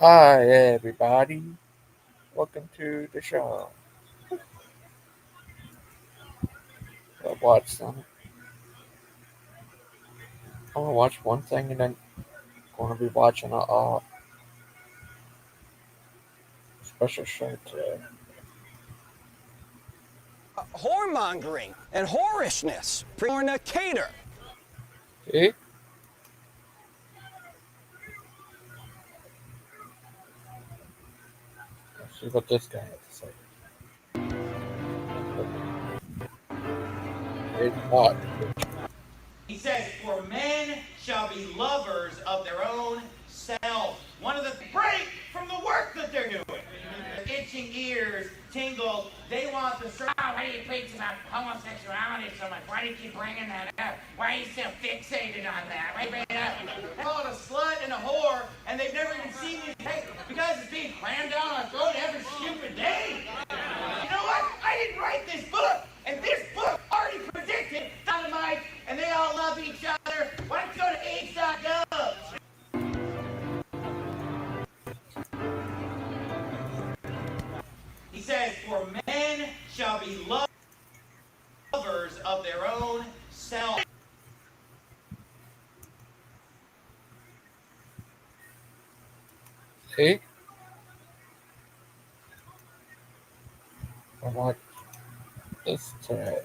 Hi, everybody. Welcome to the show. I watched some. I'm gonna watch one thing and then gonna be watching a special show today. Whoremongering and whorishness, fornicator. See? Let's see what this guy has to say. It's hot. He says, for men shall be lovers of their own self. One of the break from the work that they're doing. Itching ears tingle. They want the Why do you preach about homosexuality so much? Why do you keep bringing that up? Why are you so fixated on that? Why bring it up? They call it a slut and a whore, and they've never even seen these because it's being crammed down our throat every stupid day. You know what? I didn't write this book, and this book already predicted dynamite, and they all love each other. Why don't you go to AIDS.gov? He says, for men shall be lovers of their own self. See? I watched this today.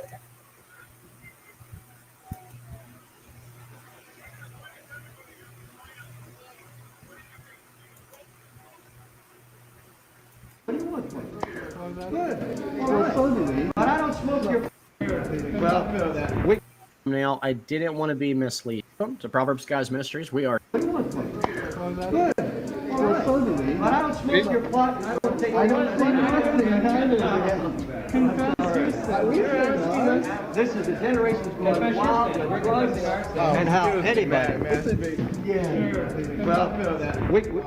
But I don't smoke your. Now, I didn't want to be misleading. Welcome to Proverbs Guys Mysteries. We are. Good. But I don't smoke your pot. And I don't take. I don't This is the generation's going wild with drugs and how anybody. Yeah. Well,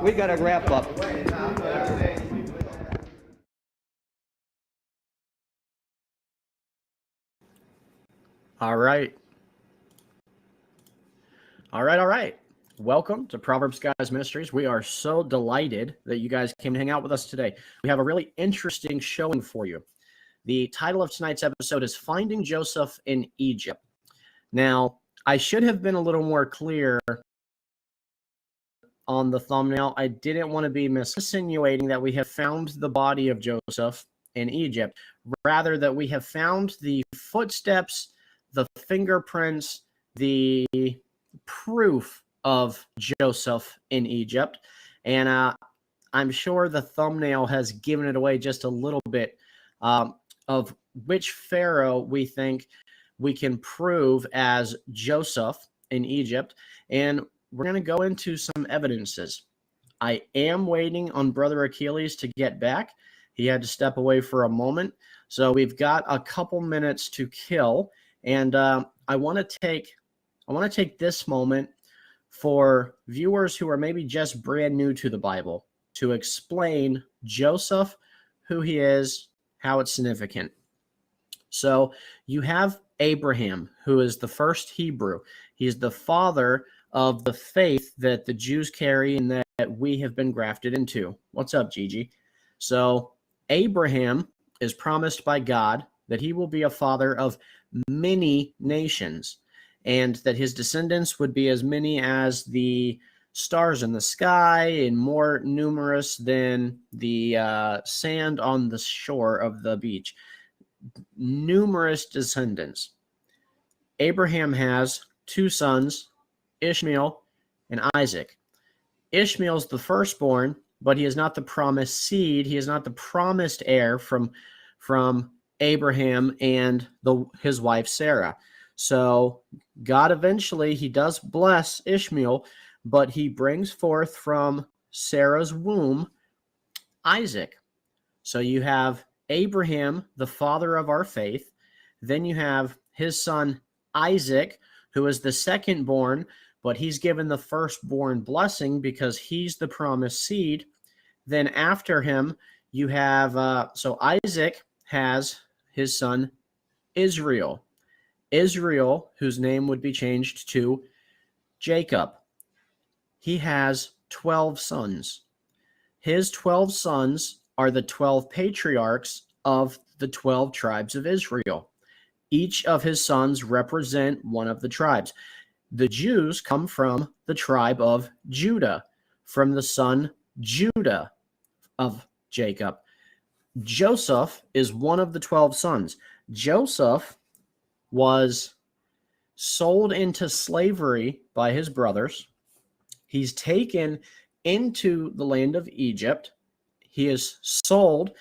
we got to wrap up. All right. All right. Welcome to Proverbs Guys Mysteries. We are so delighted that you guys came to hang out with us today. We have a really interesting showing for you. The title of tonight's episode is Finding Joseph in Egypt. Now, I should have been a little more clear on the thumbnail. I didn't want to be insinuating that we have found the body of Joseph in Egypt. Rather, that we have found the footsteps, the fingerprints, the proof of Joseph in Egypt. And I'm sure the thumbnail has given it away just a little bit of which pharaoh we think we can prove as Joseph in Egypt. And we're going to go into some evidences. I am waiting on Brother Achilles to get back. He had to step away for a moment. So we've got a couple minutes to kill. And I want to take this moment for viewers who are maybe just brand new to the Bible to explain Joseph, who he is, how it's significant. So you have Abraham, who is the first Hebrew. He's the father of the faith that the Jews carry and that we have been grafted into. What's up, Gigi? So Abraham is promised by God that he will be a father of many nations, and that his descendants would be as many as the stars in the sky and more numerous than the sand on the shore of the beach. Numerous descendants. Abraham has two sons, Ishmael and Isaac. Ishmael's the firstborn, but he is not the promised seed. He is not the promised heir from Abraham and his wife Sarah. So God eventually, he does bless Ishmael, but he brings forth from Sarah's womb Isaac. So you have Abraham, the father of our faith. Then you have his son Isaac, who is the second born, but he's given the firstborn blessing because he's the promised seed. Then after him, you have, so Isaac has his son Israel. Israel, whose name would be changed to Jacob. He has 12 sons. His 12 sons are the 12 patriarchs of the 12 tribes of Israel. Each of his sons represent one of the tribes. The Jews come from the tribe of Judah, from the son Judah of Jacob. Joseph is one of the 12 sons. Joseph was sold into slavery by his brothers. He's taken into the land of Egypt. He is sold.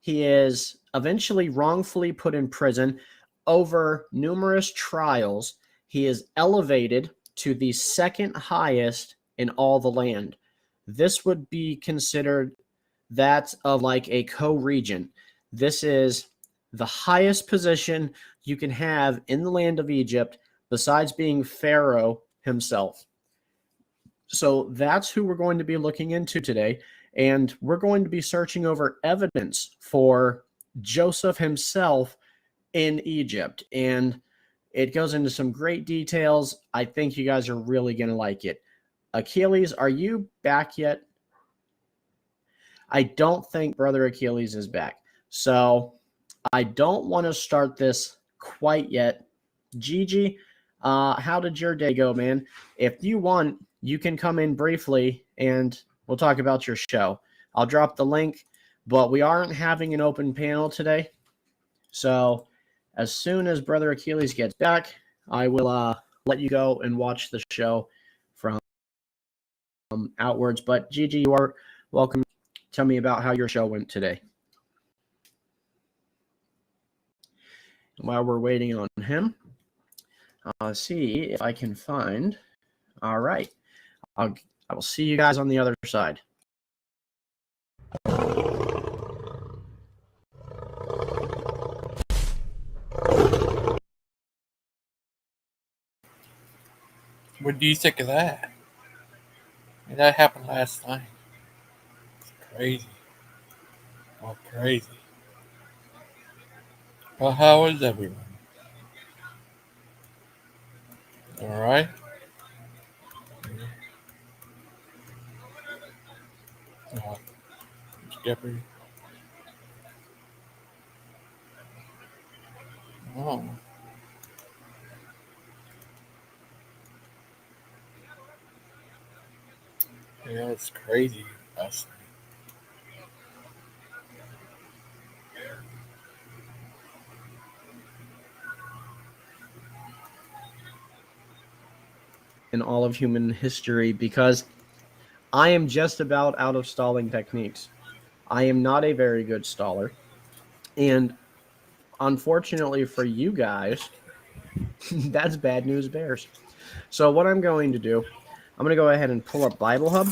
He is eventually wrongfully put in prison. Over numerous trials, he is elevated to the second highest in all the land. This would be considered that of like a co-regent. This is the highest position you can have in the land of Egypt besides being Pharaoh himself. So that's who we're going to be looking into today. And we're going to be searching over evidence for Joseph himself in Egypt. And it goes into some great details. I think you guys are really going to like it. Achilles, are you back yet? I don't think Brother Achilles is back. So I don't want to start this quite yet. Gigi, how did your day go, man? If you want, you can come in briefly and we'll talk about your show. I'll drop the link, but we aren't having an open panel today. So as soon as Brother Achilles gets back, I will let you go and watch the show from outwards. But Gigi, you are welcome. Tell me about how your show went today. While we're waiting on him, I'll see if I can find. All right. I will see you guys on the other side. What do you think of that? I mean, that happened last night. It's crazy. Oh, crazy. Well, how is everyone? All right. Uh, Jeffrey. Oh. Yeah, it's crazy last night. In all of human history, because I am just about out of stalling techniques. I am not a very good staller. And unfortunately for you guys, that's bad news bears. So what I'm going to do, I'm going to go ahead and pull up Bible Hub.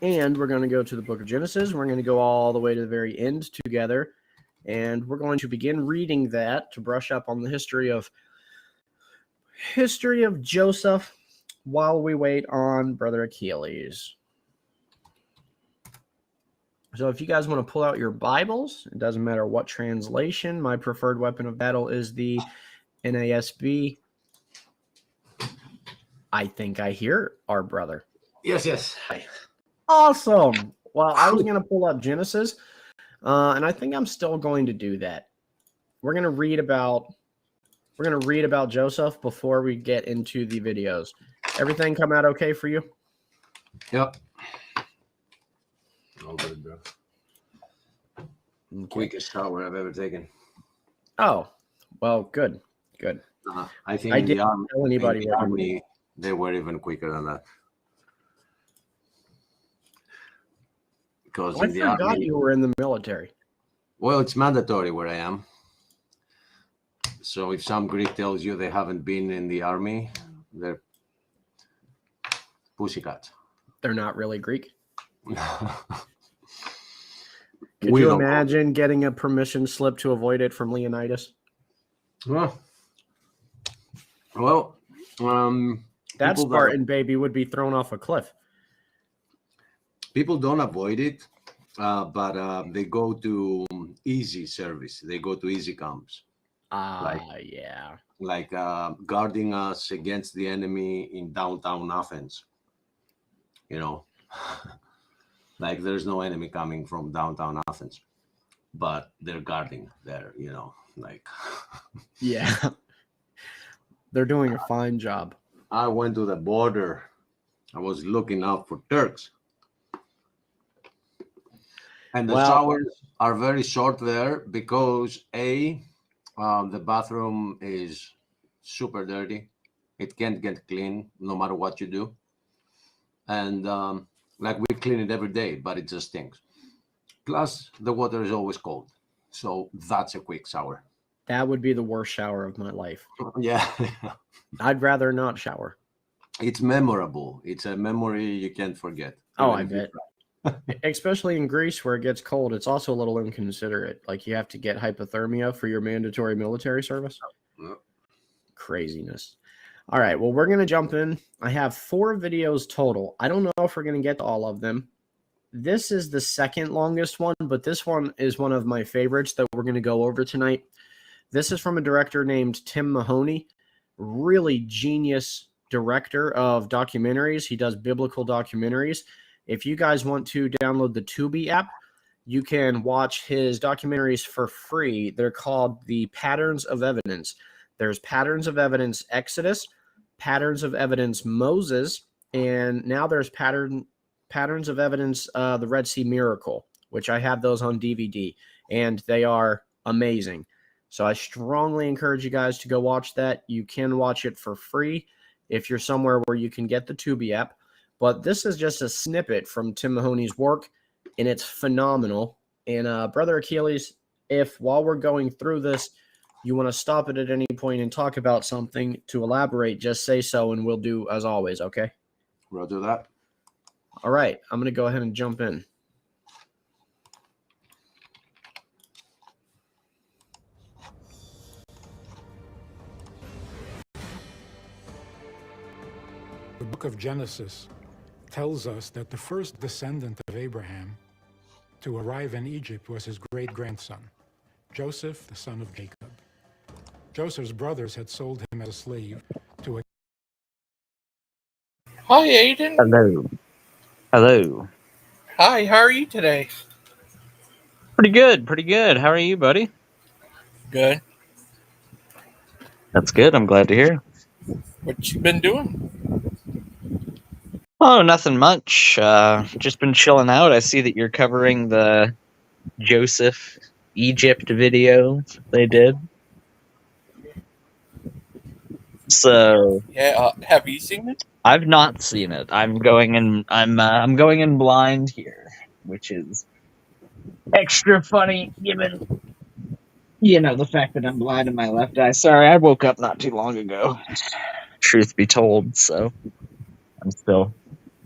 And we're going to go to the book of Genesis. We're going to go all the way to the very end together. And we're going to begin reading that to brush up on the history of Joseph while we wait on Brother Achilles. So if you guys want to pull out your Bibles, it doesn't matter what translation. My preferred weapon of battle is the NASB. I think I hear our brother. Yes. Hi. Awesome. Well, I was going to pull up Genesis, and I think I'm still going to do that. We're going to read about Joseph before we get into the videos. Everything come out okay for you? Yep. All good, bro. Okay. Quickest shower I've ever taken. Oh, well, good. I think I in didn't the army, tell anybody they were even quicker than that. Because I in the forgot army, you were in the military. well, it's mandatory where I am. So if some Greek tells you they haven't been in the army, they're pussycats. They're not really Greek. We Could you don't- imagine getting a permission slip to avoid it from Leonidas? Well, That people Spartan baby would be thrown off a cliff. people don't avoid it, but they go to easy service. They go to easy camps. Yeah. Like guarding us against the enemy in downtown Athens. You know, Like there's no enemy coming from downtown Athens, but they're guarding there. Like Yeah, they're doing a fine job. I went to the border. I was looking out for Turks, and the Well, showers are very short there because the bathroom is super dirty. It can't get clean no matter what you do, and like we clean it every day, but it just stinks. Plus, the water is always cold, so that's a quick shower. that would be the worst shower of my life. Yeah, I'd rather not shower. it's memorable. It's a memory you can't forget. Oh, even I if you bet. try. Especially in Greece where it gets cold, it's also a little inconsiderate. Like you have to get hypothermia for your mandatory military service. Yep. Craziness. All right, well, we're going to jump in. I have 4 videos total. I don't know if we're going to get to all of them. This is the second longest one, but this one is one of my favorites that we're going to go over tonight. This is from a director named Tim Mahoney. Really genius director of documentaries. He does biblical documentaries. If you guys want to download the Tubi app, you can watch his documentaries for free. They're called the Patterns of Evidence. There's Patterns of Evidence Exodus, Patterns of Evidence Moses, and now there's Patterns of Evidence the Red Sea Miracle, which I have those on DVD, and they are amazing. So I strongly encourage you guys to go watch that. You can watch it for free if you're somewhere where you can get the Tubi app. But this is just a snippet from Tim Mahoney's work, and it's phenomenal. And Brother Achilles, if while we're going through this, you want to stop it at any point and talk about something to elaborate, just say so, and we'll do as always, okay? Roger that. All right, I'm going to go ahead and jump in. The book of Genesis tells us that the first descendant of Abraham to arrive in Egypt was his great-grandson, Joseph, the son of Jacob. Joseph's brothers had sold him as a slave to a... Hi, Aiden. Hello. Hello. Hi, how are you today? Pretty good, pretty good. How are you, buddy? Good. That's good. I'm glad to hear. What you been doing? Oh, nothing much. Just been chilling out. I see that you're covering the Joseph Egypt video they did. So Yeah, have you seen it? I've not seen it. I'm going in blind here, which is extra funny given the fact that I'm blind in my left eye. Sorry, I woke up not too long ago. Truth be told, so I'm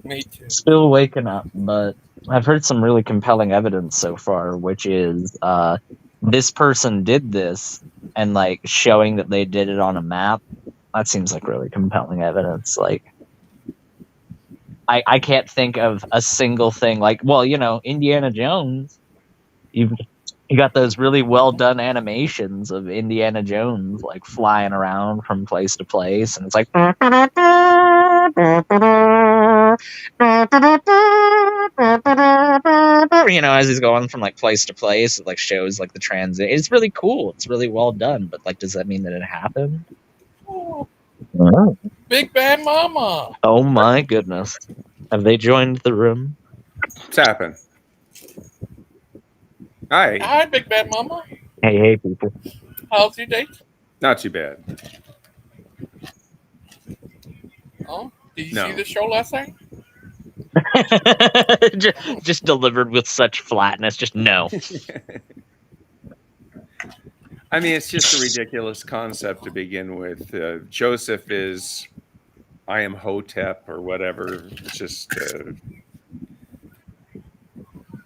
Me too. still waking up, but I've heard some really compelling evidence so far, which is this person did this and like showing that they did it on a map. That seems like really compelling evidence. Like I can't think of a single thing like, well, Indiana Jones. You got those really well done animations of Indiana Jones like flying around from place to place, and it's like as he's going from like place to place, it like shows like the transit. It's really cool. It's really well done. But like, does that mean that it happened? Oh, Oh, Big Bad Mama. oh my goodness! Have they joined the room? What's happened? Hi. Hi, Big Bad Mama. Hey, people! How's your day? Not too bad. Oh, did you No. see the show last night? just delivered with such flatness. Just no. I mean, it's just a ridiculous concept to begin with. Joseph is, I am Hotep or whatever. It's just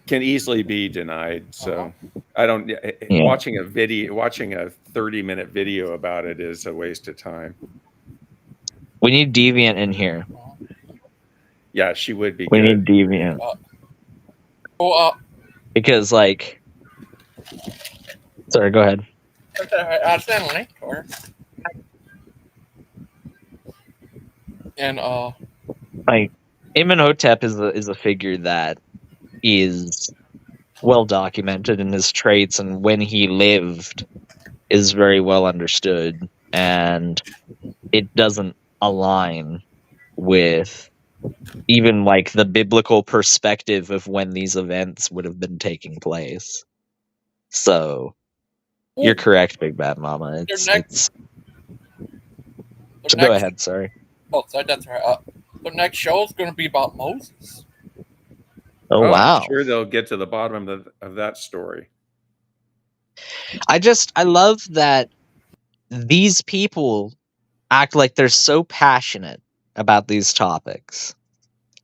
can easily be denied. So I don't. Watching a 30-minute video about it is a waste of time. We need Deviant in here. Yeah, she would be. We good. need Deviant because, like, sorry. Go ahead. I'll send a link to her. And like Imhotep is a figure that is well documented, and his traits and when he lived is very well understood, and it doesn't align with even like the biblical perspective of when these events would have been taking place. So you're correct, Big Bad Mama. Go ahead, sorry. Oh, sorry, that's right. The next show is going to be about Moses. Oh, I'm wow. sure they'll get to the bottom of that story. I love that these people act like they're so passionate about these topics.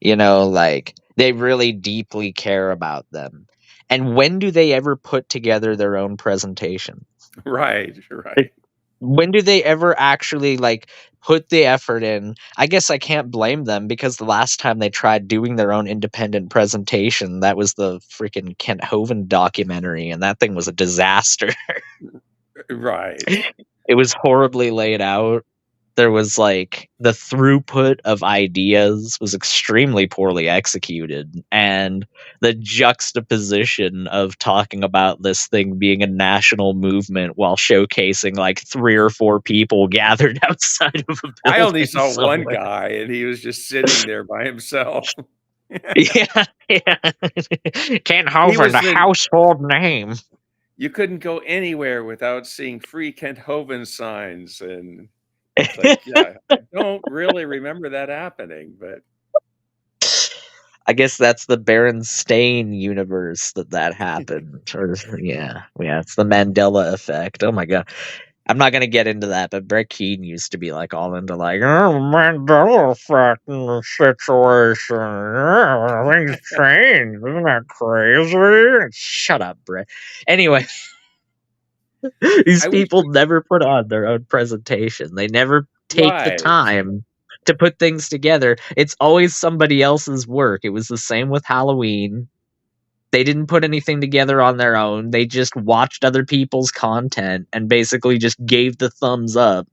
You know, like they really deeply care about them. And when do they ever put together their own presentation? Right. When do they ever actually like put the effort in? I guess I can't blame them, because the last time they tried doing their own independent presentation, that was the freaking Kent Hovind documentary, and that thing was a disaster. Right. It was horribly laid out. There was like the throughput of ideas was extremely poorly executed, and the juxtaposition of talking about this thing being a national movement while showcasing like 3 or 4 people gathered outside of a building. I only saw somewhere. one guy, and he was just sitting there by himself. Yeah. Kent Hovind, a household name. You couldn't go anywhere without seeing free Kent Hovind signs, and it's like, yeah, I don't really remember that happening, but I guess that's the Berenstain universe that happened. Or yeah, it's the Mandela effect. Oh my god. I'm not gonna get into that, but Brett Keane used to be like all into like, Mandela effect in the situation. Things change. Isn't that crazy? Shut up, Brett. Anyway. These people never put on their own presentation. They never take the time to put things together. It's always somebody else's work. It was the same with Halloween. They didn't put anything together on their own. They just watched other people's content and basically just gave the thumbs up.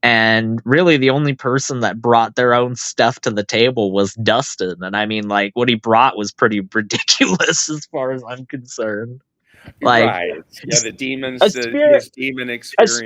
And really the only person that brought their own stuff to the table was Dustin. And I mean, like, what he brought was pretty ridiculous as far as I'm concerned. Like, right. Yeah, the demons, his demon experience.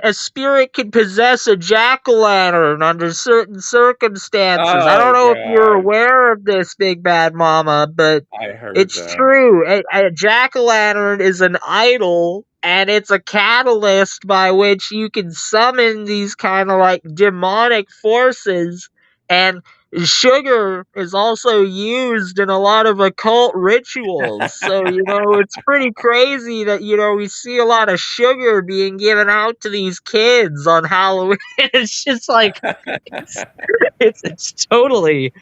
A spirit could possess a jack-o'-lantern under certain circumstances. I don't know if you're aware of this, Big Bad Mama, but I heard it's true. A jack-o'-lantern is an idol, and it's a catalyst by which you can summon these kind of like demonic forces. And sugar is also used in a lot of occult rituals. So, it's pretty crazy that, we see a lot of sugar being given out to these kids on Halloween. It's just like, it's totally,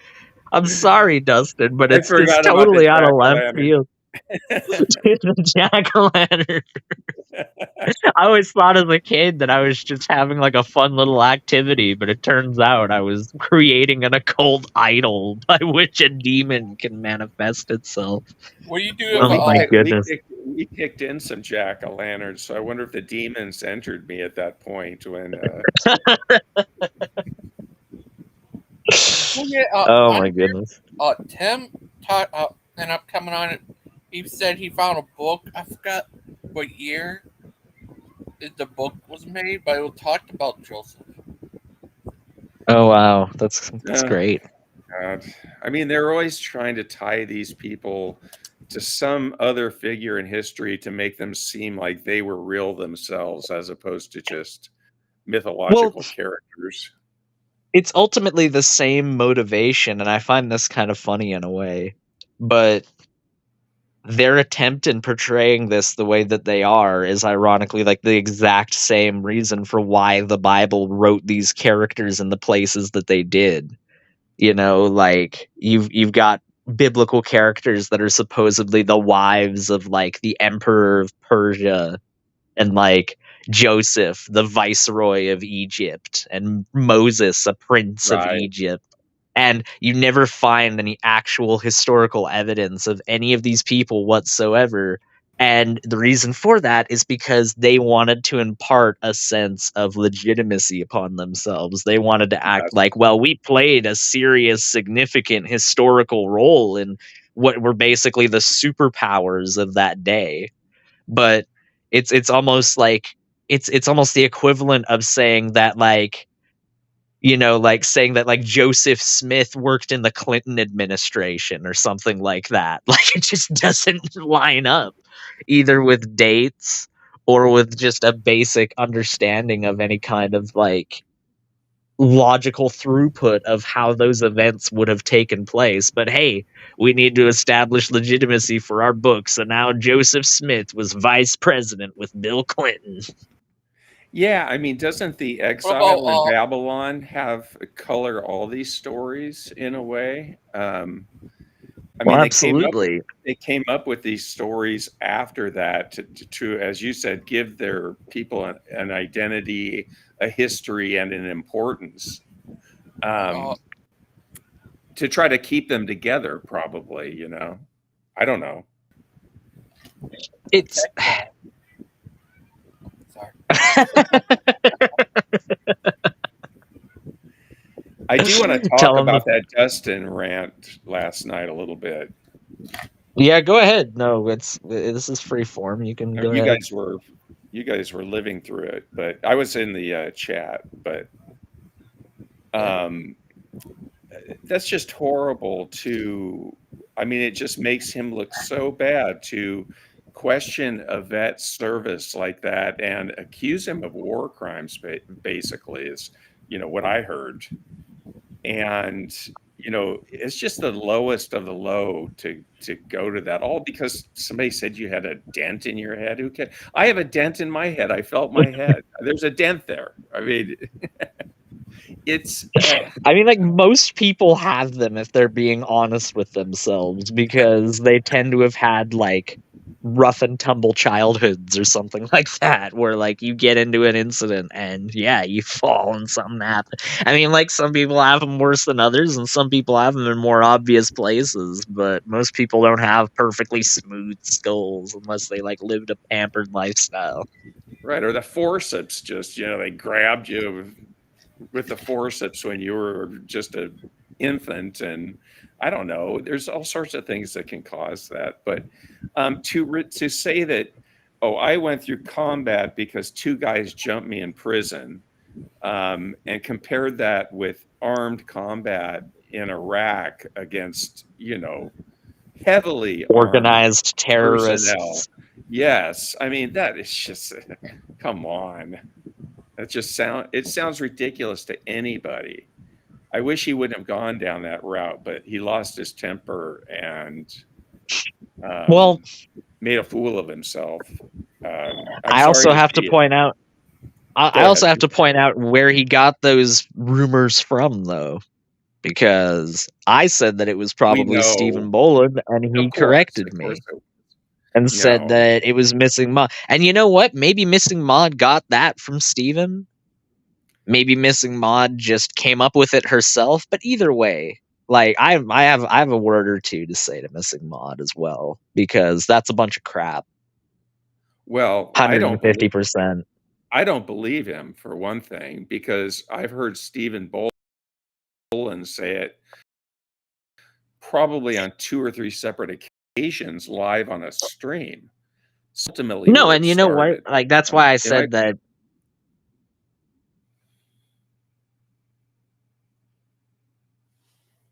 I'm sorry, Dustin, but it's totally out of left field. The jack-o'-lantern. I always thought as a kid that I was just having like a fun little activity, but it turns out I was creating an occult idol by which a demon can manifest itself. What do you do? Oh my goodness! We kicked in some jack-o'-lanterns, so I wonder if the demons entered me at that point when. Oh my goodness! Tim taught, and I'm coming on it. He said he found a book. I forgot what year the book was made, but it talked about Joseph. Oh wow, that's great. God. I mean, they're always trying to tie these people to some other figure in history to make them seem like they were real themselves, as opposed to just mythological characters. It's ultimately the same motivation, and I find this kind of funny in a way, but their attempt in portraying this the way that they are is ironically like the exact same reason for why the Bible wrote these characters in the places that they did. Like you've got biblical characters that are supposedly the wives of like the emperor of Persia, and like Joseph, the viceroy of Egypt, and Moses, a prince of Egypt. And you never find any actual historical evidence of any of these people whatsoever. And the reason for that is because they wanted to impart a sense of legitimacy upon themselves. They wanted to act like, well, we played a serious, significant historical role in what were basically the superpowers of that day. But it's almost like it's almost the equivalent of saying that, like, like saying that like Joseph Smith worked in the Clinton administration or something like that. Like, it just doesn't line up either with dates or with just a basic understanding of any kind of like logical throughput of how those events would have taken place. But hey, we need to establish legitimacy for our book. So now Joseph Smith was vice president with Bill Clinton. Yeah, I mean, doesn't the Exile in Babylon have color all these stories in a way? I mean, absolutely. They came up with these stories after that to, as you said, give their people an identity, a history, and an importance, to try to keep them together. Probably, I don't know. It's. I do want to talk about that Dustin rant last night a little bit. Yeah, go ahead. No, this is free form. You can go ahead. You guys were living through it, but I was in the chat. But that's just horrible. I mean, it just makes him look so bad to question a vet service like that and accuse him of war crimes. Basically, is what I heard. And it's just the lowest of the low to go to that, all because somebody said you had a dent in your head. Who cares? I have a dent in my head. I felt my head. There's a dent there. I mean, it's. I mean, like, most people have them if they're being honest with themselves, because they tend to have had like rough and tumble childhoods or something like that, where like you get into an incident and you fall and something happens. I mean, like, some people have them worse than others, and some people have them in more obvious places, but most people don't have perfectly smooth skulls unless they like lived a pampered lifestyle. Right, or the forceps, just they grabbed you with the forceps when you were just an infant, and I don't know. There's all sorts of things that can cause that. But to say that, I went through combat because two guys jumped me in prison, and compared that with armed combat in Iraq against, heavily organized terrorists. Personnel. Yes. I mean, that is just, come on. It sounds ridiculous to anybody. I wish he wouldn't have gone down that route, but he lost his temper and made a fool of himself. I also have to point out where he got those rumors from, though, because I said that it was probably Stephen Boland, and he corrected me and said that it was Missing Maud. And you know what? Maybe Missing Maud got that from Stephen. Maybe Missing Maud just came up with it herself. But either way, like, I have a word or two to say to Missing Maud as well, because that's a bunch of crap. Well, 150%. I don't believe him, for one thing, because I've heard Stephen Boland say it probably on 2 or 3 separate occasions live on a stream. Ultimately, no, and you know what? Like, that's why I said that.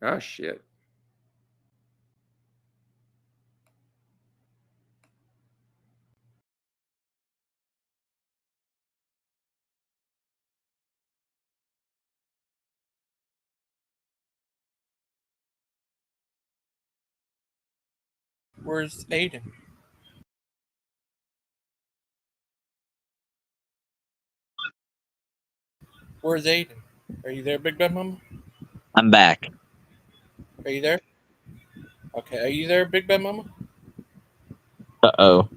Oh, shit. Where's Aiden? Where's Aiden? Are you there, Big Bad Mama? I'm back. Are you there? Okay, are you there, Big Bad Mama? Uh-oh.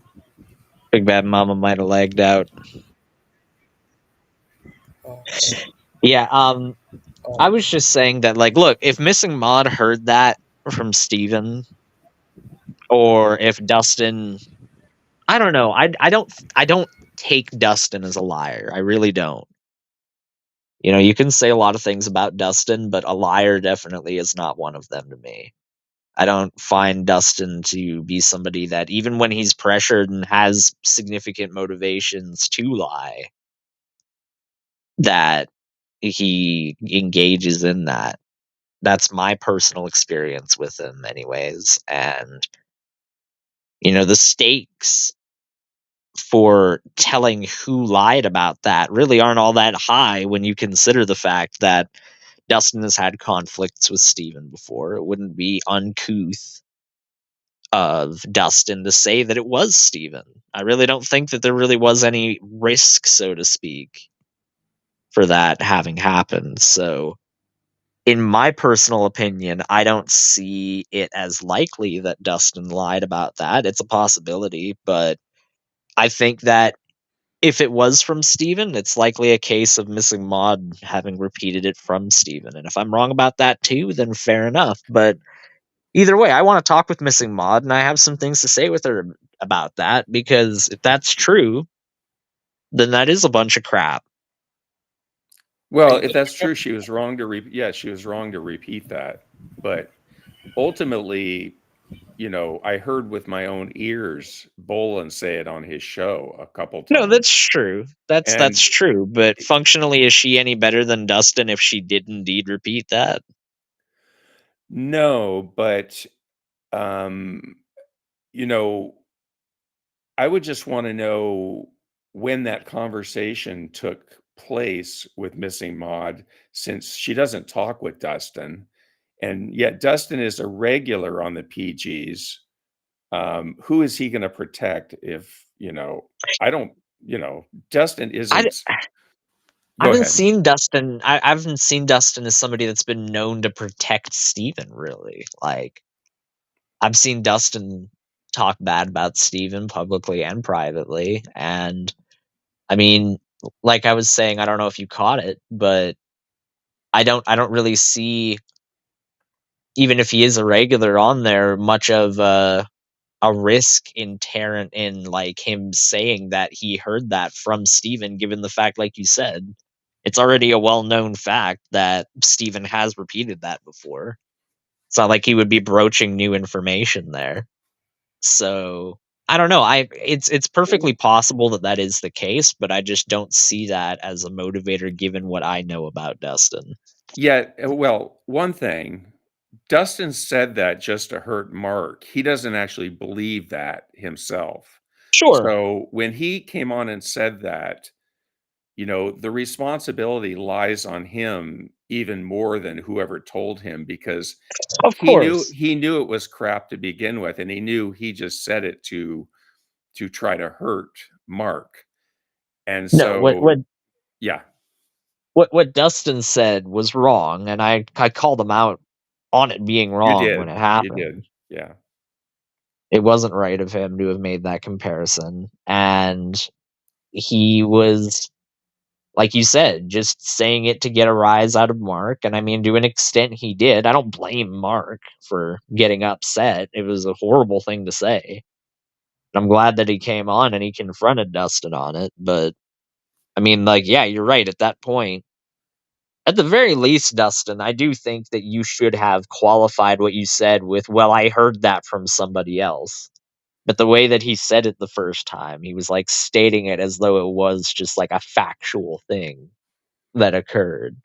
Big Bad Mama might have lagged out. Yeah, I was just saying that, like, look, if Missing Maud heard that from Steven, or if Dustin, I don't know. I don't take Dustin as a liar. I really don't. You can say a lot of things about Dustin, but a liar definitely is not one of them to me. I don't find Dustin to be somebody that, even when he's pressured and has significant motivations to lie, that he engages in that. That's my personal experience with him anyways. And the stakes for telling who lied about that really aren't all that high when you consider the fact that Dustin has had conflicts with Steven before. It wouldn't be uncouth of Dustin to say that it was Steven. I really don't think that there really was any risk, so to speak, for that having happened. So, in my personal opinion, I don't see it as likely that Dustin lied about that. It's a possibility, but I think that if it was from Steven, it's likely a case of Missing Maud having repeated it from Steven. And if I'm wrong about that too, then fair enough. But either way, I want to talk with Missing Maud, and I have some things to say with her about that, because if that's true, then that is a bunch of crap. Well, if that's true, she was wrong to she was wrong to repeat that. But ultimately, I heard with my own ears Bolin say it on his show a couple No, times. that's true. That's And true. But functionally, is she any better than Dustin if she did indeed repeat that? no, but um, you know, I would just want to know when that conversation took place with Missing Maud, since she doesn't talk with Dustin, and yet Dustin is a regular on the PGs. Who is he going to protect if, I don't, Dustin I isn't. I Go haven't ahead. seen Dustin. I haven't seen Dustin as somebody that's been known to protect Steven, really. Like, I've seen Dustin talk bad about Steven publicly and privately. And I mean, like I was saying, I don't know if you caught it, but I don't really see, even if he is a regular on there, much of a risk inherent in like him saying that he heard that from Steven, given the fact, like you said, it's already a well-known fact that Steven has repeated that before. It's not like he would be broaching new information there. So I don't know. It's perfectly possible that that is the case, but I just don't see that as a motivator given what I know about Dustin. Yeah, well, one thing, Dustin said that just to hurt Mark. He doesn't actually believe that himself. Sure. So when he came on and said that, the responsibility lies on him even more than whoever told him, because Of he knew course. he knew it was crap to begin with, and he knew he just said it to try to hurt Mark. And No, so, yeah, what Dustin said was wrong, and I called him out on it being you wrong when did. it You did. happened. Yeah. It wasn't right of him to have made that comparison, and he was, like you said, just saying it to get a rise out of Mark, and I mean, to an extent, he did. I don't blame Mark for getting upset. It was a horrible thing to say. I'm glad that he came on and he confronted Dustin on it, but I mean, like, yeah, you're right. At that point, at the very least, Dustin, I do think that you should have qualified what you said with, well, I heard that from somebody else. But the way that he said it the first time, he was like stating it as though it was just like a factual thing that occurred.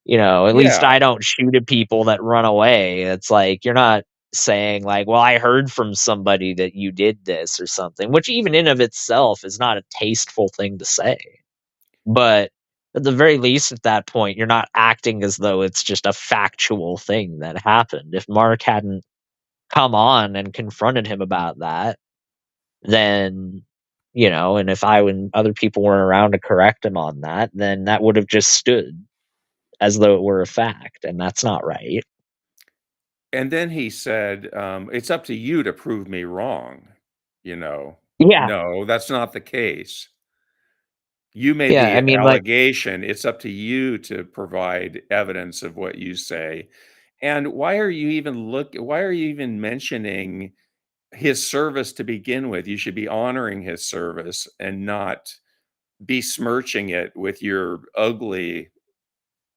At least Yeah. I don't shoot at people that run away. It's like, you're not saying like, well, I heard from somebody that you did this or something, which even in of itself is not a tasteful thing to say. But at the very least, at that point, you're not acting as though it's just a factual thing that happened. If Mark hadn't come on and confronted him about that, then, and if I and other people weren't around to correct him on that, then that would have just stood as though it were a fact, and that's not right. And then he said, "It's up to you to prove me wrong." You know, Yeah. no, that's not the case. You made Yeah. I the mean, like, allegation. It's up to you to provide evidence of what you say. And why are you even mentioning his service to begin with? You should be honoring his service and not besmirching it with your ugly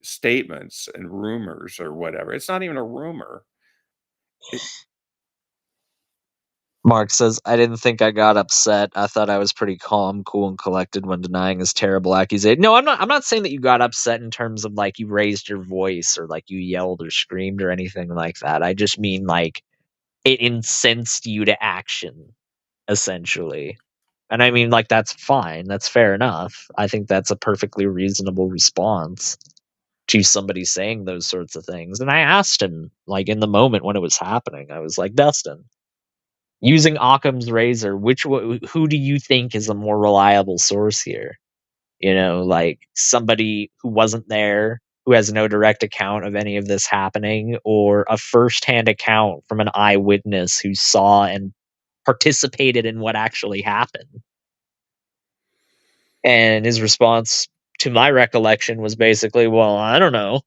statements and rumors or whatever. It's not even a rumor. Mark says, I didn't think I got upset. I thought I was pretty calm, cool, and collected when denying his terrible accusation. No, I'm not saying that you got upset in terms of like you raised your voice or like you yelled or screamed or anything like that. I just mean like it incensed you to action, essentially. And I mean, like, that's fine. That's fair enough. I think that's a perfectly reasonable response to somebody saying those sorts of things. And I asked him, like, in the moment when it was happening, I was like, Dustin, using Occam's razor, who do you think is a more reliable source here? You know, like somebody who wasn't there, who has no direct account of any of this happening, or a firsthand account from an eyewitness who saw and participated in what actually happened. And his response, to my recollection, was basically, well, I don't know.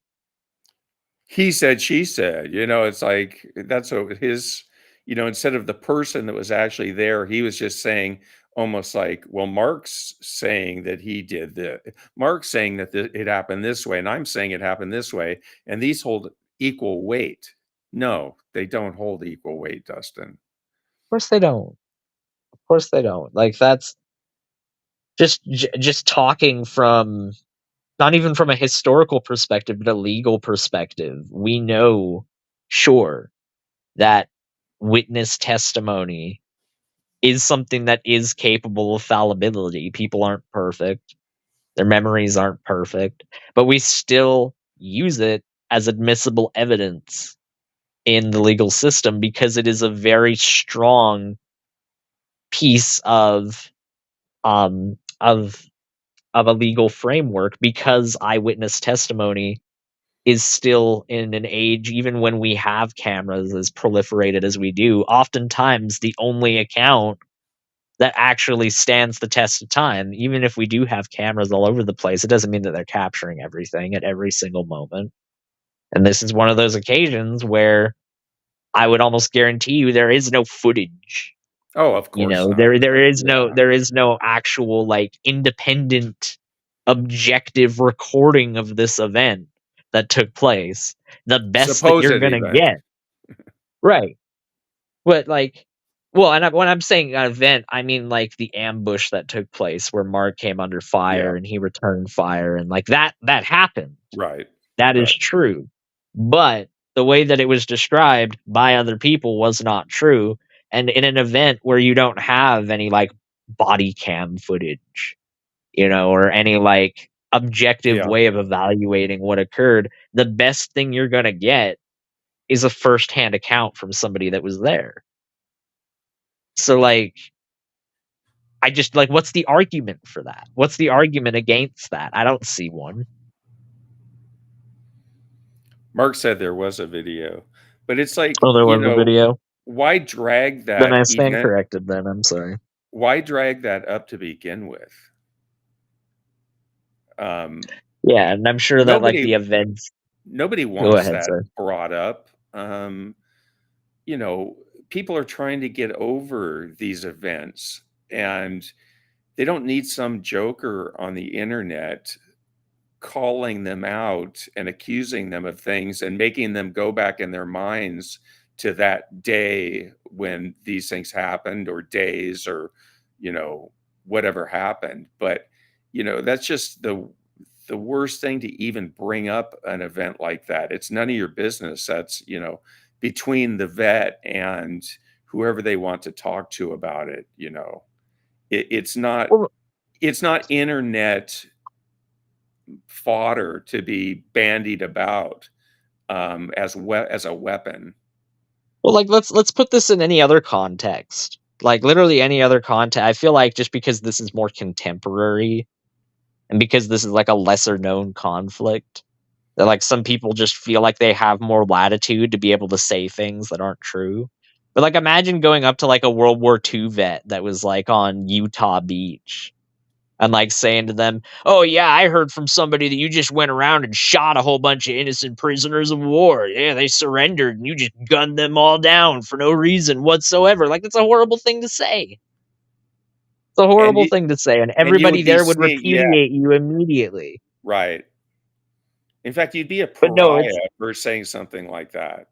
He said, she said, it's like that's what his, instead of the person that was actually there, he was just saying almost like, well, Mark's saying that he did this. Mark's saying that it happened this way, and I'm saying it happened this way, and these hold equal weight. No, they don't hold equal weight, Dustin. Of course they don't. Of course they don't. Like, that's just talking from not even from a historical perspective, but a legal perspective. We know, sure, that witness testimony is something that is capable of fallibility. People aren't perfect. Their memories aren't perfect, but we still use it as admissible evidence in the legal system because it is a very strong piece um of of a legal framework, because eyewitness testimony is still in an age, even when we have cameras as proliferated as we do, oftentimes the only account that actually stands the test of time. Even if we do have cameras all over the place, it doesn't mean that they're capturing everything at every single moment. And this is one of those occasions where I would almost guarantee you there is no footage. Oh, of You course know, not. there is no actual like independent objective recording of this event that took place. The best that Supposed you're gonna event. get. Right. But like, well, and when I'm saying an event, I mean like the ambush that took place where Mark came under fire Yeah. and he returned fire, and like that happened. Right. That is Right. true. But the way that it was described by other people was not true. And in an event where you don't have any like body cam footage, or any like objective Yeah. way of evaluating what occurred, the best thing you're going to get is a firsthand account from somebody that was there. So like, I just like, what's the argument for that? What's the argument against that? I don't see one. Mark said there was a video, but it's like, Oh, there was a video. why drag Then that I stand event? corrected. Then I'm sorry. Why drag that up to begin with? Yeah, and I'm sure that like the events. Nobody Go wants ahead, that sir. brought up. People are trying to get over these events, and they don't need some joker on the internet calling them out and accusing them of things and making them go back in their minds to that day when these things happened, or days, or whatever happened. But that's just the worst thing to even bring up an event like that. It's none of your business. That's between the vet and whoever they want to talk to about it. It's not Well, internet fodder to be bandied about as a weapon. well, like let's put this in any other context. Like literally any other context. I feel like just because this is more contemporary and because this is like a lesser known conflict, that like some people just feel like they have more latitude to be able to say things that aren't true. But like imagine going up to like a World War II vet that was like on Utah Beach and like saying to them, "Oh yeah, I heard from somebody that you just went around and shot a whole bunch of innocent prisoners of war. Yeah, they surrendered and you just gunned them all down for no reason whatsoever." Like, that's a horrible thing to say. It's a And horrible you thing to say, and and you everybody would be there would seen, yeah, repudiate you immediately. right. In fact, you'd be a But no, pariah for saying something like that.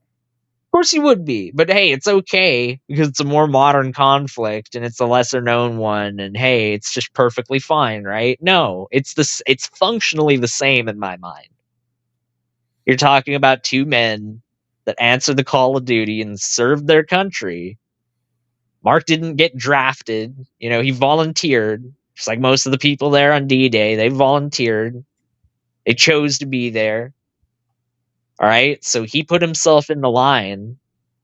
course you would be, but hey, it's okay because it's a more modern conflict and it's a lesser known one, and hey, it's just perfectly fine, right? No, it's functionally the same in my mind. You're talking about two men that answered the call of duty and served their country. Mark didn't get drafted, he volunteered, just like most of the people there on D-Day. They volunteered. They chose to be there. All right, so he put himself in the line.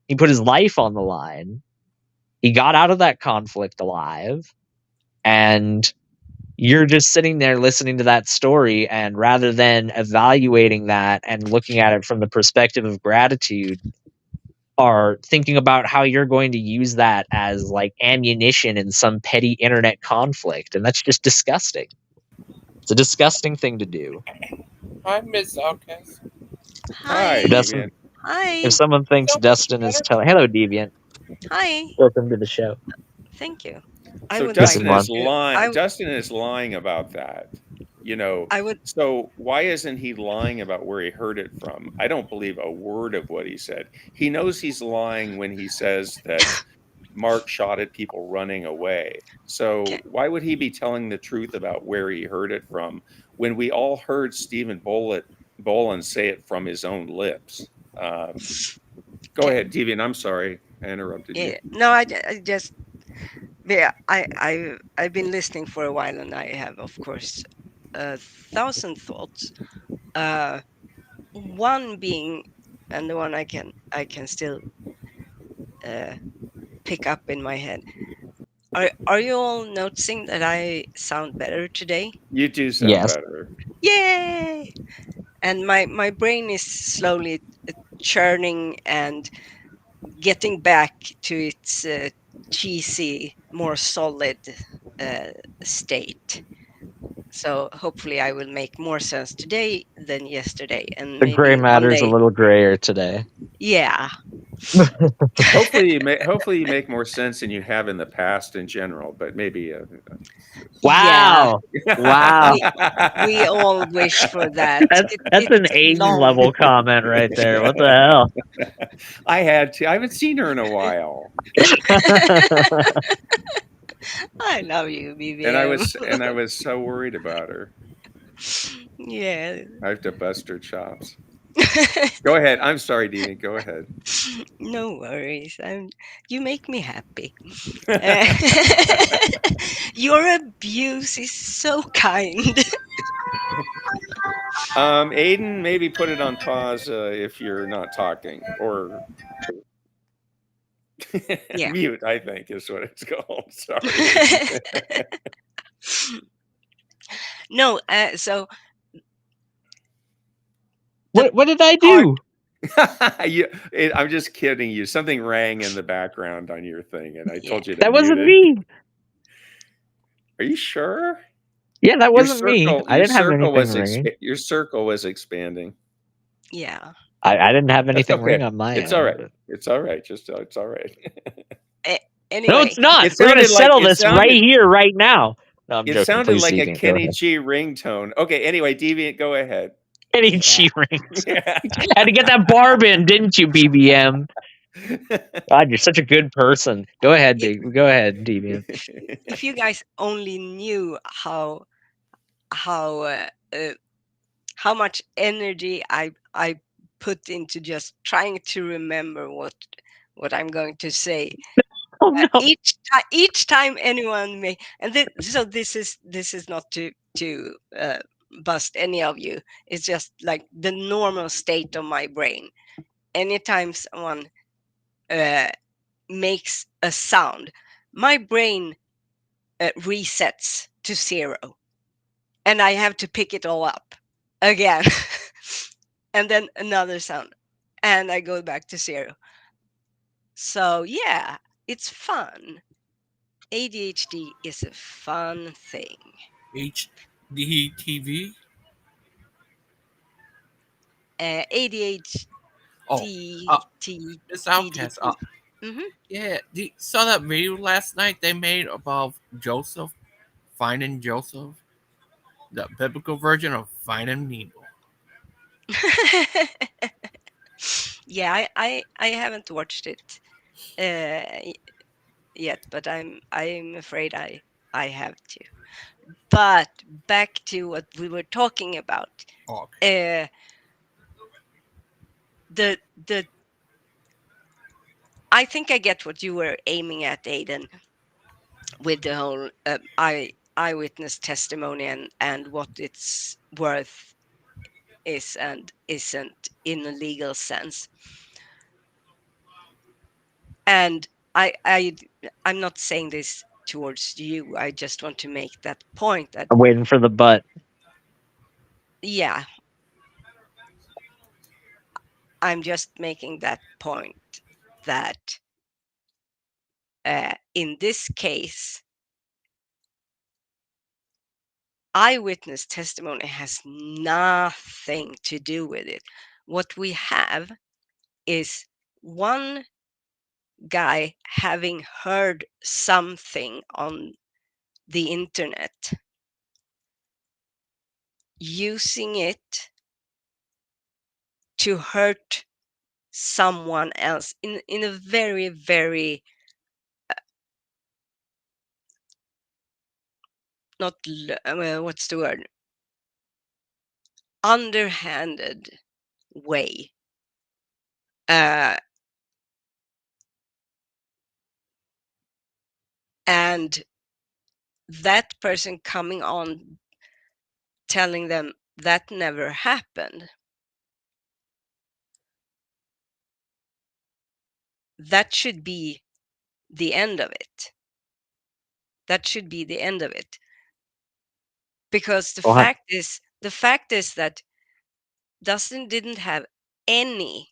He put his life on the line. He got out of that conflict alive. And you're just sitting there listening to that story, and rather than evaluating that and looking at it from the perspective of gratitude, are thinking about how you're going to use that as like ammunition in some petty internet conflict. And that's just disgusting. It's a disgusting thing to do. I miss Outcast. Hi, Hi. Dustin, Deviant. Hi. if someone thinks So much Dustin is better. telling, hello, Deviant. Hi. Welcome to the show. Thank you. I So would like Listen, Dustin Mon. is to. lying. Dustin is lying about that. I would. So why isn't he lying about where he heard it from? I don't believe a word of what he said. He knows he's lying when he says that Mark shot at people running away. So Okay. why would he be telling the truth about where he heard it from when we all heard Stephen Boland say it from his own lips? Go ahead, Deviant. I'm sorry, I interrupted you. Yeah. No, I just. Yeah. I've been listening for a while, and I have, of course, 1,000 thoughts. One being, and the one I can still pick up in my head. Are you all noticing that I sound better today? You do sound Yes. better. Yay! And my brain is slowly churning and getting back to its cheesy, more solid state. So hopefully I will make more sense today than yesterday, and The gray maybe one matter's a day. little grayer today. Yeah. Hopefully you make more sense than you have in the past in general, but maybe Yeah. Wow. Wow. We all wish for that. That's an It's Aiden long. level comment right there. What the hell? I haven't seen her in a while. I love you, And I BBM. was so worried about her. Yeah. I have to bust her chops. Go ahead. I'm sorry, Dean. Go ahead. No worries. You make me happy. Your abuse is so kind. Aiden, maybe put it on pause if you're not talking, or Yeah. mute, I think is what it's called. Sorry. No, so What did I do? I'm just kidding you. Something rang in the background on your thing, and I told you to That mute wasn't it. me. Are you sure? Yeah, that wasn't me. I didn't have anything ringing. Your circle was expanding. yeah. I didn't have That's anything ring okay. on my It's all right. end. It's all right. It's all right. No, Anyway, it's not. It We're gonna sounded like settle this right here, right now. No, I'm it joking. sounded Please, like a Deviant, go Kenny ahead. G ringtone. Okay. Anyway, Deviant, go ahead. Kenny G rings. Had to get that barb in, didn't you, BBM? God, you're such a good person. Go ahead, Go ahead, Deviant. if you guys only knew how much energy I put into just trying to remember what I'm going to say. Oh no! Each time anyone may, and so this is not to bust any of you. It's just like the normal state of my brain. Anytime someone makes a sound, my brain resets to 0, and I have to pick it all up again, and then another sound, and I go back to 0. So yeah, it's fun. ADHD is a fun thing. HDTV. ADHD. Oh, Miss Outcast. Yeah, saw that video last night they made about Joseph, finding Joseph, the biblical version of finding Nemo. Yeah, I haven't watched it yet, but I'm afraid I have to. But back to what we were talking about. Okay. The I think I get what you were aiming at, Aiden, with the whole eyewitness testimony and what its worth is and isn't in a legal sense. And I'm not saying this towards you. I just want to make that point that I'm waiting for the butt. yeah, I'm just making that point that in this case, eyewitness testimony has nothing to do with it. What we have is one guy having heard something on the internet, using it to hurt someone else in a very, very not what's the word, underhanded way. And that person coming on telling them that never happened, that should be the end of it. That should be the end of it. Because Well, the fact is that Dustin didn't have any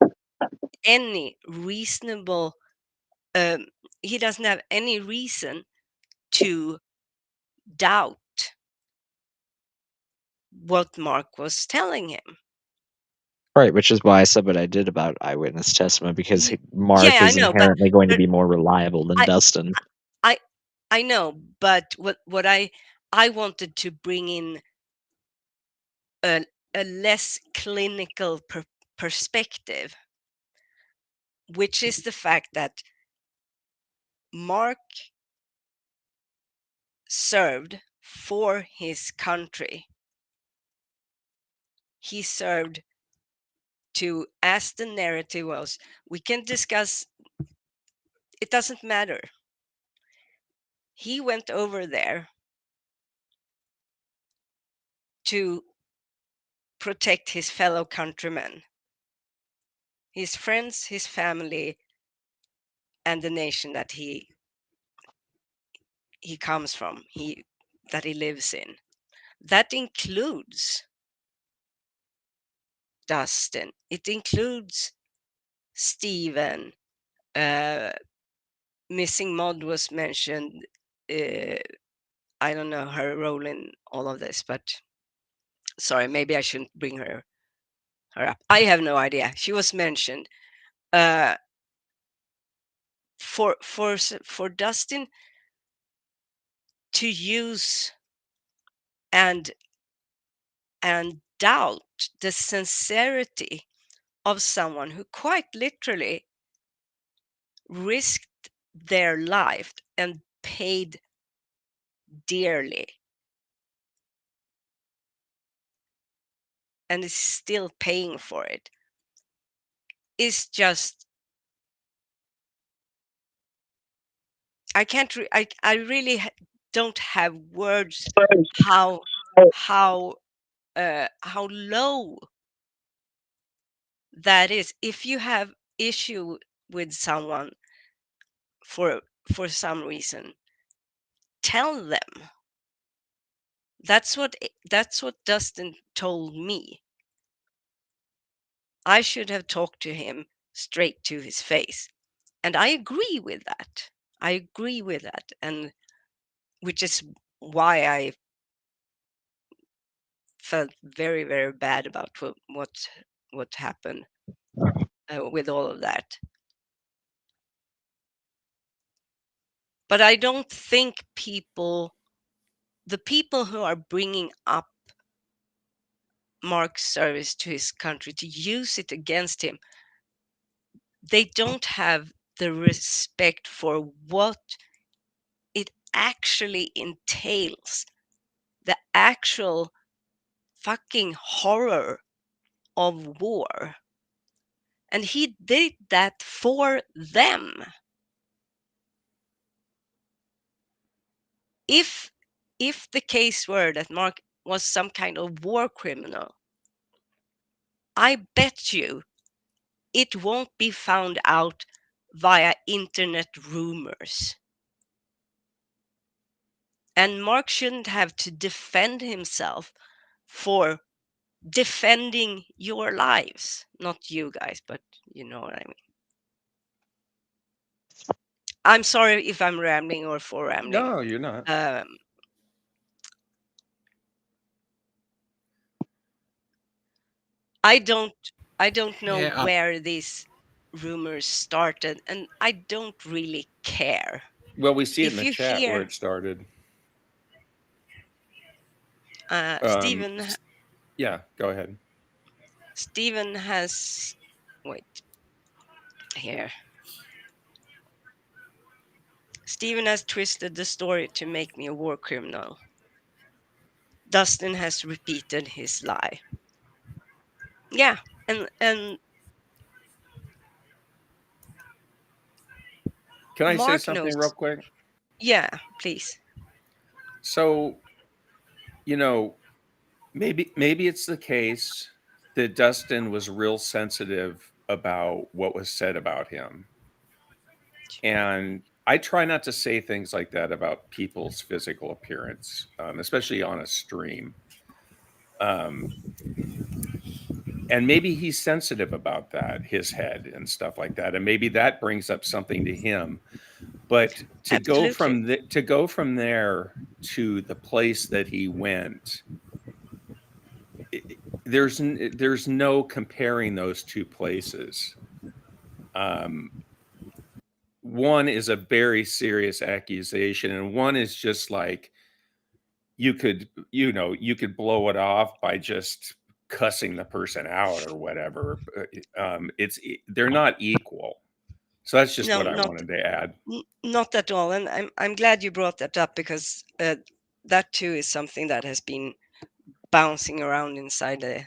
reasonable um, he doesn't have any reason to doubt what Mark was telling him. right, which is why I said what I did about eyewitness testimony, because Mark Yeah, I is know, inherently going to but be more reliable than I Dustin. I I know, but what I wanted to bring in a less clinical perspective, which is the fact that Mark served for his country. He served to, as the narrative was, we can discuss, it doesn't matter. He went over there to protect his fellow countrymen, his friends, his family, and the nation that he comes from, that he lives in. That includes Dustin. It includes Steven. Missing Mod was mentioned. I don't know her role in all of this, but sorry, maybe I shouldn't bring her up. I have no idea. She was mentioned. For Dustin to use and doubt the sincerity of someone who quite literally risked their life and paid dearly and is still paying for it is just I can't I really don't have words how how low that is. If you have issue with someone for some reason, tell them. That's what Dustin told me. I should have talked to him straight to his face. And I agree with that. I agree with that. And which is why I felt very, very bad about what happened with all of that. But I don't think the people who are bringing up Mark's service to his country to use it against him they don't have the respect for what it actually entails, the actual fucking horror of war. And he did that for them. If the case were that Mark was some kind of war criminal, I bet you it won't be found out via internet rumors. And Mark shouldn't have to defend himself for defending your lives. Not you guys, but you know what I mean. I'm sorry if I'm rambling or for rambling. No, you're not. I don't know Yeah, where these rumors started, and I don't really care. Well, we see it in If the you chat where hear it started. Stephen, Yeah, go ahead. Stephen has wait here. Stephen has twisted the story to make me a war criminal. Dustin has repeated his lie. Yeah, and Can I say Mark something knows. real quick? Yeah, please. So, you know, maybe it's the case that Dustin was real sensitive about what was said about him. And I try not to say things like that about people's physical appearance, especially on a stream. And maybe he's sensitive about that, his head and stuff like that. And maybe that brings up something to him. But Absolutely. to go from there to the place that he went, there's no comparing those two places. One is a very serious accusation, and one is just like you could blow it off by just cussing the person out or whatever. They're not equal. So that's just No, what I wanted to add. not at all. And I'm glad you brought that up, because that too is something that has been bouncing around inside the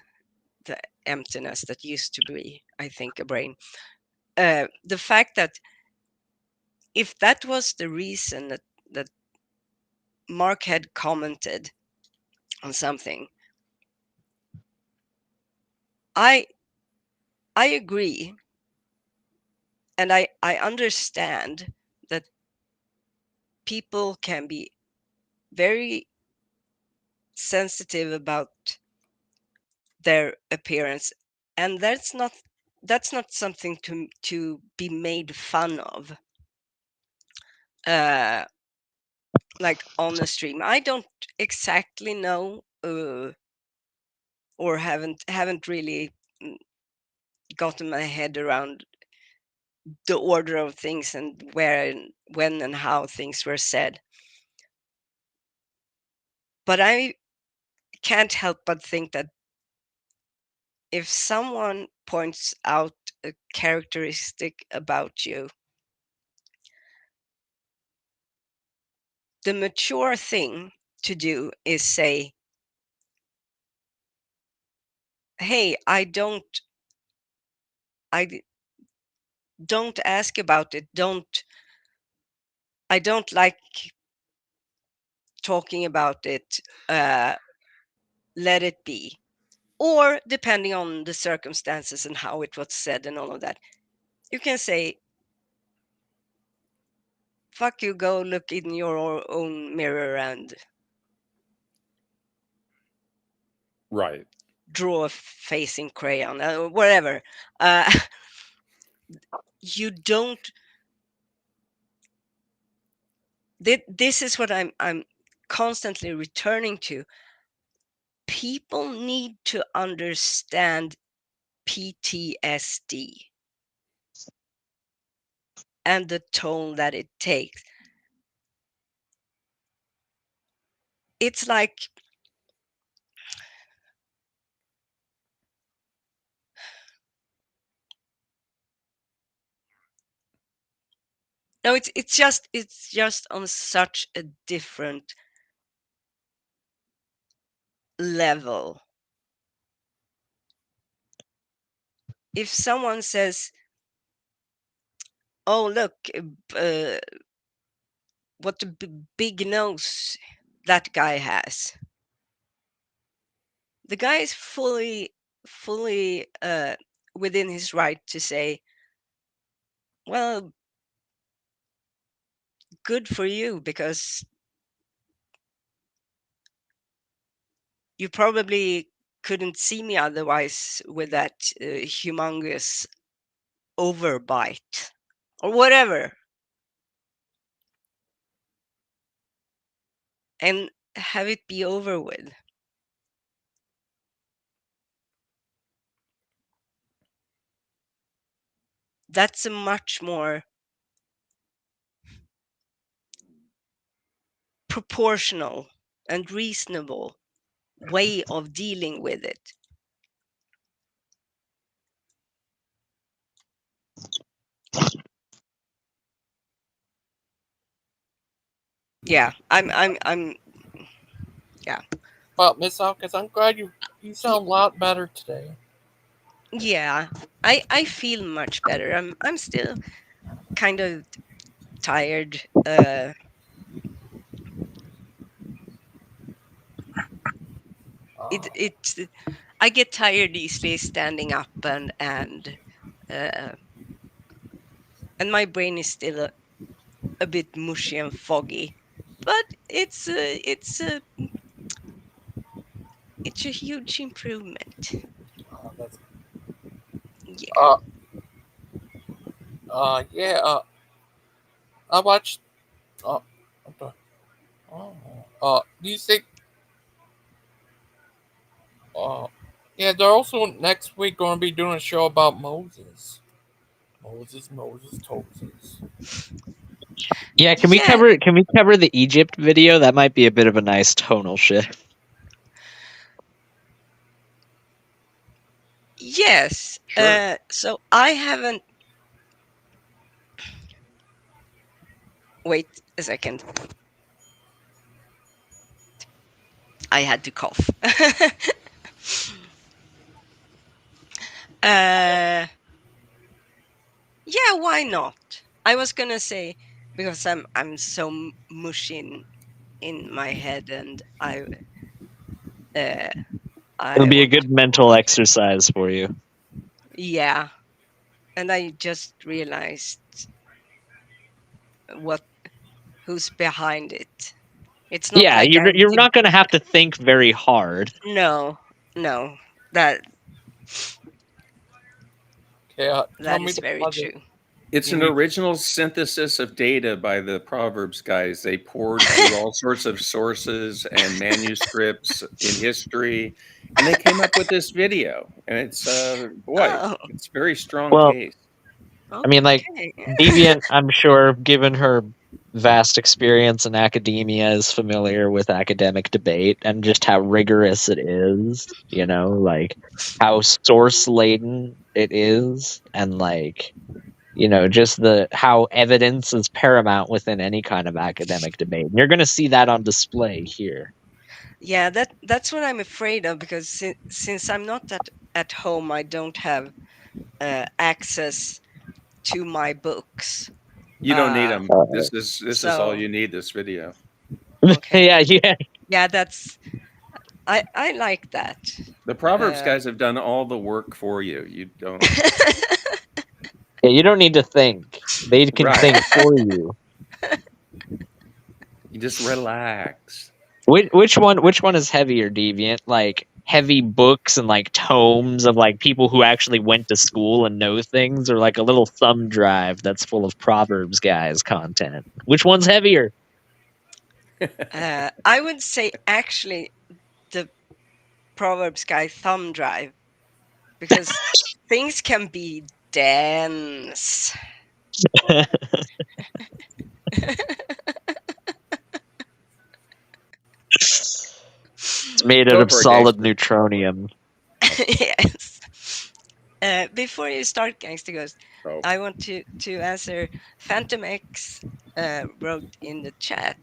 emptiness that used to be, I think, a brain. The fact that if that was the reason that Mark had commented on something, I agree, and I understand that people can be very sensitive about their appearance, and that's not something to be made fun of, like on the stream. I don't exactly know, or haven't really gotten my head around the order of things and where and when and how things were said, but I can't help but think that if someone points out a characteristic about you, the mature thing to do is say, hey, I don't ask about it, I don't like talking about it, let it be. Or depending on the circumstances and how it was said and all of that, you can say, fuck you, go look in your own mirror and Right. draw a face in crayon, whatever. You don't. This is what I'm constantly returning to. People need to understand PTSD and the toll that it takes. It's like No, it's just on such a different level. If someone says, "Oh, look, what a big nose that guy has," the guy is fully within his right to say, "Well, good for you, because you probably couldn't see me otherwise with that humongous overbite," or whatever, and have it be over with. That's a much more proportional and reasonable way of dealing with it. Yeah, I'm yeah. Well, Miss Hawkins, I'm glad you sound a lot better today. Yeah, I feel much better. I'm still kind of tired. Uh, It I get tired easily standing up, uh, and my brain is still a bit mushy and foggy, but it's a huge improvement. that's, Yeah. uh, yeah. I watched. Uh, okay. Oh, do you think? Uh, yeah, they're also next week going to be doing a show about Moses. Moses, Toses. Yeah, Yeah. can we cover the Egypt video? That might be a bit of a nice tonal shift. Yes. Sure. So I haven't. Wait a second. I had to cough. uh, yeah, why not? I was gonna say, because I'm so mushy in my head, and uh, It'll I be a want. good mental exercise for you. Yeah, and I just realized what who's behind it. It's not Yeah, like I'm. you're not going to have to think very hard. No, no, that Okay, tell that me is the very other. true. It's You an need. original synthesis of data by the Proverbs guys. They poured through all sorts of sources and manuscripts in history, and they came up with this video. And it's boy, Oh, it's a very strong Well, case. I mean, like, okay. Deviant, I'm sure, given her vast experience in academia, is familiar with academic debate and just how rigorous it is, like how source laden it is, and like, just how evidence is paramount within any kind of academic debate. And you're going to see that on display here. Yeah, that's what I'm afraid of, because since I'm not at home, I don't have access to my books. You don't need them. Uh, This is all So you need. This video. okay, yeah. yeah, that's I like that. The Proverbs Uh, guys have done all the work for you. You don't. Yeah, you don't need to think. They can Right. think for you. You just relax. Which one is heavier, Deviant? Like heavy books and like tomes of like people who actually went to school and know things, or like a little thumb drive that's full of Proverbs guys content? Which one's heavier? I would say actually the Proverbs guy thumb drive, because things can be dense. It's made out Go of for it, solid gangster. neutronium. Yes. Before you start, Gangster Ghost, I want to answer. Phantom X wrote in the chat,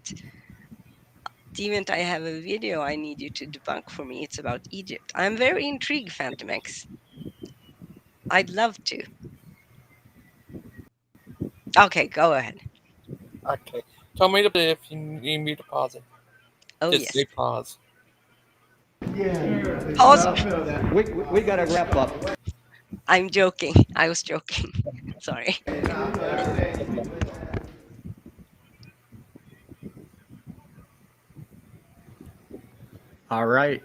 Devent, I have a video I need you to debunk for me. It's about Egypt. I'm very intrigued, Phantom X. I'd love to. Okay, go ahead. Okay. Tell me to if you need me to pause it. Oh, Just yes. say pause. Yeah. Pause. We got to wrap up. I'm joking. I was joking. Sorry. All right.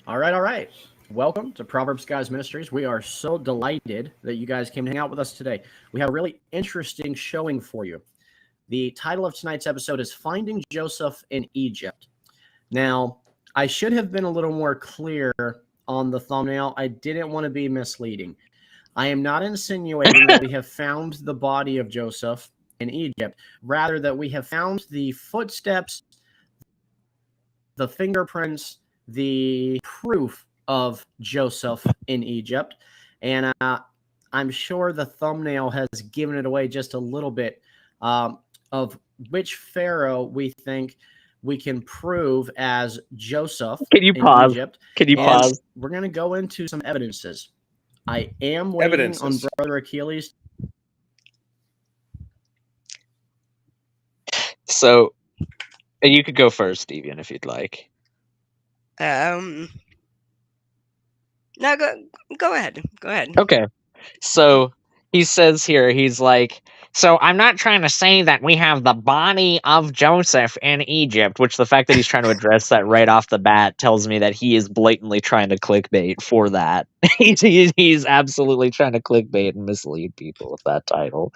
All right, all right. Welcome to Proverbs Guys Ministries. We are so delighted that you guys came to hang out with us today. We have a really interesting showing for you. The title of tonight's episode is Finding Joseph in Egypt. Now, I should have been a little more clear on the thumbnail. I didn't want to be misleading. I am not insinuating that we have found the body of Joseph in Egypt, rather that we have found the footsteps, the fingerprints, the proof of Joseph in Egypt. And I'm sure the thumbnail has given it away just a little bit of which pharaoh we think we can prove as Joseph in Egypt. Can you pause? We're going to go into some evidences. I am waiting on Brother Achilles. So you could go first, Devian, if you'd like. No, go ahead. Go ahead. Okay. So he says here, he's like, so I'm not trying to say that we have the body of Joseph in Egypt, which the fact that he's trying to address that right off the bat tells me that he is blatantly trying to clickbait for that. He's absolutely trying to clickbait and mislead people with that title.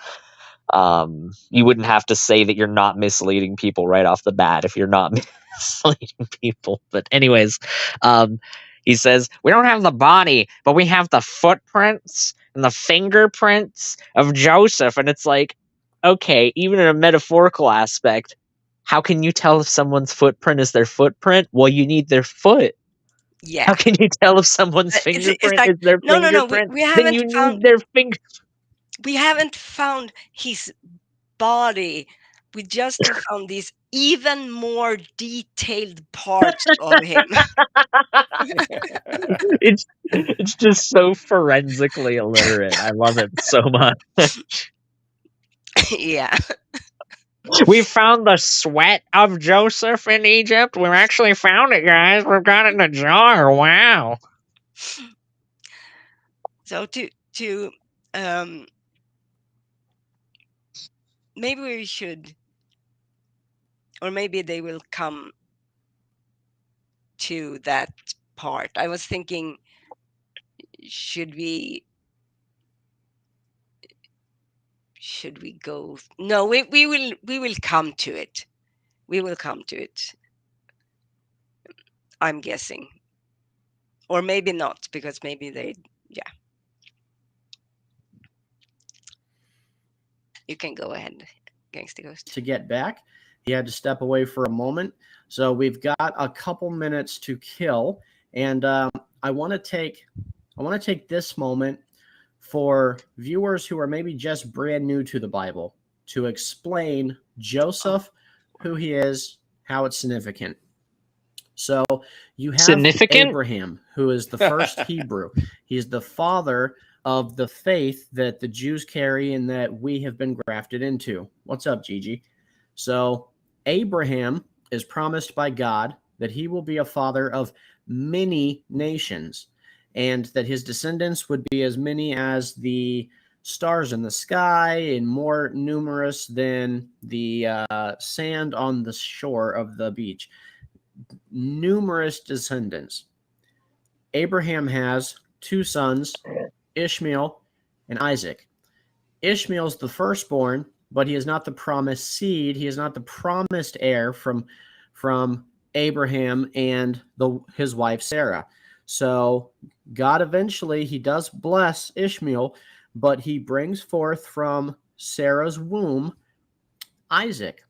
You wouldn't have to say that you're not misleading people right off the bat if you're not misleading people. But anyways, he says, we don't have the body, but we have the footprints and the fingerprints of Joseph. And it's like, okay, even in a metaphorical aspect, how can you tell if someone's footprint is their footprint? Well, you need their foot. Yeah. How can you tell if someone's fingerprint is their fingerprint? We then haven't you found need their finger. We haven't found his body. We just have found these even more detailed parts of him. It's just so forensically illiterate. I love it so much. Yeah. We found the sweat of Joseph in Egypt. We've actually found it, guys. We've got it in a jar. Wow. So to maybe we should, or maybe they will come to that part. I was thinking, should we go? No, we will come to it. We will come to it. I'm guessing, or maybe not, because maybe they, yeah. You can go ahead, Gangsta Ghost. To get back, he had to step away for a moment. So we've got a couple minutes to kill, and I want to take this moment for viewers who are maybe just brand new to the Bible to explain Joseph, who he is, how it's significant. So you have Abraham, who is the first Hebrew. He's the father of the faith that the Jews carry and that we have been grafted into. What's up, Gigi? So Abraham is promised by God that he will be a father of many nations and that his descendants would be as many as the stars in the sky and more numerous than the sand on the shore of the beach. Numerous descendants. Abraham has two sons, Ishmael and Isaac. Ishmael's the firstborn, but he is not the promised seed. He is not the promised heir from Abraham and his wife Sarah. So God eventually, he does bless Ishmael, but he brings forth from Sarah's womb Isaac.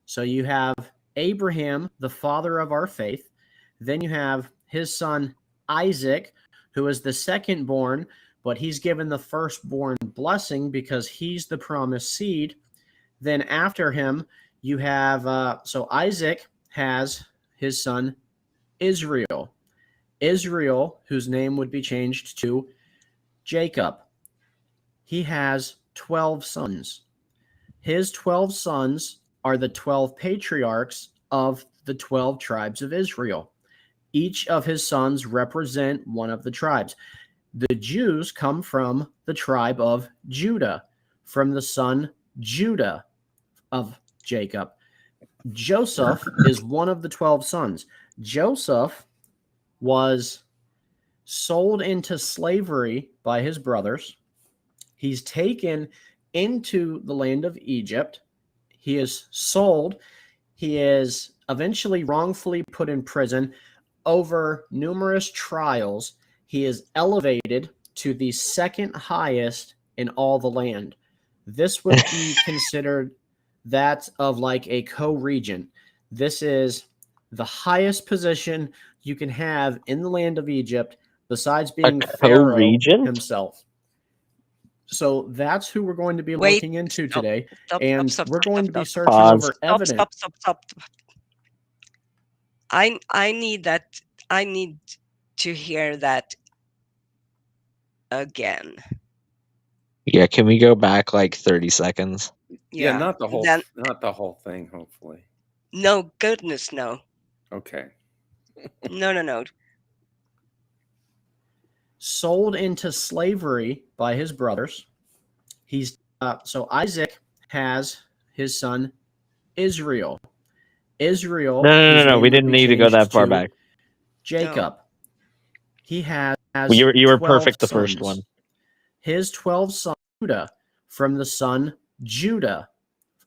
So you have Abraham, the father of our faith. Then you have his son Isaac, who is the second born, but he's given the firstborn blessing because he's the promised seed. Then after him, you have, so Isaac has his son Israel. Israel, whose name would be changed to Jacob. He has 12 sons. His 12 sons are the 12 patriarchs of the 12 tribes of Israel. Each of his sons represent one of the tribes. The Jews come from the tribe of Judah, from the son Judah of Jacob. Joseph is one of the 12 sons. Joseph was sold into slavery by his brothers. He's taken into the land of Egypt. He is sold. He is eventually wrongfully put in prison. Over numerous trials, he is elevated to the second highest in all the land. This would be considered that of like a co-regent. This is the highest position you can have in the land of Egypt besides being Pharaoh co-regent? himself. So that's who we're going to be Wait, looking into stop, today. stop, And stop, we're stop, going stop, to be stop, searching Pause. over stop, evidence. stop. I need that. I need to hear that again. Yeah, can we go back like 30 seconds? Yeah, Yeah. not the whole Then not the whole thing, hopefully. no, goodness no. Okay. No. Sold into slavery by his brothers. He's so Isaac has his son Israel. Israel, whose No. name We would didn't be need to go changed that far to back. Jacob. He has You were 12 perfect the sons. first one. His 12 sons Judah, from the son Judah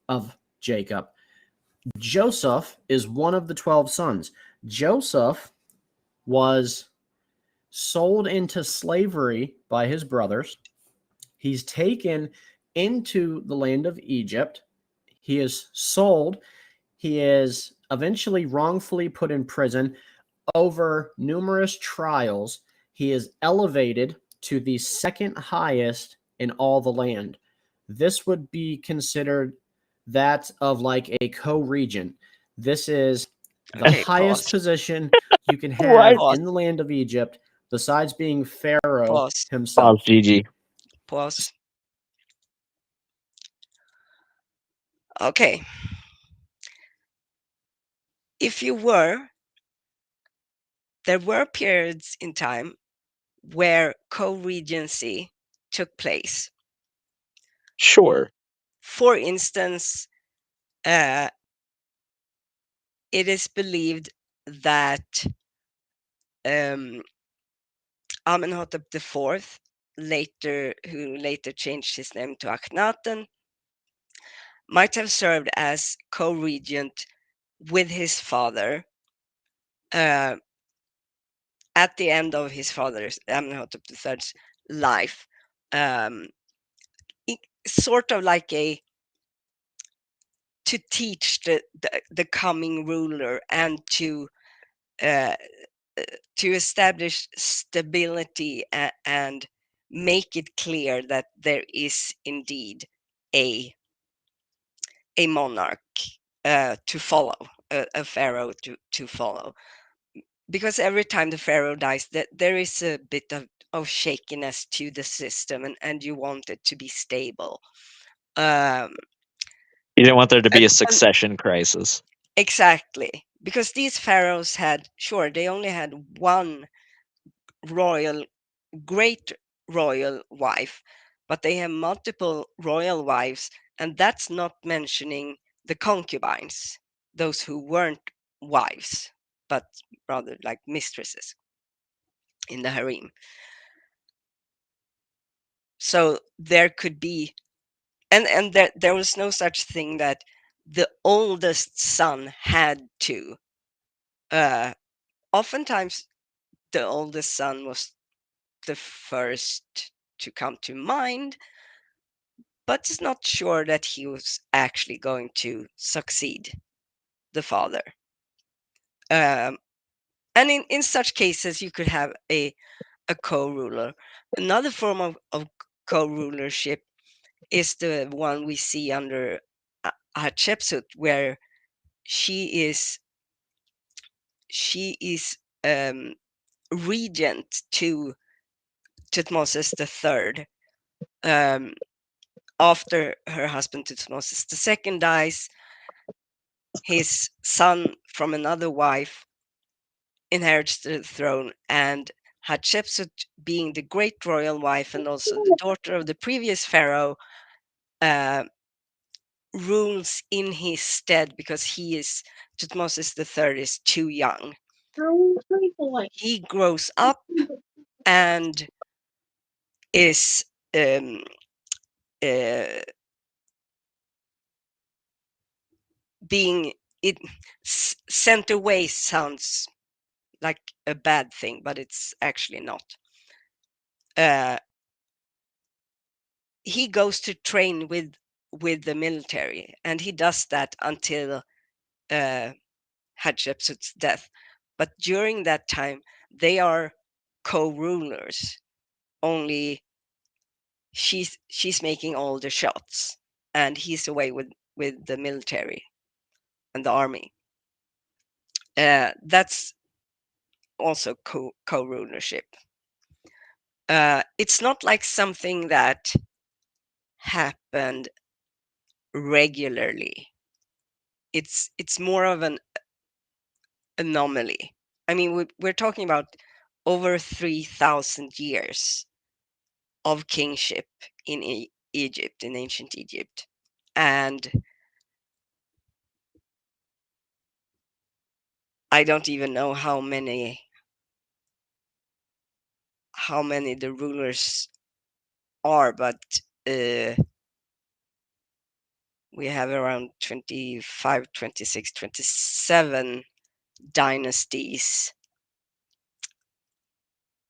of Jacob. Joseph is one of the 12 sons. Joseph was sold into slavery by his brothers. He's taken into the land of Egypt. He is sold. He is eventually wrongfully put in prison. Over numerous trials, he is elevated to the second highest in all the land. This would be considered that of like a co-regent. This is the Okay, highest pause. position you can What? have in the land of Egypt, besides being Pharaoh Pause. himself. Pause, GG. Pause. Okay. If you were, there were periods in time where co-regency took place. Sure. For instance, it is believed that Amenhotep IV, who later changed his name to Akhenaten, might have served as co-regent with his father at the end of his father's Amenhotep III's life, sort of like to teach the coming ruler and to establish stability and make it clear that there is indeed a monarch to follow, a pharaoh to follow. Because every time the pharaoh dies, there is a bit of shakiness to the system, and you want it to be stable. You didn't want there to be a succession crisis. Exactly, because these pharaohs they only had one great royal wife, but they have multiple royal wives, and that's not mentioning the concubines, those who weren't wives, but rather like mistresses in the harem. So there could be, and there was no such thing that the oldest son had to. Oftentimes, the oldest son was the first to come to mind, but it's not sure that he was actually going to succeed the father. And in such cases, you could have a a co-ruler. Another form of co-rulership is the one we see under Hatshepsut, where she is regent to Tutmosis III. After her husband Tutmosis II dies, his son from another wife inherits the throne, and Hatshepsut, being the great royal wife and also the daughter of the previous pharaoh, rules in his stead because Tutmosis III is too young. He grows up and is being sent away. Sounds like a bad thing, but it's actually not. He goes to train with the military, and he does that until Hatshepsut's death. But during that time, they are co-rulers. Only she's making all the shots, and he's away with the military and the army. That's also co-rulership. It's not like something that happened regularly. It's more of an anomaly. I mean, we're talking about over 3,000 years of kingship in Egypt, in ancient Egypt, and I don't even know how many the rulers are, but we have around 25, 26, 27 dynasties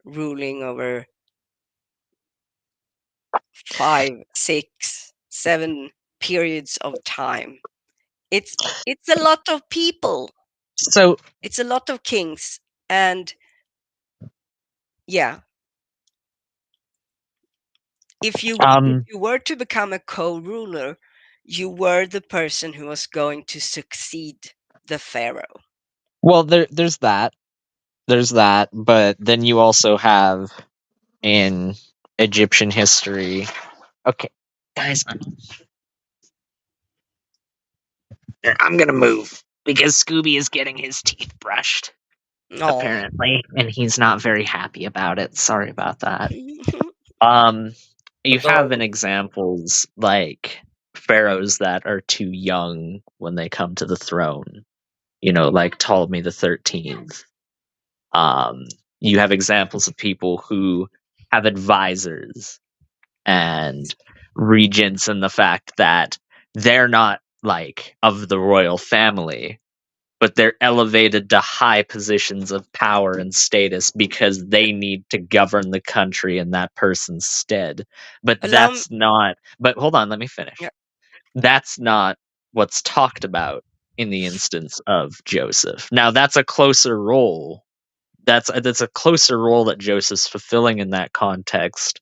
ruling over 5, 6, 7 periods of time. It's a lot of people. So It's a lot of kings, and yeah, if you were to become a co-ruler, you were the person who was going to succeed the pharaoh. well, there's that. There's that, but then you also have in Egyptian history. Okay, guys, I'm gonna move because Scooby is getting his teeth brushed, No. apparently, and he's not very happy about it. Sorry about that. Um, you have in examples like pharaohs that are too young when they come to the throne. You know, like Ptolemy the 13th. You have examples of people who have advisors and regents, and the fact that they're not like of the royal family, but they're elevated to high positions of power and status because they need to govern the country in that person's stead. But Allow me, that's not, but hold on, let me finish. yeah. That's not what's talked about in the instance of Joseph. Now, that's a closer role. That's a closer role that Joseph's fulfilling in that context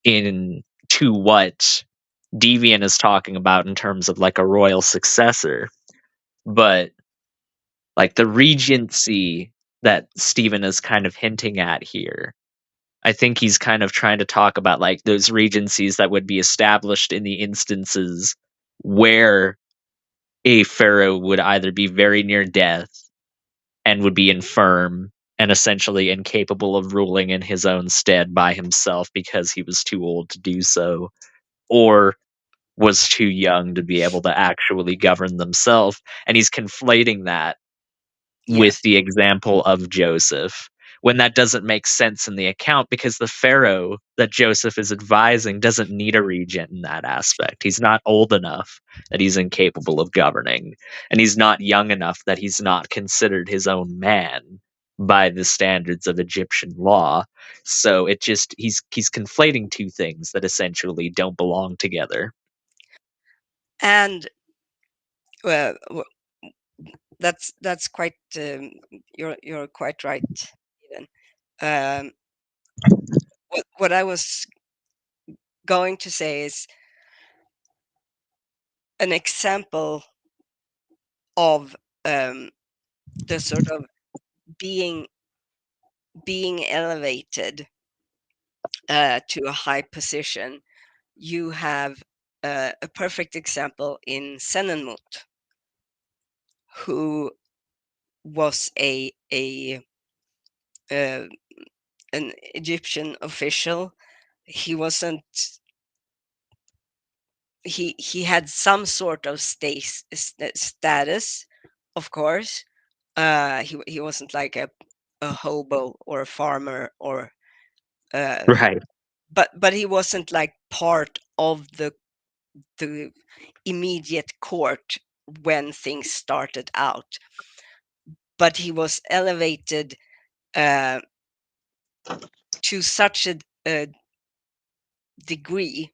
in to what Deviant is talking about in terms of like a royal successor. But like the regency that Stephen is kind of hinting at here, I think he's kind of trying to talk about like those regencies that would be established in the instances where a pharaoh would either be very near death and would be infirm and essentially incapable of ruling in his own stead by himself because he was too old to do so, or was too young to be able to actually govern themselves. And he's conflating that with Yes. the example of Joseph, when that doesn't make sense in the account because the pharaoh that Joseph is advising doesn't need a regent in that aspect. He's not old enough that he's incapable of governing, and he's not young enough that he's not considered his own man by the standards of Egyptian law. So it just he's conflating two things that essentially don't belong together. And well, that's quite you're quite right, Eden. what I was going to say is an example of the sort of being elevated to a high position. You have a perfect example in Senenmut, who was uh, an Egyptian official. He wasn't. He had some sort of status, of course. He wasn't like a hobo or a farmer or Right. but he wasn't like part of the immediate court when things started out. But he was elevated to such a degree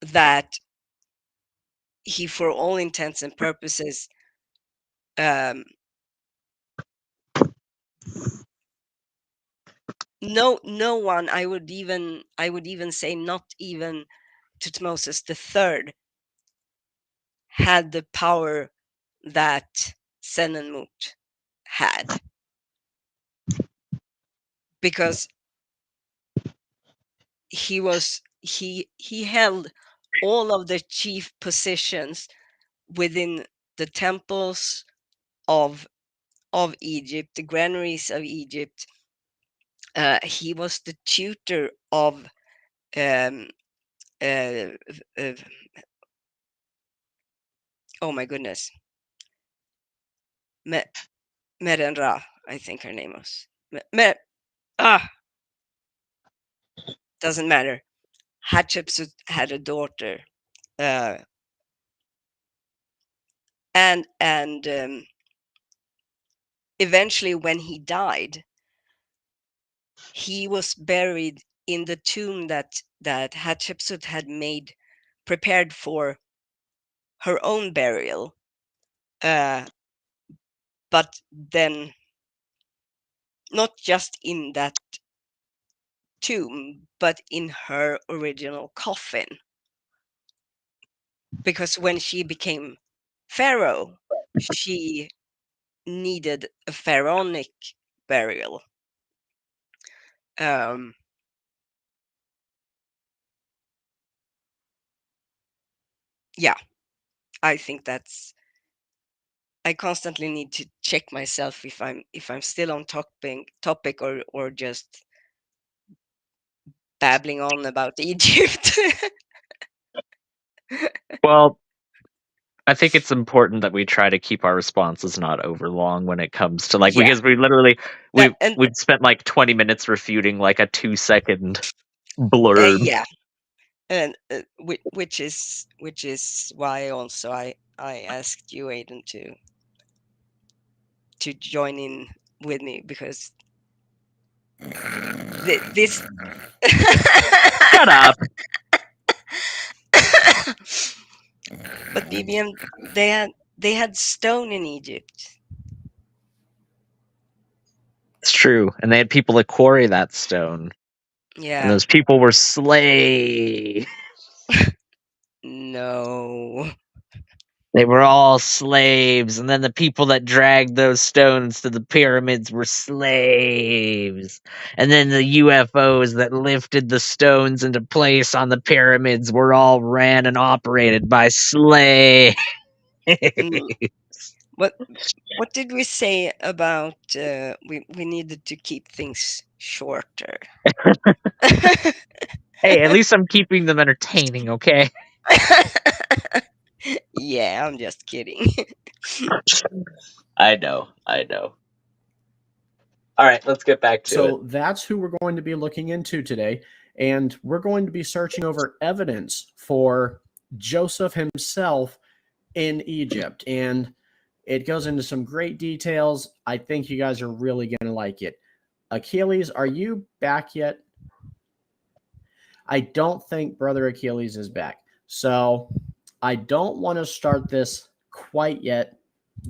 that he, for all intents and purposes, no one, I would even say not even Tutmosis the Third, had the power that Senenmut had, because he held all of the chief positions within the temples of Egypt, the granaries of Egypt. He was the tutor of um, uh, uh, oh my goodness, Merenra, I think her name was. Doesn't matter. Hatshepsut had a daughter, uh, and eventually, when he died, he was buried in the tomb that Hatshepsut had prepared for her own burial. But then, not just in that tomb, but in her original coffin. Because when she became pharaoh, she needed a pharaonic burial. Yeah, I think that's. I constantly need to check myself if I'm still on topic or just babbling on about Egypt. Well, I think it's important that we try to keep our responses not over long when it comes to Yeah. because we literally we've And spent like 20 minutes refuting like a 2-second blurb. yeah, and which is why also I asked you, Aiden, to join in with me, because this Shut up. But BBM, they had stone in Egypt. It's true, and they had people that quarry that stone, and Yeah. those people were slaves. No. They were all slaves, and then the people that dragged those stones to the pyramids were slaves. And then the UFOs that lifted the stones into place on the pyramids were all ran and operated by slaves. What did we say about we needed to keep things shorter? Hey, at least I'm keeping them entertaining, okay? Yeah, I'm just kidding. I know. All right, let's get back to it. So that's who we're going to be looking into today. And we're going to be searching over evidence for Joseph himself in Egypt. And it goes into some great details. I think you guys are really going to like it. Achilles, are you back yet? I don't think Brother Achilles is back. So I don't want to start this quite yet.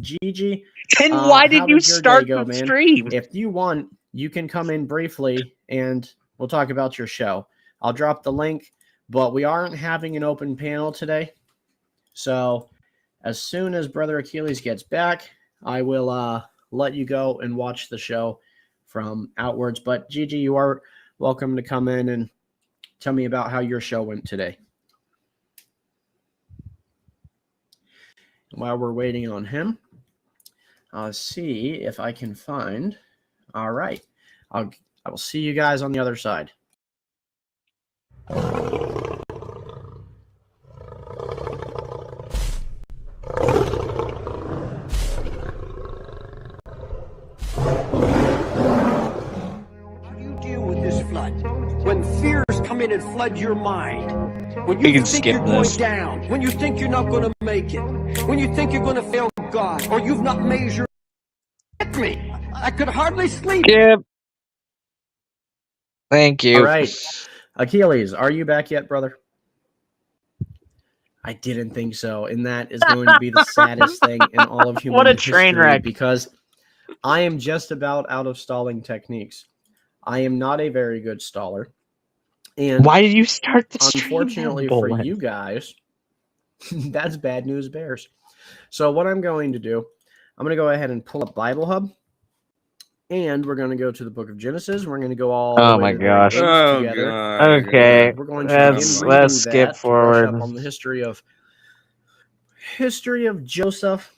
Gigi, then why did you your start day go, the man? stream? If you want, you can come in briefly and we'll talk about your show. I'll drop the link, but we aren't having an open panel today. So as soon as Brother Achilles gets back, I will let you go and watch the show from outwards. But Gigi, you are welcome to come in and tell me about how your show went today. While we're waiting on him, I'll see if I can find. All right. I will see you guys on the other side. When fears come in and flood your mind, when You you can think skip you're going this. down, when you think you're not going to make it, when you think you're going to fail God, or you've not measured me, I could hardly sleep. Skip. Thank you. All right. Achilles, are you back yet, brother? I didn't think so. And that is going to be the saddest thing in all of human What a train history wreck. because I am just about out of stalling techniques. I am not a very good staller. And why did you start the stream? Unfortunately for you guys, that's bad news bears. So what I'm going to do, I'm going to go ahead and pull up Bible Hub. And we're going to go to the book of Genesis. We're going to go all the way to the gosh. Oh, together. God. Okay. We're going to begin reading Let's skip that to brush forward. up on the history of Joseph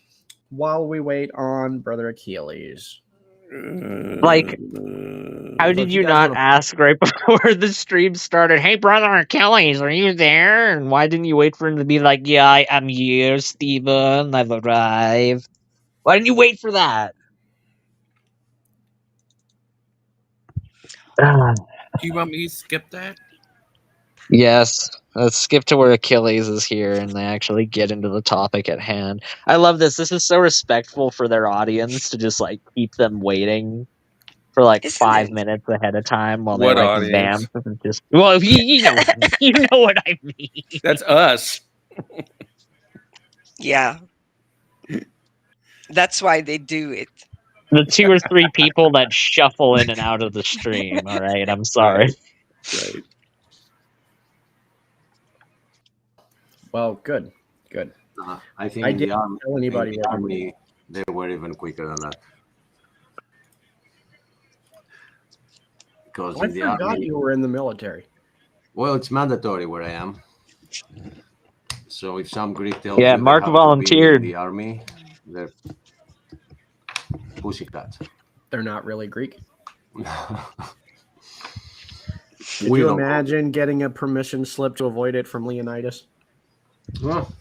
while we wait on Brother Achilles. Like, how Look, did you you guys not wanna- ask right before the stream started, hey, Brother Achilles, are you there? And why didn't you wait for him to be like, yeah, I am here, Stephen, I've arrived? Why didn't you wait for that? Do you want me to skip that? Yes, let's skip to where Achilles is here and they actually get into the topic at hand. I love this. This is so respectful for their audience to just like keep them waiting for like Isn't 5 it? minutes ahead of time while What they like audience? vamp and just well, you know what I mean. You know what I mean. That's us. Yeah. That's why they do it. The 2 or 3 people that shuffle in and out of the stream. All right, I'm sorry. Right. Well, good. I think I in the didn't army, tell anybody what we did. they were even quicker than that. Because I in the forgot army, you were in the military. well, it's mandatory where I am. So if some Greek tells Yeah, you they Mark have to be volunteered. in the army, they're pussycats. They're not really Greek. Could We you don't- imagine getting a permission slip to avoid it from Leonidas? Well,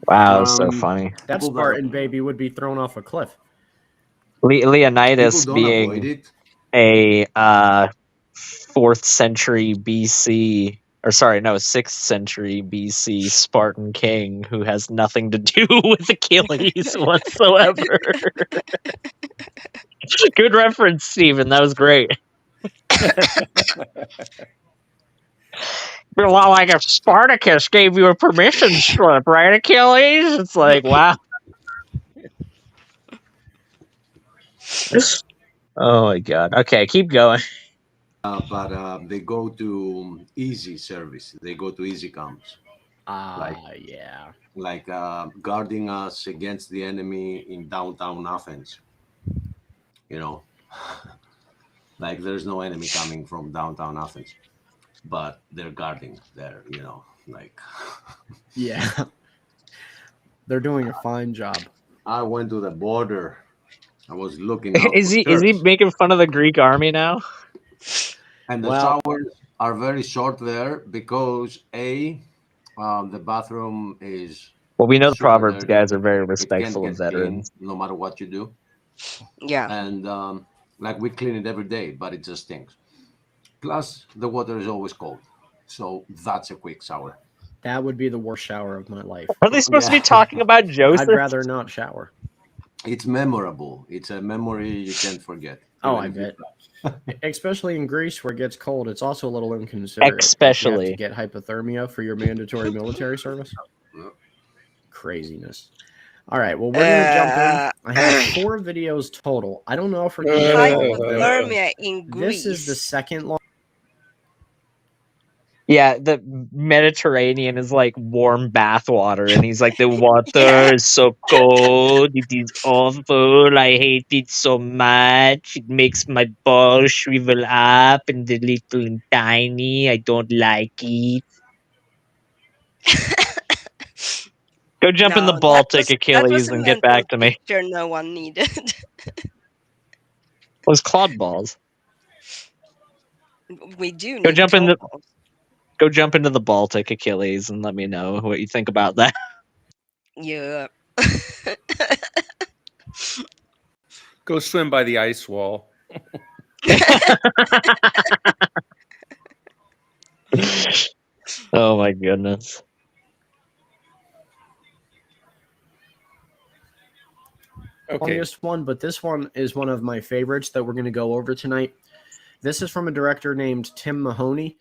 Wow, so funny. That Spartan baby would be thrown off a cliff. Leonidas people don't avoid being it. a 4th century BC, or sorry, no, 6th century BC Spartan king who has nothing to do with Achilles whatsoever. Good reference, Steven. That was great. You're a lot like if Spartacus gave you a permission slip, right, Achilles? It's like, wow. Oh my god. Okay, keep going. But they go to easy service. They go to easy camps. Yeah. Like guarding us against the enemy in downtown Athens. You know, like there's no enemy coming from downtown Athens, but they're guarding there. You know, like. Yeah. They're doing a fine job. I went to the border. I was looking out Is for he Turks. making fun of the Greek army now? And the Well- showers are very short there because the bathroom is. Well, we know the super Proverbs dirty. guys are very It respectful can't of get clean veterans. no matter what you do. Yeah. And like we clean it every day, but it just stinks. Plus, the water is always cold, so that's a quick shower. That would be the worst shower of my life. Are they supposed to Yeah. be talking about Joseph? I'd rather not shower. It's memorable. It's a memory you can't forget. Oh, even I if bet. Especially in Greece where it gets cold, it's also a little inconsiderate. if you Especially. have to get hypothermia for your mandatory military service. Craziness. All right. Well, we're gonna jump in. Uh, I have 4 videos total. I don't know if we're gonna get to all of them. hypothermia in This is the Greece. second long. Yeah, the Mediterranean is like warm bath water, and he's like, the water Yeah. is so cold. It is awful. I hate it so much. It makes my balls shrivel up and the little and tiny. I don't like it. Go jump in the No, that Baltic, was Achilles, a and get mental back to me. picture no one needed. Was Claude balls? We do Go need jump in the Claude. Go jump into the Baltic, Achilles, and let me know what you think about that. Yeah. Go swim by the ice wall. Oh my goodness. Okay. Longest one, but this one is one of my favorites that we're going to go over tonight. This is from a director named Tim Mahoney,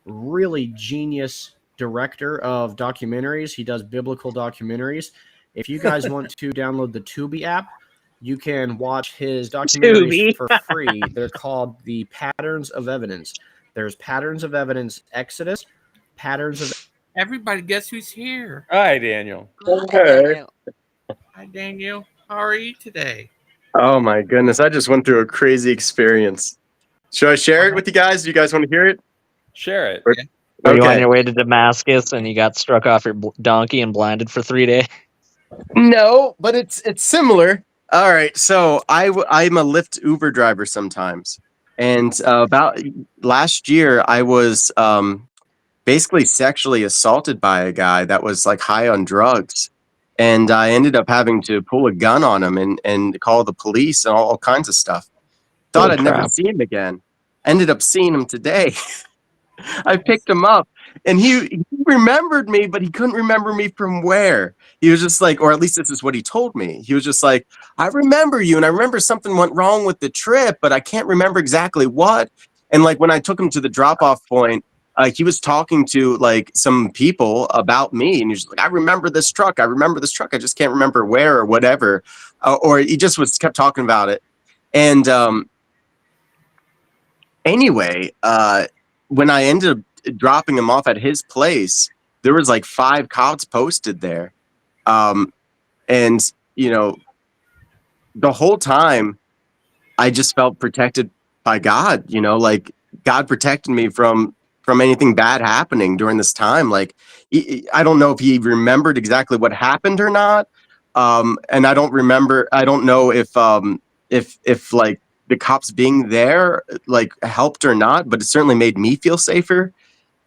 really genius director of documentaries. He does biblical documentaries. If you guys want to download the Tubi app, you can watch his documentaries Tubi. for free. They're called the Patterns of Evidence. There's Patterns of Evidence Exodus, Patterns of Everybody, guess who's here? Hi, Daniel. Hi, Daniel. Hi, Daniel. How are you today? Oh my goodness, I just went through a crazy experience. Should I share it with you guys? Do you guys want to hear it? Share it. Or- Are you on Okay. your way to Damascus and you got struck off your donkey and blinded for 3 days? No, but it's similar. All right, so I'm a Lyft Uber driver sometimes, and about last year I was basically sexually assaulted by a guy that was like high on drugs, and I ended up having to pull a gun on him and call the police and all kinds of stuff. Thought Oh, I'd never crap. see him again. Ended up seeing him today. I picked him up, and he remembered me, but he couldn't remember me from where. He was just like, or at least this is what he told me. He was just like, I remember you, and I remember something went wrong with the trip, but I can't remember exactly what. And like when I took him to the drop-off point, he was talking to like some people about me, and he's like, I remember this truck. I remember this truck. I just can't remember where or whatever. Or he just kept talking about it. And anyway, when I ended up dropping him off at his place, there was like 5 cops posted there. And, you know, the whole time I just felt protected by God, you know, like God protected me from anything bad happening during this time. Like, I don't know if he remembered exactly what happened or not. And I don't know if like the cops being there like helped or not, but it certainly made me feel safer.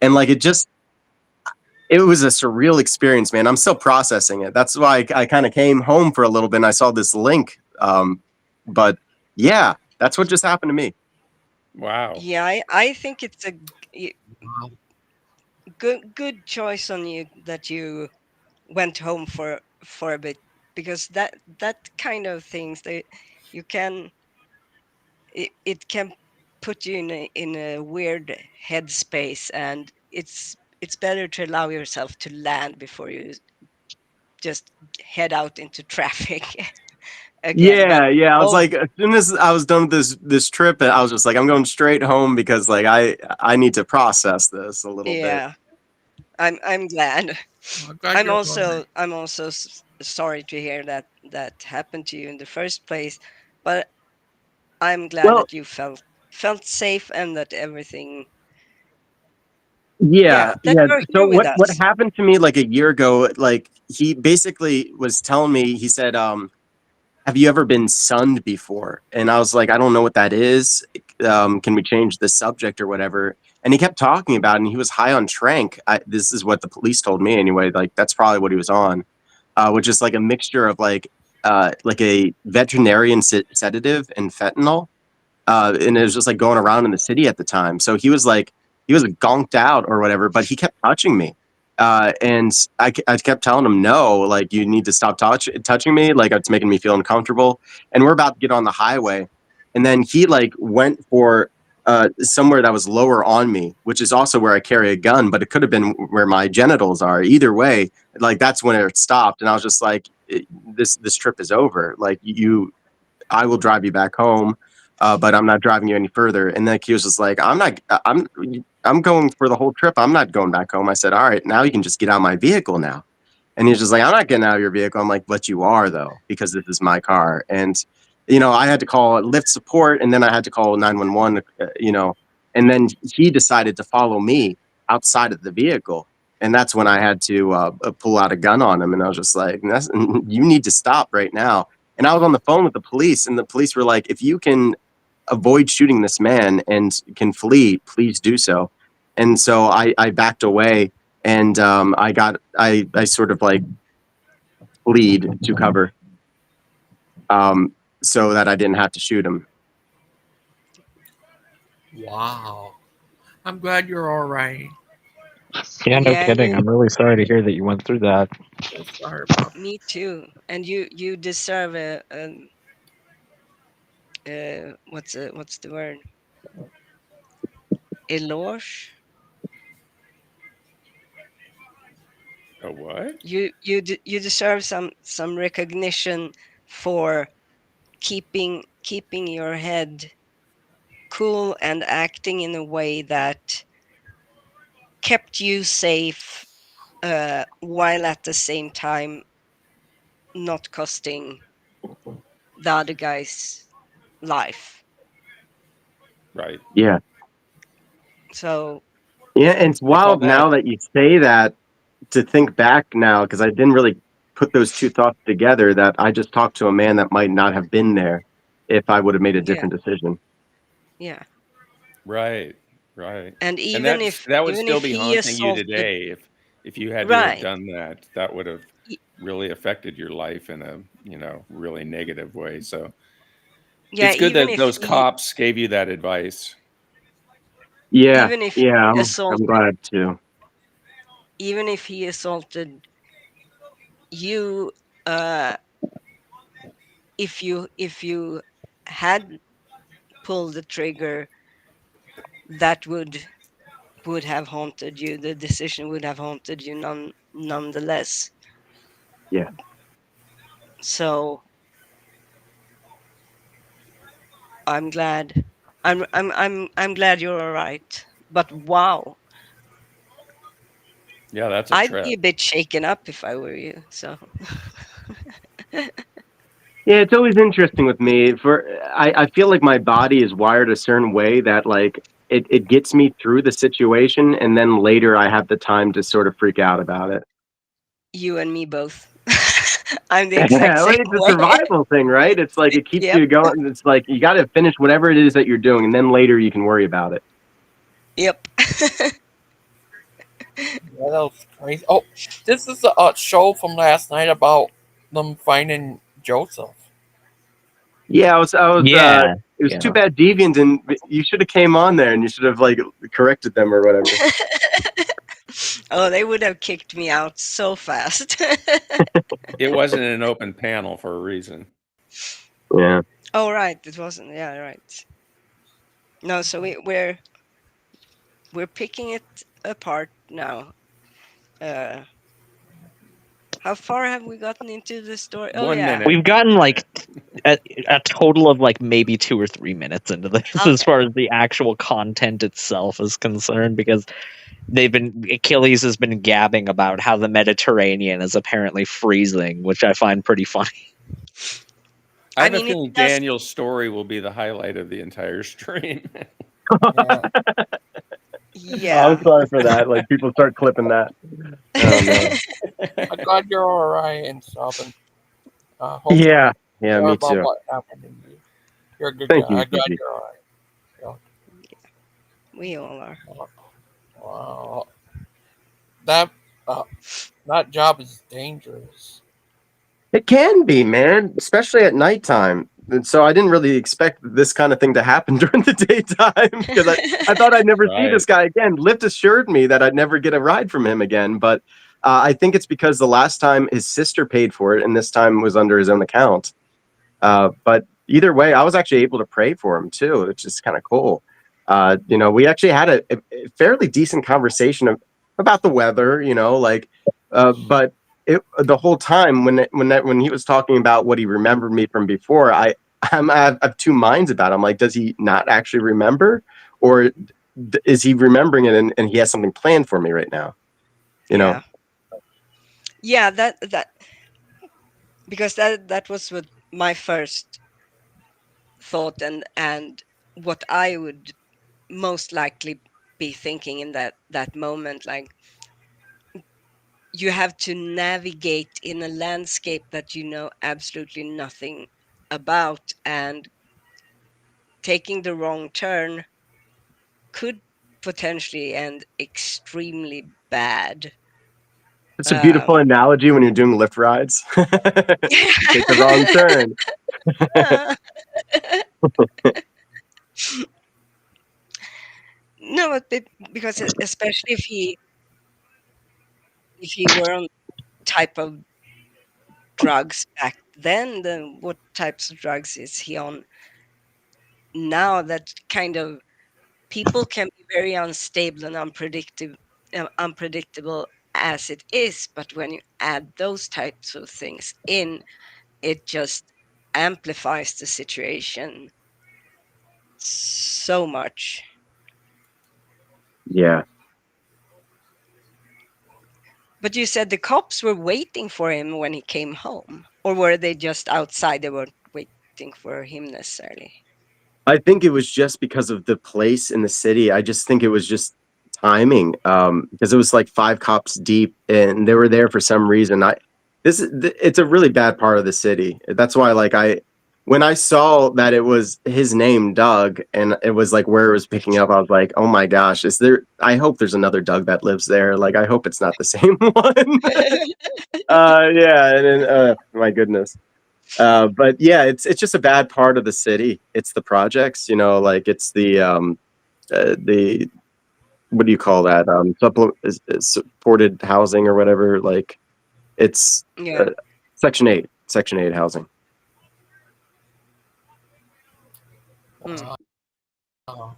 And like it was a surreal experience, man. I'm still processing it. That's why I kind of came home for a little bit and I saw this link. But yeah, that's what just happened to me. Wow. Yeah, I think it's a good choice on you that you went home for a bit, because that kind of things that you can it can put you in a weird headspace, and it's better to allow yourself to land before you just head out into traffic again. But Yeah. I was like, as soon as I was done with this trip, I was just like, I'm going straight home because like I need to process this a little bit. yeah, I'm glad. I'm glad I'm you're also sorry to hear that happened to you in the first place, but I'm glad Well, that you felt safe and that everything. yeah. That you're So here with what us. happened to me like a year ago, like he basically was telling me, he said, have you ever been sunned before? And I was like, I don't know what that is. Can we change the subject or whatever? And he kept talking about it, and he was high on trank. This is what the police told me anyway. Like that's probably what he was on, which is like a mixture of like a veterinarian sedative and fentanyl. And it was just like going around in the city at the time. So he was gonked out or whatever, but he kept touching me. And I kept telling him, no, like you need to stop touching me. Like it's making me feel uncomfortable. And we're about to get on the highway. And then he like went for somewhere that was lower on me, which is also where I carry a gun, but it could have been where my genitals are. Either way, like that's when it stopped. And I was just like, this trip is over. Like I will drive you back home, but I'm not driving you any further. And then he was just like, I'm going for the whole trip. I'm not going back home. I said, all right, now you can just get out of my vehicle now. And he's just like, I'm not getting out of your vehicle. I'm like, but you are though, because this is my car. And, I had to call Lyft support, and then I had to call 911, and then he decided to follow me outside of the vehicle. And that's when I had to pull out a gun on him. And I was just like, you need to stop right now. And I was on the phone with the police, and the police were like, if you can avoid shooting this man and can flee, please do so. And so I backed away, and I sort of like lead to cover, so that I didn't have to shoot him. Wow. I'm glad you're all right. Yeah, no Yeah, kidding. I'm really sorry to hear that you went through that. So sorry about me too. And you deserve what's the word? Eloge. A what? You deserve some recognition for keeping your head cool and acting in a way that kept you safe, while at the same time not costing the other guy's life. Right. Yeah. So Yeah. And it's It's all wild now that you say that, to think back now, because I didn't really put those two thoughts together, that I just talked to a man that might not have been there if I would have made a yeah, different decision. yeah. right. Right. And And that would even still if be he haunting you assaulted, today if you had to have right? done that. That would have y- really affected your life in a, really negative way. So Yeah, it's good that those cops gave you that advice. Yeah. even if Yeah. he I'm assaulted glad too. even if he assaulted you, uh if you had pulled the trigger, that would have haunted you. The decision would have haunted you nonetheless. Yeah. So I'm glad. I'm glad you're all right. But wow, Yeah, that's a I'd be trip. a bit shaken up if I were you. So Yeah, it's always interesting with me. I feel like my body is wired a certain way that, like, it gets me through the situation, and then later I have the time to sort of freak out about it. you and me both. I'm the exact Yeah, well, same it's a way. survival thing, right? It's like it keeps Yep. you going. It's like you got to finish whatever it is that you're doing, and then later you can worry about it. Yep. Yeah, that was crazy. Oh, this is a show from last night about them finding Joseph. Yeah, I was. Yeah, It was too yeah. bad Deviant, and you should have came on there, and you should have like corrected them or whatever. Oh, they would have kicked me out so fast. It wasn't an open panel for a reason. Yeah. Oh, right. It wasn't. Yeah, right. No, so we're picking it apart now. Uh, how far have we gotten into the story? Oh, 1 yeah. minute. We've gotten like a total of like maybe 2 or 3 minutes into this as Okay. far as the actual content itself is concerned, because Achilles has been gabbing about how the Mediterranean is apparently freezing, which I find pretty funny. I have a mean, it feeling does. Daniel's story will be the highlight of the entire stream. Yeah. Yeah. I'm sorry for that. Like people start clipping that. Oh no. I'm glad you're all right and stuff. And hopefully Yeah. Yeah. sorry Me about too. what happened to you. You're a good Thank guy. you, I'm glad Gigi. you're all right. We all are. Wow. That that job is dangerous. It can be, man, especially at nighttime. And so I didn't really expect this kind of thing to happen during the daytime because I thought I'd never see Right. this guy again. Lyft assured me that I'd never get a ride from him again, but I think it's because the last time his sister paid for it, and this time was under his own account. But either way, I was actually able to pray for him too, which is kind of cool. We actually had a fairly decent conversation about the weather, but the whole time when he was talking about what he remembered me from before, I have two minds about it. I'm like, does he not actually remember, or is he remembering it and he has something planned for me right now? You know? Yeah, that because that was what my first thought, and what I would most likely be thinking in that moment. Like, you have to navigate in a landscape that you know absolutely nothing about, and taking the wrong turn could potentially end extremely bad. It's a beautiful Um, analogy when you're doing lift rides. Take the wrong turn. No, but because especially if he were on type of drugs back then what types of drugs is he on now? That kind of people can be very unstable and unpredictable as it is, but when you add those types of things in, it just amplifies the situation so much. Yeah. But you said the cops were waiting for him when he came home, or were they just outside? They weren't waiting for him necessarily. I think it was just because of the place in the city. I just think it was just timing, because it was like 5 cops deep, and they were there for some reason. It's a really bad part of the city. That's why, like, when I saw that it was his name, Doug, and it was like where it was picking up, I was like, oh my gosh, is there? I hope there's another Doug that lives there. Like, I hope it's not the same one. Yeah, and then, my goodness. But yeah, it's just a bad part of the city. It's the projects, like it's the what do you call that? Supported housing or whatever. Like it's Yeah. Section 8 housing. Mm. Oh.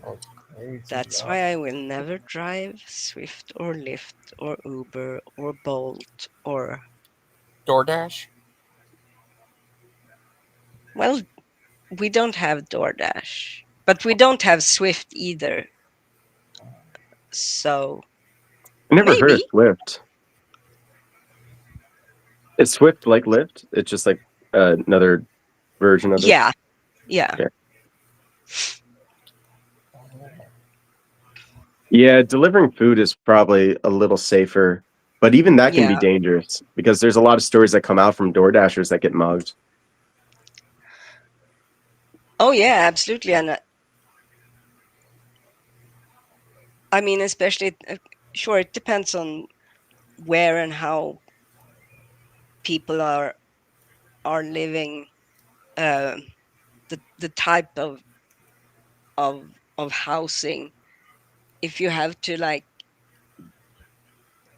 That's crazy. That's why I will never drive Swift or Lyft or Uber or Bolt or DoorDash. well, we don't have DoorDash, but we don't have Swift either. So I never heard of maybe. Swift. Is Swift like Lyft? It's just like another version of it. Yeah. Yeah. Okay. Yeah, delivering food is probably a little safer, but even that can be Yeah. dangerous because there's a lot of stories that come out from DoorDashers that get mugged. Oh yeah, absolutely. And I mean, especially sure, it depends on where and how people are living, uh, the type of of housing. If you have to, like,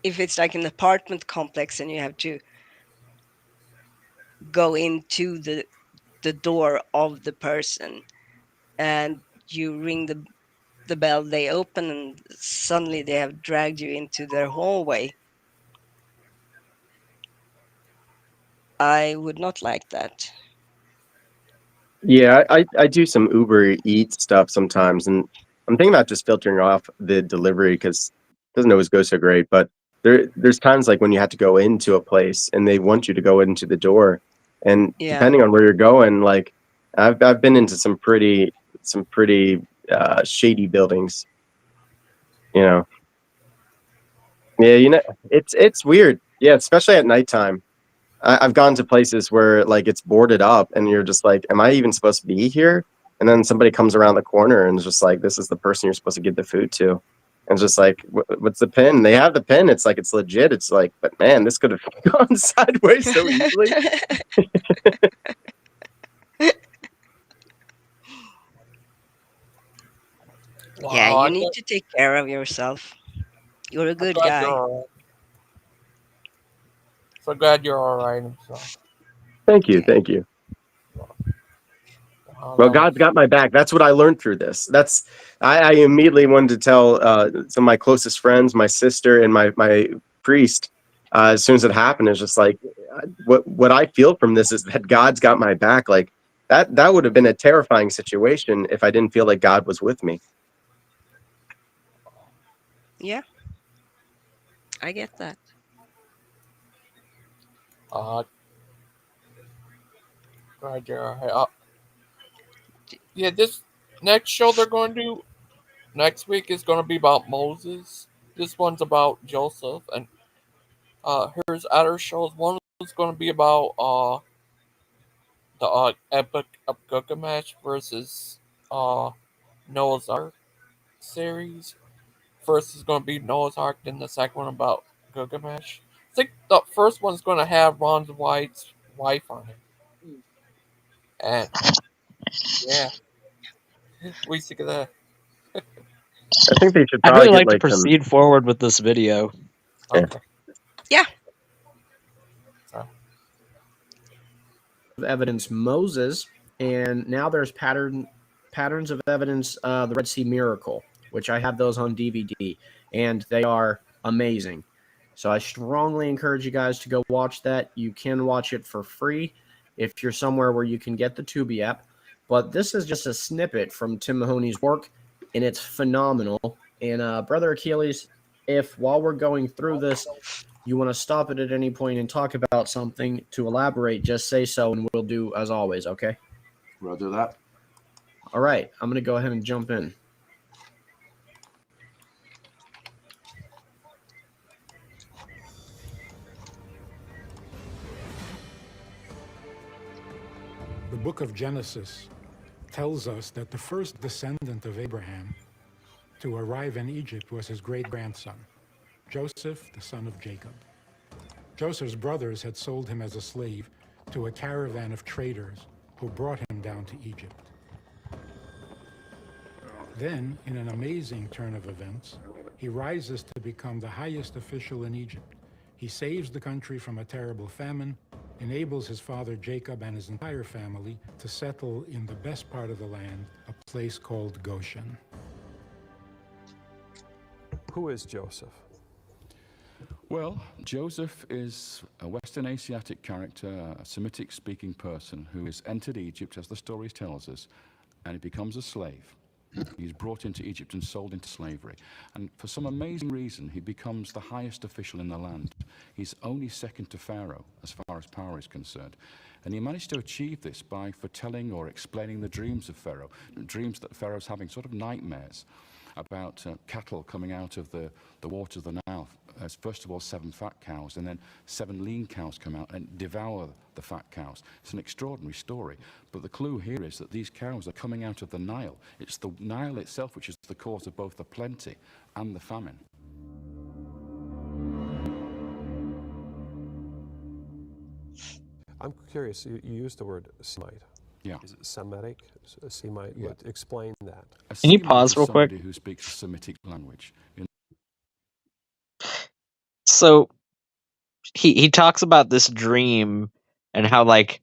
if it's like an apartment complex and you have to go into the door of the person and you ring the bell, they open, and suddenly they have dragged you into their hallway. I would not like that. Yeah, I do some Uber Eats stuff sometimes, and I'm thinking about just filtering off the delivery because it doesn't always go so great. But there's times like when you have to go into a place and they want you to go into the door, and Yeah. depending on where you're going, like I've been into some pretty shady buildings, you know. Yeah, it's weird. Yeah, especially at nighttime. I've gone to places where like it's boarded up, and you're just like, "Am I even supposed to be here?" And then somebody comes around the corner and is just like, "This is the person you're supposed to give the food to." And it's just like, "What's the pin?" They have the pin. It's like it's legit. It's like, but man, this could have gone sideways so easily. Yeah, Wow, you need to take care of yourself. You're a I'm good glad you're guy. all right. So glad you're all right. So Thank you, Okay. thank you. Well, God's got my back. That's what I learned through this. I immediately wanted to tell some of my closest friends, my sister, and my priest. As soon as it happened, it's just like what I feel from this is that God's got my back. Like that would have been a terrifying situation if I didn't feel like God was with me. Yeah, I get that. Right there. Yeah, this next show they're going to do next week is going to be about Moses. This one's about Joseph, and here's other shows. One is going to be about the Epic of Gilgamesh versus Noah's Ark series. First is going to be Noah's Ark, then the second one about Gilgamesh. I think the first one's going to have Ron White's wife on it. And yeah, we think of that. I think they should I'd probably really get like to like some. proceed forward with this video. Okay. Yeah. Evidence Moses, and now there's patterns of evidence, the Red Sea Miracle, which I have those on DVD, and they are amazing. So I strongly encourage you guys to go watch that. You can watch it for free if you're somewhere where you can get the Tubi app. But this is just a snippet from Tim Mahoney's work, and it's phenomenal. And Brother Achilles, if while we're going through this, you want to stop it at any point and talk about something to elaborate, just say so, and we'll do as always, okay? We'll do that. All right, I'm going to go ahead and jump in. The book of Genesis tells us that the first descendant of Abraham to arrive in Egypt was his great-grandson, Joseph, the son of Jacob. Joseph's brothers had sold him as a slave to a caravan of traders who brought him down to Egypt. Then, in an amazing turn of events, he rises to become the highest official in Egypt. He saves the country from a terrible famine, enables his father Jacob and his entire family to settle in the best part of the land, a place called Goshen. Who is Joseph? Well, Joseph is a Western Asiatic character, a Semitic-speaking person who has entered Egypt, as the story tells us, and he becomes a slave. He's brought into Egypt and sold into slavery. And for some amazing reason, he becomes the highest official in the land. He's only second to Pharaoh as far as power is concerned. And he managed to achieve this by foretelling or explaining the dreams of Pharaoh, dreams that Pharaoh's having, sort of nightmares about cattle coming out of the waters of the Nile. As first of all 7 fat cows, and then 7 lean cows come out and devour the fat cows. It's an extraordinary story, but the clue here is that these cows are coming out of the Nile. It's the Nile itself which is the cause of both the plenty and the famine. I'm curious, you used the word Semite. Yeah. Is it Semitic? A Semite? Yeah. Explain that. Can you pause real quick? Somebody who speaks a Semitic language. So he talks about this dream and how like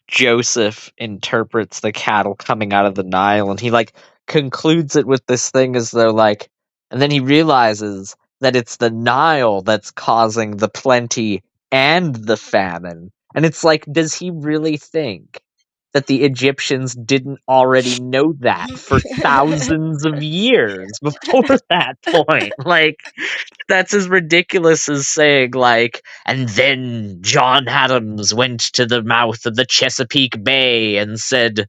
Joseph interprets the cattle coming out of the Nile, and he like concludes it with this thing as though like, and then he realizes that it's the Nile that's causing the plenty and the famine. And it's like, does he really think that the Egyptians didn't already know that for thousands of years before that point? Like, that's as ridiculous as saying, like, and then John Adams went to the mouth of the Chesapeake Bay and said,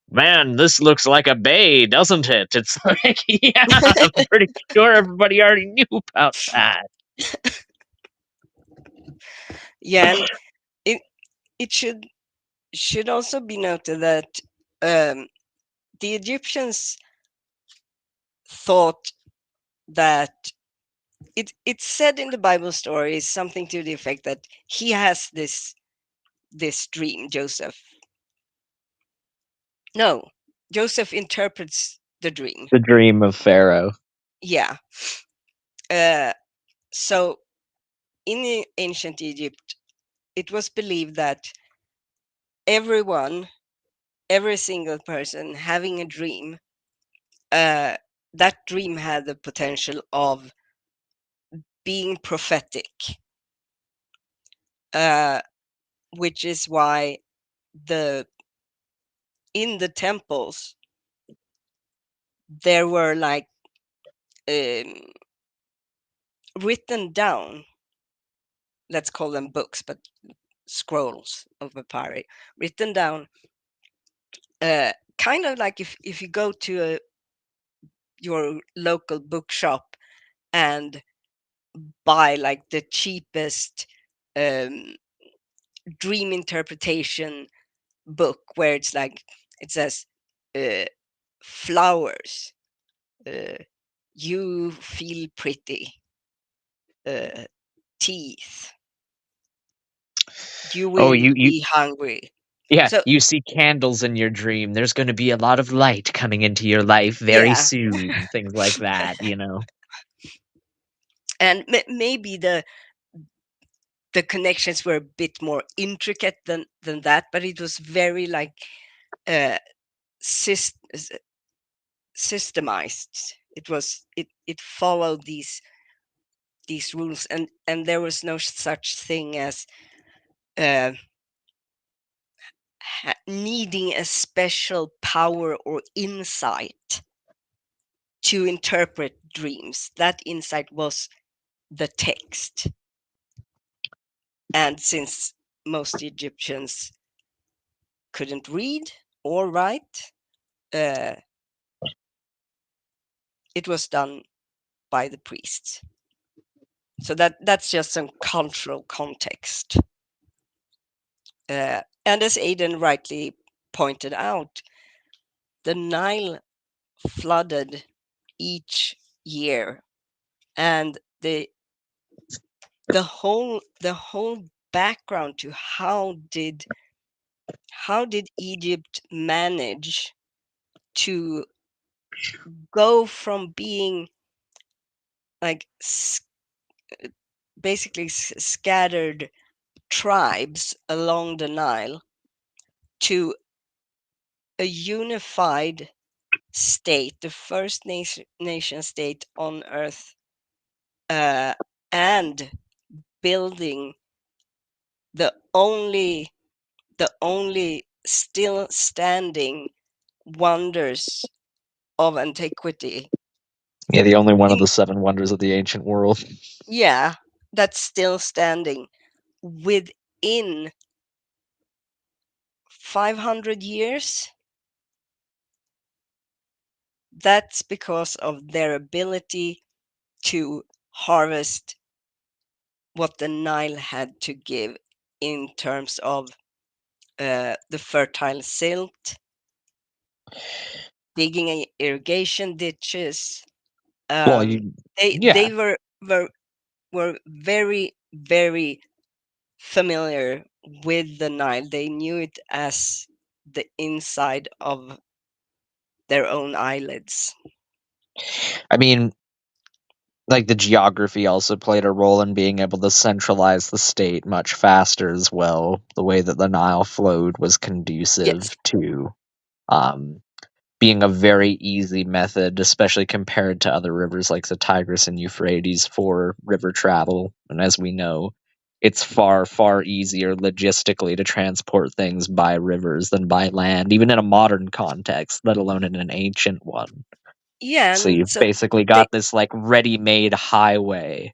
man, this looks like a bay, doesn't it? It's like, yeah, I'm pretty sure everybody already knew about that. Yeah, and it should also be noted that the Egyptians thought that it's said in the Bible stories something to the effect that he has this dream, Joseph. No, Joseph interprets the dream. The dream of Pharaoh. Yeah. So in ancient Egypt, it was believed that everyone every single person having a dream, that dream had the potential of being prophetic, which is why in the temples there were like um, written down, let's call them books, but scrolls of papyri written down, kind of like if you go to your local bookshop and buy like the cheapest um, dream interpretation book, where it's like it says uh, flowers, uh, you feel pretty, uh, teeth, you Oh, will you be hungry. yeah, So you see candles in your dream. There's going to be a lot of light coming into your life very yeah, soon. Things like that, you know. and maybe the connections were a bit more intricate than that, but it was very like uh, systemized. It followed these rules, and there was no such thing as uh, needing a special power or insight to interpret dreams. That insight was the text, and since most Egyptians couldn't read or write, uh, it was done by the priests. So that's just some cultural context. And as Aidan rightly pointed out, the Nile flooded each year, and the whole background to how did Egypt manage to go from being like basically scattered tribes along the Nile to a unified state, the first nation state on earth, and building the only still standing wonders of antiquity. Yeah, the only one of In, the seven wonders of the ancient world. yeah, that's still standing within 500 years. That's because of their ability to harvest what the Nile had to give in terms of the fertile silt, digging irrigation ditches. Well, Um, you they yeah. were very very familiar with the Nile. They knew it as the inside of their own eyelids. I mean, like the geography also played a role in being able to centralize the state much faster as well. The way that the Nile flowed was Yes, conducive to um, being a very easy method, especially compared to other rivers like the Tigris and Euphrates for river travel. And as we know, it's far, far easier logistically to transport things by rivers than by land, even in a modern context, let alone in an ancient one. yeah, So and you've so basically they got this like ready-made highway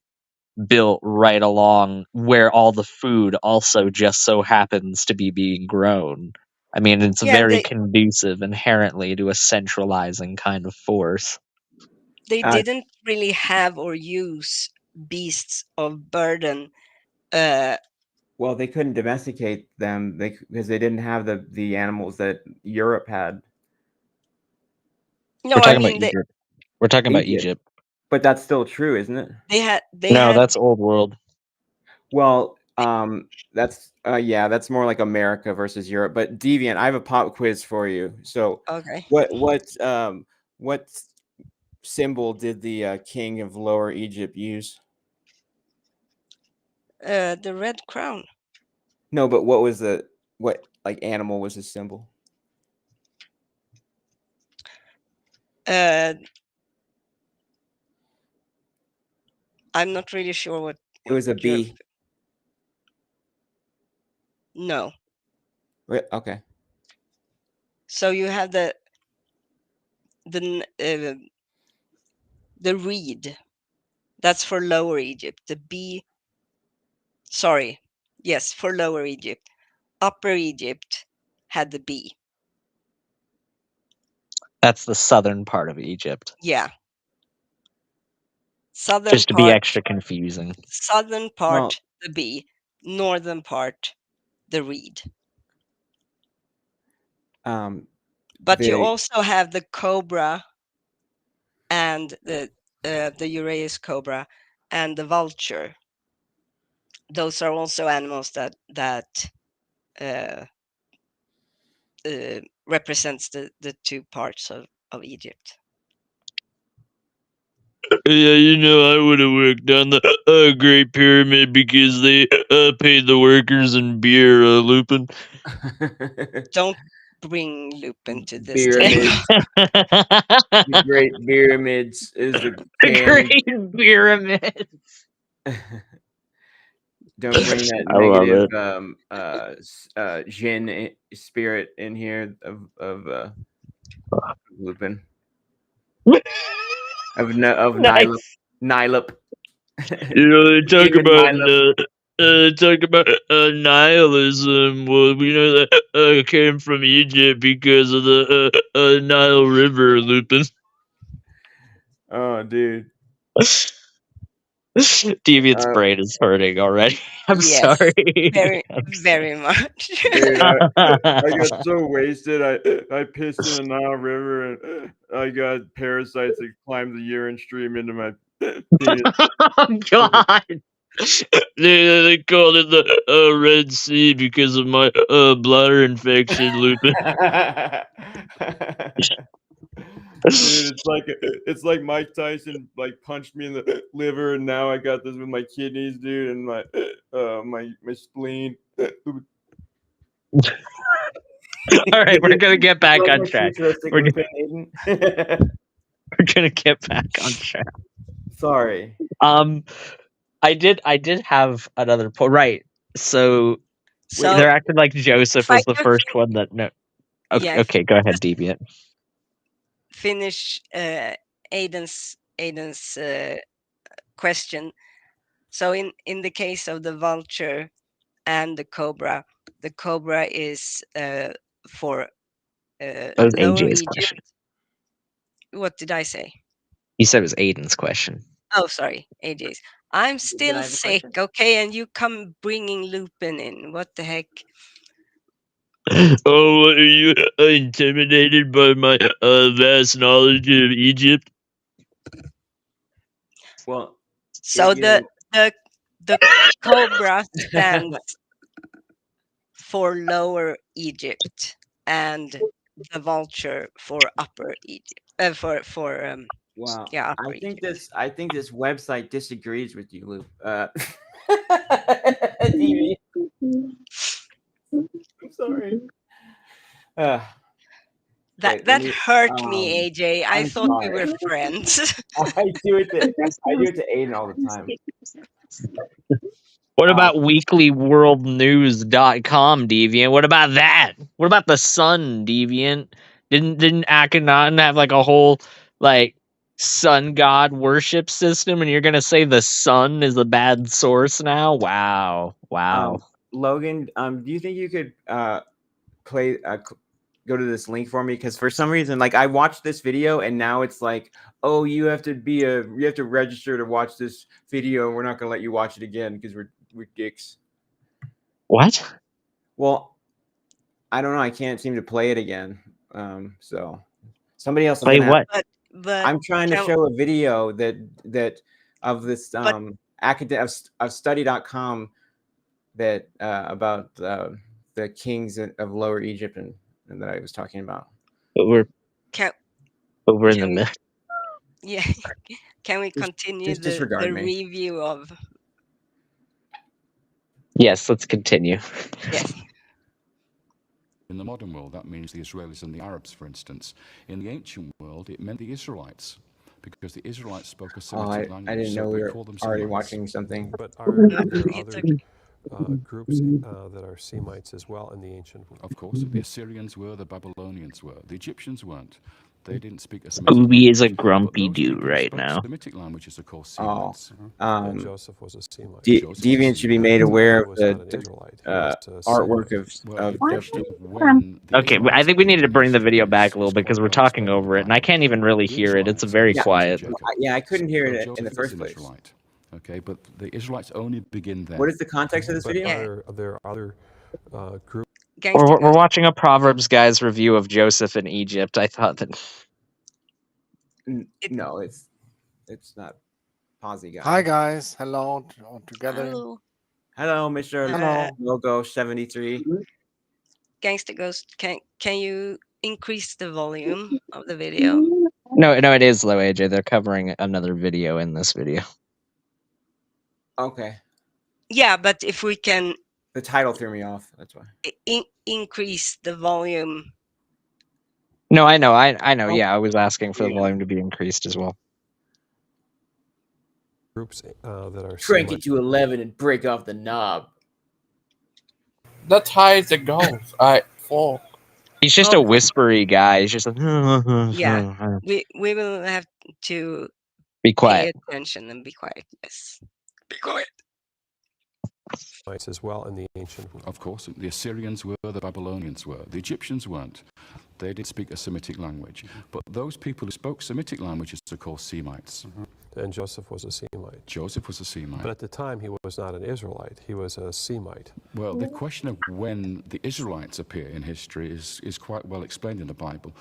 built right along where all the food also just so happens to be being grown. I mean, it's yeah and very they conducive inherently to a centralizing kind of force. they Uh, didn't really have or use beasts of burden. Uh, Well, they couldn't domesticate them because they didn't have the animals that Europe had. We're no, I talking about mean Egypt. We're talking about Egypt. Egypt. But that's still true, isn't it? they No, had that's old world. Well, that's yeah, that's more like America versus Europe. But Deviant, I have a pop quiz for you. So, okay. what symbol did the king of Lower Egypt use? The red crown. No, but what was the what like animal was his symbol? I'm not really sure what. It was a B. No. Okay. So you have the reed. That's for Lower Egypt. The B. Sorry. Yes, for Lower Egypt. Upper Egypt had the B. That's the southern part of Egypt. Yeah. Southern Just to be part. extra confusing. Southern part, the B. Northern part, the reed. But you also have the cobra and the Uraeus cobra and the vulture. Those are also animals that represents the two parts of Egypt. Yeah, I would have worked on the Great Pyramid because they paid the workers in beer, Lupin. Don't bring Lupin to this Pyramids. The Great Pyramids is the canon. Great Pyramids. Don't bring that I love negative Jin spirit in here of Lupin. of Nice. Nilep. They talk about nihilism. Well, we know that came from Egypt because of the Nile River, Lupin. Oh, dude. Deviant's brain is hurting already. I'm Yes, sorry. very much. Dude, I got so wasted. I pissed in the Nile River and I got parasites that climbed the urine stream into my penis. Oh God! They called it the Red Sea because of my bladder infection, Lupin. Dude, it's like Mike Tyson like punched me in the liver, and now I got this with my kidneys, dude, and my spleen. All right, we're gonna get back on track. We're gonna get back on track. Sorry. I did have another point. Right. So they're acting like Joseph was the first one that no. Okay, Yeah, okay, go ahead, Deviant. Finish Aiden's question. So in the case of the vulture and the cobra is for That was Lower AJ's Egypt. question. What did I say? You said it was Aiden's question. Oh, sorry, AJ's. I'm I still have a sick, question? okay, and you come bringing Lupin in. What the heck? Oh, are you intimidated by my vast knowledge of Egypt? Well, So the cobra stands for Lower Egypt, and the vulture for Upper Egypt. Wow. Yeah, Upper Egypt. I think this website disagrees with you, Luke. I'm sorry. That hurt me, AJ. I I'm thought we sorry. were friends. I do it to Aiden all the time. What about weeklyworldnews.com, Deviant? What about that? What about the Sun, Deviant? Didn't Akhenaten have like a whole like sun god worship system, and you're gonna say the sun is a bad source now? Wow. Logan, do you think you could play go to this link for me? Because for some reason, like I watched this video and now it's like, oh, you have to register to watch this video. We're not gonna let you watch it again because we're dicks. What? Well, I don't know. I can't seem to play it again. So somebody else play what? But I'm trying to show a video that of this academic of study.com that about the kings of Lower Egypt and that I was talking about. But we're Can in the middle. Yeah. Can we continue just the disregard me. review of? Yes, let's continue. Yes. In the modern world, that means the Israelis and the Arabs, for instance. In the ancient world, it meant the Israelites, because the Israelites spoke a Semitic language. I didn't know so we they were call them already Semites. watching something. But are there other groups that are Semites as well in the ancient world? Of course, the Assyrians were, the Babylonians were, the Egyptians weren't. They didn't speak a Semitic Scooby language. is a But grumpy those dude people who right spoke now. Semitic languages are called Oh, Semites. And Joseph was a Semite. Deviant should be made aware of the artwork of Question of when the Okay, I think we need to bring the video back a little bit because we're talking over it, and I can't even really hear it. It's very quiet. Yeah, I couldn't hear it in the Joseph first is an place. Israelite. Okay, but the Israelites only begin then. What is the context of this video? Are there other groups? We're watching a Proverbs Guys review of Joseph in Egypt. I thought that. No, it's not Posy guy. Hi guys, hello all together. Hello, Mr. Hello. Logo 73. Gangster Ghost, can you increase the volume of the video? No, it is low, AJ. They're covering another video in this video. Okay. Yeah, but if we can The title threw me off. That's why. increase the volume. No, I know. Yeah, I was asking for the volume to be increased as well. Groups that are Crank Semite. it to 11 and break off the knob. That's high as it goes. Full. He's just a whispery guy. He's just like, Yeah, we will have to be quiet. pay attention and be quiet. Yes, be quiet. As well in the ancient world. Of course, the Assyrians were, the Babylonians were, the Egyptians weren't. They did speak a Semitic language. But those people who spoke Semitic languages are called Semites. And Joseph was a Semite. Joseph was a Semite. But at the time, he was not an Israelite. He was a Semite. Well, the question of when the Israelites appear in history is quite well explained in the Bible.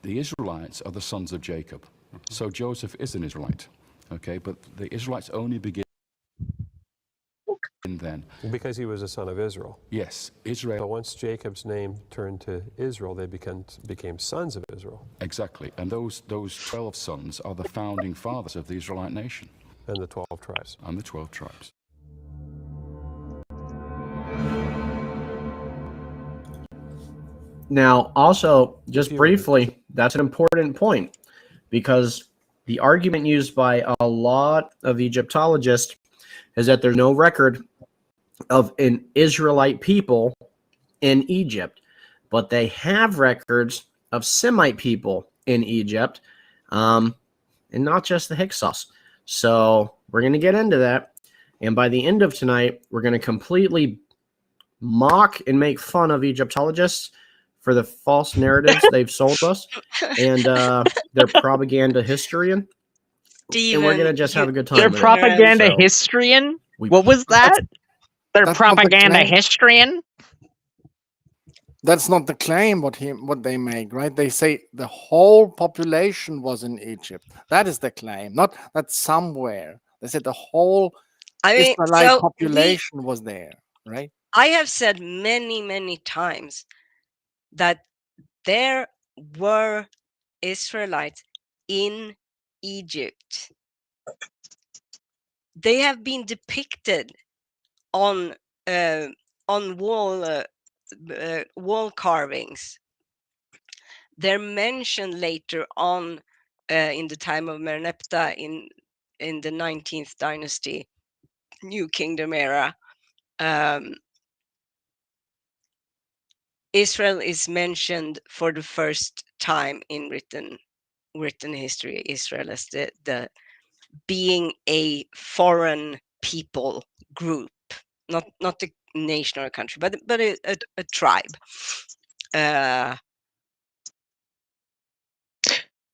The Israelites are the sons of Jacob. So Joseph is an Israelite. Okay, but the Israelites only begin then. Because he was a son of Israel. Yes, Israel. So once Jacob's name turned to Israel, they became sons of Israel. Exactly. And those 12 sons are the founding fathers of the Israelite nation. And the 12 tribes. And the 12 tribes. Now, also, just briefly, that's an important point because the argument used by a lot of Egyptologists is that there's no record of an Israelite people in Egypt, but they have records of Semite people in Egypt, and not just the Hyksos. So we're going to get into that, and by the end of tonight, we're going to completely mock and make fun of Egyptologists for the false narratives they've sold us and their propaganda historian. And we're going to just have a good time. Their with it. propaganda So, historian? What was that? Their That's not the propaganda claim. historian? That's not the claim what they make, right? They say the whole population was in Egypt. That is the claim, not that somewhere. They said the whole Israelite population was there, right? I have said many, many times that there were Israelites in Egypt. They have been depicted on wall carvings. They're mentioned later on in the time of Merneptah in the 19th dynasty, New Kingdom era. Israel is mentioned for the first time in written history. Israel as the being a foreign people group, not a nation or a country, but a tribe.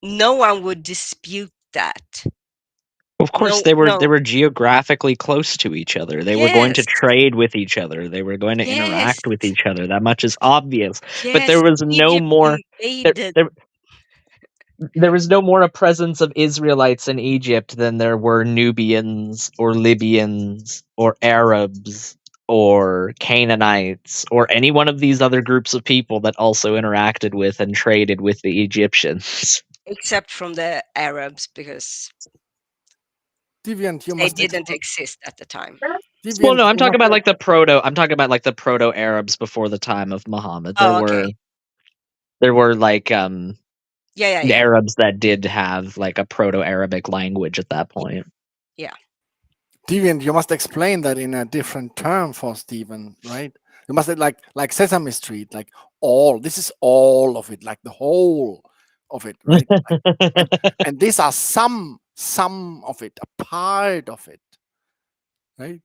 No one would dispute that. Of course, they were geographically close to each other. They were going to trade with each other. They were going to interact with each other. That much is obvious. But there was no more. There was no more a presence of Israelites in Egypt than there were Nubians or Libyans or Arabs or Canaanites or any one of these other groups of people that also interacted with and traded with the Egyptians. Except from the Arabs, because Deviant, they didn't exist at the time. Well, no, I'm talking about like the proto. I'm talking about like the proto Arabs before the time of Muhammad. There were like Arabs that did have like a proto Arabic language at that point. Yeah. Deviant, you must explain that in a different term for Stephen, right? You must say like Sesame Street, like all. This is all of it, like the whole of it, right? and these are some of it, a part of it, right?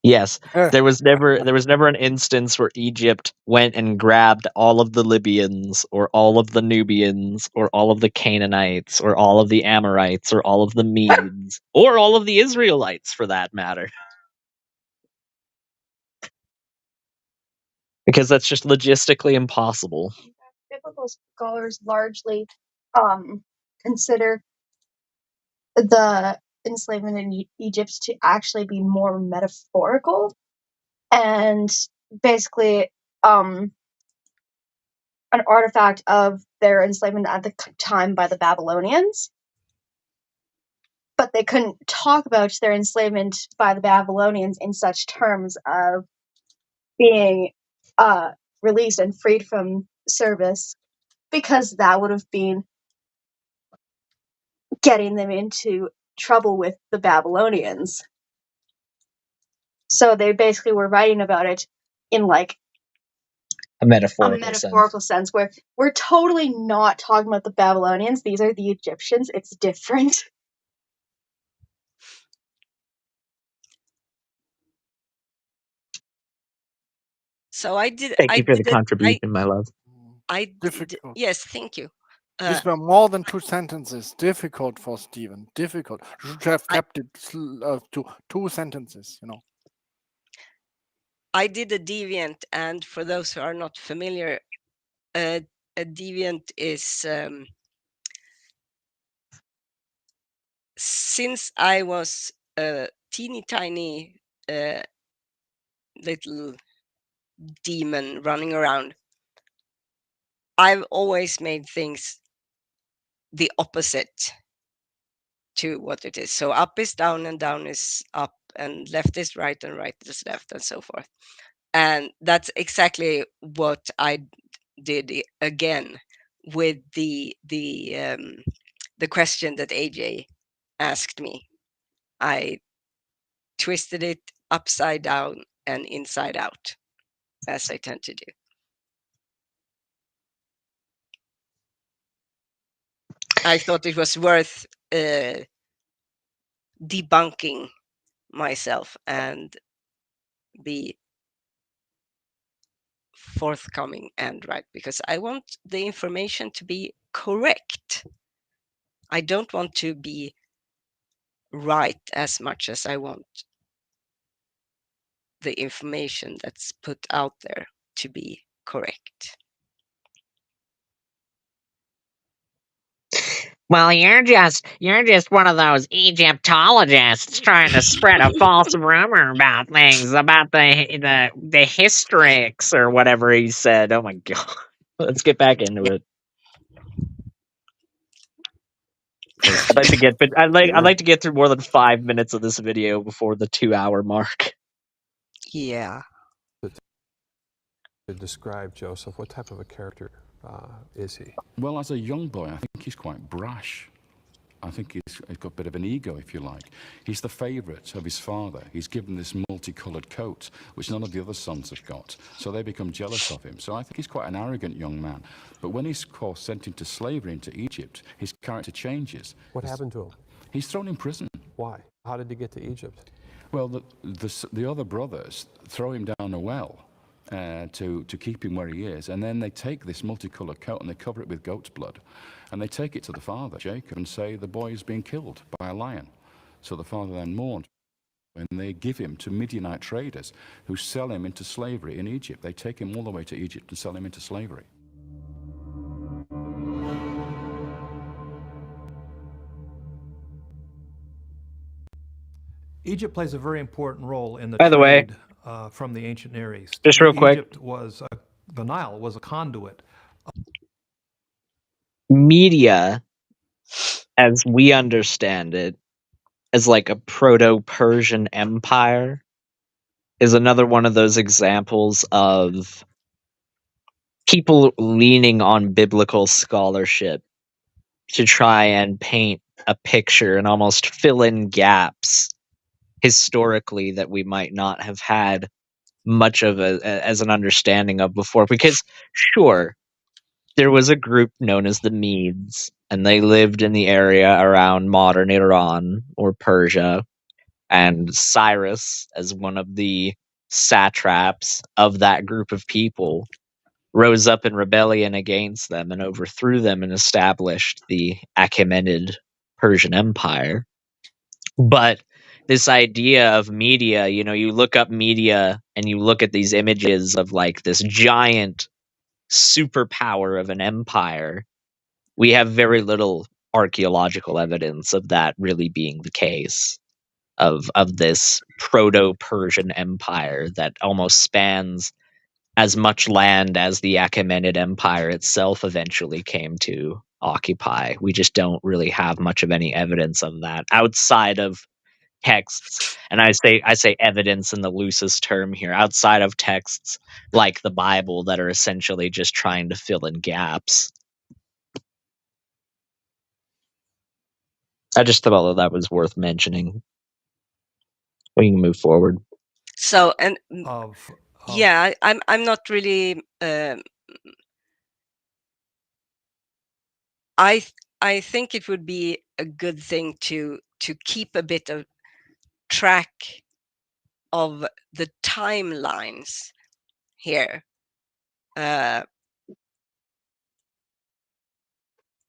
Yes, there was never an instance where Egypt went and grabbed all of the Libyans or all of the Nubians or all of the Canaanites or all of the Amorites or all of the Medes or all of the Israelites for that matter. Because that's just logistically impossible. Biblical scholars largely consider the enslavement in Egypt to actually be more metaphorical and basically an artifact of their enslavement at the time by the Babylonians. But they couldn't talk about their enslavement by the Babylonians in such terms of being released and freed from service, because that would have been getting them into trouble with the Babylonians. So they basically were writing about it in like a metaphorical sense, where we're totally not talking about the Babylonians. These are the Egyptians. It's different. So I did. Thank you for the contribution, my love. Yes, thank you. These were more than 2 sentences. Difficult for Stephen. Difficult. You should have kept it to 2 sentences, you know. I did a deviant, and for those who are not familiar, a deviant is since I was a teeny tiny little demon running around, I've always made things the opposite to what it is. So up is down and down is up and left is right and right is left and so forth. And that's exactly what I did again with the question that AJ asked me. I twisted it upside down and inside out, as I tend to do. I thought it was worth debunking myself and be forthcoming and right, because I want the information to be correct. I don't want to be right as much as I want the information that's put out there to be correct. Well, you're just one of those Egyptologists trying to spread a false rumor about things, about the historics or whatever he said. Oh my god. Let's get back into it. I'd like to get through more than 5 minutes of this video before the 2-hour mark. Yeah. To describe Joseph, what type of a character is he? Well, as a young boy, I think he's quite brash. I think he's got a bit of an ego, if you like. He's the favourite of his father. He's given this multicoloured coat, which none of the other sons have got. So they become jealous of him. So I think he's quite an arrogant young man. But when he's, of course, sent into slavery into Egypt, his character changes. What happened to him? He's thrown in prison. Why? How did he get to Egypt? Well, the other brothers throw him down a well to keep him where he is. And then they take this multicolored coat and they cover it with goat's blood. And they take it to the father, Jacob, and say the boy is being killed by a lion. So the father then mourned. And they give him to Midianite traders who sell him into slavery in Egypt. They take him all the way to Egypt and sell him into slavery. Egypt plays a very important role in the By the way, trade from the ancient Near East. just real quick, Egypt was the Nile was a conduit. Media, as we understand it, as like a Proto-Persian empire is another one of those examples of people leaning on biblical scholarship to try and paint a picture and almost fill in gaps historically that we might not have had much of as an understanding of before. Because sure, there was a group known as the Medes, and they lived in the area around modern Iran or Persia, and Cyrus, as one of the satraps of that group of people, rose up in rebellion against them and overthrew them and established the Achaemenid Persian Empire. But this idea of media, you look up media and you look at these images of like this giant superpower of an empire. We have very little archaeological evidence of that really being the case, of this Proto-Persian Empire that almost spans as much land as the Achaemenid Empire itself eventually came to occupy. We just don't really have much of any evidence of that outside of texts. And I say evidence in the loosest term here, outside of texts like the Bible that are essentially just trying to fill in gaps. I just thought that was worth mentioning. We can move forward. So, and yeah, I'm not really. I think it would be a good thing to keep a bit of track of the timelines here.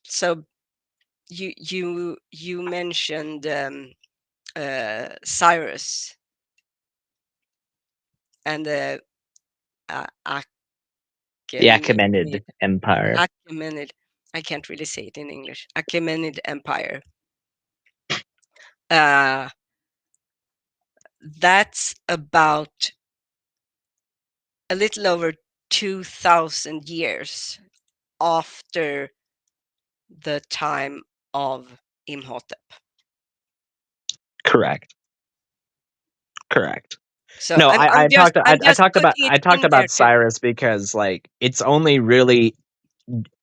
So you mentioned Cyrus and the Achaemenid Empire. Achaemenid. I can't really say it in English. Achaemenid Empire. That's about a little over 2,000 years after the time of Imhotep. Correct. So no, I talked about Cyrus because like it's only really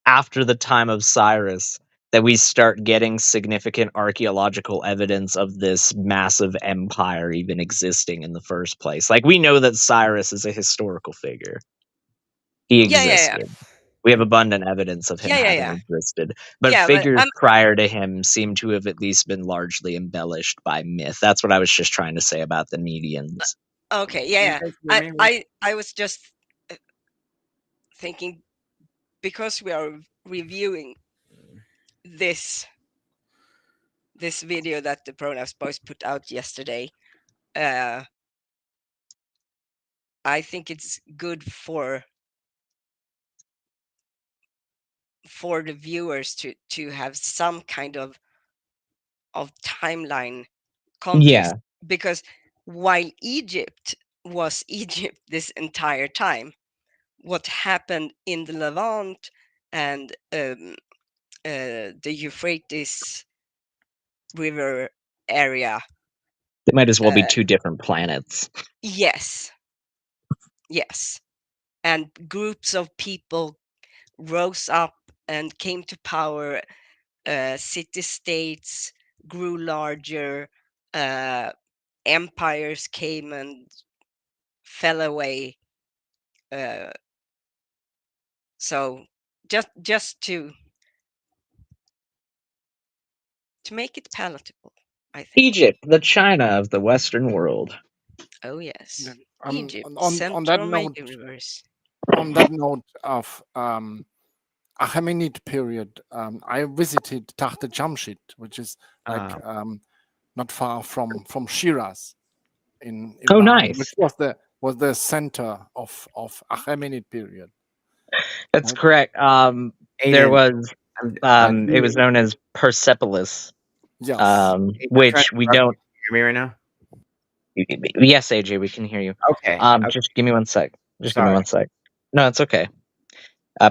after the time of Cyrus that we start getting significant archaeological evidence of this massive empire even existing in the first place. Like we know that Cyrus is a historical figure. He existed. Yeah. We have abundant evidence of him having existed. But figures prior to him seem to have at least been largely embellished by myth. That's what I was just trying to say about the Medians. Okay, yeah. I was just thinking, because we are reviewing this video that the Pronouns Boys put out yesterday, I think it's good for the viewers to have some kind of timeline context. Because while Egypt was Egypt this entire time, what happened in the Levant and the Euphrates River area, They might as well be two different planets. Yes, and groups of people rose up and came to power. City-states grew larger. Empires came and fell away. So just to make it palatable, I think. Egypt, the China of the Western world. Oh yes, Egypt, on that note, universe. On that note of Achaemenid period, I visited Tahta Jamshid, which is like not far from Shiraz in Iran, nice. which was the center of Achaemenid period. That's correct. There was it was known as Persepolis. Yes. Which we don't hear me right now. Yes, AJ, we can hear you. Okay. Just give me one sec. Give me one sec. No, it's okay.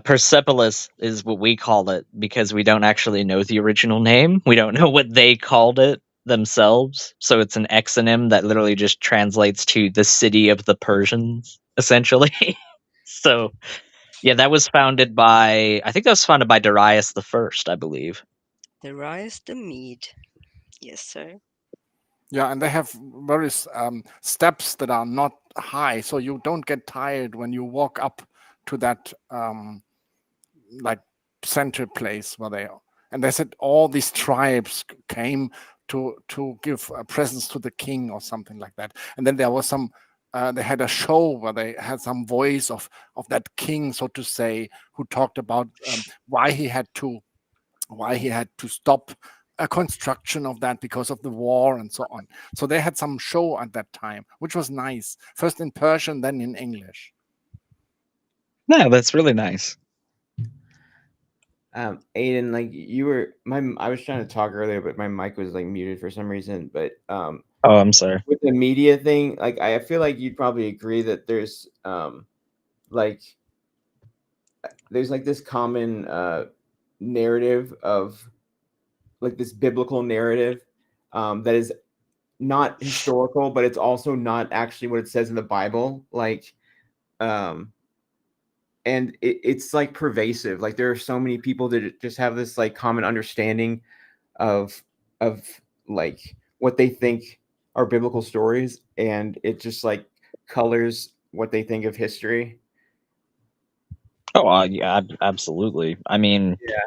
Persepolis is what we call it because we don't actually know the original name. We don't know what they called it themselves. So it's an exonym that literally just translates to the city of the Persians, essentially. So yeah, that was founded by, I think that was founded by Darius the First, I believe. Darius the Mede. Yes, sir. Yeah, and they have various steps that are not high, so you don't get tired when you walk up to that like center place where they are. And they said all these tribes came to give presents to the king or something like that. And then there was some. They had a show where they had some voice of that king, so to say, who talked about why he had to stop a construction of that because of the war and so on. So they had some show at that time, which was nice. First in Persian, then in English. No, that's really nice. Aiden, like you were I was trying to talk earlier, but my mic was like muted for some reason. But oh, I'm sorry. With the media thing, like I feel like you'd probably agree that there's like this common narrative of like this biblical narrative that is not historical, but it's also not actually what it says in the Bible. Like, and it's like pervasive. Like there are so many people that just have this like common understanding of like what they think are biblical stories, and it just like colors what they think of history. Oh, yeah, absolutely. I mean, Yeah.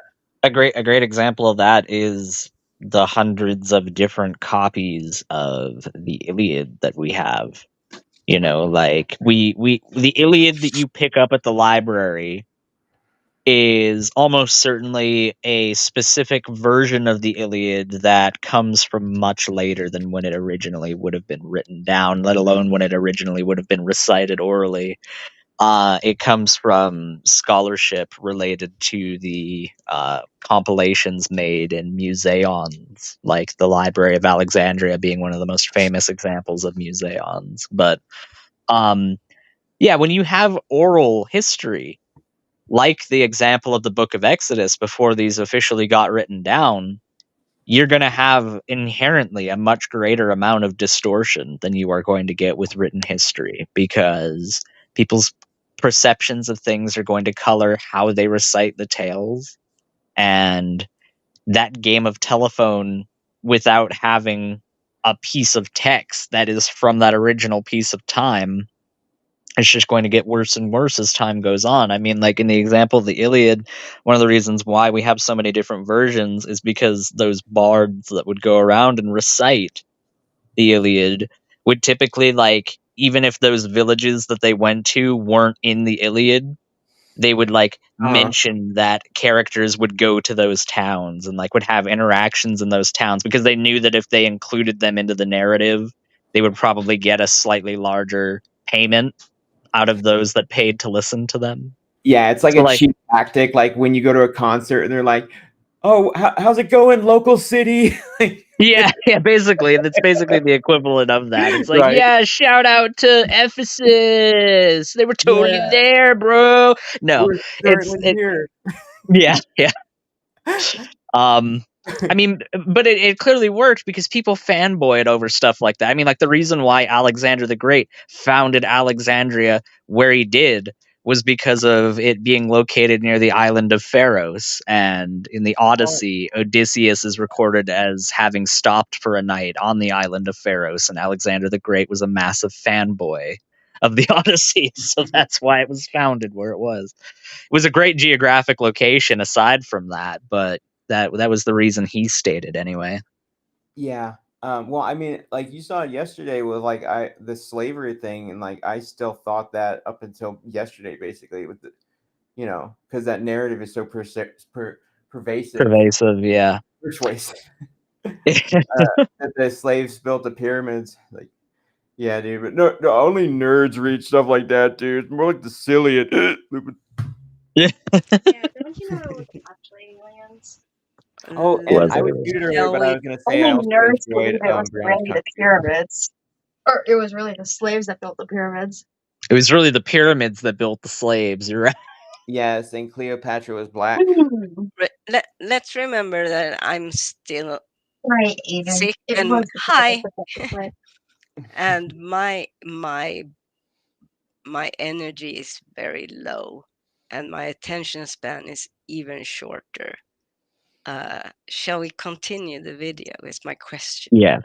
a great example of that is the hundreds of different copies of the Iliad that we have. You know, like the Iliad that you pick up at the library is almost certainly a specific version of the Iliad that comes from much later than when it originally would have been written down, let alone when it originally would have been recited orally. It comes from scholarship related to the compilations made in museons, like the Library of Alexandria being one of the most famous examples of museons. But yeah, when you have oral history, like the example of the Book of Exodus before these officially got written down, you're going to have inherently a much greater amount of distortion than you are going to get with written history, because people's perceptions of things are going to color how they recite the tales. And that game of telephone, without having a piece of text that is from that original piece of time, it's just going to get worse and worse as time goes on. I mean, like in the example of the Iliad, one of the reasons why we have so many different versions is because those bards that would go around and recite the Iliad would typically, like, even if those villages that they went to weren't in the Iliad, they would like mention that characters would go to those towns and like would have interactions in those towns, because they knew that if they included them into the narrative, they would probably get a slightly larger payment out of those that paid to listen to them. Yeah, it's like So, a cheap tactic. Like when you go to a concert and they're like, "Oh, how's it going, local city?" yeah, basically, and it's basically the equivalent of that. It's like, Right. yeah, shout out to Ephesus. They were totally Yeah. there, bro. No, We're certainly here. Yeah. I mean, but it clearly worked because people fanboyed over stuff like that. I mean, like the reason why Alexander the Great founded Alexandria where he did was because of it being located near the island of Pharos. And in the Odyssey, Odysseus is recorded as having stopped for a night on the island of Pharos, and Alexander the Great was a massive fanboy of the Odyssey, so that's why it was founded where it was. It was a great geographic location aside from that, but that was the reason he stated anyway. Yeah. Well, I mean, like you saw it yesterday with like the slavery thing, and like I still thought that up until yesterday, basically, with the, you know, because that narrative is so pervasive. Pervasive, yeah. Persuasive. That the slaves built the pyramids. Like, yeah, dude. But no, only nerds read stuff like that, dude. It's more like the silly. Yeah. Don't you know it was actually aliens? Oh, and I was muted earlier, but I was gonna say I Only also nerds enjoyed believe it was Brianna's really the pyramids. Or it was really the slaves that built the pyramids. It was really the pyramids that built the slaves, you're right. Yes, and Cleopatra was black. Let's remember that I'm still Right, Aiden. sick It and was high, right. and my energy is very low, and my attention span is even shorter. Shall we continue the video? Is my question. Yeah.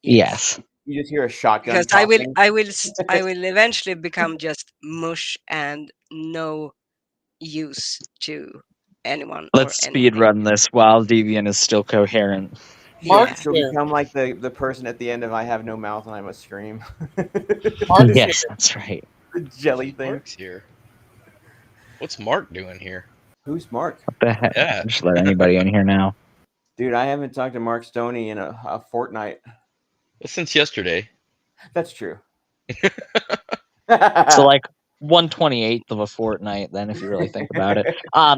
Yes. Yes. You just hear a shotgun Because I popping. will eventually become just mush and no use to anyone or Let's speed anything. run this while Deviant is still coherent. Yeah. She'll become like the person at the end of I Have No Mouth and I Must Scream. Mark's Yes, here. that's right. The jelly thing. Mark's here. What's Mark doing here? Who's Mark? What the heck? Yeah. Just let anybody in here now. Dude, I haven't talked to Mark Stoney in a fortnight. Since yesterday. That's true. So like 1/28 of a fortnight, then, if you really think about it. I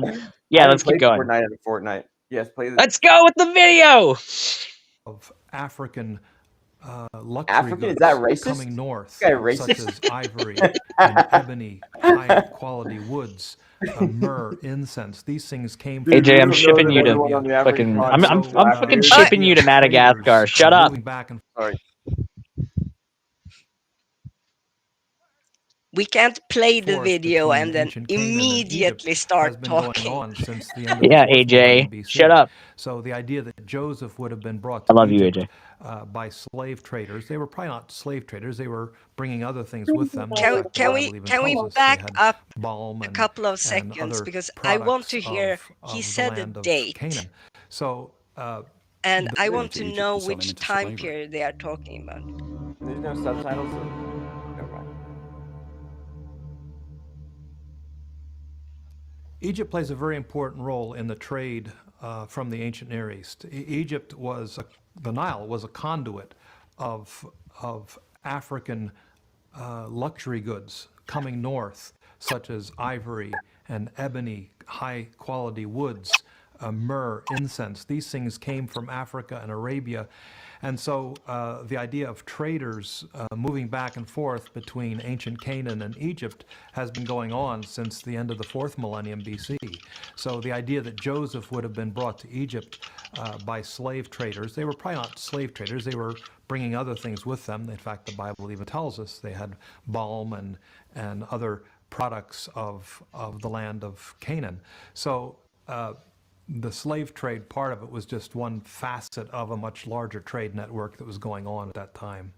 Yeah, haven't let's keep played going. Fortnite in a fortnight. Yes, play the Let's go with the video. Of African luxury African? goods Is that racist? coming north, This guy racist? such as ivory and ebony, high-quality woods, myrrh, incense. These things came from AJ, I'm Dude, you don't know shipping that you to everyone on the average fucking. podcast I'm laugh, fucking dude. shipping you to Madagascar. Shut up. moving back and Sorry. We can't play the forth video between and then ancient Canaan and Egypt immediately has start been going talking. on since the end of the Yeah, 4th millennium AJ, BC. shut up. So the idea that Joseph would have been brought I to love you, Egypt AJ. by slave traders. They were probably not slave traders. They were bringing other things with them. In Can fact, the Bible even we tells us they back had up balm a couple of and seconds, other because I want products to hear. He of the said a land of date, Canaan. So and I want to to Egypt know to sell him which into time slavery. period they are talking about. There's no subtitles. So... Never mind. Egypt plays a very important role in the trade from the ancient Near East. Egypt was the Nile was a conduit of African luxury goods coming north, such as ivory and ebony, high-quality woods, myrrh, incense. These things came from Africa and Arabia. And so the idea of traders moving back and forth between ancient Canaan and Egypt has been going on since the end of the 4th millennium BC. So the idea that Joseph would have been brought to Egypt by slave traders, they were probably not slave traders, they were bringing other things with them. In fact, the Bible even tells us they had balm and other products of the land of Canaan. So the slave trade part of it was just one facet of a much larger trade network that was going on at that time.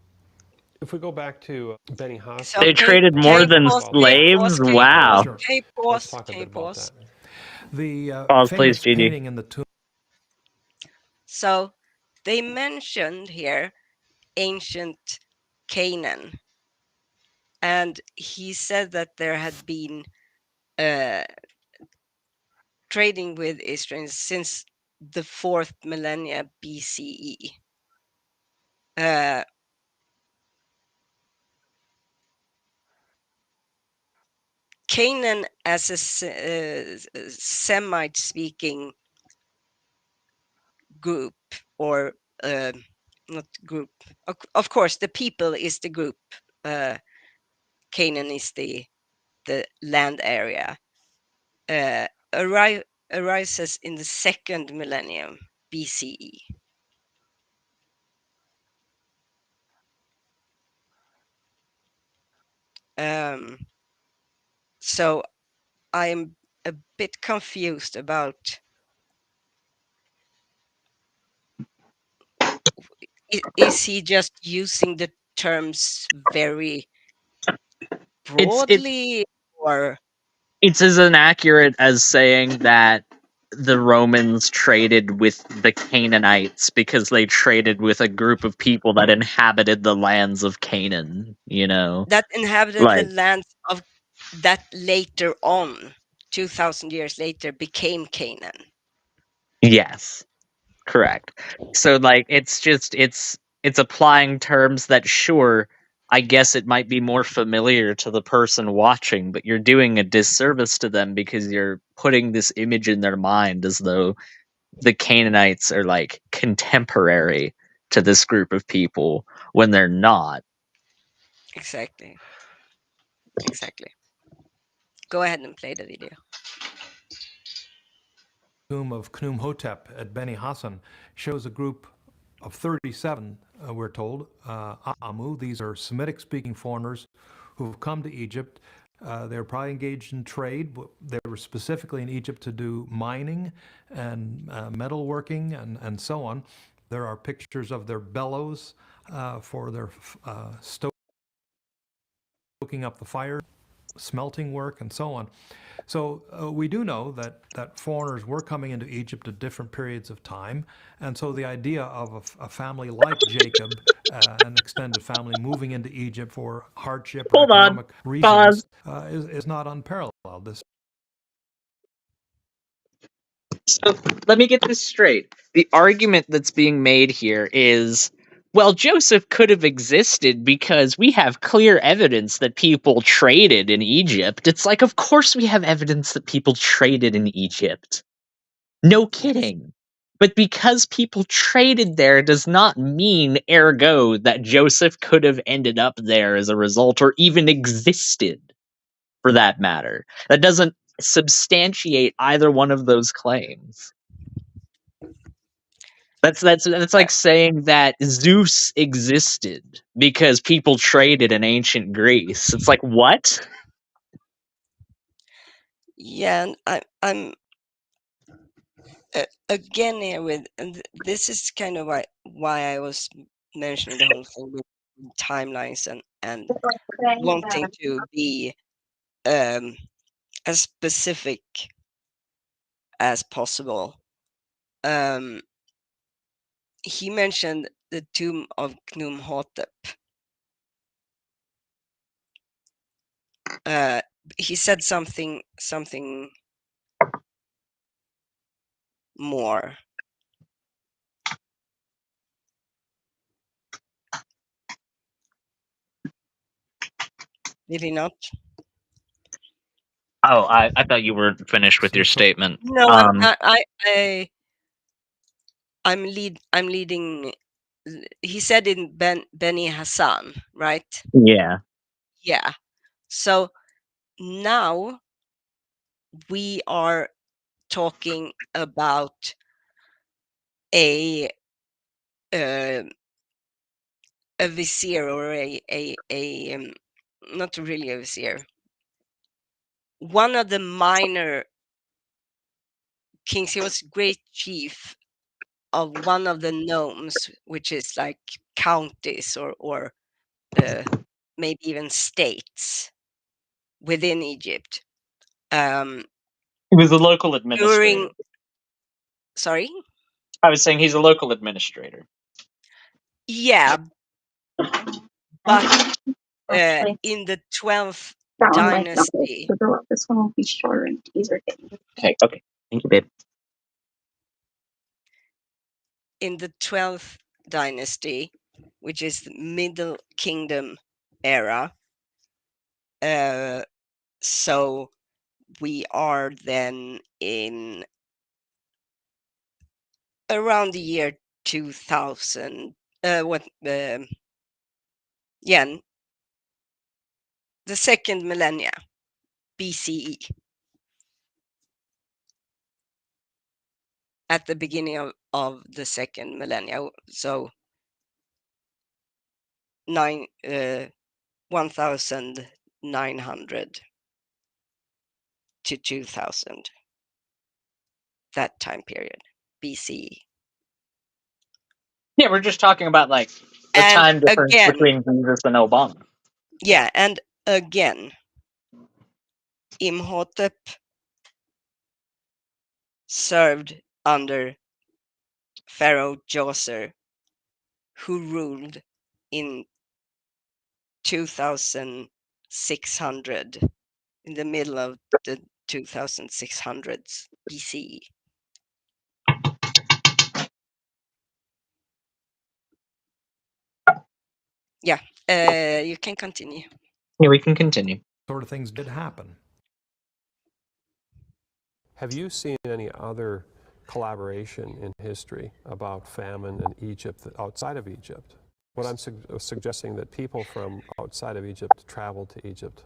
If we go back to Benny Hassan, So They traded more than slaves? Wow. Sure. Let's talk a bit about that. The Pause, famous please, Gigi. painting in the tomb. So they mentioned here ancient Canaan, and he said that there had been trading with Israel since the 4th millennia BCE. Canaan as a Semite-speaking group, or not group. Of course, the people is the group. Canaan is the land area. Arises in the 2nd millennium BCE. So I'm a bit confused about, is he just using the terms very broadly, or It's as inaccurate as saying that the Romans traded with the Canaanites because they traded with a group of people that inhabited the lands of Canaan, you know? that inhabited Like, the lands of that later on, 2,000 years later, became Canaan? yes, correct. So like it's applying terms that, sure, I guess it might be more familiar to the person watching, but you're doing a disservice to them because you're putting this image in their mind as though the Canaanites are like contemporary to this group of people when they're not. Exactly. Go ahead and play the video. Tomb of Khnumhotep at Beni Hassan shows a group of 37, we're told, Amu. These are Semitic-speaking foreigners who've come to Egypt. They're probably engaged in trade. They were specifically in Egypt to do mining and metalworking and so on. There are pictures of their bellows for their stoking up the fire, smelting work, and so on. So we do know that foreigners were coming into Egypt at different periods of time, and so the idea of a family like Jacob, an extended family, moving into Egypt for hardship or Hold on. economic reasons Pause. is not unparalleled. This So let me get this straight. The argument that's being made here is, well, Joseph could have existed because we have clear evidence that people traded in Egypt. It's like, of course we have evidence that people traded in Egypt. No kidding. But because people traded there does not mean, ergo, that Joseph could have ended up there as a result or even existed, for that matter. That doesn't substantiate either one of those claims. That's like saying that Zeus existed because people traded in ancient Greece. It's like, what? Yeah, and I'm again here with, and this is kind of why I was mentioning the whole thing with timelines and wanting to be as specific as possible. He mentioned the tomb of Khnumhotep. He said something more. Did he not? Oh, I thought you were finished with your statement. No, I'm leading. He said in Beni Hassan, right? Yeah. Yeah. So now we are talking about a vizier, or a not really a vizier, one of the minor kings. He was great chief of one of the nomes, which is like counties or maybe even states within Egypt. He was a local administrator. Sorry? I was saying he's a local administrator. Yeah, but in the 12th dynasty. This one will be shorter and easier. Okay. Thank you, babe. In the 12th dynasty, which is the Middle Kingdom era, so we are then in around the year 2000. The second millennia, BCE. At the beginning of the second millennia, so 1900 to 2000, that time period, BCE. Yeah, we're just talking about like the And time difference again, between Jesus and Obama. yeah, and again, Imhotep served under Pharaoh Djoser, who ruled in 2600, in the middle of the 2600s BCE. Yeah, you can continue. Yeah, we can continue. sort of things did happen. Have you seen any other collaboration in history about famine in Egypt outside of Egypt? What I'm suggesting that people from outside of Egypt traveled to Egypt.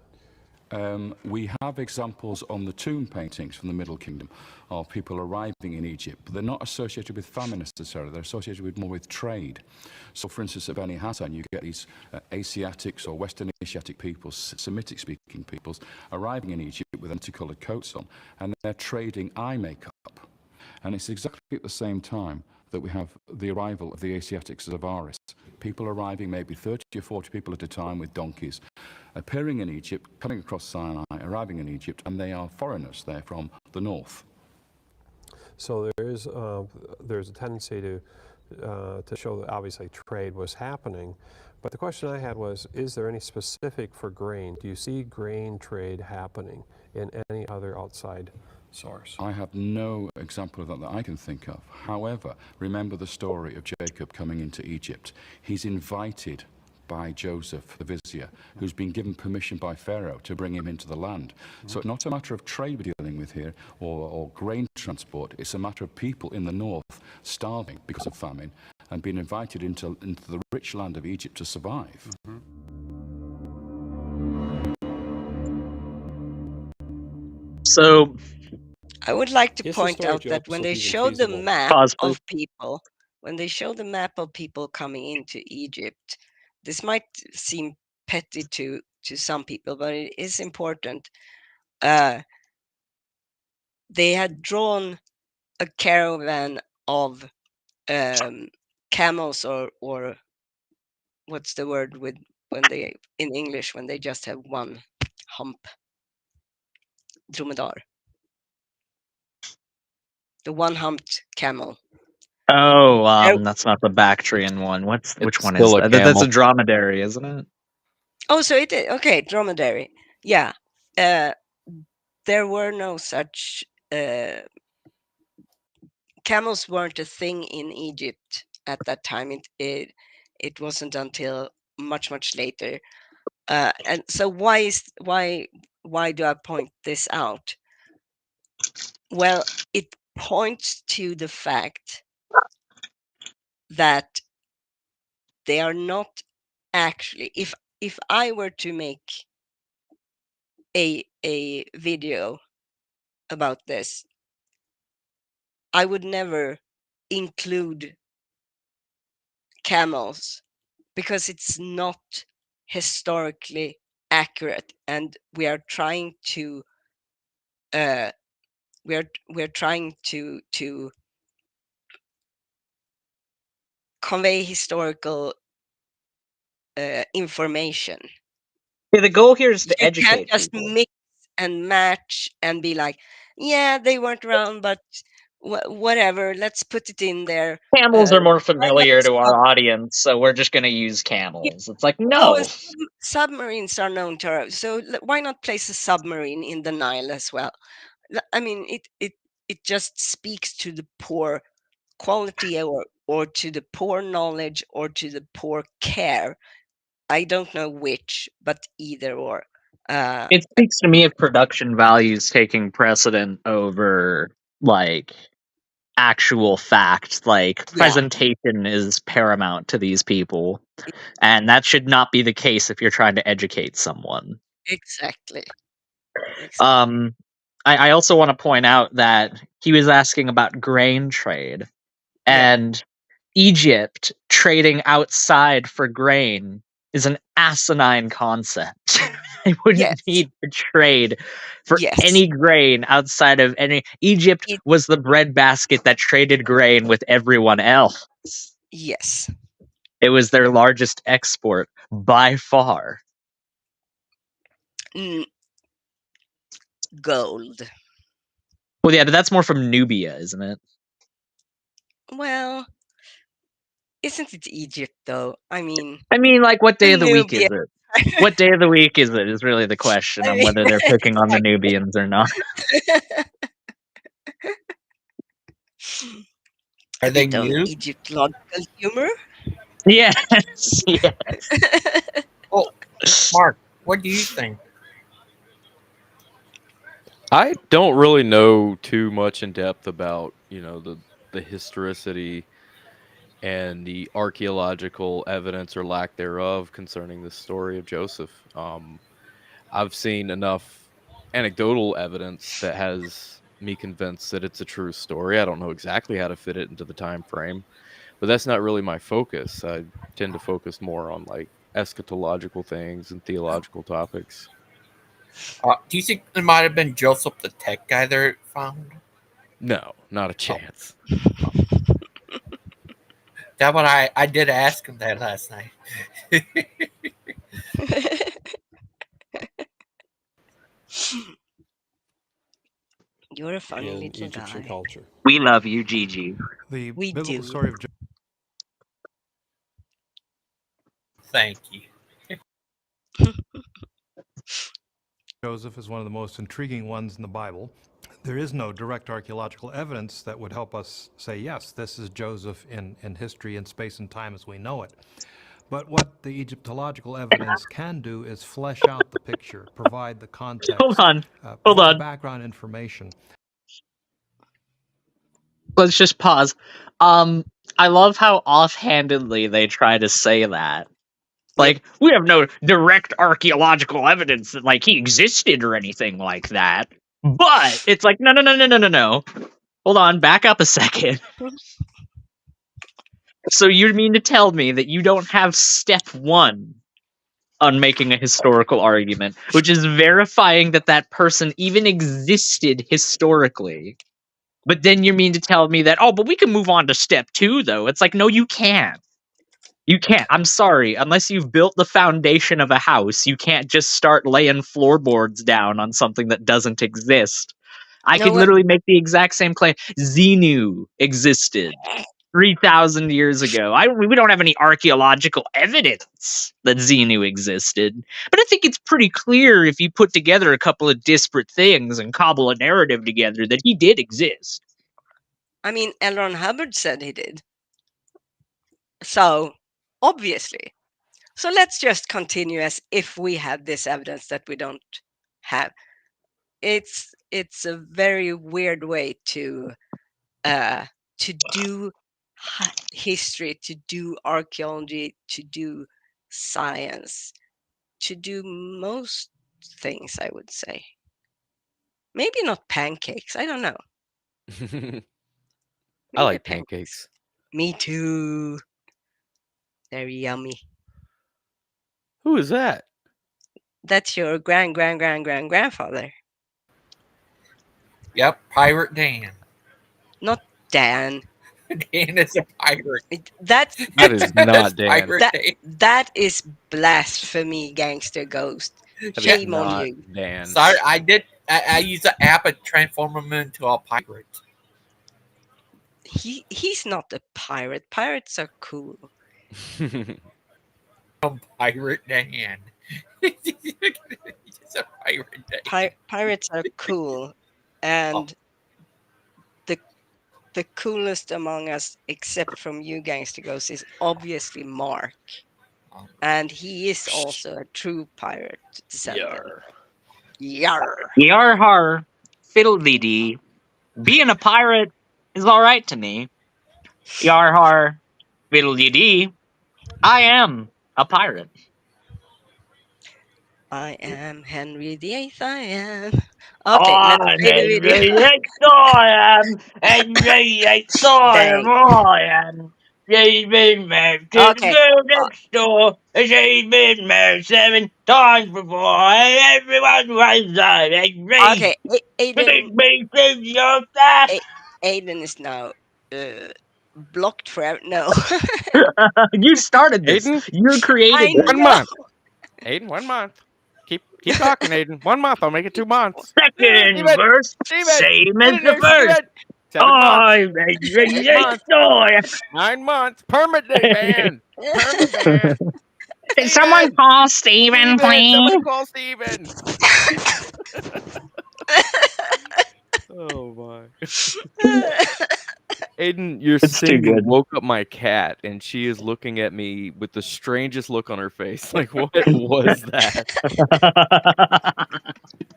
We have examples on the tomb paintings from the Middle Kingdom of people arriving in Egypt, but they're not associated with famine necessarily. They're associated more with trade. So, for instance, at Beni Hassan, you get these Asiatics or Western Asiatic peoples, Semitic-speaking peoples, arriving in Egypt with anti-coloured coats on, and they're trading eye makeup. And it's exactly at the same time that we have the arrival of the Asiatics of Avaris. People arriving, maybe 30 or 40 people at a time with donkeys, appearing in Egypt, coming across Sinai, arriving in Egypt, and they are foreigners. They're from the north. So there's a tendency to show that obviously trade was happening. But the question I had was, is there any specific for grain? Do you see grain trade happening in any other outside source? I have no example of that that I can think of. However, remember the story of Jacob coming into Egypt. He's invited by Joseph, the vizier, who's been given permission by Pharaoh to bring him into the land. So it's not a matter of trade we're dealing with here, or grain transport. It's a matter of people in the north starving because of famine and being invited into the rich land of Egypt to survive. So I would like to point out that when they show the map of people, coming into Egypt, this might seem petty to some people, but it is important. They had drawn a caravan of camels, or what's the word with when they in English when they just have one hump? Dromedar. The one-humped camel. Oh, that's not the Bactrian one. Which one is that? That's a dromedary, isn't it? Oh, so it is. Okay, dromedary. Yeah. There were no such camels weren't a thing in Egypt at that time. It wasn't until much later. And so why do I point this out? Well, it points to the fact that they are not actually, if I were to make a video about this, I would never include camels because it's not historically accurate, and we are trying to we're trying to convey historical information. Yeah, the goal here is to You educate can't just people. mix and match and be like, yeah, they weren't around, but whatever, let's put it in there. Camels are more Why not familiar to our audience, so we're just going to use camels. It's like, Oh, no. submarines are known to our, so why not place a submarine in the Nile as well? I mean, it just speaks to the poor quality, or to the poor knowledge, or to the poor care. I don't know which, but either or. It speaks to me of production values taking precedent over like actual fact. Like Yeah. presentation is paramount to these people, and that should not be the case if you're trying to educate someone. Exactly. I also want to point out that he was asking about grain trade, and Egypt trading outside for grain is an asinine concept. They wouldn't need to trade for any grain outside of any. Egypt was the breadbasket that traded grain with everyone else. Yes. It was their largest export by far. Gold. Well, yeah, but that's more from Nubia, isn't it? Well, isn't it Egypt though? I mean, like, what day of the week is Nubia. it? What day of the week is it? Is really the question on whether they're picking on the Nubians or not. Are they bit of new? Egyptological humor? Yes, yes. Well, Mark, what do you think? I don't really know too much in depth about, the historicity and the archaeological evidence or lack thereof concerning the story of Joseph. I've seen enough anecdotal evidence that has me convinced that it's a true story. I don't know exactly how to fit it into the time frame, but that's not really my focus. I tend to focus more on like eschatological things and theological topics. Do you think it might have been Joseph the tech guy they found? No, not a chance. That one I did ask him that last night. You're a funny in little Egyptian guy. culture. We love you, Gigi. The We biblical do. story of Thank you. Joseph is one of the most intriguing ones in the Bible. There is no direct archaeological evidence that would help us say, yes, this is Joseph in history and space and time as we know it. But what the Egyptological evidence can do is flesh out the picture, provide the context, Hold on. provide background information. Let's just pause. I love how offhandedly they try to say that. Like, we have no direct archaeological evidence that, like, he existed or anything like that. But it's like, no. Hold on, back up a second. So you mean to tell me that you don't have step one on making a historical argument, which is verifying that that person even existed historically? But then you mean to tell me that, oh, but we can move on to step two, though. It's like, no, you can't. You can't. I'm sorry. Unless you've built the foundation of a house, you can't just start laying floorboards down on something that doesn't exist. I No, could what? literally make the exact same claim. Xenu existed 3,000 years ago. We don't have any archaeological evidence that Xenu existed. But I think it's pretty clear if you put together a couple of disparate things and cobble a narrative together that he did exist. I mean, L. Ron Hubbard said he did. So, obviously. So let's just continue as if we have this evidence that we don't have. It's a very weird way to do history, to do archaeology, to do science, to do most things, I would say. Maybe not pancakes. I don't know. I like pancakes. Me too. They're yummy. Who is that? That's your grandfather. Yep, Pirate Dan. Not Dan. Dan is a pirate. That is not Dan. That is blasphemy, Gangster Ghost. Shame on you. Dan. Sorry, I used the app and transform him into a pirate. He's not a pirate. Pirates are cool. Pirate Dan. He's a pirate Dan. Pirates are cool, and the coolest among us, except from you, Gangster Ghost, is obviously Mark, and he is also a true pirate descendant. Yar. Yar har, fiddle-dee-dee. Being a pirate is alright to me. Yar har, fiddle-dee-dee. I am a pirate. I am Henry VIII. I am. Okay, let's play the video. I am Henry VIII. I am. She's been married to the girl next door. She's been married 7 times before. Everyone runs on and Okay, Aiden is now blocked forever. No. You started this. Aiden? You created this. 1 month. Aiden, 1 month. Keep talking, Aiden. 1 month. I'll make it 2 months. Second verse, same as the first. 7 months. I'm Henry VIII. 9 months. Permanent ban. Permanent ban. Can someone call Steven, please? Somebody call Steven. Oh my. Aiden, your singing woke up my cat, and she is looking at me with the strangest look on her face. Like, what was that?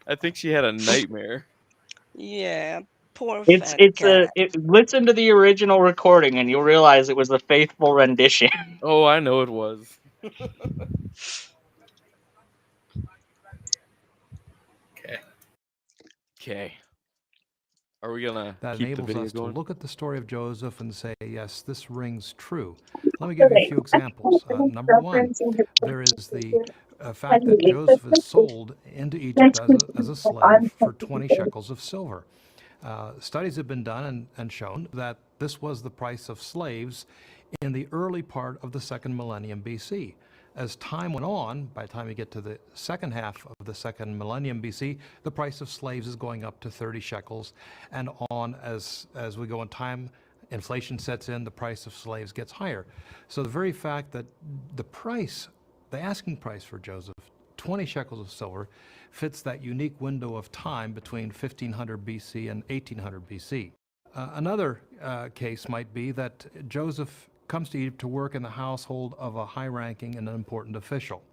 I think she had a nightmare. Yeah, poor It's fat cat. listen to the original recording and you'll realize it was a faithful rendition. Oh, I know it was. Okay. Are we gonna that keep the enables video us going? to look at the story of Joseph and say, yes, this rings true. Let me give you a few examples. Number one, there is the fact that Joseph is sold into Egypt as a slave for 20 shekels of silver. Studies have been done and shown that this was the price of slaves in the early part of the second millennium BC. As time went on, by the time you get to the second half of the second millennium BC, the price of slaves is going up to 30 shekels, and on as we go in time, inflation sets in, the price of slaves gets higher. So the very fact that the asking price for Joseph, 20 shekels of silver, fits that unique window of time between 1500 BC and 1800 BC. Another case might be that Joseph comes to Egypt to work in the household of a high-ranking and important official.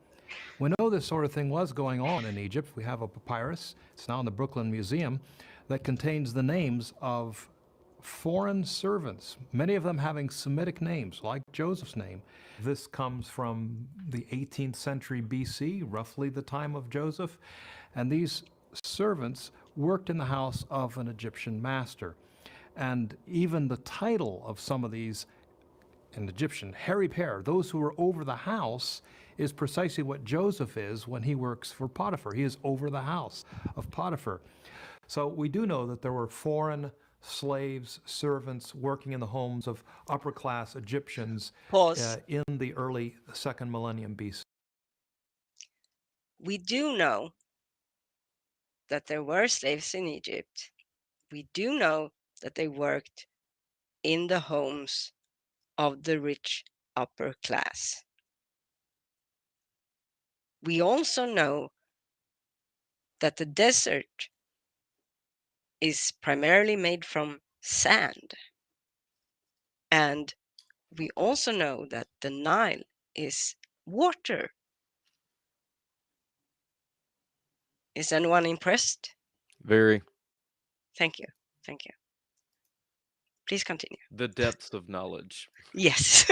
We know this sort of thing was going on in Egypt. We have a papyrus, it's now in the Brooklyn Museum, that contains the names of foreign servants, many of them having Semitic names, like Joseph's name. This comes from the 18th century BC, roughly the time of Joseph, and these servants worked in the house of an Egyptian master. And even the title of some of these in Egyptian, hairy pair, those who are over the house, is precisely what Joseph is when he works for Potiphar. He is over the house of Potiphar. So we do know that there were foreign slaves, servants working in the homes of upper-class Egyptians in the early second millennium BC. We do know that there were slaves in Egypt. We do know that they worked in the homes of the rich upper class. We also know that the desert is primarily made from sand. And we also know that the Nile is water. Is anyone impressed? Very. Thank you. Thank you. Please continue. The depths of knowledge. Yes.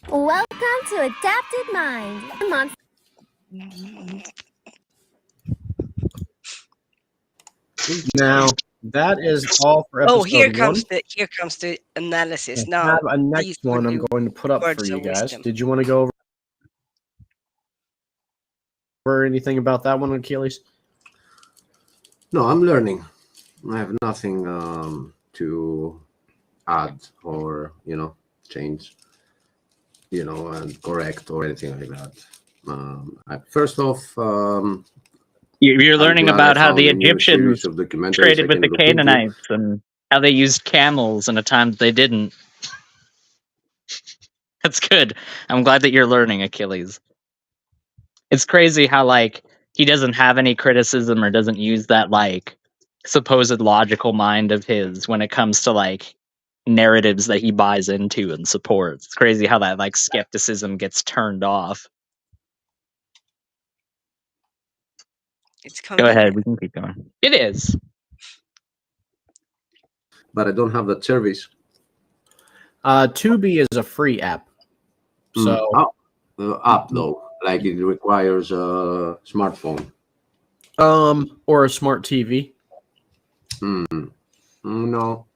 Welcome to Adapted Mind. Now, that is all for episode Oh, here one. comes the analysis. I Now, have a next these one were I'm new going to put up for words you of guys. wisdom. Did you want to go over anything about that one, Achilles? No, I'm learning. I have nothing to add or change, and correct or anything like that. First off, You're I'm learning glad I about how found the a new Egyptians series of documentaries traded I with can the look into. Canaanites and how they used camels in a time that they didn't. That's good. I'm glad that you're learning, Achilles. It's crazy how he doesn't have any criticism or doesn't use that supposed logical mind of his when it comes to narratives that he buys into and supports. It's crazy how that skepticism gets turned off. It's Go convenient. ahead, we can keep going. It is. But I don't have that service. Tubi is a free app. So App though, like it requires a smartphone. Or a smart TV. No.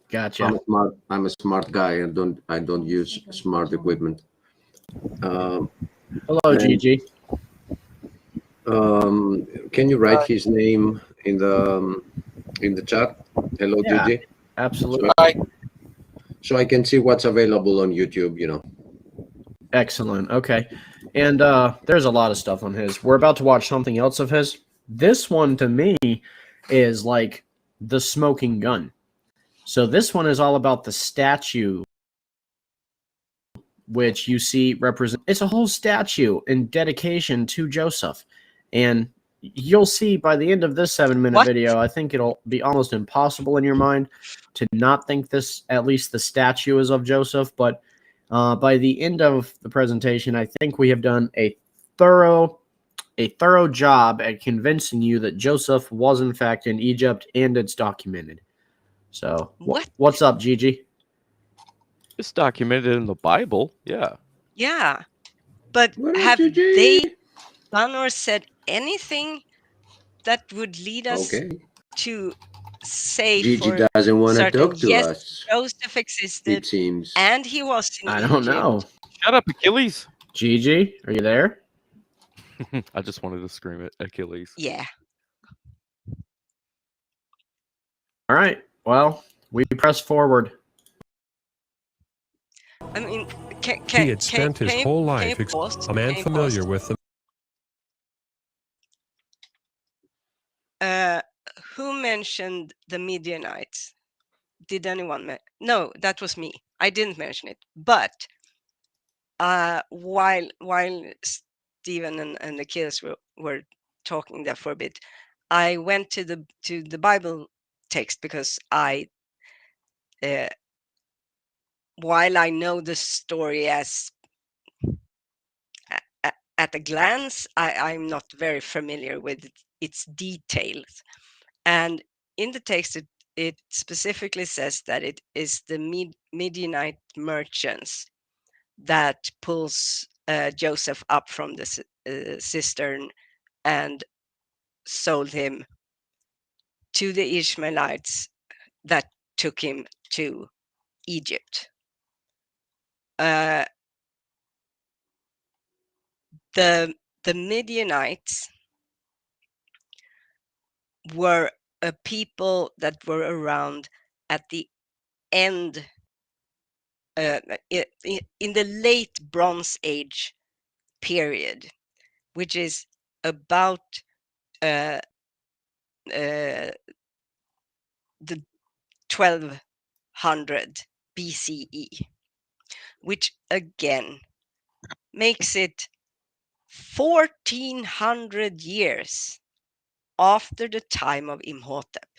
Gotcha. I'm a smart guy. I don't use smart equipment. Hello, Gigi. Can you write his name in the chat? Hello, Yeah, Gigi. absolutely. So I can see what's available on YouTube. Excellent. Okay. And there's a lot of stuff on his. We're about to watch something else of his. This one to me is like the smoking gun. So this one is all about the statue, which you see represent. It's a whole statue in dedication to Joseph. And you'll see by the end of this 7-minute video, I think it'll be almost impossible in your mind to not think this, at least the statue, is of Joseph. But by the end of the presentation, I think we have done a thorough job at convincing you that Joseph was in fact in Egypt, and it's documented. So what's up, Gigi? It's documented in the Bible. Yeah. Yeah. But have they done or said anything that would lead us Okay. to say Gigi for doesn't want to certain, talk to yes, us, Joseph it existed seems. and he was in I Egypt? don't know. Shut up, Achilles. Gigi, are you there? I just wanted to scream at Achilles. Yeah. All right. Well, we press forward. I mean, He had spent his whole life a man familiar with the who mentioned the Midianites? Did anyone? No, that was me. I didn't mention it. But while Stephen and the kids were talking there for a bit, I went to the Bible text because while I know the story as at a glance, I'm not very familiar with its details. And in the text, it specifically says that it is the Midianite merchants that pulls Joseph up from the cistern and sold him to the Ishmaelites that took him to Egypt. The Midianites were a people that were around at the end, in the late Bronze Age period, which is about the 1200 BCE, which again makes it 1400 years after the time of Imhotep.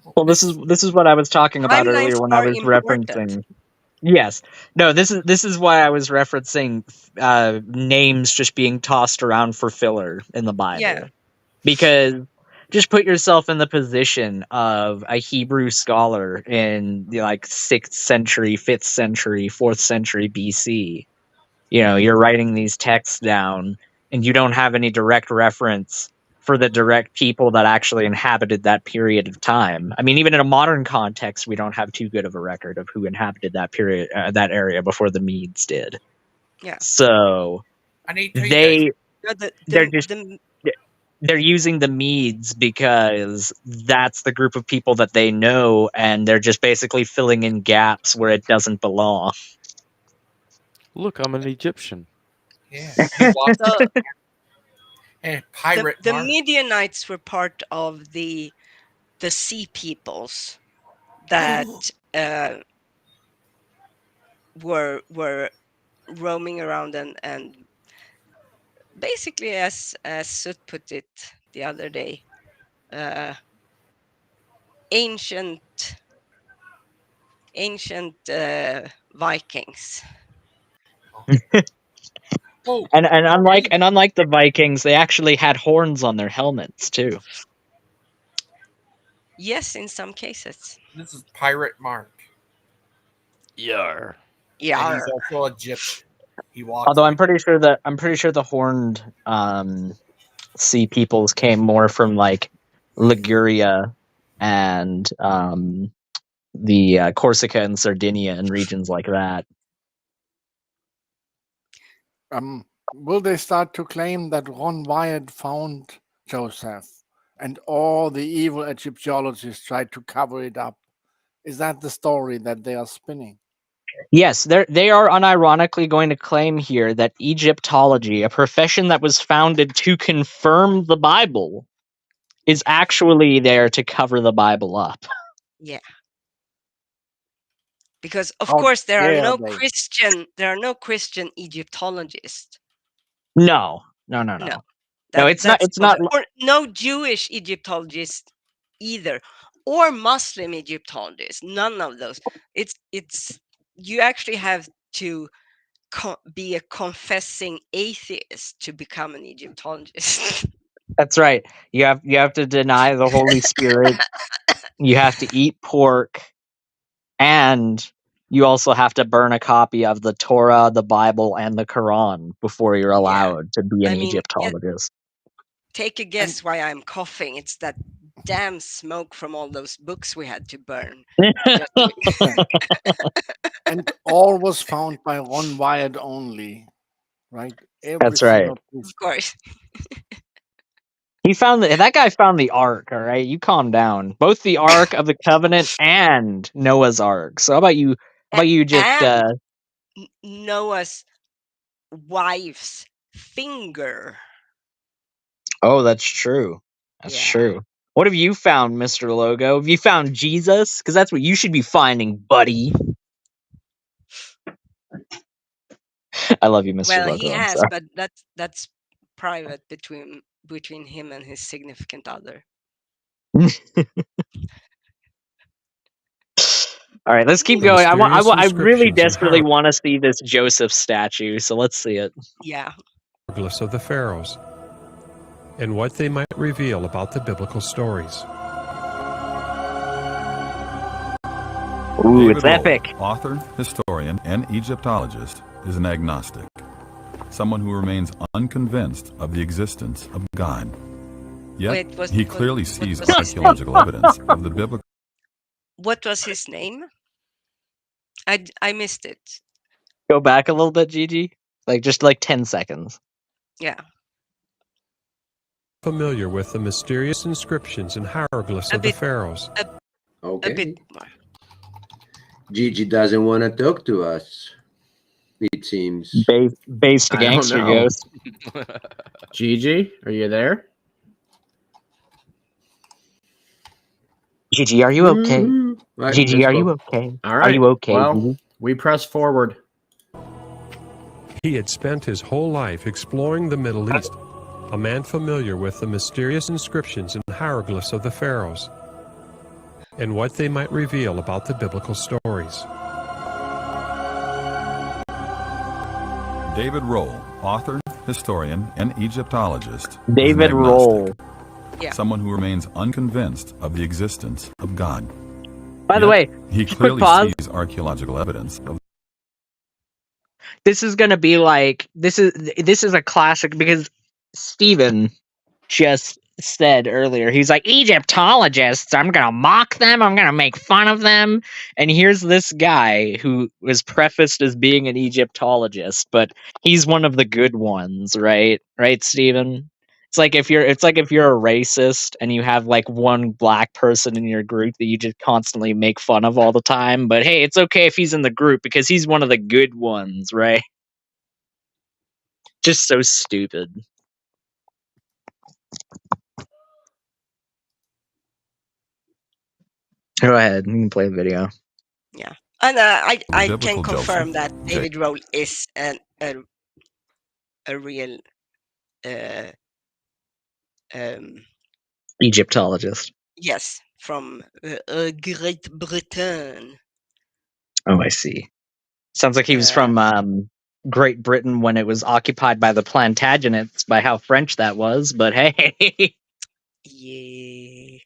Well, this is what I was talking about Timelines earlier when I are was important. referencing. Yes, no, this is why I was referencing names just being tossed around for filler in the Bible. Yeah. Because just put yourself in the position of a Hebrew scholar in the 6th century, 5th century, 4th century BC. You know, you're writing these texts down and you don't have any direct reference for the direct people that actually inhabited that period of time. I mean, even in a modern context, we don't have too good of a record of who inhabited that period, that area before the Medes did. Yeah. So I need to tell you guys. they're using the Medes because that's the group of people that they know, and they're just basically filling in gaps where it doesn't belong. Look, I'm an Egyptian. Yeah, you walked and pirate the Mark. Midianites were part of the sea peoples that were roaming around and basically, as Sut put it the other day, ancient Vikings. And unlike the Vikings, they actually had horns on their helmets too. Yes, in some cases. This is pirate Mark. Yar. And he's also Egyptian. He walks. Although I'm pretty sure the horned sea peoples came more from Liguria and the Corsica and Sardinia and regions like that. Will they start to claim that Ron Wyatt found Joseph and all the evil Egyptologists tried to cover it up? Is that the story that they are spinning? Yes, they are unironically going to claim here that Egyptology, a profession that was founded to confirm the Bible, is actually there to cover the Bible up. Yeah. Because of course there are no Christian Egyptologists. No. It's not. Or no Jewish Egyptologists either, or Muslim Egyptologists. None of those. It's you actually have to be a confessing atheist to become an Egyptologist. That's right. You have to deny the Holy Spirit. You have to eat pork, and you also have to burn a copy of the Torah, the Bible, and the Quran before you're allowed to be an Egyptologist. Take a guess why I'm coughing. It's that damn smoke from all those books we had to burn. And all was found by one wired only, right? Every That's right. single piece. Of course. He found that guy found the Ark. All right, you calm down. Both the Ark of the Covenant and Noah's Ark. So how about you? How about you just? And Noah's wife's finger. Oh, that's true. That's true. What have you found, Mr. Logo? Have you found Jesus? Because that's what you should be finding, buddy. I love you, Mr. Well, Logo. he I'm has, sorry. but that's private between him and his significant other. All right, let's keep The going. mysterious I really inscriptions and desperately want to see this Joseph statue, so let's see it. Yeah. hieroglyphs of the pharaohs, and what they might reveal about the biblical stories. Ooh, David it's epic. Roll, author, historian, and Egyptologist, is an agnostic, someone who remains unconvinced of the existence of God. Yet, he clearly sees was his archaeological evidence of the biblical. What was his name? I missed it. Go back a little bit, Gigi. Just 10 seconds. Yeah. Familiar with the mysterious inscriptions and hieroglyphs of the pharaohs. Okay. A bit more. Gigi doesn't want to talk to us, it seems. Based I don't gangster know. ghost. Gigi, are you there? Gigi, are you okay? Right, Gigi, let's are go. you okay? All right. Are you okay, Well, Gigi? we press forward. He had spent his whole life exploring the Middle East, a man familiar with the mysterious inscriptions and hieroglyphs of the pharaohs, and what they might reveal about the biblical stories. David Roll, author, historian, and Egyptologist. David Roll. Yeah. Someone who remains unconvinced of the existence of God. By the way, He just quick clearly pause. sees archaeological evidence of This is gonna be this is a classic because Steven just said earlier, he's like, Egyptologists, I'm gonna mock them, I'm gonna make fun of them. And here's this guy who was prefaced as being an Egyptologist, but he's one of the good ones, right? Right, Steven? It's like if you're a racist and you have one black person in your group that you just constantly make fun of all the time, but hey, it's okay if he's in the group because he's one of the good ones, right? Just so stupid. Go ahead, you can play the video. Yeah. And I biblical can confirm Joseph. that David Roll is a real Egyptologist. yes, from Great Britain. Oh, I see. Sounds like he was from Great Britain when it was occupied by the Plantagenets, by how French that was, but hey. Yeah.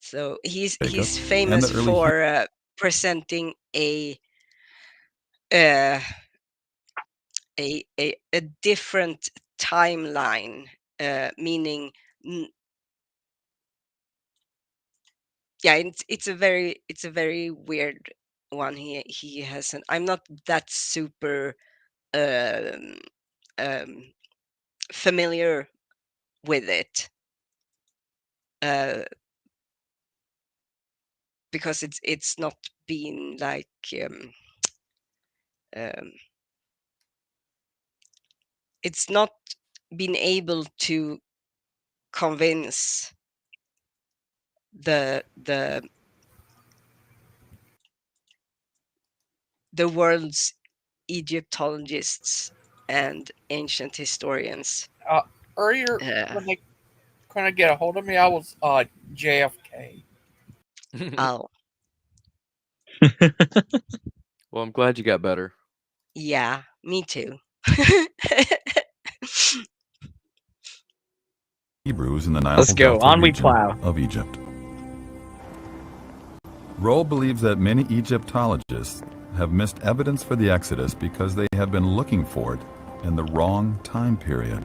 So he's Jacob, famous and the early for presenting a different timeline, meaning it's a very weird one. He has I'm not that super familiar with it, because it's not been it's not been able to convince the world's Egyptologists and ancient historians. Earlier, when they kind of get a hold of me, I was JFK. Oh. Well, I'm glad you got better. Yeah, me too. Hebrews in the Nile Let's go. Delta On we region plow. of Egypt. Roll believes that many Egyptologists have missed evidence for the Exodus because they have been looking for it in the wrong time period.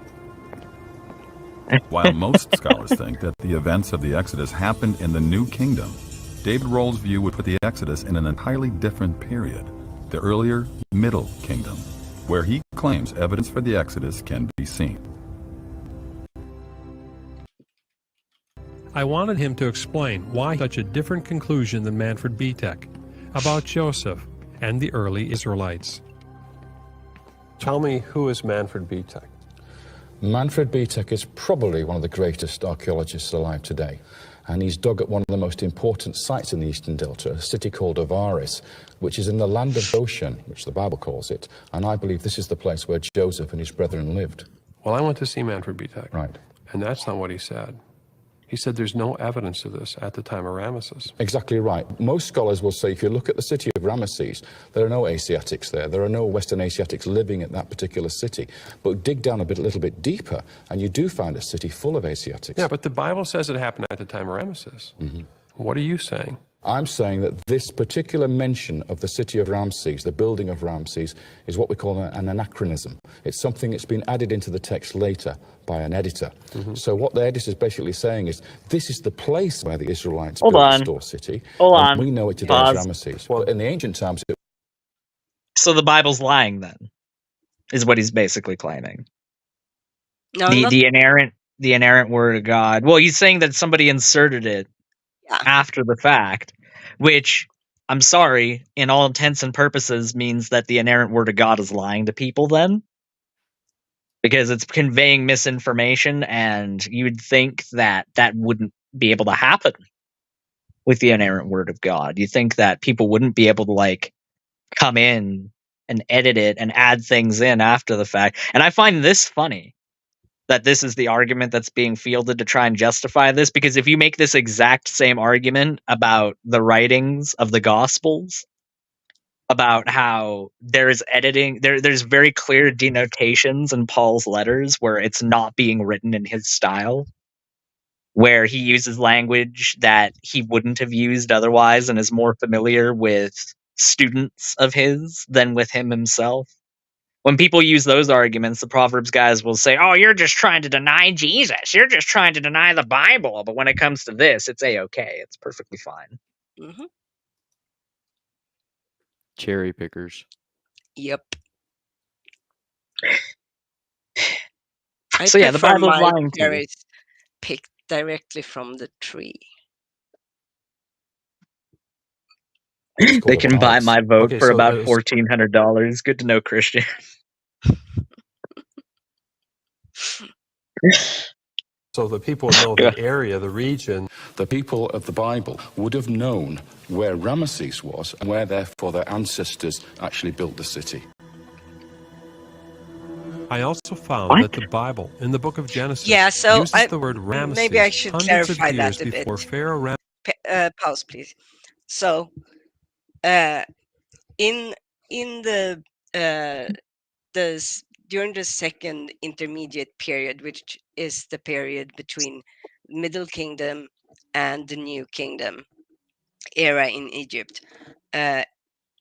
While most scholars think that the events of the Exodus happened in the New Kingdom, David Roll's view would put the Exodus in an entirely different period, the earlier Middle Kingdom, where he claims evidence for the Exodus can be seen. I wanted him to explain why such a different conclusion than Manfred Betek about Joseph and the early Israelites. Tell me, who is Manfred Betek? Manfred Betek is probably one of the greatest archaeologists alive today. And he's dug at one of the most important sites in the Eastern Delta, a city called Avaris, which is in the land of Goshen, which the Bible calls it. And I believe this is the place where Joseph and his brethren lived. Well, I went to see Manfred Betek. Right. And that's not what he said. He said there's no evidence of this at the time of Ramesses. Exactly right. Most scholars will say if you look at the city of Ramesses, there are no Asiatics there. There are no Western Asiatics living at that particular city. But dig down a little bit deeper, and you do find a city full of Asiatics. Yeah, but the Bible says it happened at the time of Ramesses. Mm-hmm. What are you saying? I'm saying that this particular mention of the city of Ramses, the building of Ramses, is what we call an anachronism. It's something that's been added into the text later by an editor. Mm-hmm. So what the editor is basically saying is, this is the place where the Israelites Hold built on. the store city. Hold and on. we know it today Pause. as Ramesses. Well, in the ancient times, So the Bible's lying then, is what he's basically claiming. No, The inerrant word of God. Well, he's saying that somebody inserted it after the fact, which, I'm sorry, in all intents and purposes means that the inerrant word of God is lying to people then. Because it's conveying misinformation, and you would think that that wouldn't be able to happen with the inerrant word of God. You think that people wouldn't be able to, like, come in and edit it and add things in after the fact. And I find this funny, that this is the argument that's being fielded to try and justify this, because if you make this exact same argument about the writings of the Gospels, about how there is editing, there's very clear denotations in Paul's letters where it's not being written in his style, where he uses language that he wouldn't have used otherwise and is more familiar with students of his than with him himself. When people use those arguments, the Proverbs guys will say, oh, you're just trying to deny Jesus. You're just trying to deny the Bible. But when it comes to this, it's A-okay. It's perfectly fine. Mm-hmm. Cherry pickers. Yep. So yeah, the prefer Bible's my lying to you. cherries picked directly from the tree. They can buy my vote Okay, for so about there's- $1,400. Good to know, Christian. So the people know the area, the region. the people of the Bible would have known where Ramesses was and where, therefore, their ancestors actually built the city. I also found that the Bible, in the book of Genesis, uses the word Ramesses maybe I should hundreds of clarify years that a bit. before Pharaoh Pause, please. So, in the during the second intermediate period, which is the period between Middle Kingdom and the New Kingdom era in Egypt,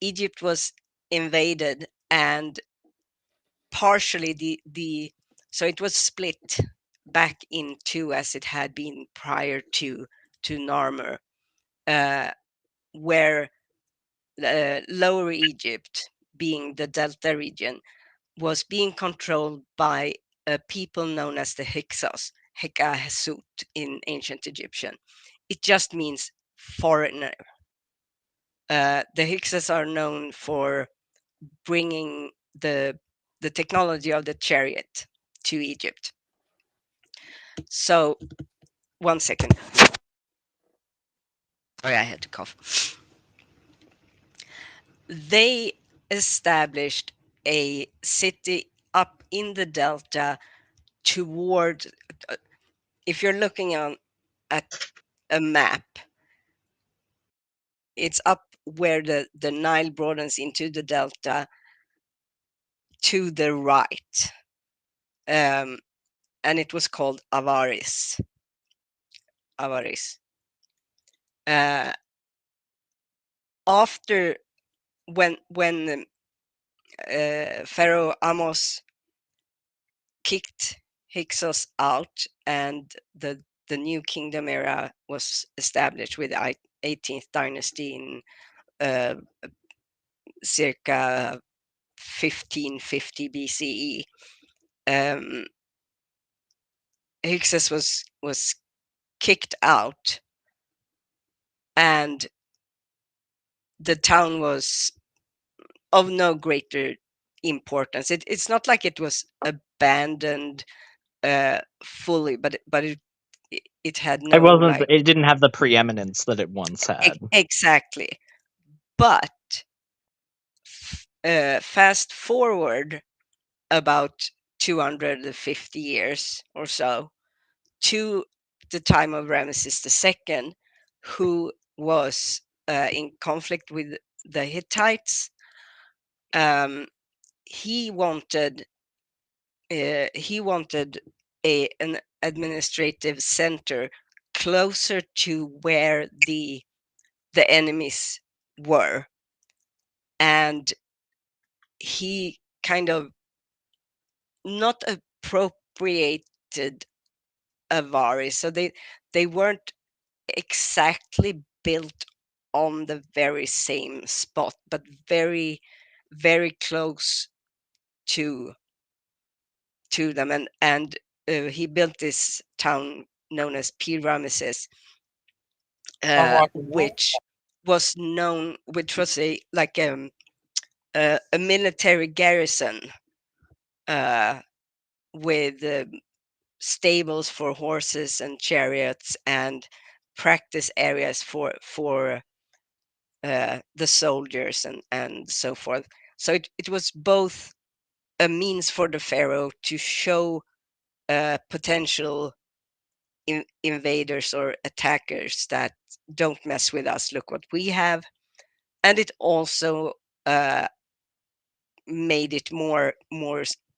Egypt was invaded, and partially so it was split back in two as it had been prior to Narmer, where Lower Egypt, being the Delta region, was being controlled by a people known as the Hyksos, Hekahesut in ancient Egyptian. It just means foreigner. The Hyksos are known for bringing the technology of the chariot to Egypt. So, 1 second. Oh, yeah, I had to cough. They established a city up in the Delta toward, if you're looking at a map, it's up where the Nile broadens into the Delta to the right. And it was called Avaris. After when Pharaoh Amos kicked Hyksos out and the new kingdom era was established with the 18th dynasty in circa 1550 BCE. Hyksos was kicked out, and the town was of no greater importance. It's not like it was abandoned fully, but it had It no wasn't. like It didn't have the preeminence that it once had. exactly. But fast forward about 250 years or so to the time of Ramesses II, who was in conflict with the Hittites. He wanted an administrative center closer to where the enemies were, and he kind of not appropriated Avari, so they weren't exactly built on the very same spot, but very very close to them, and he built this town known as Ramesses, which was a military garrison with stables for horses and chariots and practice areas for the soldiers and so forth. So it was both a means for the pharaoh to show potential invaders or attackers that don't mess with us, look what we have, and it also made it more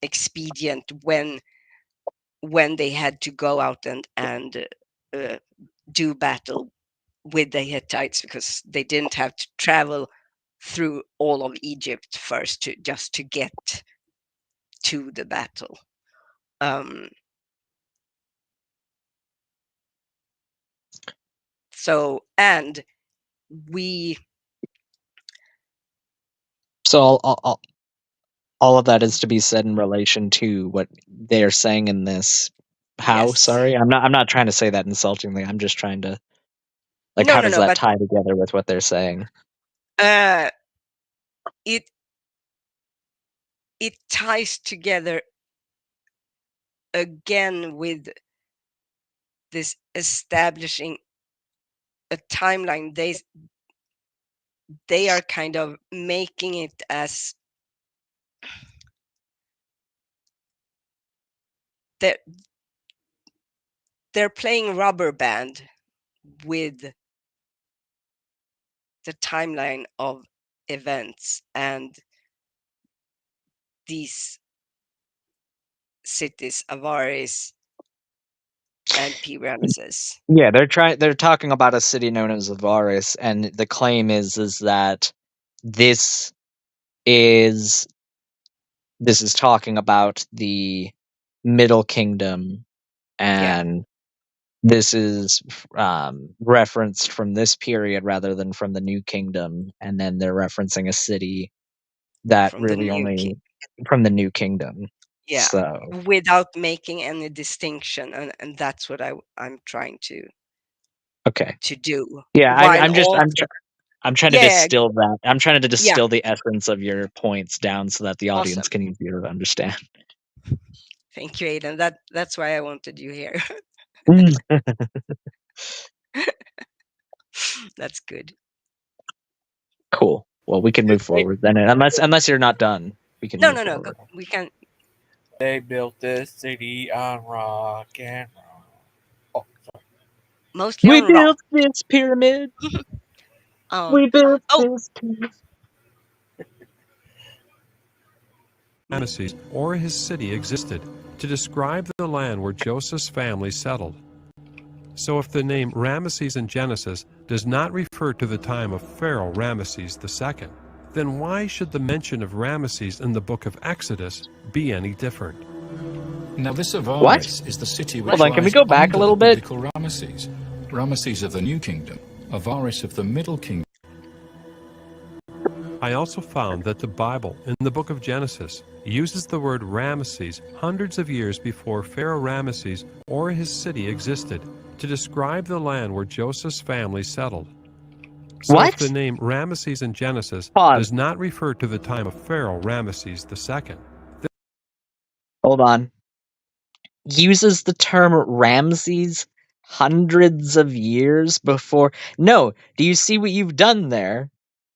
expedient when they had to go out and do battle with the Hittites, because they didn't have to travel through all of Egypt first just to get to the battle. So all of that is to be said in relation to what they are saying in this. How? Yes. Sorry, I'm not trying to say that insultingly. I'm just trying to how does that tie together with what they're saying? It ties together again with this establishing a timeline. They are kind of making it as they're playing rubber band with the timeline of events and these cities, Avaris and Ramesses. Yeah, they're talking about a city known as Avaris, and the claim is that this is talking about the Middle Kingdom, and this is referenced from this period rather than from the New Kingdom, and then they're referencing a city that From really only from the New Kingdom. Yeah, So without making any distinction, and that's what I'm trying to do. Yeah, I'm trying to Yeah, distill that. I'm trying to yeah. distill the essence of your points down so that the audience Awesome. can easier understand. Thank you, Aidan. That's why I wanted you here. That's good. Cool. Well, we can move forward then, unless you're not done. We can move No. forward. We can. They built this city on rock and roll. Oh, sorry. Mostly We on rock. built this pyramid. We built this pyramid. Ramesses or his city existed to describe the land where Joseph's family settled. So if the name Ramesses in Genesis does not refer to the time of Pharaoh Ramesses II, then why should the mention of Ramesses in the book of Exodus be any different? Now this What? Avaris is the city which Hold on, can we lies go back a under little the bit? biblical Ramesses. Ramesses of the New Kingdom, Avaris of the Middle Kingdom. I also found that the Bible, in the book of Genesis, uses the word Ramesses hundreds of years before Pharaoh Ramesses or his city existed to describe the land where Joseph's family settled. So What? if the name Ramesses in Genesis Pause. does not refer to the time of Pharaoh Ramesses II, Hold on. Uses the term Ramses hundreds of years before. No, do you see what you've done there?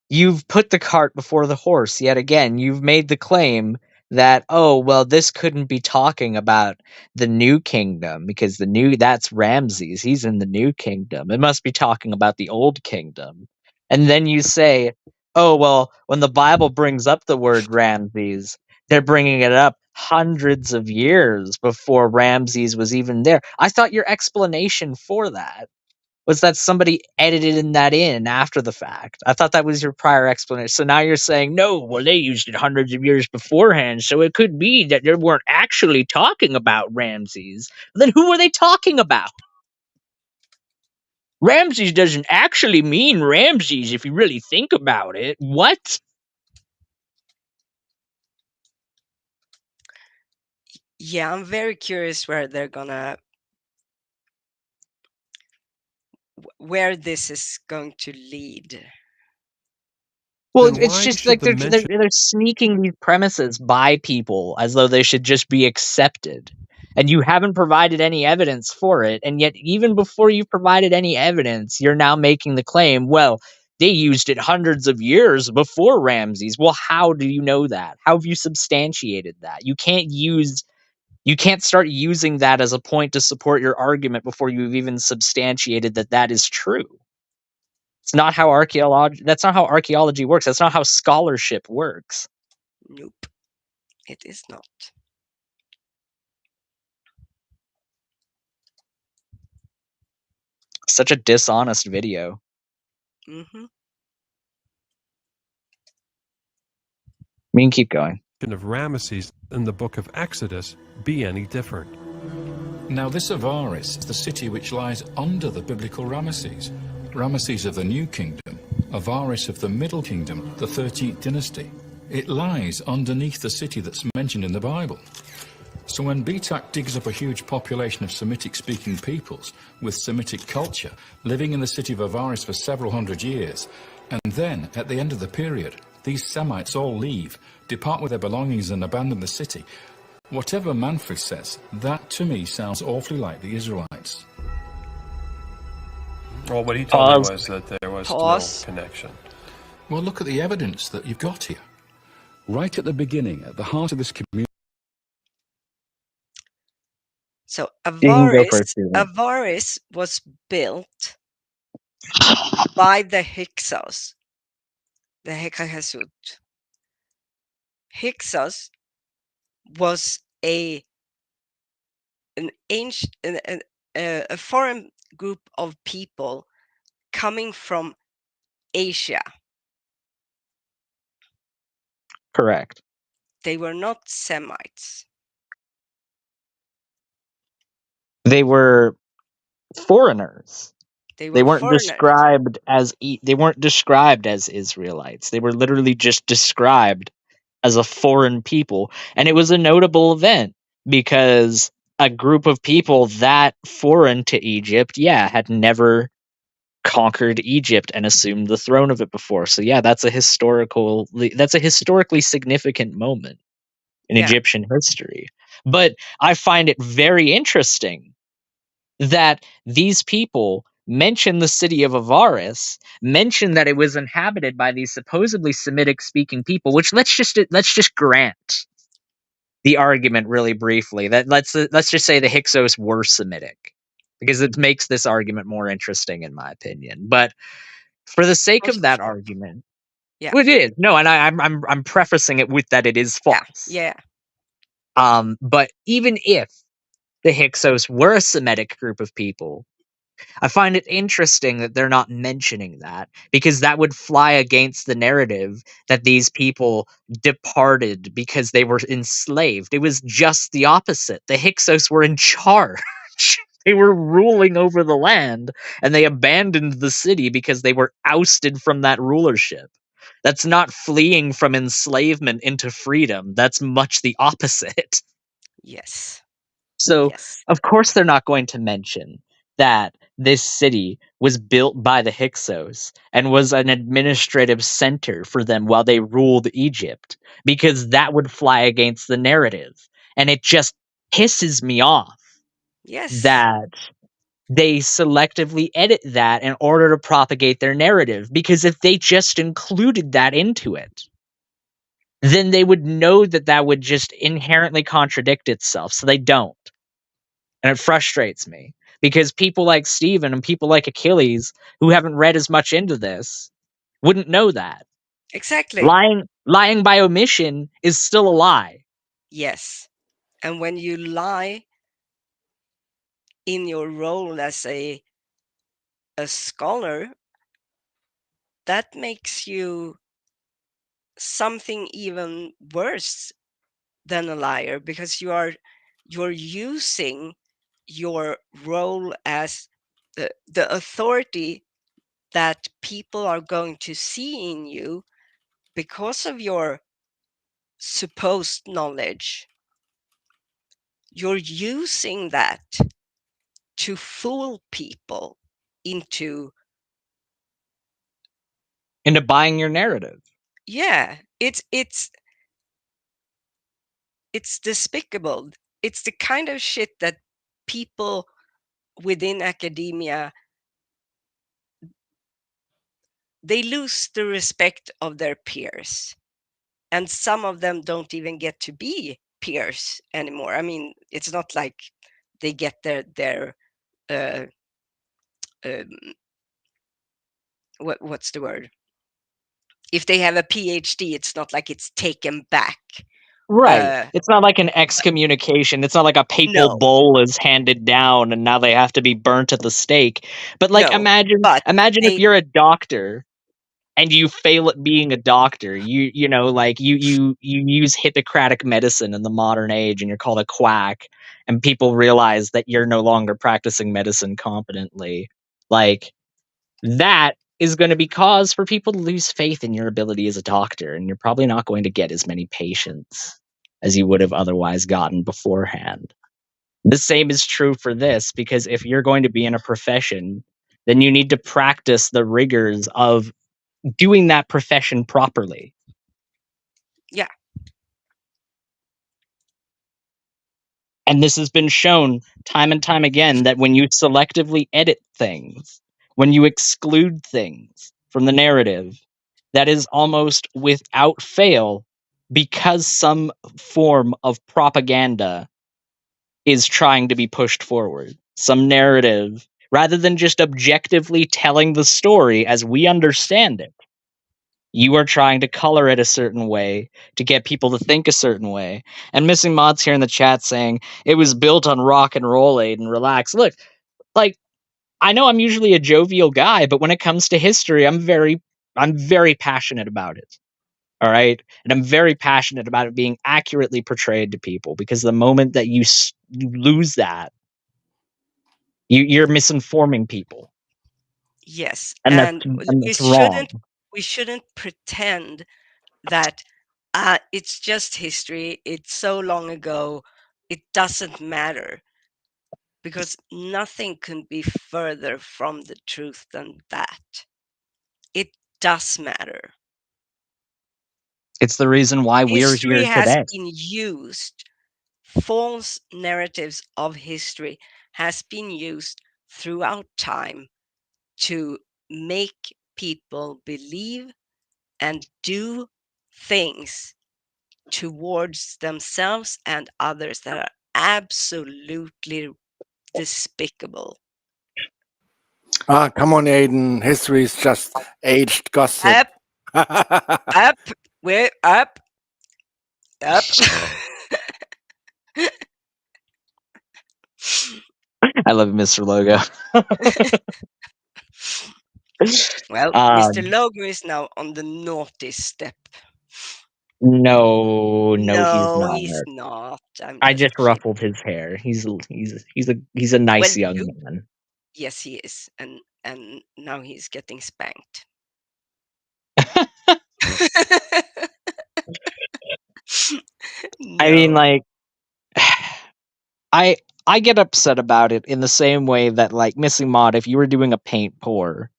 You've put the cart before the horse yet again. You've made the claim that, oh, well, this couldn't be talking about the new kingdom because that's Ramses. He's in the new kingdom. It must be talking about the old kingdom. And then you say, oh, well, when the Bible brings up the word Ramses, they're bringing it up hundreds of years before Ramses was even there. I thought your explanation for that was that somebody edited that in after the fact. I thought that was your prior explanation. So now you're saying, no, well, they used it hundreds of years beforehand, so it could be that they weren't actually talking about Ramses. Then who are they talking about? Ramses doesn't actually mean Ramses if you really think about it. What? Yeah, I'm very curious where this is going to lead. Well, Then it's why just should like the they're mention sneaking these premises by people as though they should just be accepted. And you haven't provided any evidence for it. And yet, even before you've provided any evidence, you're now making the claim, well, they used it hundreds of years before Ramses. Well, how do you know that? How have you substantiated that? You can't start using that as a point to support your argument before you've even substantiated that that is true. It's not how that's not how archaeology works. That's not how scholarship works. Nope, it is not. Such a dishonest video. Mm-hmm. We can keep going. of Ramesses in the book of Exodus be any different? Now this Avaris is the city which lies under the biblical Ramesses. Ramesses of the New Kingdom, Avaris of the Middle Kingdom, the 13th dynasty. It lies underneath the city that's mentioned in the Bible. So when BTAC digs up a huge population of Semitic-speaking peoples with Semitic culture living in the city of Avaris for several hundred years, and then, at the end of the period, these Semites all leave, depart with their belongings and abandon the city, whatever Manfred says, that to me sounds awfully like the Israelites. Well, what he told me was that there was no connection. Well, look at the evidence that you've got here. Right at the beginning, at the heart of this community. So Avaris was built by the Hyksos, the Hekahesut. Hyksos was an ancient, a foreign group of people coming from Asia. Correct. They were not Semites. They were foreigners. They weren't described as Israelites. They were literally just described as a foreign people, and it was a notable event because a group of people that foreign to Egypt, had never conquered Egypt and assumed the throne of it before. So that's a historically significant moment in Egyptian history. But I find it very interesting that these people mention the city of Avaris, mention that it was inhabited by these supposedly Semitic-speaking people, which let's just grant the argument really briefly that let's just say the Hyksos were Semitic, because it makes this argument more interesting in my opinion. But for the sake of that argument, well, it is no, and I'm prefacing it with that it is false. Yeah. But even if the Hyksos were a Semitic group of people, I find it interesting that they're not mentioning that, because that would fly against the narrative that these people departed because they were enslaved. It was just the opposite. The Hyksos were in charge. They were ruling over the land, and they abandoned the city because they were ousted from that rulership. That's not fleeing from enslavement into freedom. That's much the opposite. Yes. So, Yes. of course, they're not going to mention that this city was built by the Hyksos and was an administrative center for them while they ruled Egypt, because that would fly against the narrative. And it just pisses me off Yes. that they selectively edit that in order to propagate their narrative, because if they just included that into it, then they would know that that would just inherently contradict itself. So they don't. And it frustrates me because people like Steven and people like Achilles, who haven't read as much into this, wouldn't know that. Exactly. Lying by omission is still a lie. Yes. And when you lie in your role as a scholar, that makes you something even worse than a liar, because you're using your role as the authority that people are going to see in you because of your supposed knowledge. You're using that to fool people into buying your narrative. Yeah, it's despicable. It's the kind of shit that people within academia, they lose the respect of their peers, and some of them don't even get to be peers anymore. I mean, it's not like they get their what's the word? If they have a PhD, it's not like it's taken back. Right. It's not like an excommunication. It's not like a papal No. bull is handed down and now they have to be burnt at the stake. But like, No, imagine but if they you're a doctor and you fail at being a doctor. You know, like you use Hippocratic medicine in the modern age and you're called a quack, and people realize that you're no longer practicing medicine competently. Like, that is going to be cause for people to lose faith in your ability as a doctor, and you're probably not going to get as many patients as you would have otherwise gotten beforehand. The same is true for this, because if you're going to be in a profession, then you need to practice the rigors of doing that profession properly. Yeah. And this has been shown time and time again that when you selectively edit things, when you exclude things from the narrative, that is almost without fail because some form of propaganda is trying to be pushed forward. Some narrative, rather than just objectively telling the story as we understand it. You are trying to color it a certain way to get people to think a certain way. And Missing Mods here in the chat saying, it was built on rock and roll, Aiden, relax. Look, like, I know I'm usually a jovial guy, but when it comes to history, I'm very passionate about it. All right? And I'm very passionate about it being accurately portrayed to people, because the moment that you lose that, you're misinforming people. Yes, And and that's wrong. we shouldn't pretend that it's just history. It's so long ago. It doesn't matter, because nothing can be further from the truth than that. It does matter. It's the reason why we're History here has today. been used. False narratives of history has been used throughout time to make people believe and do things towards themselves and others that are absolutely despicable. Come on, Aiden. History is just aged gossip. Up, we're up. I love Mr. Logo. Well, Mr. Um, Logo is now on the naughty step. no, he's No, not. he's not. I'm I just just kidding. ruffled his hair. He's a Well, nice young man. yes, he is, and now he's getting spanked. I mean, No. like, I get upset about it in the same way that, like, Missing Mod, if you were doing a paint pour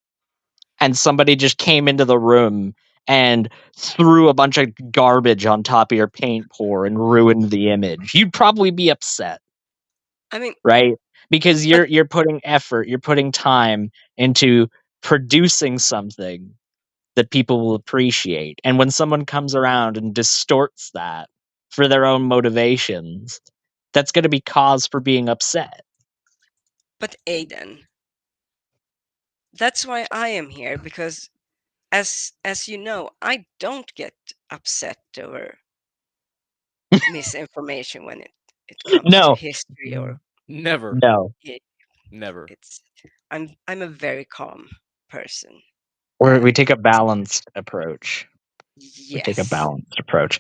and somebody just came into the room and threw a bunch of garbage on top of your paint pour and ruined the image, you'd probably be upset, I mean, right? Because you're putting effort, you're putting time into producing something that people will appreciate. And when someone comes around and distorts that for their own motivations, that's going to be cause for being upset. but Aiden, that's why I am here, because as you know, I don't get upset over misinformation when it comes to No. history or Never. No. Never. It's I'm a very calm person. We take a balanced approach. We take a Yes. balanced approach.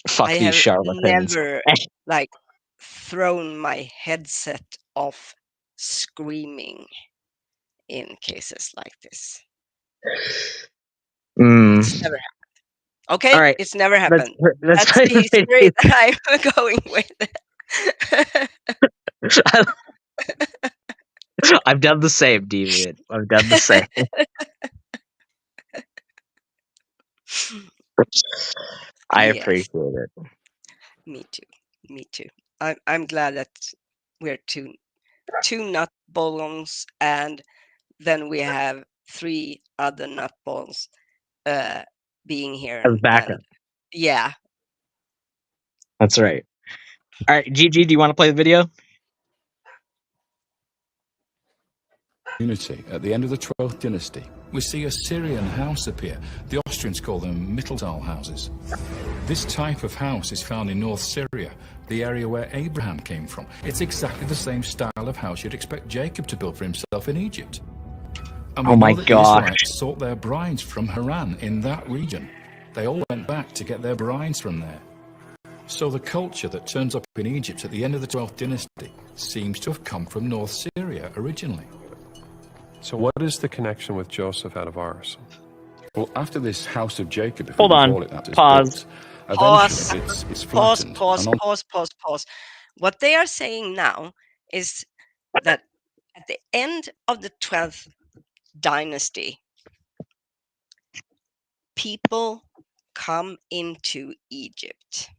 Fuck I these have charlatans. never like thrown my headset off screaming in cases like this. Mm. It's never happened. Okay, All right. it's never Let's happened. let's That's play the the history video. that I'm going with. I've done the same, Deviant. I've done the same. I Yes. appreciate it. Me too. Me too. I'm glad that we're two nutballs, and then we have 3 other nutballs being here, As and backup. yeah. That's right. All right, GG, do you want to play the video? Unity at the end of the 12th dynasty, we see a Syrian house appear. The Austrians call them Mitteltal houses. This type of house is found in North Syria, the area where Abraham came from. It's exactly the same style of house you'd expect Jacob to build for himself in Egypt. And we Oh my know that the gosh. Israelites sought their brides from Haran in that region. They all went back to get their brides from there. So the culture that turns up in Egypt at the end of the 12th dynasty seems to have come from North Syria originally. So what is the connection with Joseph out of Ars? Well, after this house of Jacob, if Hold we can on. call it that, is Pause. built, Pause. eventually it's Pause. flattened. Pause. and on Pause. What they are saying now is that at the end of the 12th dynasty, people come into Egypt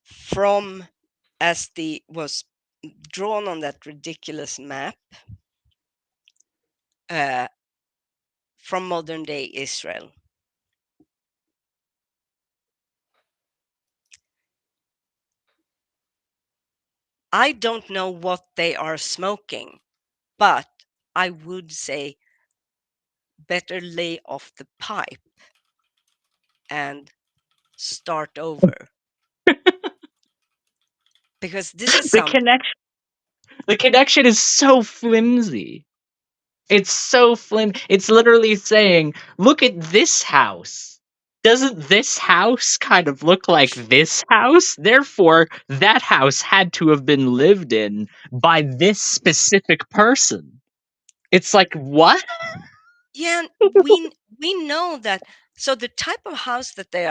from, as the was drawn on that ridiculous map, from modern day Israel. I don't know what they are smoking, but I would say better lay off the pipe and start over. Because this is The connection is so flimsy. It's so flimsy. It's literally saying, look at this house. Doesn't this house kind of look like this house? Therefore, that house had to have been lived in by this specific person. It's like, what? Yeah, we know that. So the type of house that they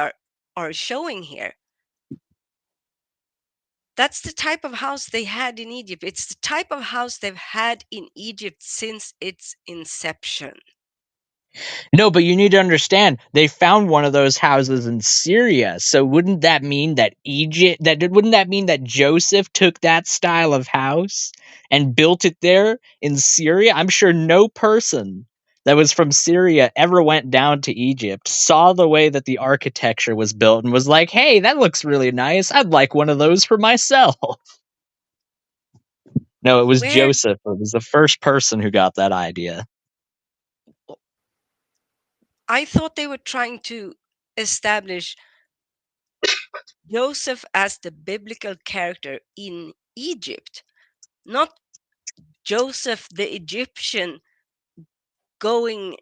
are showing here, that's the type of house they had in Egypt. It's the type of house they've had in Egypt since its inception. No, but you need to understand, they found one of those houses in Syria. So wouldn't that mean that wouldn't that mean that Joseph took that style of house and built it there in Syria? I'm sure no person that was from Syria ever went down to Egypt, saw the way that the architecture was built, and was like, hey, that looks really nice. I'd like one of those for myself. No, it was Where Joseph. It was the first person who got that idea. I thought they were trying to establish Joseph as the biblical character in Egypt, not Joseph the Egyptian going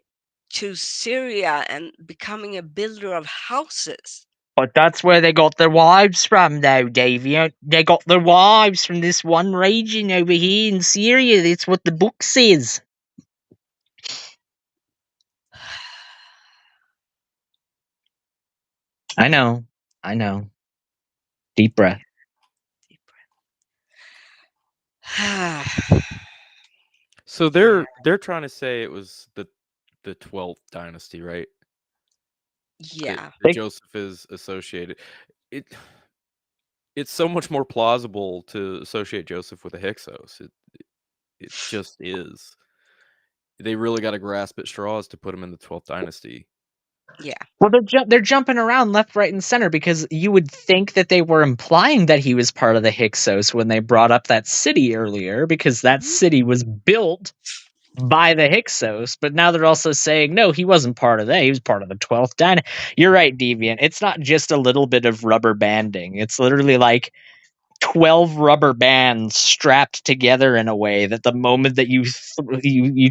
to Syria and becoming a builder of houses. But that's where they got their wives from, though, Davey. They got their wives from this one region over here in Syria. That's what the book says. I know. Deep breath. So they're trying to say it was the 12th dynasty, right? Yeah. That Joseph is associated. It's so much more plausible to associate Joseph with the Hyksos. It just is. They really got to grasp at straws to put him in the 12th dynasty. Yeah. Well, they're jumping around left, right, and center because you would think that they were implying that he was part of the Hyksos when they brought up that city earlier, because that city was built by the Hyksos. But now they're also saying, no, he wasn't part of that. He was part of the 12th dynasty. You're right, Deviant. It's not just a little bit of rubber banding. It's literally like 12 rubber bands strapped together in a way that the moment that you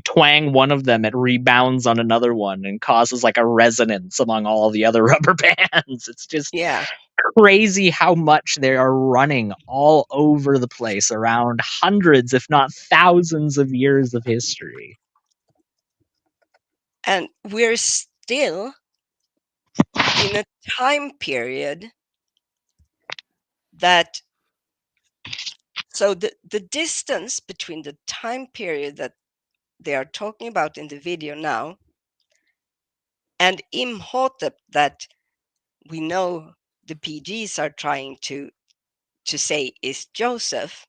twang one of them, it rebounds on another one and causes like a resonance among all the other rubber bands. It's just crazy how much they are running all over the place around hundreds, if not thousands of years of history. And we're still in a time period that, so the distance between the time period that they are talking about in the video now and Imhotep that we know the PGs are trying to say is Joseph,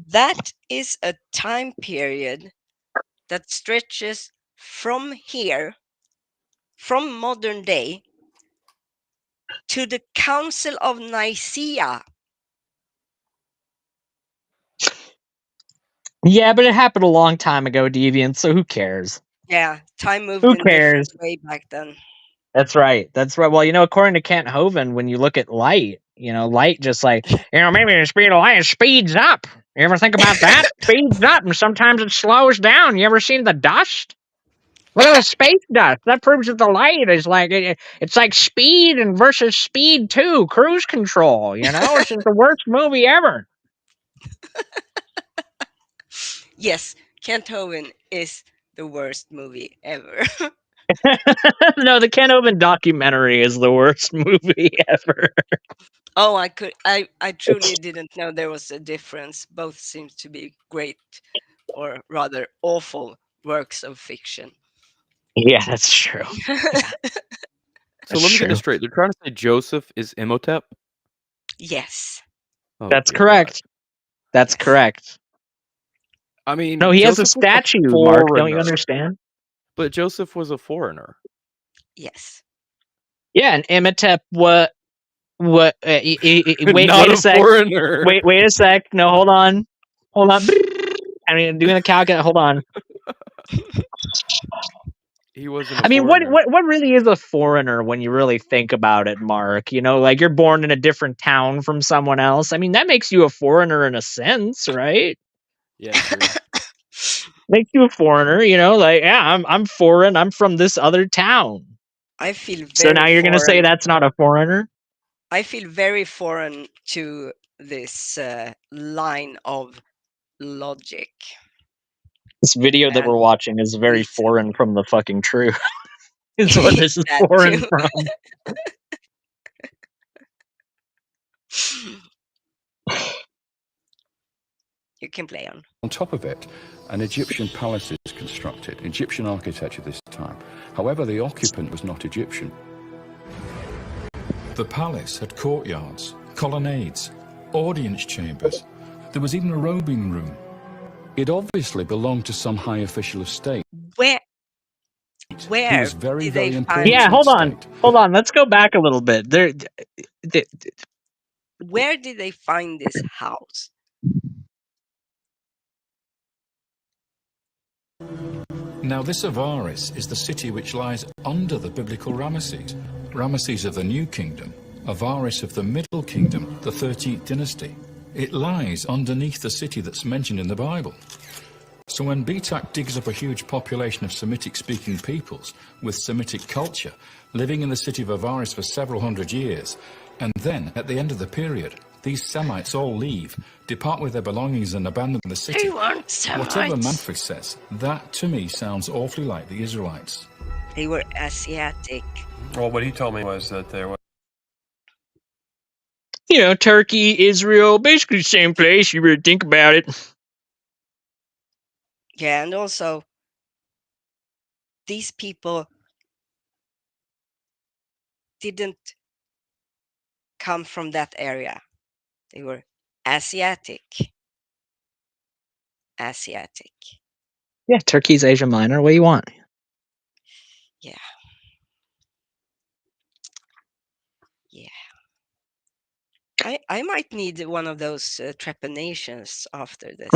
that is a time period that stretches from here, from modern day, to the Council of Nicaea. Yeah, but it happened a long time ago, Deviant, so who cares? Yeah, time moved Who in a different cares? way back then. That's right. Well, according to Kent Hovind, when you look at light, light just like, maybe the speed of light speeds up. You ever think about that? Speeds up, and sometimes it slows down. You ever seen the dust? Look at the space dust. That proves that the light is like, it's like Speed and versus Speed 2, Cruise Control, It's just the worst movie ever. Yes, Kent Hovind is the worst movie ever. No, the Kent Hovind documentary is the worst movie ever. Oh, I truly didn't know there was a difference. Both seem to be great, or rather awful, works of fiction. Yeah, that's true. Yeah. So let me get this straight. They're trying to say Joseph is Imhotep? Yes. Oh, that's dear correct. That's correct. I mean, no, he Joseph has a statue, was a Mark. Don't you foreigner. understand? But Joseph was a foreigner. Yes. Yeah, and Imhotep wait Not a a sec. foreigner. Wait a sec. No, hold on. I mean, doing the calculate. Hold on. He wasn't a I mean, foreigner. what really is a foreigner when you really think about it, Mark? Like you're born in a different town from someone else. I mean, that makes you a foreigner in a sense, right? Yeah, true. Makes you a foreigner, like, yeah, I'm foreign. I'm from this other town. I feel very So now you're going to say foreign. that's not a foreigner? I feel very foreign to this line of logic. This video that we're watching is very foreign from the fucking truth. Is what this is That foreign too. from. You can play on. On top of it, an Egyptian palace is constructed, Egyptian architecture this time. However, the occupant was not Egyptian. The palace had courtyards, colonnades, audience chambers. There was even a robing room. It obviously belonged to some high official of state. Where was very, did very they important find? Yeah, to hold the on. Hold on. Let's go back a little bit. Where did they find this house? Now this Avaris is the city which lies under the biblical Ramesses. Ramesses of the New Kingdom, Avaris of the Middle Kingdom, the 13th dynasty. It lies underneath the city that's mentioned in the Bible. So when Betak digs up a huge population of Semitic-speaking peoples with Semitic culture living in the city of Avaris for several hundred years, and then, at the end of the period, these Semites all leave, depart with their belongings and abandon the city. They weren't Semites. Whatever Manfred says, that to me sounds awfully like the Israelites. They were Asiatic. Well, what he told me was that there was. You know, Turkey, Israel, basically the same place. You really think about it. Yeah, and also these people didn't come from that area. They were Asiatic. Asiatic. Yeah, Turkey's Asia Minor. What do you want? Yeah. Yeah. I might need one of those trepanations after this.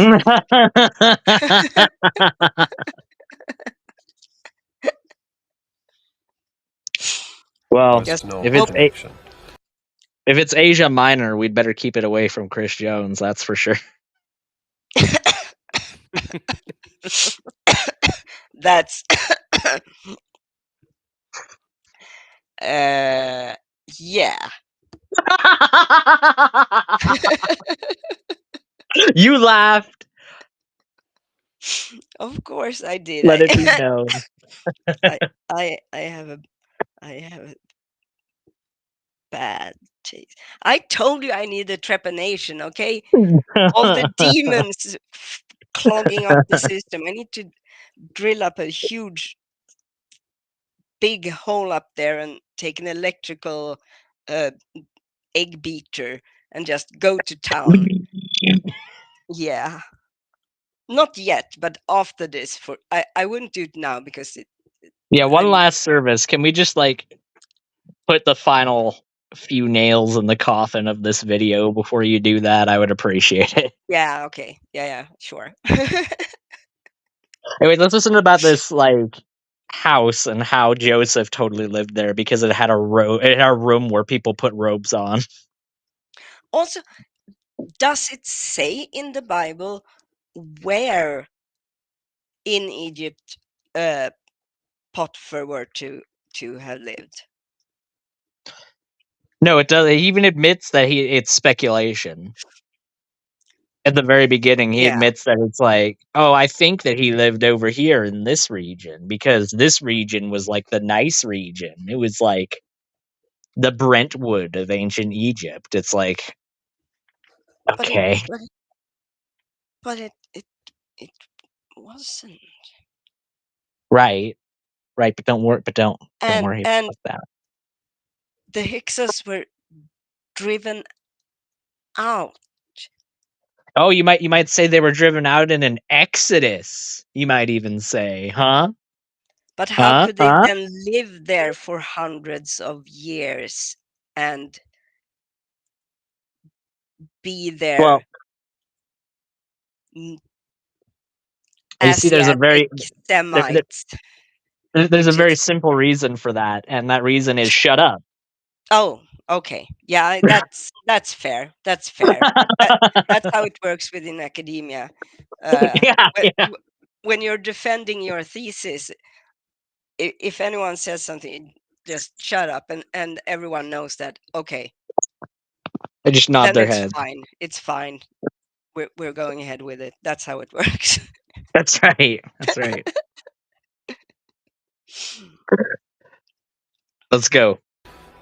Well, Just if it's Asia Minor, we'd better keep it away from Chris Jones. That's for sure. That's yeah. You laughed. Of course I did. Let it be known. I have a bad taste. I told you I need a trepanation, okay? All the demons clogging up the system. I need to drill up a huge big hole up there and take an electrical egg beater and just go to town. Yeah. Not yet, but after this I wouldn't do it now because Yeah, one last service. Can we just put the final few nails in the coffin of this video before you do that? I would appreciate it. Yeah, okay. Yeah, sure. Anyway, let's listen about this house and how Joseph totally lived there because it had a room where people put robes on. Also, does it say in the Bible where in Egypt Potiphar were to have lived? No, it does. He even admits that it's speculation. At the very beginning, he admits that it's I think that he lived over here in this region because this region was the nice region. It was the Brentwood of ancient Egypt. It's okay. But it wasn't. Right, but don't worry about And that. The Hyksos were driven out. Oh, you might say they were driven out in an exodus. You might even say, huh? But how could they then live there for hundreds of years and be there? Well, you see, there's a very Semites. There's a very simple reason for that, and that reason is shut up. Oh, okay. Yeah, that's fair. That's fair. That's how it works within academia. When you're defending your thesis, if anyone says something, just shut up, and everyone knows that. Okay. They just nod their head. Fine. It's fine. We're going ahead with it. That's how it works. That's right. That's right. Let's go.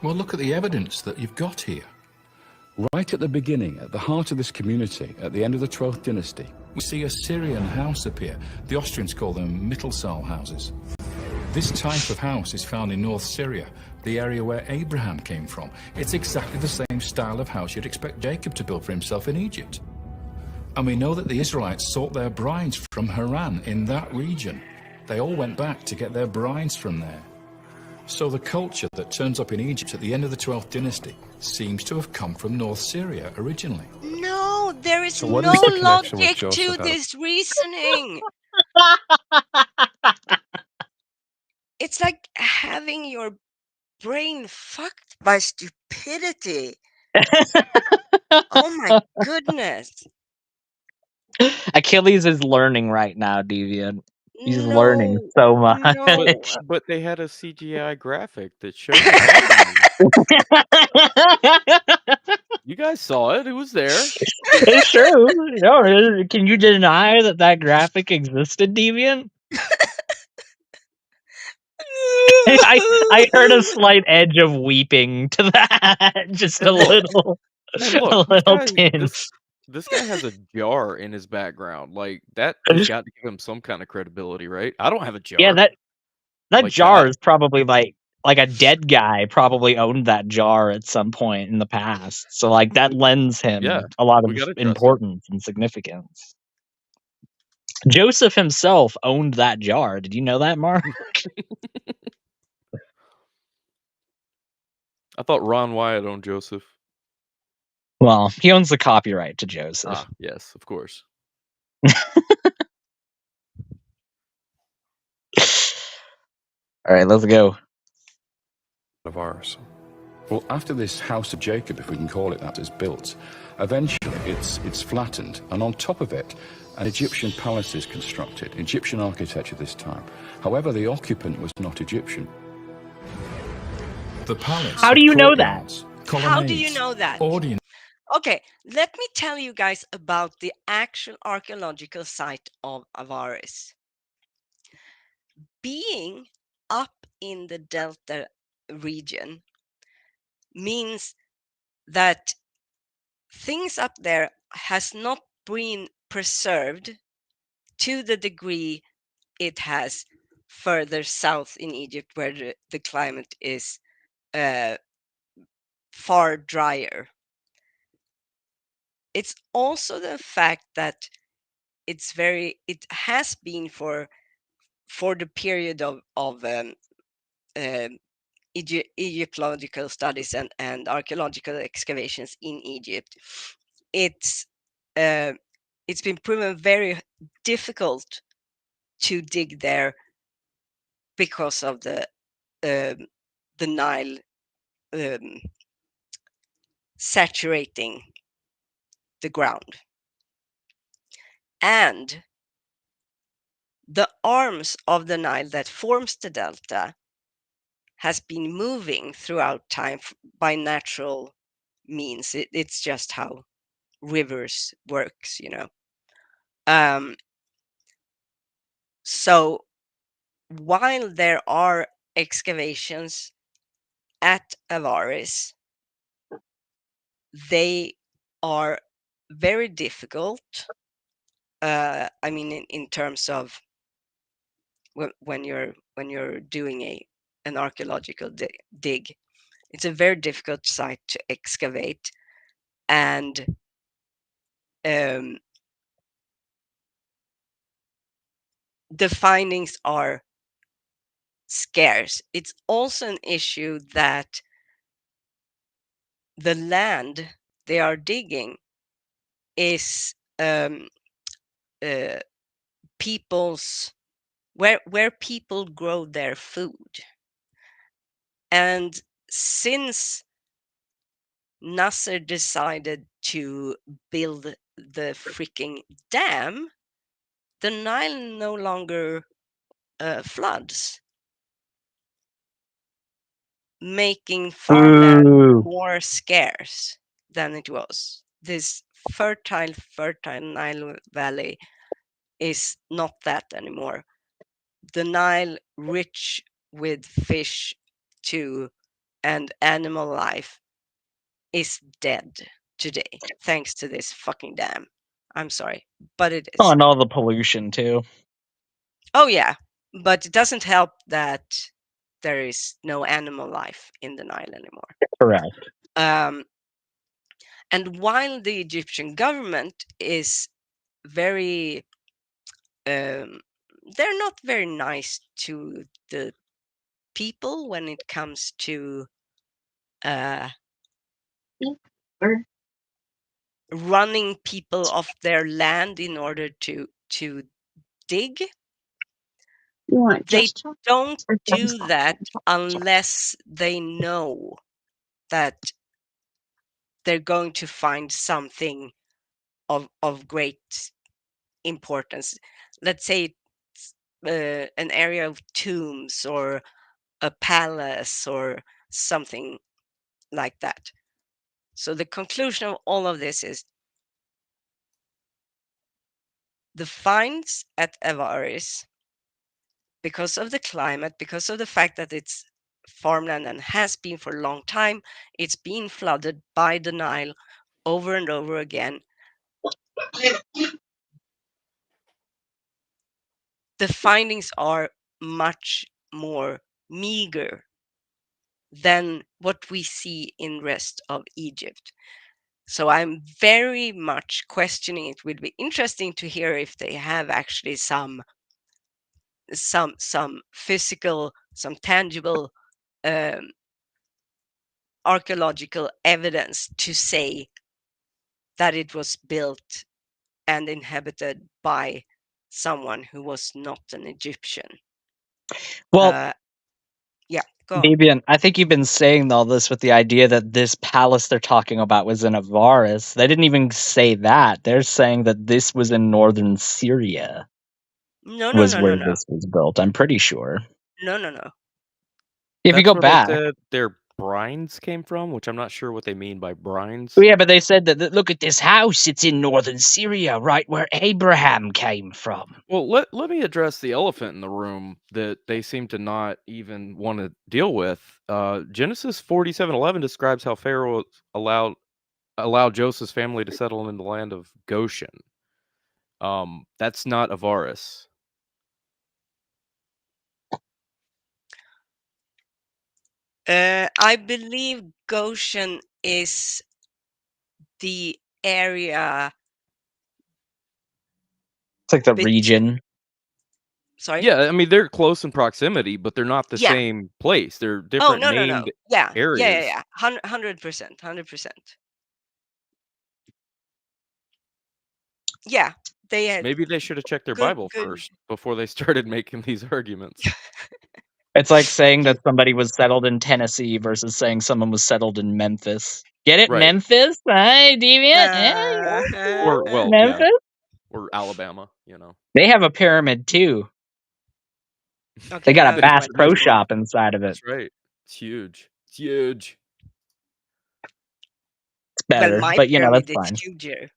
Well, look at the evidence that you've got here. Right at the beginning, at the heart of this community, at the end of the 12th dynasty, we see a Syrian house appear. The Austrians call them Mittelsaal houses. This type of house is found in North Syria, the area where Abraham came from. It's exactly the same style of house you'd expect Jacob to build for himself in Egypt. And we know that the Israelites sought their brides from Haran in that region. They all went back to get their brides from there. So the culture that turns up in Egypt at the end of the 12th dynasty seems to have come from North Syria originally. No, there is no logic to this reasoning. It's like having your brain fucked by stupidity. Oh my goodness. Achilles is learning right now, Deviant. He's learning No, so much. But they had a CGI graphic that showed his anatomy. You guys saw it. It was there. It's true. No, can you deny that graphic existed, Deviant? I heard a slight edge of weeping to that, just a And look, little, and look, a little tinge. this guy has a jar in his background. Like that has got to give him some kind of credibility, right? I don't have a Yeah, jar that like jar that. is probably like a dead guy probably owned that jar at some point in the past. So like that lends him Yeah, a lot we of gotta trust him. importance and significance. Joseph himself owned that jar. Did you know that, Mark? I thought Ron Wyatt owned Joseph. Well, he owns the copyright to Joseph. Ah, yes, of course. All right, let's go. Of ours. Well, after this house of Jacob, if we can call it that, is built, eventually it's flattened, and on top of it, an Egyptian palace is constructed, Egyptian architecture this time. However, the occupant was not Egyptian. The palace. How do you know that? How do you know that? Audience. Okay, let me tell you guys about the actual archaeological site of Avaris. Being up in the Delta region means that things up there has not been preserved to the degree it has further south in Egypt, where the climate is far drier. It's also the fact that it has been for the period of Egyptological studies and archaeological excavations in Egypt. It's been proven very difficult to dig there because of the Nile saturating the ground. And the arms of the Nile that forms the delta has been moving throughout time by natural means. It's just how rivers works, you know. So while there are excavations at Avaris, they are very difficult. I mean, in terms of when you're doing an archaeological dig, it's a very difficult site to excavate, and the findings are scarce. It's also an issue that the land they are digging is people's where people grow their food. And since Nasser decided to build the freaking dam, the Nile no longer floods, making farmland more scarce than it was. This fertile Nile Valley is not that anymore. The Nile, rich with fish too and animal life, is dead today thanks to this fucking dam. I'm sorry, but it is. Oh, and all the pollution too. Oh yeah, but it doesn't help that there is no animal life in the Nile anymore. Correct. And while the Egyptian government is very they're not very nice to the people when it comes to running people off their land in order to dig. They don't do that unless they know that they're going to find something of great importance. Let's say an area of tombs or a palace or something like that. So the conclusion of all of this is the finds at Avaris, because of the climate, because of the fact that it's farmland and has been for a long time, it's been flooded by the Nile over and over again. The findings are much more meager than what we see in rest of Egypt. So I'm very much questioning. It will be interesting to hear if they have actually some physical, some tangible archaeological evidence to say that it was built and inhabited by someone who was not an Egyptian. Well, yeah, go on. Deviant, I think you've been saying all this with the idea that this palace they're talking about was in Avaris. They didn't even say that. They're saying that this was in northern Syria. No, was where this was built. I'm pretty sure. No. If you That's go where back. they said their brines came from, which I'm not sure what they mean by brines. Yeah, but they said that look at this house. It's in northern Syria, right where Abraham came from. Well, let me address the elephant in the room that they seem to not even want to deal with. Genesis 47:11 describes how Pharaoh allowed Joseph's family to settle in the land of Goshen. That's not Avaris. I believe Goshen is the area. It's like the region. Sorry? Yeah, I mean they're close in proximity, but they're not the Yeah. same place. They're Oh, different no. named Yeah. areas. Yeah. 100%. Yeah, they had. Maybe they should have checked their good, Bible good. first before they started making these arguments. It's like saying that somebody was settled in Tennessee versus saying someone was settled in Memphis. Get it? Right. Memphis? Hey, Deviant? Or well, Memphis? yeah. Or Alabama, you know. They have a pyramid too. Okay, they got a now Bass you Pro went. Shop inside of it. That's right. It's huge. It's huge. It's better, Well, my but pyramid that's is fine. huger.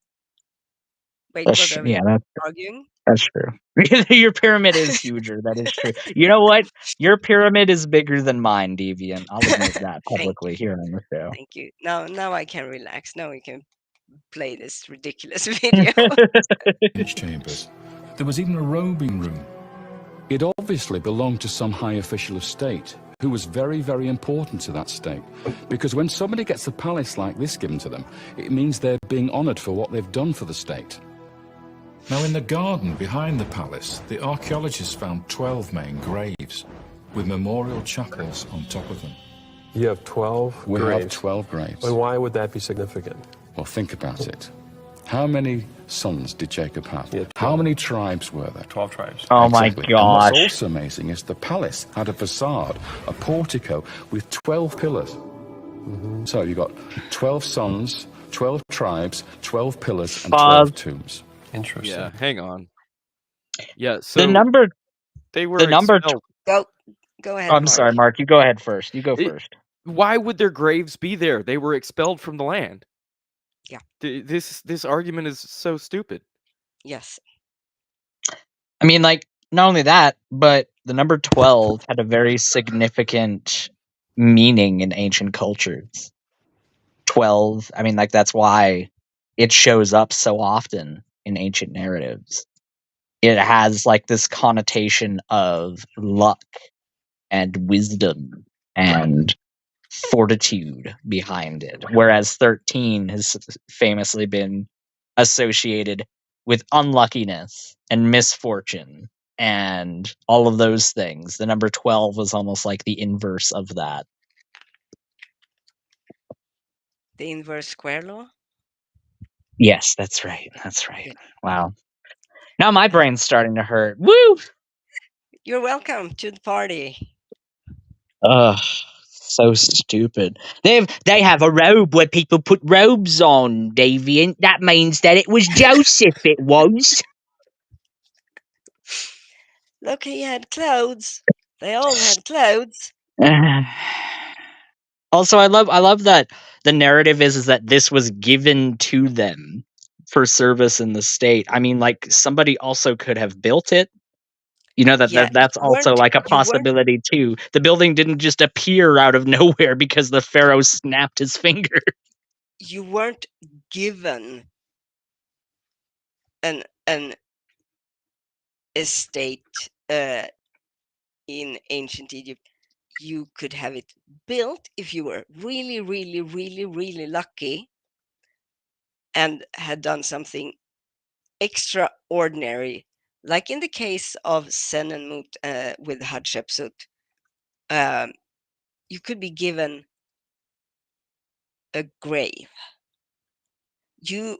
Wait, what are we arguing? That's true. Your pyramid is huger. That is true. You know what? Your pyramid is bigger than mine, Deviant. I'll admit that publicly here on the show. Thank you. Now I can relax. Now we can play this ridiculous video. Chambers. There was even a robing room. It obviously belonged to some high official of state who was very, very important to that state. Because when somebody gets a palace like this given to them, it means they're being honored for what they've done for the state. Now, in the garden behind the palace, the archaeologists found 12 main graves with memorial chapels on top of them. You have 12 We graves. have 12 graves. And why would that be significant? Well, think about it. How many sons did Jacob have? How many tribes were there? 12 tribes. Oh my Exactly. And what's gosh. also amazing is the palace had a facade, a portico with 12 pillars. So you've got 12 sons, 12 tribes, 12 pillars, and 12 tombs. Interesting. Yeah, hang on. Yeah, so they were expelled. Go ahead. I'm Mark. sorry, Mark. You go ahead first. You go It- first. Why would their graves be there? They were expelled from the land. Yeah. This argument is so stupid. Yes. I mean, like, not only that, but the number 12 had a very significant meaning in ancient cultures. 12, I mean, like, that's why it shows up so often in ancient narratives. It has, like, this connotation of luck and wisdom and fortitude behind it. Whereas 13 has famously been associated with unluckiness and misfortune and all of those things. The number 12 was almost like the inverse of that. The inverse square law? Yes, that's right. That's right. Wow. Now my brain's starting to hurt. Woo! You're welcome to the party. Ugh, so stupid. They have a robe where people put robes on, Deviant. That means that it was Joseph. It was. Look, he had clothes. They all had clothes. Also, I love that the narrative is that this was given to them for service in the state. I mean, like somebody also could have built it. You know Yeah, that's also like a you weren't possibility too. The building didn't just appear out of nowhere because the pharaoh snapped his finger. you weren't given an estate in ancient Egypt. You could have it built if you were really, really, really, really lucky and had done something extraordinary, like in the case of Senenmut with Hatshepsut. Um, you could be given a grave. You,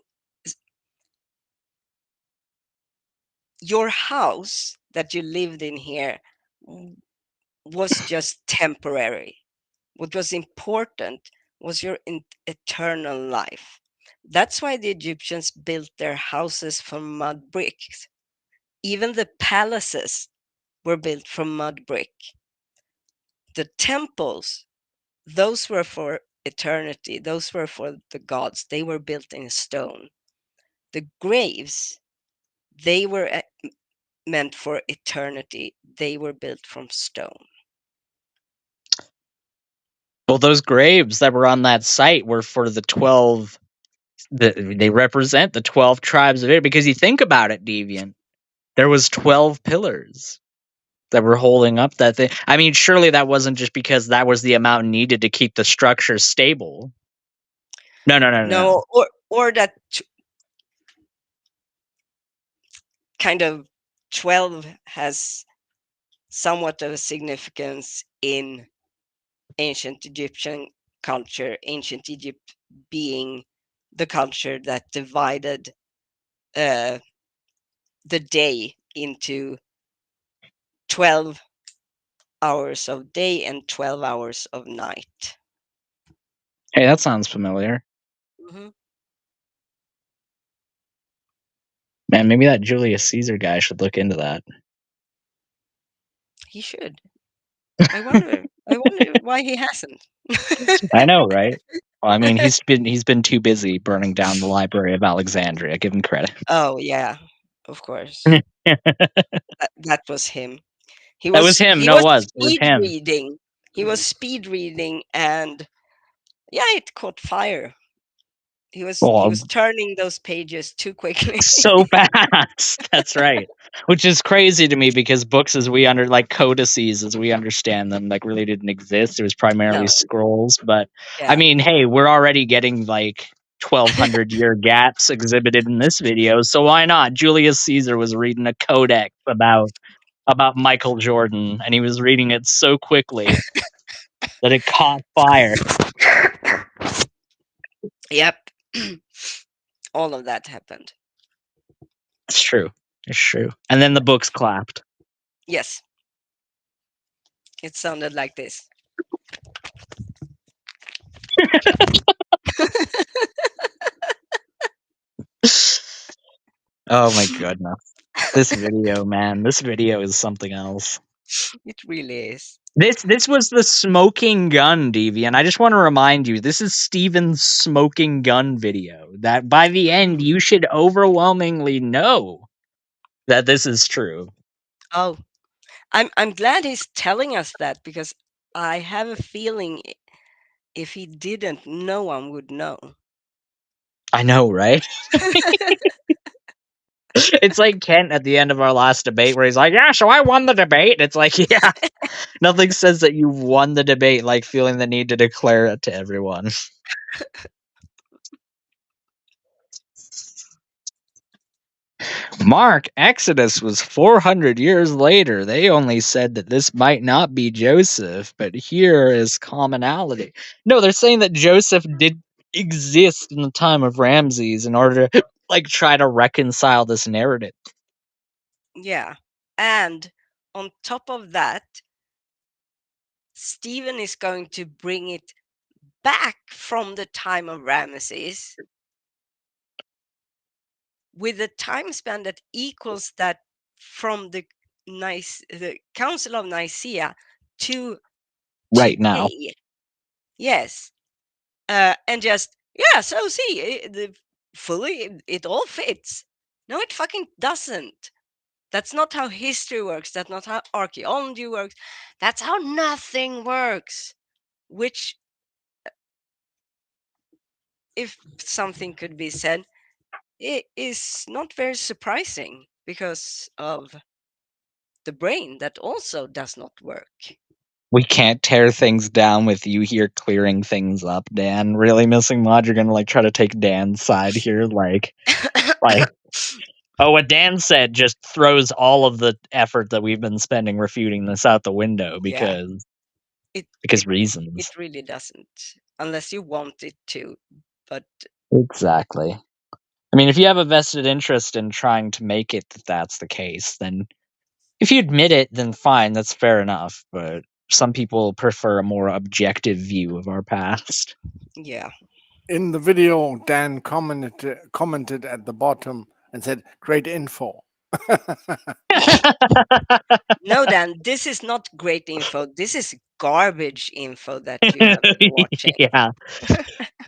your house that you lived in here was just temporary. What was important was your eternal life. That's why the Egyptians built their houses from mud bricks. Even the palaces were built from mud brick. The temples, those were for eternity, those were for the gods. They were built in stone. The graves, they were meant for eternity. They were built from stone. Well, those graves that were on that site were for the 12. They represent the 12 tribes of Israel. Because you think about it, Deviant, there was 12 pillars that were holding up that thing. I mean, surely that wasn't just because that was the amount needed to keep the structure stable. No. No, or that kind of 12 has somewhat of a significance in ancient Egyptian culture, ancient Egypt being the culture that divided the day into 12 hours of day and 12 hours of night. Hey, that sounds familiar. Mm-hmm. Man, maybe that Julius Caesar guy should look into that. He should. I wonder why he hasn't. I know, right? Well, I mean, he's been too busy burning down the Library of Alexandria. Give him credit. Oh yeah, of course. That was him. That was him. He No, was it was speed him. reading. He was speed reading, and yeah, it caught fire. He Well, was turning those pages too quickly. so fast. That's right. Which is crazy to me because books as we like codices as we understand them like really didn't exist. It was primarily No. scrolls. But I Yeah. mean, hey, we're already getting like 1200-year gaps exhibited in this video. So why not? Julius Caesar was reading a codex about Michael Jordan, and he was reading it so quickly that it caught fire. Yep. All of that happened. It's true. It's true. And then the books clapped. Yes. It sounded like this. Oh my goodness. This video, man. This video is something else. It really is. This was the smoking gun, Deviant. I just want to remind you, this is Steven's smoking gun video. That by the end, you should overwhelmingly know that this is true. Oh, I'm glad he's telling us that because I have a feeling if he didn't, no one would know. I know, right? It's like Kent at the end of our last debate where he's like, yeah, so I won the debate. It's like, yeah, nothing says that you've won the debate like feeling the need to declare it to everyone. Mark, Exodus was 400 years later. They only said that this might not be Joseph, but here is commonality. No, they're saying that Joseph did exist in the time of Ramses in order to like try to reconcile this narrative. Yeah. And on top of that, Stephen is going to bring it back from the time of Ramesses with a time span that equals that from the Council of Nicaea to Right now. today. Yes. And just, so see, it all fits. No, it fucking doesn't. That's not how history works. That's not how archaeology works. That's how nothing works. Which, if something could be said, it is not very surprising because of the brain that also does not work. We can't tear things down with you here clearing things up, Dan. Really, Missing Mod, you're gonna try to take Dan's side here, like oh, what Dan said just throws all of the effort that we've been spending refuting this out the window because reasons. It really doesn't, unless you want it to. But Exactly. I mean, if you have a vested interest in trying to make it that that's the case, then if you admit it, then fine, that's fair enough. But some people prefer a more objective view of our past. Yeah. In the video, Dan commented at the bottom and said, "Great info." No, Dan, this is not great info. This is garbage info that you have been watching. Yeah.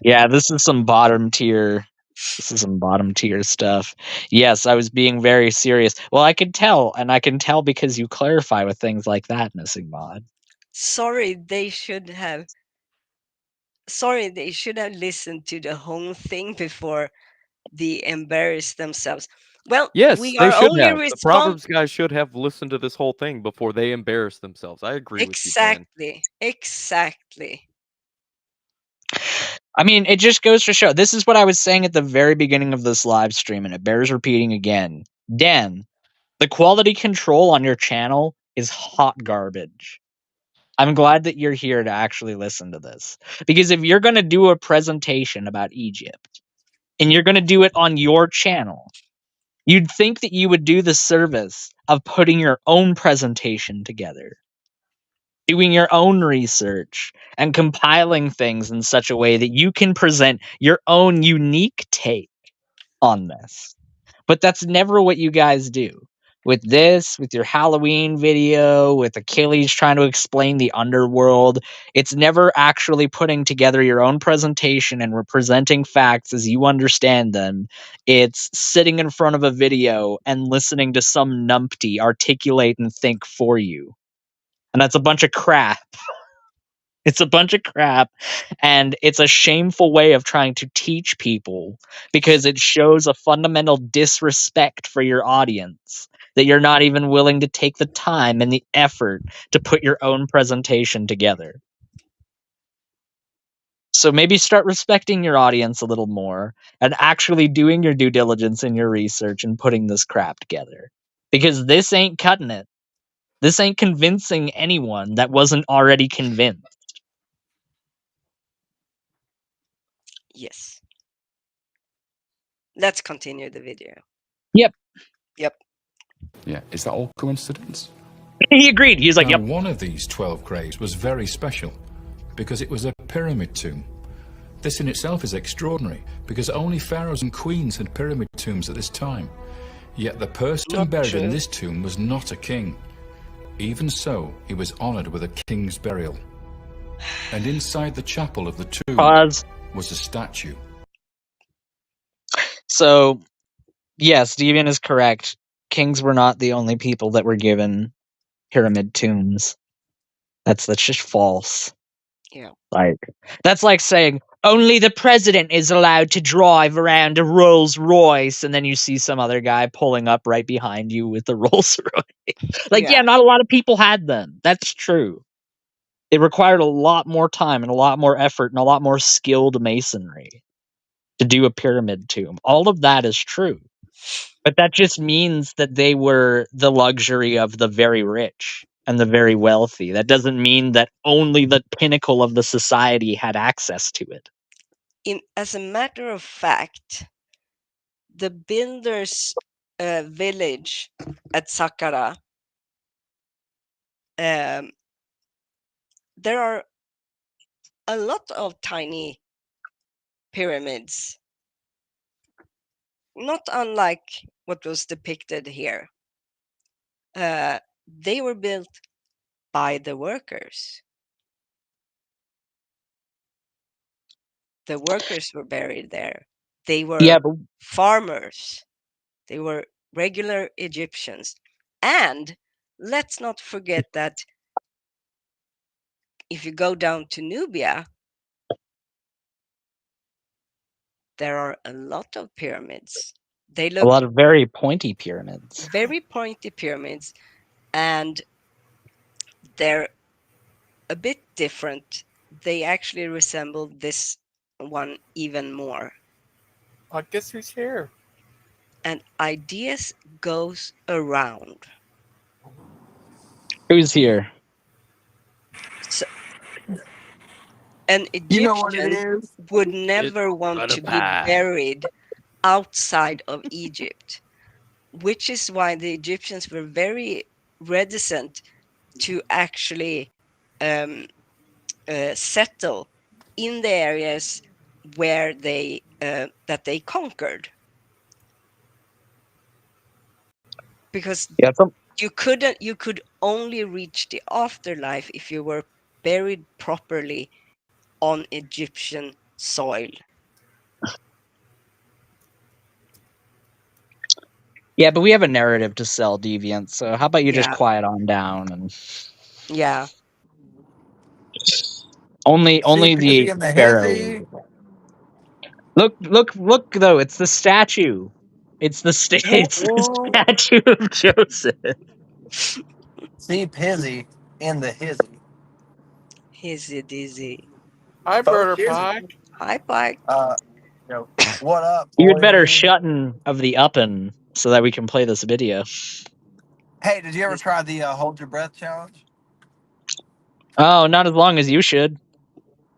Yeah, this is some bottom tier. This is some bottom tier stuff. Yes, I was being very serious. Well, I can tell, and I can tell because you clarify with things like that, Missing Mod. Sorry, they should have listened to the whole thing before they embarrass themselves. Well, Yes, we they are should only have. The Proverbs guys should have listened to this whole thing before they embarrass themselves. I agree with you, Dan. Exactly. I mean, it just goes to show. This is what I was saying at the very beginning of this live stream, and it bears repeating again. Dan, the quality control on your channel is hot garbage. I'm glad that you're here to actually listen to this. Because if you're going to do a presentation about Egypt, and you're going to do it on your channel, you'd think that you would do the service of putting your own presentation together, doing your own research, and compiling things in such a way that you can present your own unique take on this. But that's never what you guys do. With this, with your Halloween video, with Achilles trying to explain the underworld, it's never actually putting together your own presentation and representing facts as you understand them. It's sitting in front of a video and listening to some numpty articulate and think for you. And that's a bunch of crap. It's a bunch of crap, and it's a shameful way of trying to teach people because it shows a fundamental disrespect for your audience that you're not even willing to take the time and the effort to put your own presentation together. So maybe start respecting your audience a little more and actually doing your due diligence in your research and putting this crap together. Because this ain't cutting it. This ain't convincing anyone that wasn't already convinced. Yes. Let's continue the video. Yep. Yeah, is that all coincidence? He agreed. He was like, now, yep. One of these 12 graves was very special because it was a pyramid tomb. This in itself is extraordinary because only pharaohs and queens had pyramid tombs at this time. Yet the person buried in this tomb was not a king. Even so, he was honored with a king's burial. And inside the chapel of the tomb was a statue. So, yes, Steven is correct. Kings were not the only people that were given pyramid tombs. That's just false. Yeah. That's like saying only the president is allowed to drive around a Rolls Royce, and then you see some other guy pulling up right behind you with the Rolls Royce. Yeah, not a lot of people had them. That's true. It required a lot more time and a lot more effort and a lot more skilled masonry to do a pyramid tomb. All of that is true. But that just means that they were the luxury of the very rich and the very wealthy. That doesn't mean that only the pinnacle of the society had access to it. As a matter of fact, the builders' village at Saqqara there are a lot of tiny pyramids, not unlike what was depicted here. They were built by the workers. The workers were buried there. They were farmers. They were regular Egyptians. And let's not forget that if you go down to Nubia, there are a lot of pyramids. They look a lot of very pointy pyramids. very pointy pyramids, and they're a bit different. They actually resemble this one even more. Guess who's here? And ideas goes around. Who's here? So, an You know what it Egyptian is? would never want to be buried outside of Egypt, which is why the Egyptians were very reticent to actually settle in the areas where they that they conquered, because you could only reach the afterlife if you were buried properly on Egyptian soil. Yeah, but we have a narrative to sell, Deviant. So how about you just Yeah. quiet on down and Yeah. only the Pizzy and the pharaoh. hizzy. Look! Though it's the statue. It's the it's the statue of Joseph. See Pizzy and the hizzy. Hizzy dizzy. Hi, Brother Pike. Hi, Pike. Yo, what up, You had better boy? shutting of the uppin so that we can play this video. Hey, did you ever try the hold your breath challenge? Oh, not as long as you should.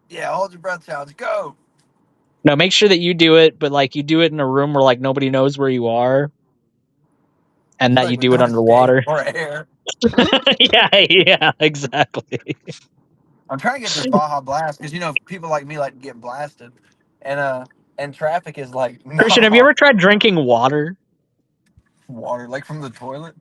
Yeah, hold your breath challenge. Go. No, make sure that you do it, but like you do it in a room where like nobody knows where you are, and that Like you with do it no escape underwater. or air. yeah, exactly. I'm trying to get this Baja Blast because you know people like me like to get blasted, and traffic is like Christian, have you ever tried drinking water? water like from the toilet.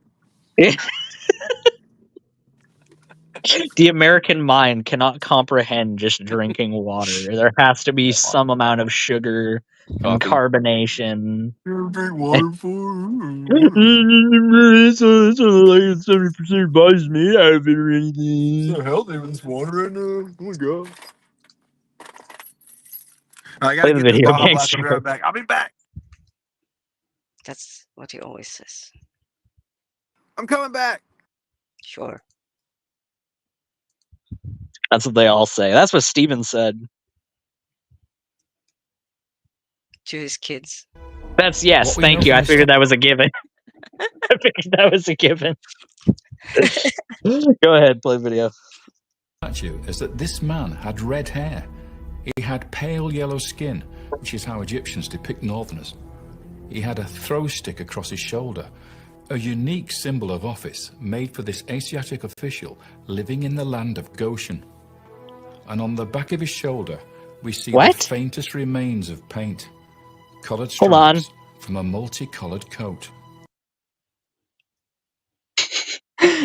The American mind cannot comprehend just drinking water. There has to be some amount of sugar and Coffee. carbonation. You drink water for? It's like 70% buys me out of it or anything. So healthy with this water right now. Oh my god. I gotta Play the get this video, Baja Blast. I'll be gangster. right back. I'll be back. That's what he always says. I'm coming back. Sure. That's what they all say. That's what Steven said. To his kids. That's yes. What we Thank know you. from I the figured that was a given. I figured that was a given. Go ahead, play video. statue is that this man had red hair. He had pale yellow skin, which is how Egyptians depict northerners. He had a throw stick across his shoulder, a unique symbol of office made for this Asiatic official living in the land of Goshen. And on the back of his shoulder, we see the faintest remains of paint, coloured Hold on. stripes from a multicolored coat.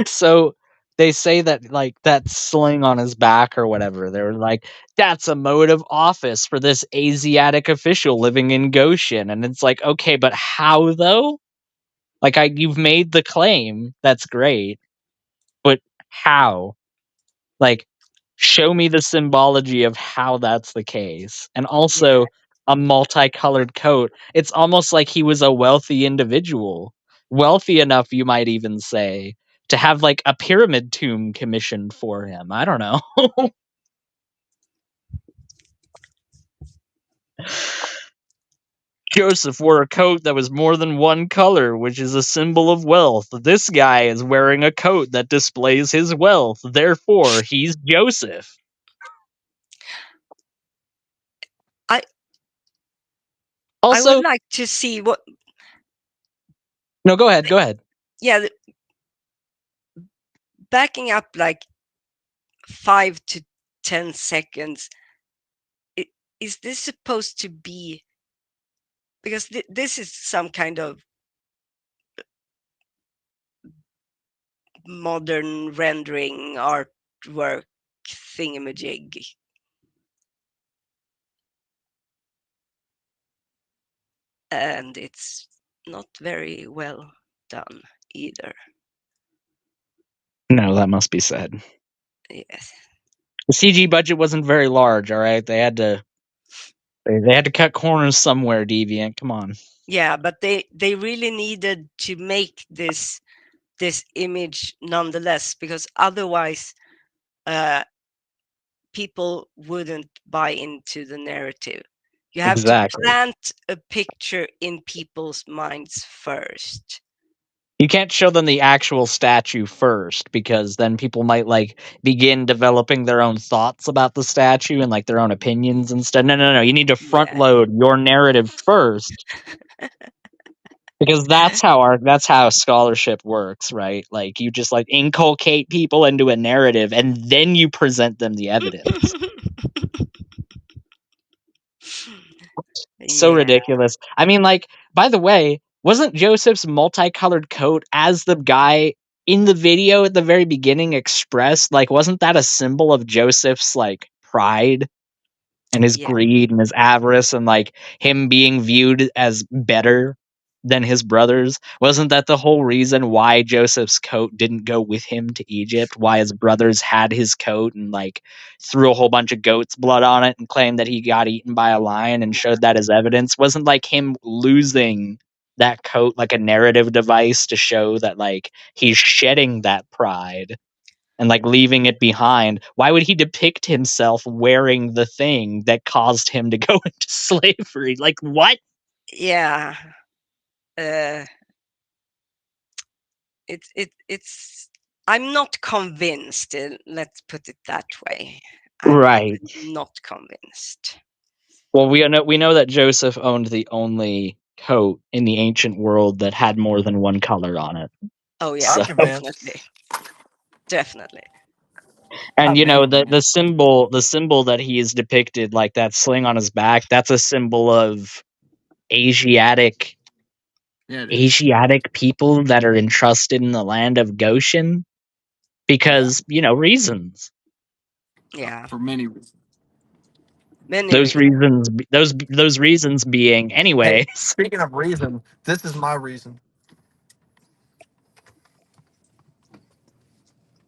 So they say that like that sling on his back or whatever, they were like, that's a mode of office for this Asiatic official living in Goshen. And it's like, okay, but how though? Like you've made the claim, that's great. But how? Like, show me the symbology of how that's the case. And also a multicolored coat. It's almost like he was a wealthy individual. Wealthy enough, you might even say, to have like a pyramid tomb commissioned for him. I don't know. Joseph wore a coat that was more than one color, which is a symbol of wealth. This guy is wearing a coat that displays his wealth. Therefore, he's Joseph. Also, I would like to see what. No, go ahead. Go ahead. Yeah, backing up like 5 to 10 seconds, is this supposed to be, because this is some kind of modern rendering artwork thingamajig. And it's not very well done either. No, that must be said. Yes. The CG budget wasn't very large, all right? They had to cut corners somewhere, Deviant. Come on. Yeah, but they really needed to make this image nonetheless, because otherwise people wouldn't buy into the narrative. You have to plant a picture in people's minds first. You can't show them the actual statue first, because then people might like begin developing their own thoughts about the statue and like their own opinions instead. No. You need to front load your narrative first. Because that's how scholarship works, right? Like you just like inculcate people into a narrative and then you present them the evidence. So ridiculous. I mean, like, by the way, wasn't Joseph's multicolored coat as the guy in the video at the very beginning expressed? Like, wasn't that a symbol of Joseph's like pride and his greed and his avarice and like him being viewed as better than his brothers? Wasn't that the whole reason why Joseph's coat didn't go with him to Egypt? Why his brothers had his coat and like threw a whole bunch of goat's blood on it and claimed that he got eaten by a lion and showed that as evidence? Wasn't like him losing that coat like a narrative device to show that like he's shedding that pride and like leaving it behind? Why would he depict himself wearing the thing that caused him to go into slavery? Like what? Yeah. It's I'm not convinced. Let's put it that way. Right. I'm not convinced. Well, we know that Joseph owned the only coat in the ancient world that had more than one color on it. Oh yeah, So, definitely. and you know the symbol that he is depicted, like that sling on his back, that's a symbol of Asiatic people that are entrusted in the land of Goshen because reasons. Yeah, for many reasons. Those reasons being anyway. Hey, speaking of reason, this is my reason.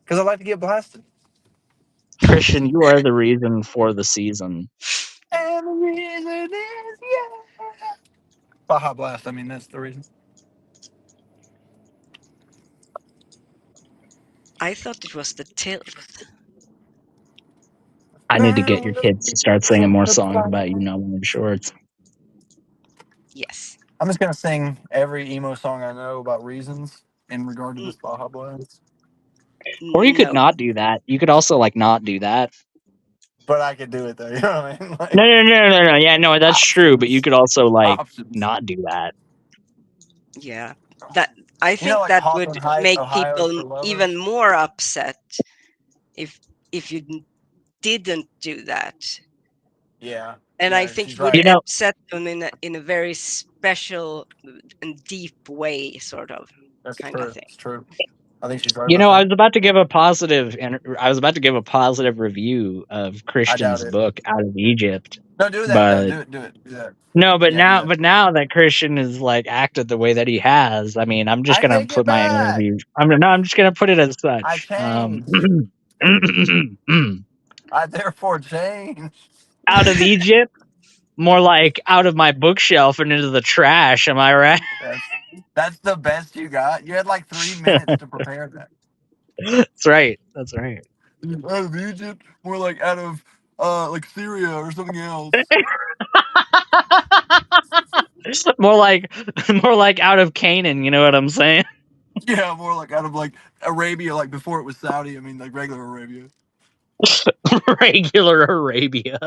Because I like to get blasted. Christian, you are the reason for the season. And the reason is Baja Blast. I mean, that's the reason. I thought it was the tilt. I need to get your kids to start singing more songs about you not wearing shorts. Yes. I'm just gonna sing every emo song I know about reasons in regard to this Baja Blast. Or you could not do that. You could also like not do that. But I could do it though. You know what I mean? Like, No. Yeah, no, that's true. But you could also like not do that. Yeah, that I think like that Hawthorne would Heights, make Ohio people for lovers? even more upset if you didn't do that. Yeah. And yeah, I think she's it would right. upset them in a very special and deep way, sort of. That's kind true. of thing. It's true. I think she's right You about know, that. I was about to give a positive review of Christian's it. book Out of Egypt. No, do that. But No, do it. Do that. no, but Yeah, do that. now that Christian has like acted the way that he has, I mean, I'm just I gonna take it put my back. interview. I'm just gonna put it as I such. changed. I therefore changed. Out of Egypt, more like out of my bookshelf and into the trash. Am I right? That's the best you got. You had like 3 minutes to prepare that. That's right. That's right. Out of Egypt, more like out of like Syria or something else. more like out of Canaan. You know what I'm saying? Yeah, more like out of like Arabia, like before it was Saudi. I mean, like regular Arabia. Regular Arabia.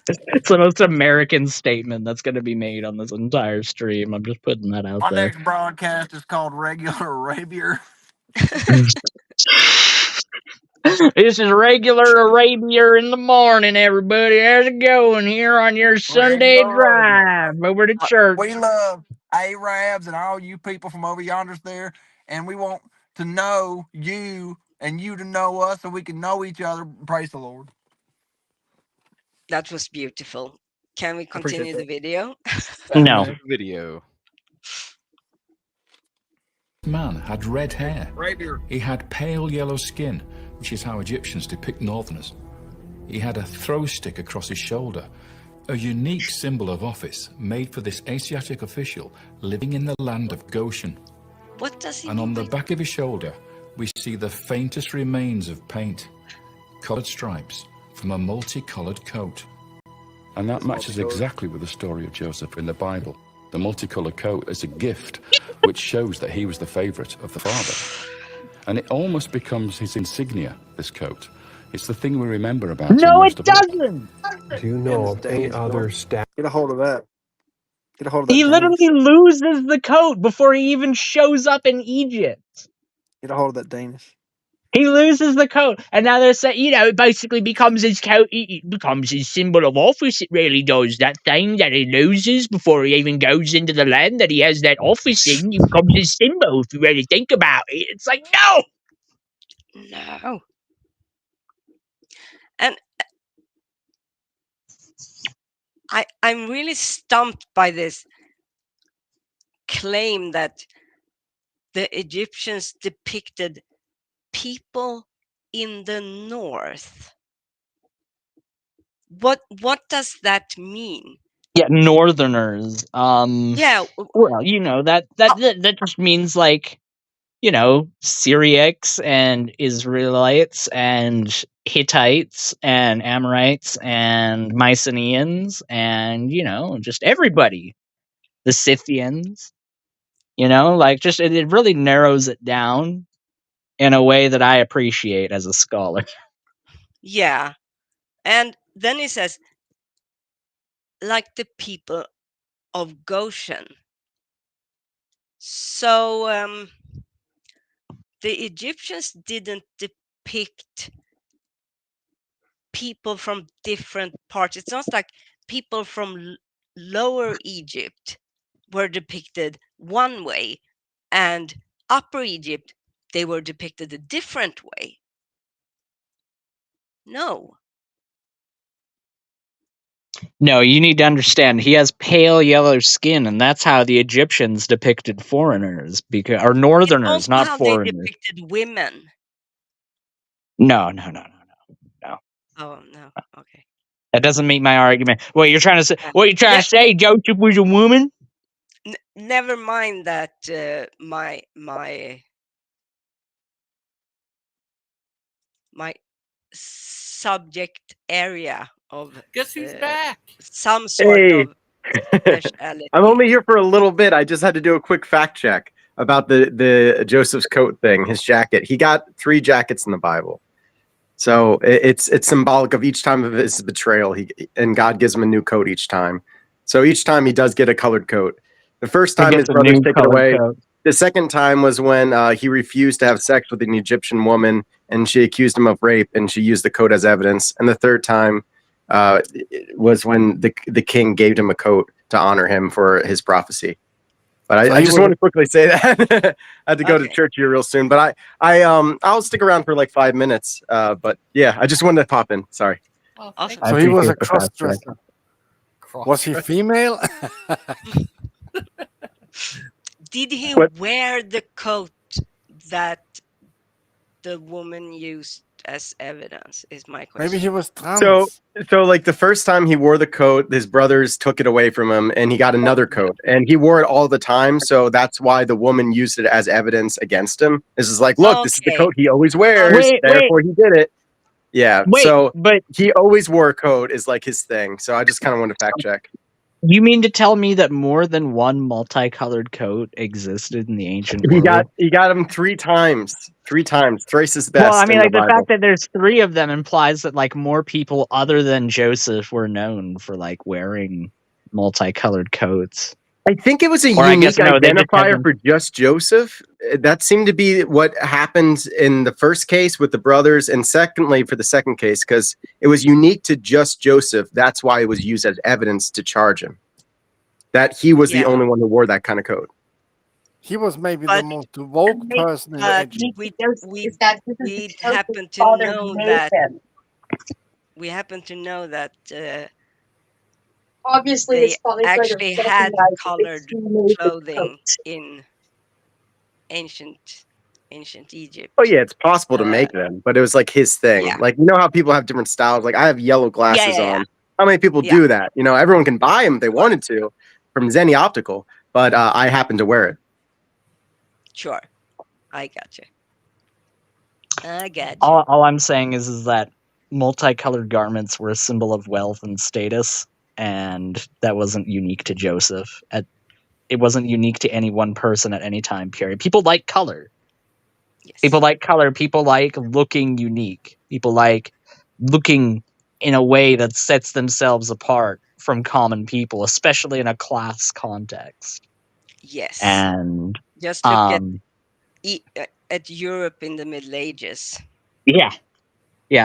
It's the most American statement that's going to be made on this entire stream. I'm just putting that out My there. next broadcast is called Regular Arabia. This is regular Arabia in the morning, everybody. How's it going here on your Sunday drive over to church? We love Arabs and all you people from over yonder's there, and we want to know you and you to know us so we can know each other. Praise the Lord. That was beautiful. Can we Appreciate continue the video? No. Video. Man had red hair. He had pale yellow skin, which is how Egyptians depict northerners. He had a throw stick across his shoulder, a unique symbol of office made for this Asiatic official living in the land of Goshen. What does he And on do? the back of his shoulder, we see the faintest remains of paint, colored stripes from a multicolored coat. And that matches exactly with the story of Joseph in the Bible. The multicolored coat is a gift which shows that he was the favorite of the father. And it almost becomes his insignia, this coat. It's the thing we remember about him No, it most of all. doesn't. Do you know of any other staff? Get a hold of that. Get a hold of He that. literally loses the coat before he even shows up in Egypt. Get a hold of that Danish. He loses the coat, and now they're saying, it basically becomes his coat. It becomes his symbol of office. It really does. That thing that he loses before he even goes into the land that he has that office in, it becomes his symbol. If you really think about it, it's like No. And I'm really stumped by this claim that the Egyptians depicted people in the north. What does that mean? Yeah, Northerners. Yeah. Well, that just means like, Syriacs and Israelites and Hittites and Amorites and Mycenaeans and, just everybody. The Scythians, just it really narrows it down in a way that I appreciate as a scholar. Yeah. And then he says, like the people of Goshen. So the Egyptians didn't depict people from different parts. It's not like people from Lower Egypt were depicted one way, and Upper Egypt, they were depicted a different way. No. No, you need to understand, he has pale yellow skin, and that's how the Egyptians depicted foreigners, or Northerners, not How foreigners. they depicted women. No. Oh no. Okay. That doesn't meet my argument. What you're trying to say? What you're trying to say? Joseph was a woman? Never mind that. My subject area of guess who's back? Some sort of speciality. I'm only here for a little bit. I just had to do a quick fact check about the Joseph's coat thing, his jacket. He got 3 jackets in the Bible. So it's symbolic of each time of his betrayal. And God gives him a new coat each time. So each time he does get a colored coat. The first time his brothers take it away. Coat. The second time was when he refused to have sex with an Egyptian woman, and she accused him of rape, and she used the coat as evidence. And the third time was when the king gave him a coat to honor him for his prophecy. But I just want to quickly say that I had to go to church here real soon. But I'll stick around for like 5 minutes. But yeah, I just wanted to pop in. Sorry. Awesome. So he was a cross-dresser. Was he female? Did he wear the coat that the woman used as evidence? Is my question. Maybe he was trans. So like the first time he wore the coat, his brothers took it away from him, and he got another coat, and he wore it all the time. So that's why the woman used it as evidence against him. This is like, look, this is the coat he always wears. Therefore, he did it. Yeah. But he always wore a coat is like his thing. So I just kind of wanted to fact check. You mean to tell me that more than one multicolored coat existed in the ancient world? He got him 3 times. 3 times. Thrice is best. Well, I mean, like the fact that there's 3 of them implies that like more people other than Joseph were known for like wearing multicolored coats. I think it was a Or I guess unique no, they just identifier haven't. for just Joseph. That seemed to be what happened in the first case with the brothers, and secondly for the second case, because it was unique to just Joseph. That's why it was used as evidence to charge him. That he was the Yeah. only one who wore that kind of coat. He was maybe the But most woke person in but Egypt. we happen to know that we happen to know that Obviously, they his father's like a actually had colored clothing in ancient Egypt. Oh yeah, it's possible to Uh, make them, but it was like his thing. yeah. Like you know how people have different styles. Like I have yellow glasses Yeah. on. How many people Yeah. do that? You know, everyone can buy them if they wanted to from Zenny Optical, but I happen to wear it. Sure. I gotcha. I gotcha. All I'm saying is that multicolored garments were a symbol of wealth and status, and that wasn't unique to Joseph. It wasn't unique to any one person at any time period. People like color. Yes. People like color. People like looking unique. People like looking in a way that sets themselves apart from common people, especially in a class context. Yes. And just look at Europe in the Middle Ages. yeah,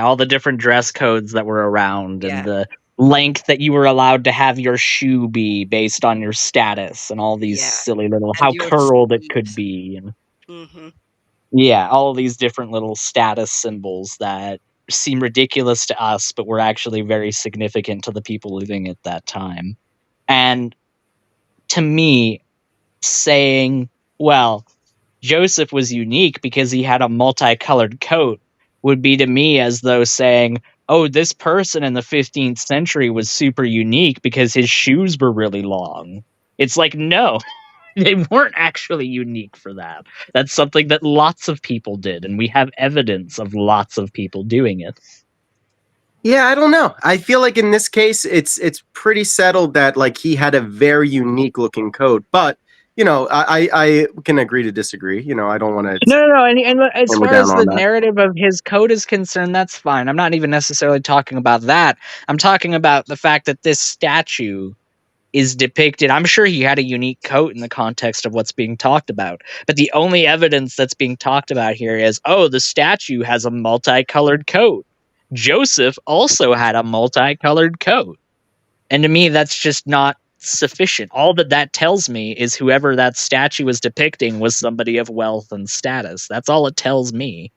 all the different dress codes that were around, Yeah. and the length that you were allowed to have your shoe be based on your status, and all these Yeah. silly little And how your curled it could sleeves. be, and Mm-hmm. yeah, all these different little status symbols that seem ridiculous to us, but were actually very significant to the people living at that time. And to me, saying, well, Joseph was unique because he had a multicolored coat would be to me as though saying, oh, this person in the 15th century was super unique because his shoes were really long. It's like, no, they weren't actually unique for that. That's something that lots of people did, and we have evidence of lots of people doing it. Yeah, I don't know. I feel like in this case, it's pretty settled that like he had a very unique looking coat. But you know, I can agree to disagree. You know, I don't want to No. And as hammer far down as the on that. narrative of his coat is concerned, that's fine. I'm not even necessarily talking about that. I'm talking about the fact that this statue is depicted. I'm sure he had a unique coat in the context of what's being talked about. But the only evidence that's being talked about here is, oh, the statue has a multicolored coat. Joseph also had a multicolored coat. And to me, that's just not sufficient. All that tells me is whoever that statue was depicting was somebody of wealth and status. That's all it tells me.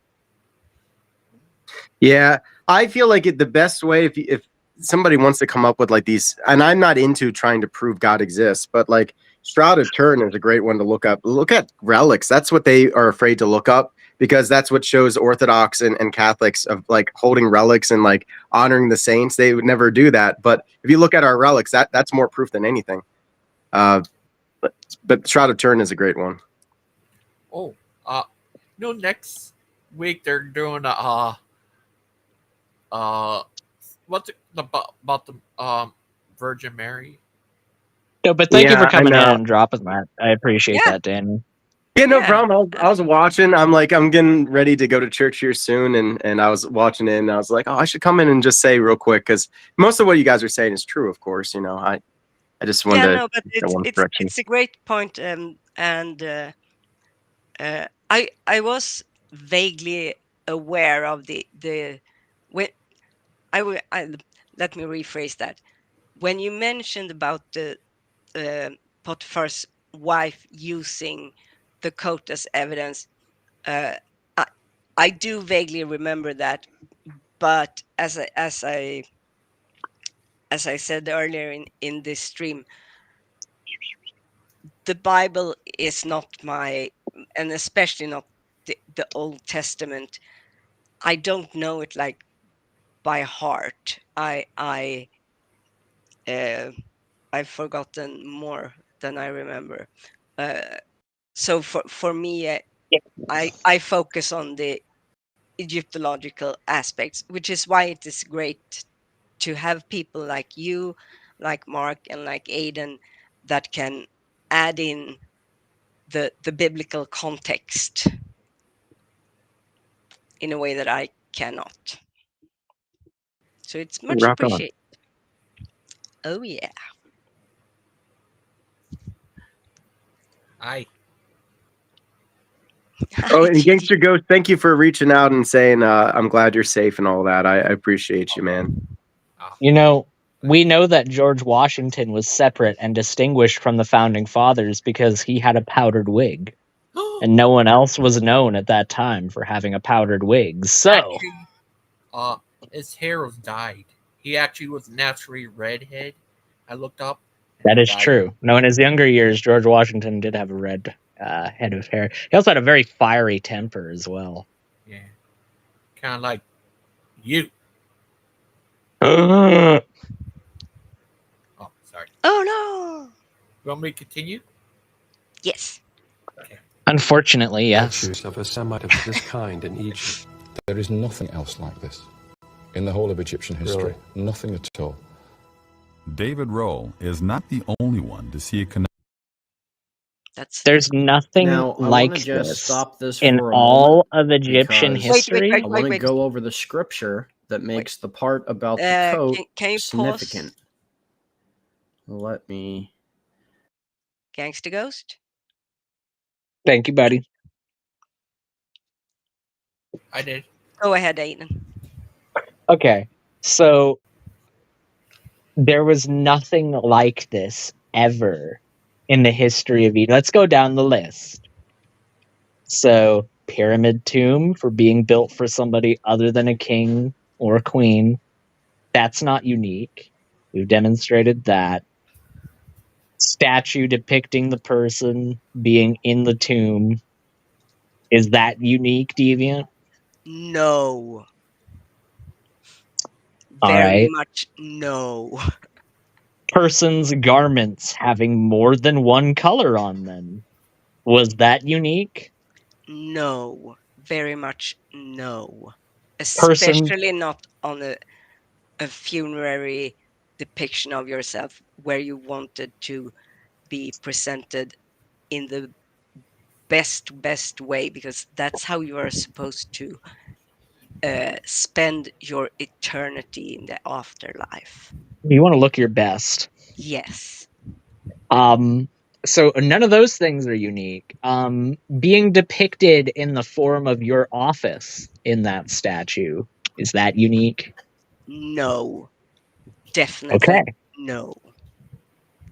Yeah, I feel like the best way if somebody wants to come up with like these, and I'm not into trying to prove God exists, but like Shroud of Turin is a great one to look up. Look at relics. That's what they are afraid to look up because that's what shows Orthodox and Catholics of like holding relics and like honoring the saints. They would never do that. But if you look at our relics, that's more proof than anything. But Shroud of Turin is a great one. Oh, next week they're doing what's it about the Virgin Mary? No, but thank you for Yeah, I coming in know. and dropping that. I appreciate that, Danny. Yeah, no problem. I was watching. I'm getting ready to go to church here soon, and I was watching it, and I was like, oh, I should come in and just say real quick because most of what you guys are saying is true, of course. You know, I just wanted to. No, but it's a great point, and I was vaguely aware of the when I let me rephrase that. When you mentioned about the Potiphar's wife using the coat as evidence, I do vaguely remember that, but as I said earlier in this stream, the Bible is not and especially not the Old Testament. I don't know it like by heart. I've forgotten more than I remember. So for me, I focus on the Egyptological aspects, which is why it is great to have people like you, like Mark, and like Aiden that can add in the biblical context in a way that I cannot. So it's much Rock on. appreciated. Oh yeah. Aye. Oh, and Gangster Ghost, thank you for reaching out and saying I'm glad you're safe and all that. I appreciate you, man. You know, we know that George Washington was separate and distinguished from the founding fathers because he had a powdered wig. And no one else was known at that time for having a powdered wig. So, Actually, his hair was dyed. He actually was naturally redhead. I looked up. that is Dyed. true. No, in his younger years, George Washington did have a red head of hair. He also had a very fiery temper as well. Yeah. Kind of like you. Uh, Oh, sorry. Oh no! You want me to continue? Yes. Okay. Unfortunately, yes. Statues of a Semite of this kind in Egypt. There is nothing else like this in the whole of Egyptian history. Really? Nothing at all. David Roll is not the only one to see a connection. There's nothing Now, I like want to just this stop this in for a all moment of Egyptian because history. I want to go over the scripture that makes the part about the coat Can you significant. pause? Let me. Gangster Ghost? Thank you, buddy. I did. Go ahead, Aiden. Okay, so there was nothing like this ever in the history of Egypt. Let's go down the list. So, pyramid tomb for being built for somebody other than a king or a queen. That's not unique. We've demonstrated that. Statue depicting the person being in the tomb. Is that unique, Deviant? No. All Very right. much no. Person's garments having more than one color on them. Was that unique? No. Very much no. Person Especially not on a funerary depiction of yourself where you wanted to be presented in the best way, because that's how you are supposed to spend your eternity in the afterlife. you want to look your best. Yes. So none of those things are unique. Being depicted in the form of your office in that statue, is that unique? No. Definitely Okay. no.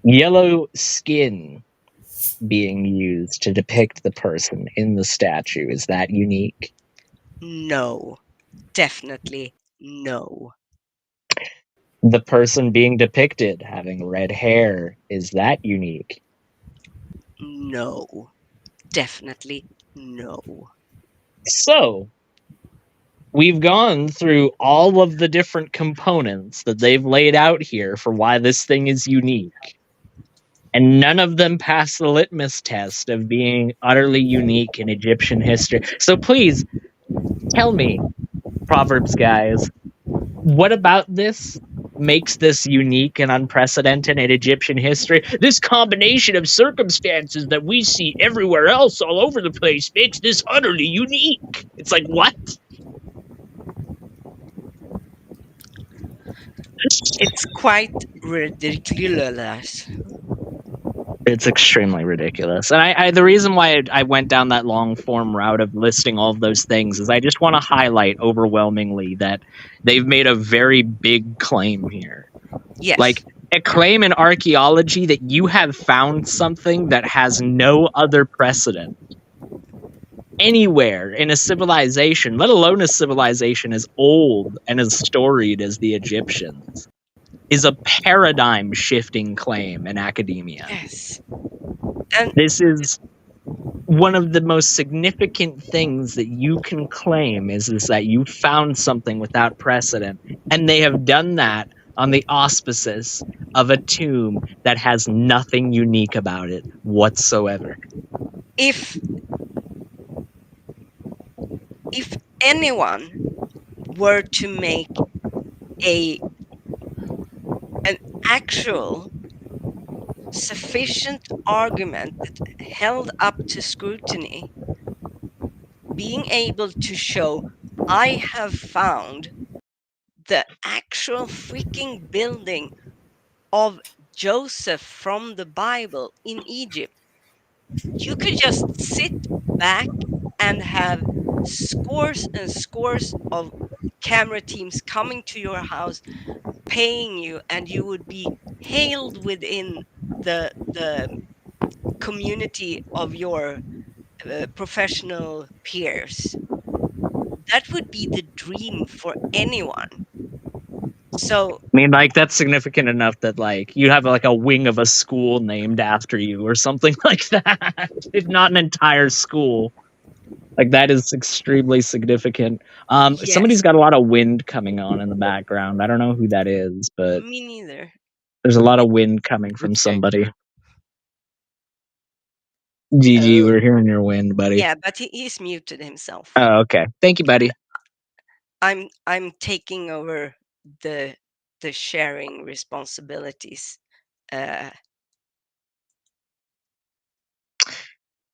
Yellow skin being used to depict the person in the statue, is that unique? No. Definitely no. The person being depicted having red hair, is that unique? No. Definitely no. So, we've gone through all of the different components that they've laid out here for why this thing is unique. And none of them pass the litmus test of being utterly unique in Egyptian history. So please, tell me, Proverbs guys, what about this makes this unique and unprecedented in Egyptian history? This combination of circumstances that we see everywhere else all over the place makes this utterly unique. It's like, what? It's quite ridiculous. It's extremely ridiculous. And the reason why I went down that long form route of listing all of those things is I just want to highlight overwhelmingly that they've made a very big claim here. Yes. Like a claim in archaeology that you have found something that has no other precedent anywhere in a civilization, let alone a civilization as old and as storied as the Egyptians, is a paradigm shifting claim in academia. Yes. And this is one of the most significant things that you can claim is that you found something without precedent. And they have done that on the auspices of a tomb that has nothing unique about it whatsoever. If anyone were to make an actual sufficient argument that held up to scrutiny, being able to show I have found the actual freaking building of Joseph from the Bible in Egypt, you could just sit back and have scores and scores of camera teams coming to your house, paying you, and you would be hailed within the community of your professional peers. That would be the dream for anyone. So I mean, like, that's significant enough that, like, you have, like, a wing of a school named after you or something like that, if not an entire school. Like, that is extremely significant. Somebody's yes, got a lot of wind coming on in the background. I don't know who that is, but me neither. there's a lot of wind coming from It's somebody. gangster. GG, we're hearing your wind, buddy. Yeah, but he's muted himself. Oh, okay. Thank you, buddy. I'm taking over the sharing responsibilities. Okay,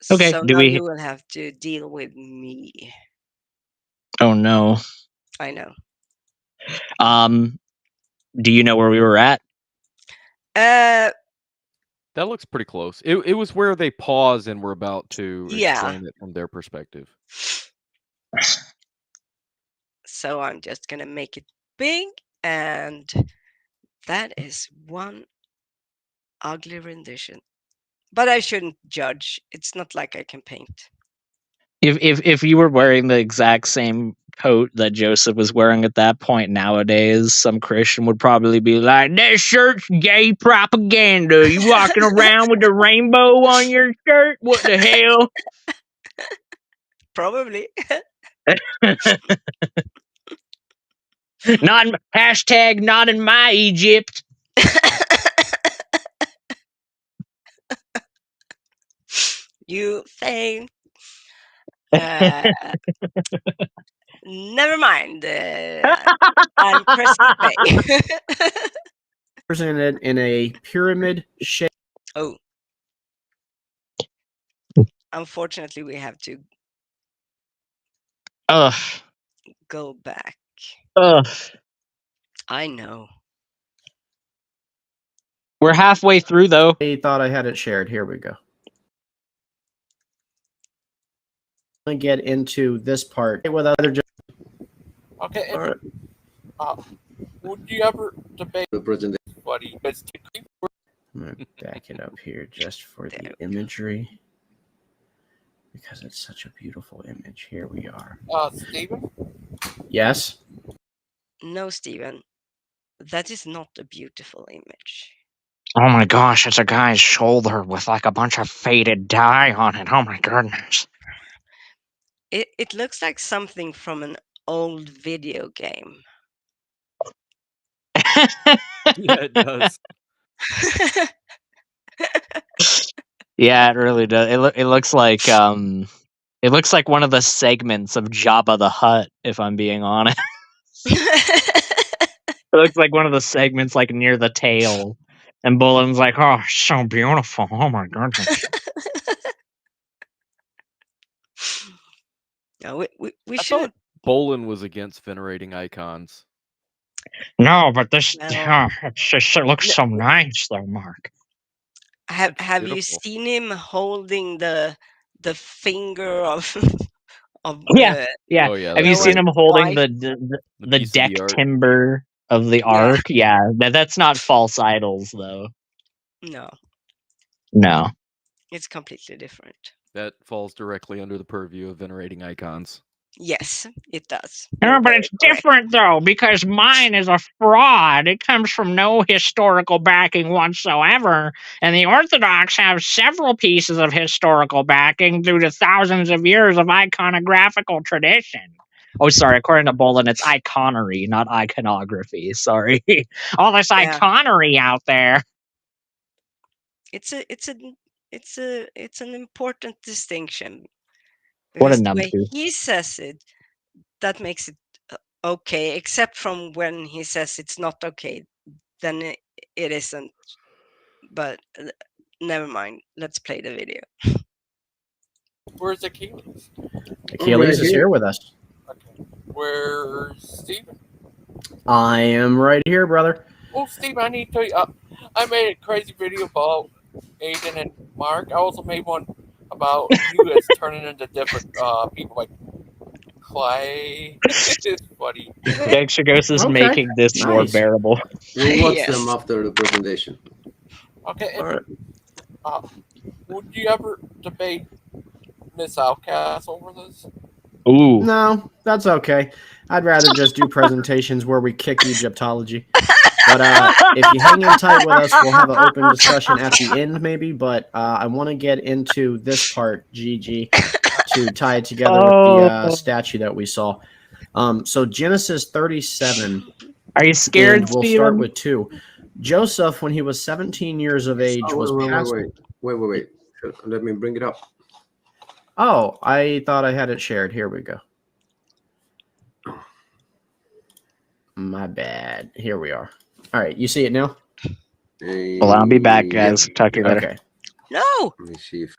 So do now we... you will have to deal with me. Oh, no. I know. Do you know where we were at? Uh, That looks pretty close. It was where they pause and were about to Yeah. explain it from their perspective. So I'm just gonna make it big, and that is one ugly rendition. But I shouldn't judge. It's not like I can paint. If you were wearing the exact same coat that Joseph was wearing at that point nowadays, some Christian would probably be like, "That shirt's gay propaganda. You walking around with the rainbow on your shirt? What the hell?" Probably. Hashtag not in my Egypt. You think? Never mind. I'm pressing play. Presented in a pyramid shape. Oh. Unfortunately, we have to go back. I know. We're halfway through, though. I thought I had it shared. Here we go. I'm going to get into this part with other... Okay. All right. Would you ever debate buddy? It's too I'm going to back it up here just for the imagery, because it's such a beautiful image. Here we are. Steven? Yes? No, Steven. That is not a beautiful image. Oh my gosh, it's a guy's shoulder with like a bunch of faded dye on it. Oh my goodness. It looks like something from an old video game. Yeah, it does. Yeah, it really does. It looks like one of the segments of Jabba the Hutt, if I'm being honest. It looks like one of the segments like near the tail. And Bullen's like, "Oh, so beautiful. Oh my goodness." No, we I should. thought Bolin was against venerating icons. No, but this No. it looks so nice though, Mark. Have you beautiful. seen him holding the finger of Yeah. Oh, yeah, Have you that's seen great. him holding wife? the piece of deck the ark. timber of the ark? Yeah, that's not false idols though. No, No. it's completely different. That falls directly under the purview of venerating icons. Yes, it does. No, You're but very it's correct. different though, because mine is a fraud. It comes from no historical backing whatsoever. And the Orthodox have several pieces of historical backing through the thousands of years of iconographical tradition. Oh, sorry. According to Bolin, it's iconery, not iconography. Sorry. All this Yeah. iconery out there. It's an important distinction. What a Because the way numpty. he says it, that makes it okay, except from when he says it's not okay, then it isn't. But never mind. Let's play the video. Where's Achilles? Achilles is here with us. Okay. Where's Steven? I am right here, brother. Oh, Steve, I need to tell you, I made a crazy video about Aiden and Mark. I also made one about you guys turning into different people like clay. It's funny. Extragos is Okay, making this more nice. bearable. We'll watch them Yes. after the presentation. Okay, All right. would you ever debate Miss Outcast over this? Ooh. No, that's okay. I'd rather just do presentations where we kick Egyptology. But if you hang in tight with us, we'll have an open discussion at the end, maybe. But I want to get into this part, Gigi, to tie it together with the Oh. statue that we saw. So Genesis 37, Are you and scared, we'll start Steven? with 2. Joseph, when he was 17 years of age, was passed. Wait. Let me bring it up. Oh, I thought I had it shared. Here we go. My bad. Here we are. All right, you see it now? Well, I'll be back, guys. Talk to you later. Okay. No. Let me see if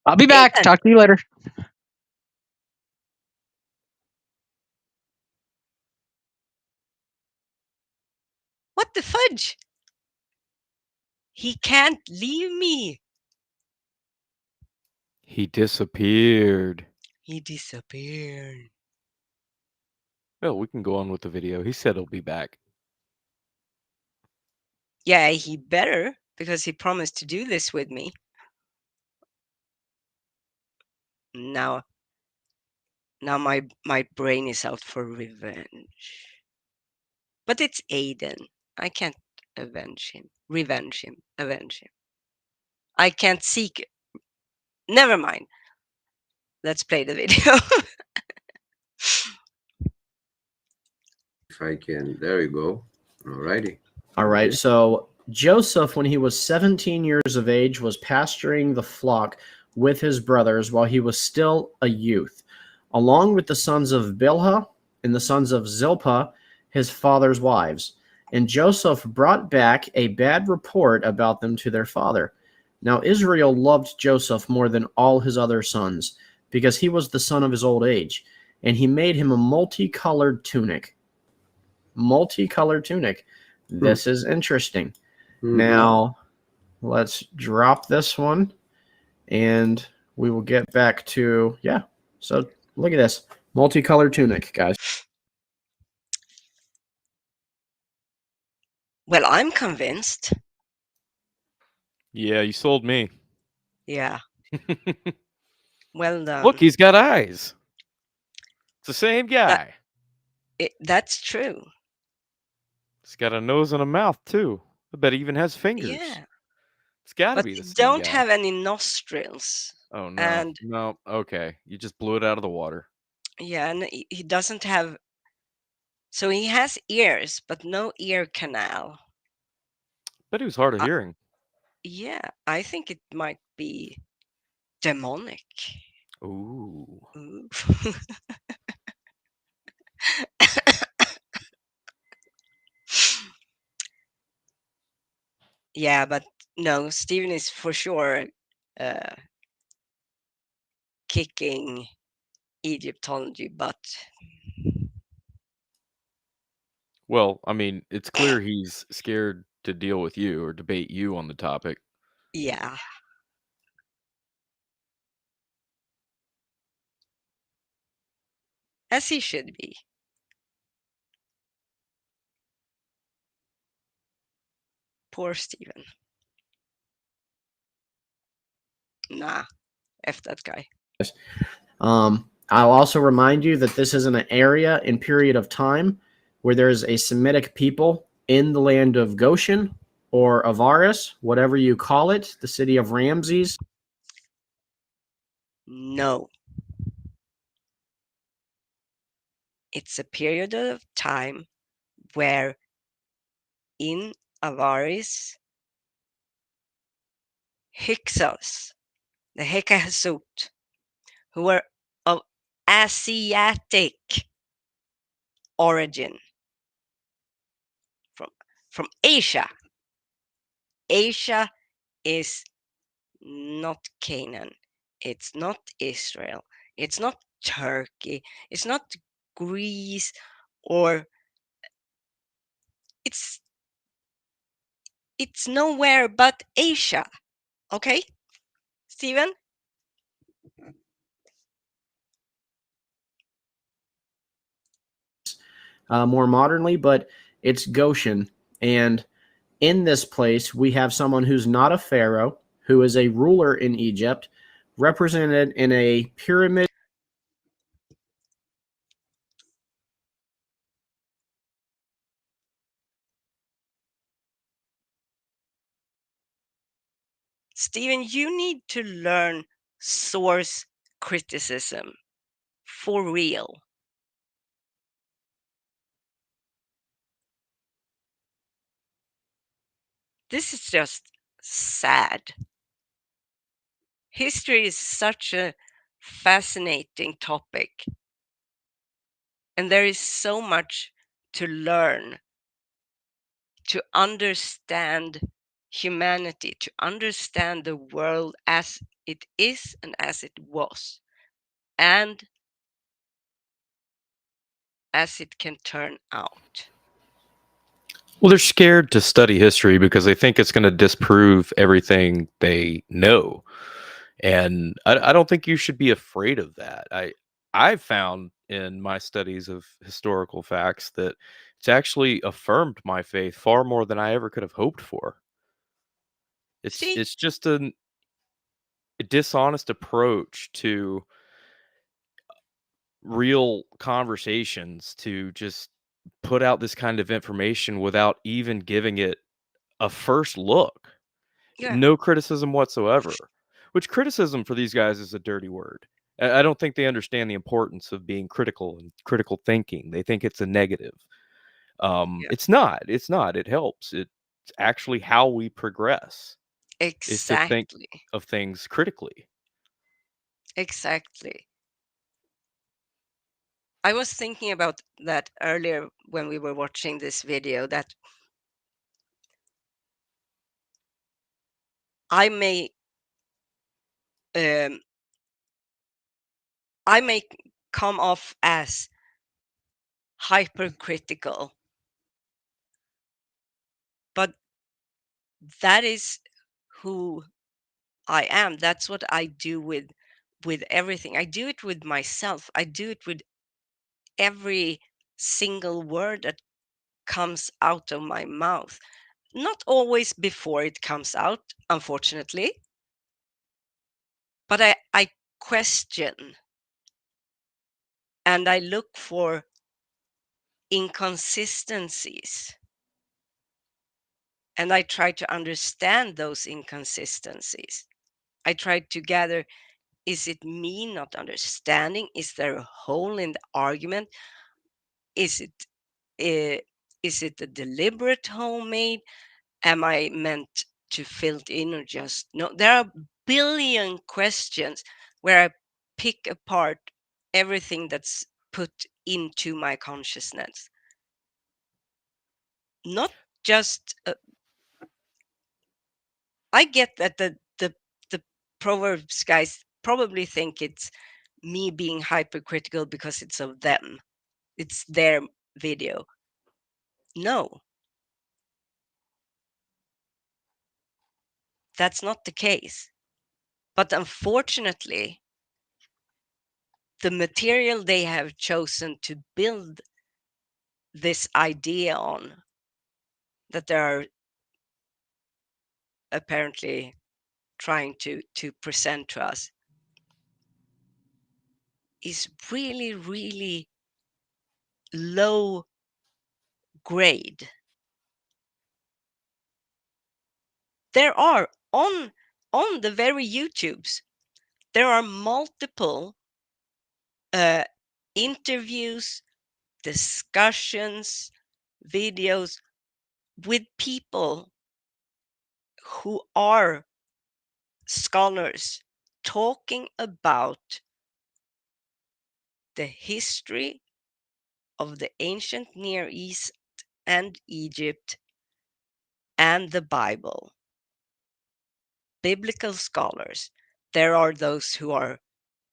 I'll be back. Steven. Talk to you later. What the fudge? He can't leave me. He disappeared. He disappeared. Well, we can go on with the video. He said he'll be back. Yeah, he better, because he promised to do this with me. Now my brain is out for revenge. But it's Aiden. I can't avenge him. Avenge him. I can't seek. Never mind. Let's play the video. I can. There you go. Alrighty. All right. So Joseph, when he was 17 years of age, was pasturing the flock with his brothers while he was still a youth, along with the sons of Bilhah and the sons of Zilpah, his father's wives. And Joseph brought back a bad report about them to their father. Now Israel loved Joseph more than all his other sons, because he was the son of his old age, and he made him a multicolored tunic. This is interesting. Now, let's drop this one, and we will get back to, yeah. So, look at this. Multicolored tunic, guys. Well, I'm convinced. Yeah, you sold me. Yeah. Well done. Look, he's got eyes. It's the same guy. That's true. He's got a nose and a mouth, too. I bet he even has fingers. Yeah. It's got to But be the you same don't guy. have any nostrils. Oh, no. And No, okay. You just blew it out of the water. yeah, and he doesn't have. So he has ears, but no ear canal. Bet he was hard of hearing. Yeah, I think it might be demonic. Ooh. Yeah, but no, Steven is for sure kicking Egyptology butt. Well, I mean, it's clear he's scared to deal with you or debate you on the topic. Yeah. As he should be. Poor Steven. Nah, F that guy. I'll also remind you that this is an area and period of time where there's a Semitic people in the land of Goshen or Avaris, whatever you call it, the city of Ramses. No. It's a period of time where in Avaris, Hyksos, the Hyksos, who were of Asiatic origin, from Asia. Asia is not Canaan. It's not Israel. It's not Turkey. It's not Greece, or it's nowhere but Asia. Okay, Steven? more modernly, but it's Goshen. And in this place, we have someone who's not a pharaoh, who is a ruler in Egypt, represented in a pyramid. Stephen, you need to learn source criticism for real. This is just sad. History is such a fascinating topic, and there is so much to learn, to understand humanity, to understand the world as it is and as it was, and as it can turn out. Well, they're scared to study history because they think it's going to disprove everything they know. And I don't think you should be afraid of that. I've found in my studies of historical facts that it's actually affirmed my faith far more than I ever could have hoped for. It's just a dishonest approach to real conversations to just put out this kind of information without even giving it a first look. Yeah. No criticism whatsoever. Which criticism for these guys is a dirty word. I don't think they understand the importance of being critical and critical thinking. They think it's a negative. It's not. It's not. It helps. It's actually how we progress. Is to think Exactly. of things critically. Exactly. I was thinking about that earlier when we were watching this video, that I may come off as hypercritical, but that is who I am. That's what I do with everything. I do it with myself. I do it with every single word that comes out of my mouth. Not always before it comes out, unfortunately, but I question and I look for inconsistencies, and I try to understand those inconsistencies. I try to gather, is it me not understanding? Is there a hole in the argument? Is it a deliberate homemade? Am I meant to fill it in or just no? There are a billion questions where I pick apart everything that's put into my consciousness. Not just I get that the Proverbs guys probably think it's me being hypercritical because it's of them. It's their video. No, that's not the case. But unfortunately, the material they have chosen to build this idea on, that they are apparently trying to present to us, is really, really low grade. There are on the very YouTubes, there are multiple interviews, discussions, videos with people who are scholars talking about the history of the ancient Near East and Egypt and the Bible. Biblical scholars. There are those who are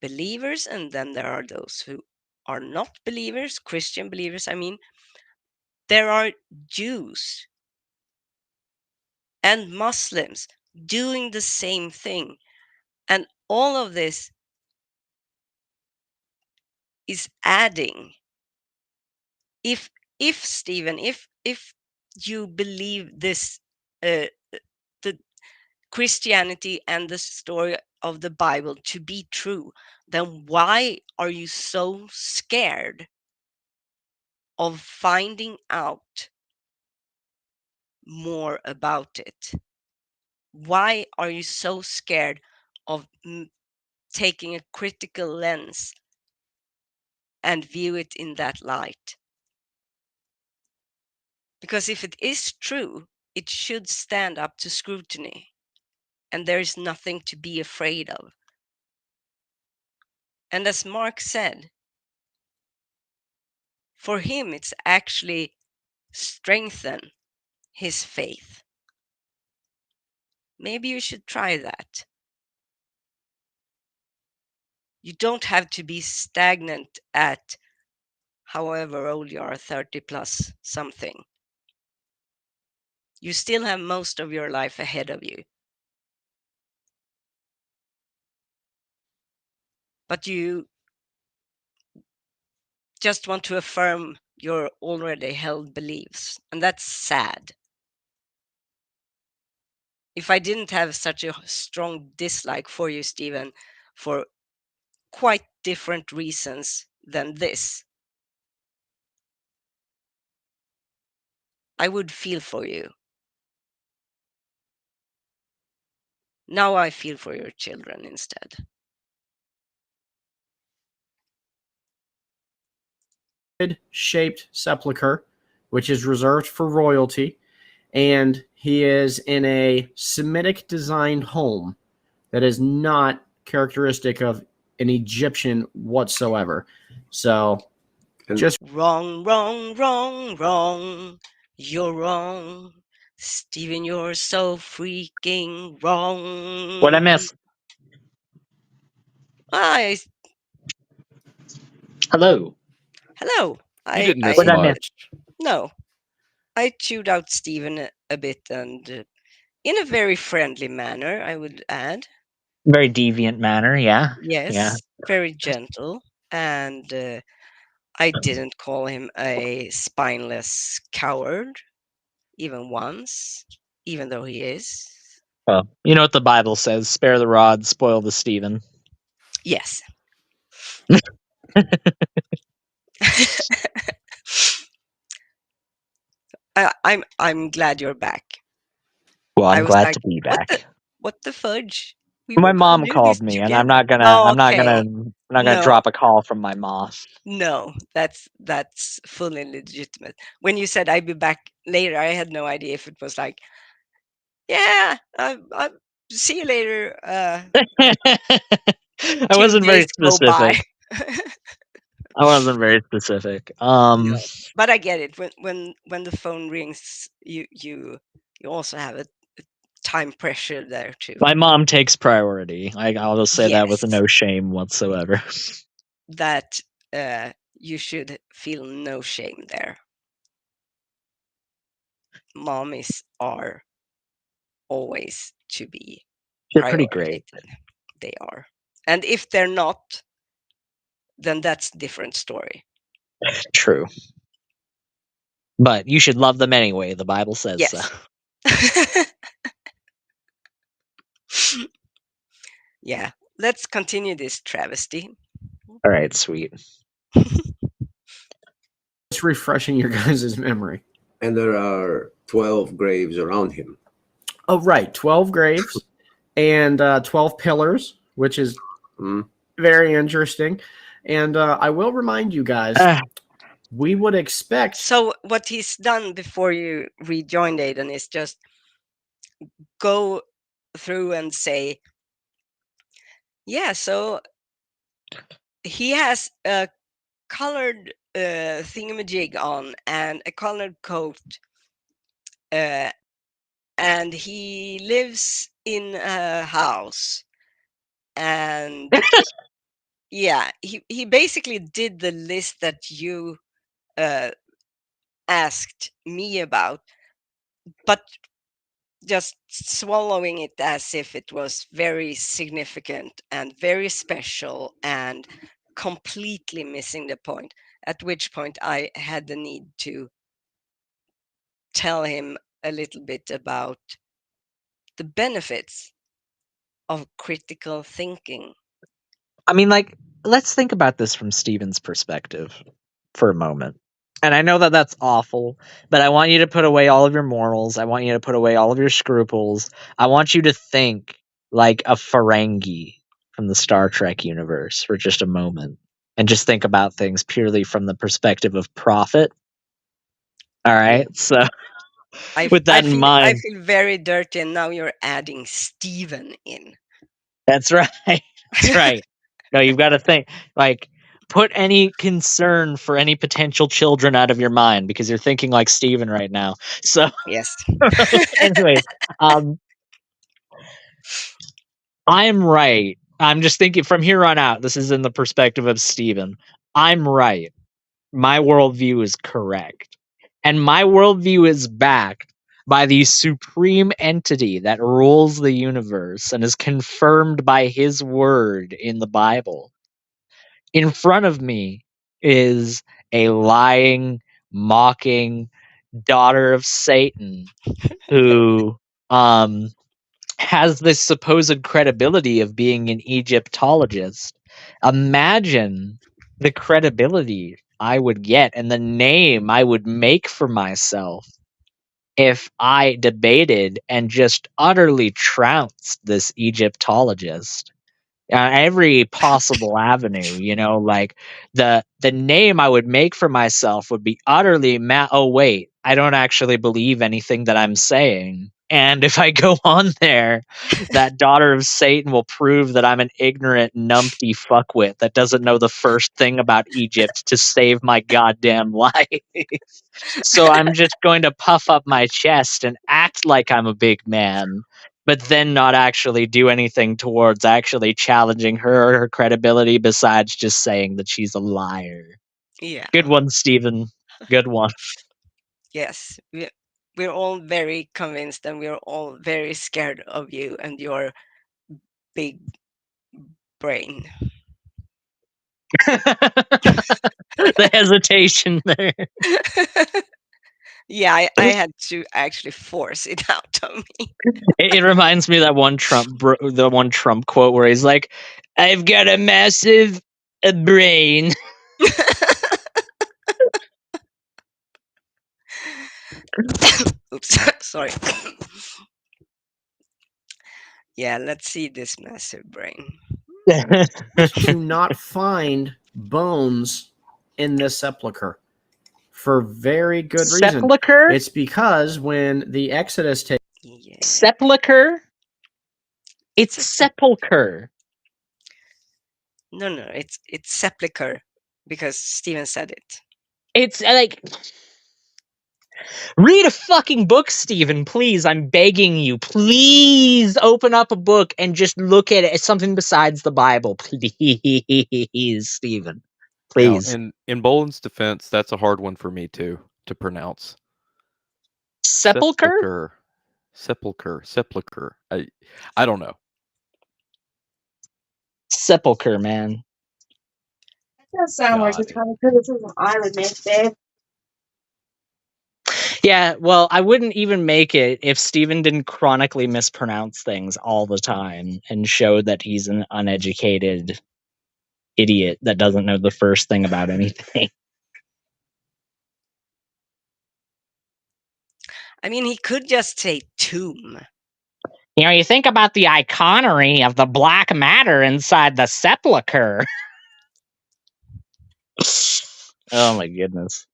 believers, and then there are those who are not believers, Christian believers, I mean. There are Jews and Muslims doing the same thing. And all of this is adding, if if Stephen, if you believe this, the Christianity and the story of the Bible to be true, then why are you so scared of finding out more about it? Why are you so scared of taking a critical lens and view it in that light? Because if it is true, it should stand up to scrutiny, and there is nothing to be afraid of. And as Mark said, for him, it's actually strengthen his faith. Maybe you should try that. You don't have to be stagnant at however old you are, 30 plus something. You still have most of your life ahead of you. But you just want to affirm your already held beliefs, and that's sad. If I didn't have such a strong dislike for you, Stephen, for quite different reasons than this, I would feel for you. Now I feel for your children instead. Shaped sepulcher, which is reserved for royalty, and he is in a Semitic designed home that is not characteristic of an Egyptian whatsoever. So just wrong. You're wrong. Steven, you're so freaking wrong. What I miss? Hello. Hello. You didn't miss What I miss? much. No. I chewed out Steven a bit, and in a very friendly manner, I would add. Very deviant manner, yeah. Yes, Yeah. very gentle. And I didn't call him a spineless coward, even once, even though he is. Well, you know what the Bible says: spare the rod, spoil the Stephen. Yes. I'm glad you're back. Well, I I'm was glad like, to be back. what the fudge? We My were gonna mom do this called me, and I'm together. not gonna. Oh, I'm not okay. gonna. I'm not gonna No, drop a call from my mom. no, that's fully legitimate. When you said I'd be back later, I had no idea if it was like, yeah, I see you later. I 2 wasn't very days go by. specific. I wasn't very specific. No, but I get it. When the phone rings, you also have a time pressure there too. My mom takes priority. I'll just say that with Yes, no shame whatsoever. that you should feel no shame there. Mommies are always to be They're pretty great. prioritized. They are, and if they're not, then that's a different story. True. But you should love them anyway. The Bible says Yes. so. Yeah, let's continue this travesty. All right, sweet. It's refreshing your guys' memory. And there are 12 graves around him. Oh, right. 12 graves and 12 pillars, which is very interesting. And I will remind you guys, we would expect. So what he's done before you rejoined Aiden is just go through and say, yeah, so he has a colored thingamajig on and a colored coat, and he lives in a house, and yeah, he basically did the list that you asked me about, but just swallowing it as if it was very significant and very special and completely missing the point. At which point I had the need to tell him a little bit about the benefits of critical thinking. I mean, like, let's think about this from Steven's perspective for a moment. And I know that that's awful, but I want you to put away all of your morals. I want you to put away all of your scruples. I want you to think like a Ferengi from the Star Trek universe for just a moment and just think about things purely from the perspective of profit. All right. So, with that in I mind, feel very dirty, and now you're adding Steven in. that's right. That's right. No, you've got to think like put any concern for any potential children out of your mind because you're thinking like Steven right now. So yes. anyways, I'm right. I'm just thinking from here on out, this is in the perspective of Steven. I'm right. My worldview is correct. And my worldview is backed by the supreme entity that rules the universe and is confirmed by his word in the Bible. In front of me is a lying, mocking daughter of Satan who has this supposed credibility of being an Egyptologist. Imagine the credibility I would get and the name I would make for myself if I debated and just utterly trounced this Egyptologist. Every possible avenue, like the name I would make for myself would be utterly oh wait, I don't actually believe anything that I'm saying. And if I go on there, that daughter of Satan will prove that I'm an ignorant numpty fuckwit that doesn't know the first thing about Egypt to save my goddamn life. So I'm just going to puff up my chest and act like I'm a big man, but then not actually do anything towards actually challenging her or her credibility besides just saying that she's a liar. Yeah. Good one, Steven. Good one. Yes. We're all very convinced, and we're all very scared of you and your big brain. The hesitation there. Yeah, I had to actually force it out of me. It reminds me of that one Trump quote where he's like, "I've got a massive brain." Oops, sorry. Yeah, let's see this massive brain. To not find bones in this sepulcher for very good reason. Sepulcher? It's because when the Exodus takes Sepulcher? It's sepulcher. No, it's sepulcher because Steven said it. It's like read a fucking book, Steven, please. I'm begging you. Please open up a book and just look at it as something besides the Bible. Please, Steven. Please. Now, in Boland's defense, that's a hard one for me too to pronounce. Sepulcher? Sepulcher. I don't know. Sepulcher, man. That does sound like the kind of criticism I would make, babe. Yeah, well, I wouldn't even make it if Steven didn't chronically mispronounce things all the time and show that he's an uneducated idiot that doesn't know the first thing about anything. I mean, he could just say tomb. You think about the iconery of the black matter inside the sepulcher. Oh my goodness.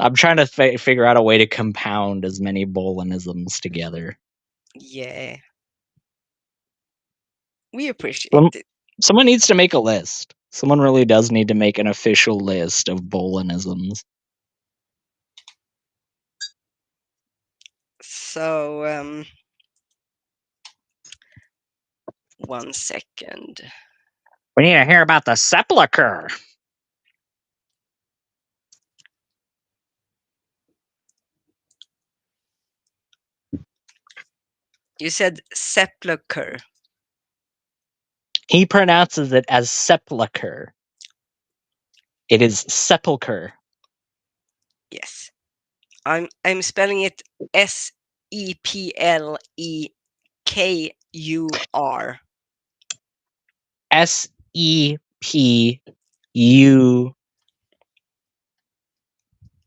I'm trying to figure out a way to compound as many Bolanisms together. Yeah. We appreciate it. Someone needs to make a list. Someone really does need to make an official list of Bolanisms. So, 1 second. We need to hear about the sepulcher. You said sepulcher. He pronounces it as sepulcher. It is sepulcher. Yes. I'm spelling it SEPLEKUR.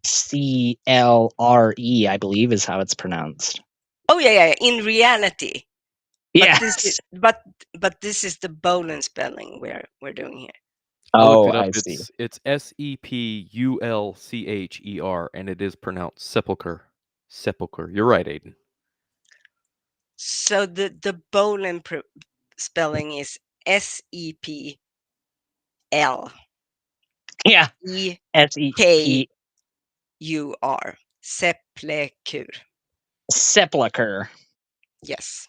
SEPUCLRE, I believe is how it's pronounced. Oh yeah. In reality. Yes. But this is the Bolan spelling we're doing here. I looked Oh, it up. I see. It's SEPULCHER, and it is pronounced sepulcher. Sepulcher. You're right, Aiden. So the Bolan spelling is SEPL. Yeah. EKUR. Sepulcher. Sepulcher. Yes.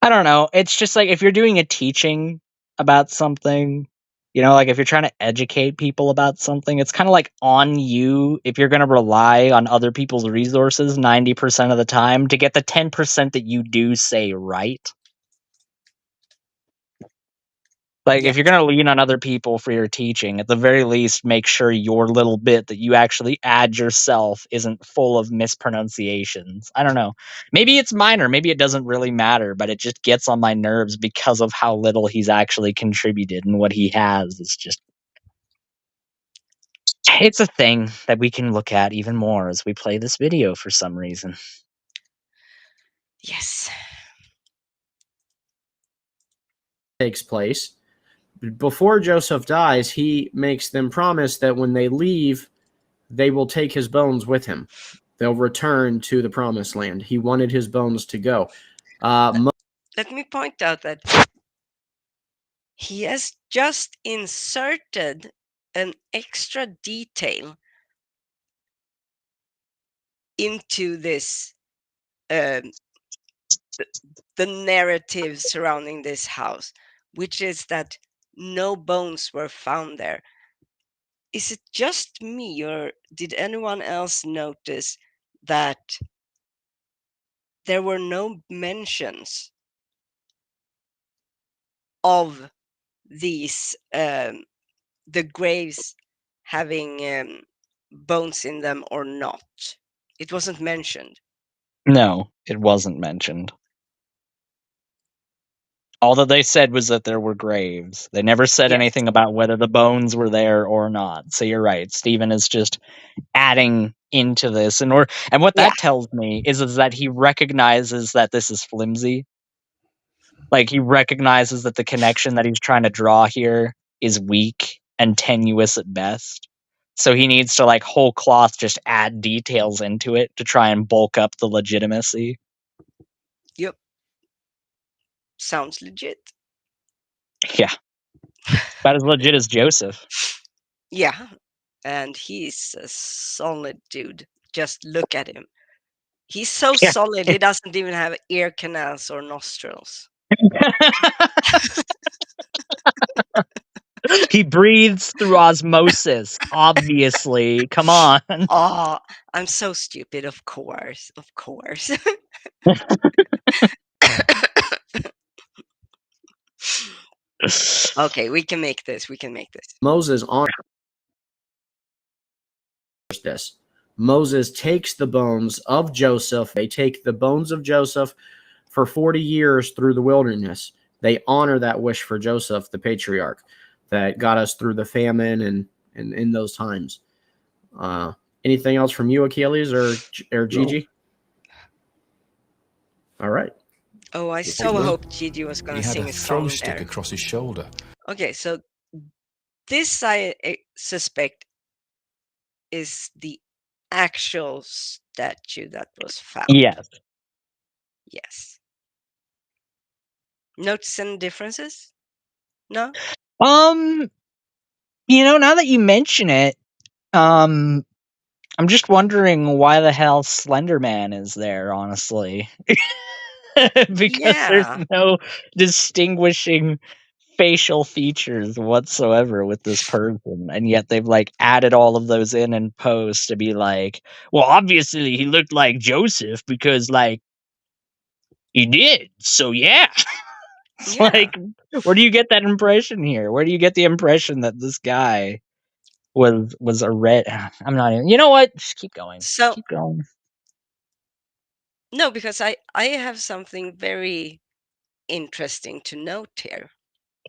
I don't know. It's just like if you're doing a teaching about something, like if you're trying to educate people about something, it's kind of like on you if you're going to rely on other people's resources 90% of the time to get the 10% that you do say right. Like, if you're going to lean on other people for your teaching, at the very least, make sure your little bit that you actually add yourself isn't full of mispronunciations. I don't know. Maybe it's minor. Maybe it doesn't really matter, but it just gets on my nerves because of how little he's actually contributed, and what he has is just... It's a thing that we can look at even more as we play this video for some reason. Yes. Takes place. Before Joseph dies, he makes them promise that when they leave, they will take his bones with him. They'll return to the promised land. He wanted his bones to go. Let me point out that he has just inserted an extra detail into this the narrative surrounding this house, which is that no bones were found there. Is it just me, or did anyone else notice that there were no mentions of these the graves having bones in them or not? It wasn't mentioned. No, it wasn't mentioned. All that they said was that there were graves. They never said anything about whether the bones were there or not. So you're right. Stephen is just adding into this. And what that tells me is that he recognizes that this is flimsy. Like, he recognizes that the connection that he's trying to draw here is weak and tenuous at best. So he needs to, like, whole cloth just add details into it to try and bulk up the legitimacy. Yep. Sounds legit. Yeah. About as legit as Joseph. Yeah. And he's a solid dude. Just look at him. He's so solid, he doesn't even have ear canals or nostrils. He breathes through osmosis, obviously. Come on. Oh, I'm so stupid. Of course. Of course. Okay, we can make this. We can make this. Moses honors this. Moses takes the bones of Joseph. They take the bones of Joseph for 40 years through the wilderness. They honor that wish for Joseph, the patriarch, that got us through the famine and in those times. Anything else from you, Achilles or Gigi? No. All right. Oh, I so hoped Gigi was going to sing a song throw stick there. across his shoulder. Okay, so this I suspect is the actual statue that was found. Yes. Yes. Notice any differences? No? Now that you mention it, I'm just wondering why the hell Slender Man is there, honestly. Because there's no distinguishing facial features whatsoever with this person, and yet they've like added all of those in post to be like, well, obviously he looked like Joseph because like he did, so yeah. Like, where do you get that impression here? Where do you get the impression that this guy was a red. I'm not even. You know what? Just keep going. So Keep going. no, because I have something very interesting to note here.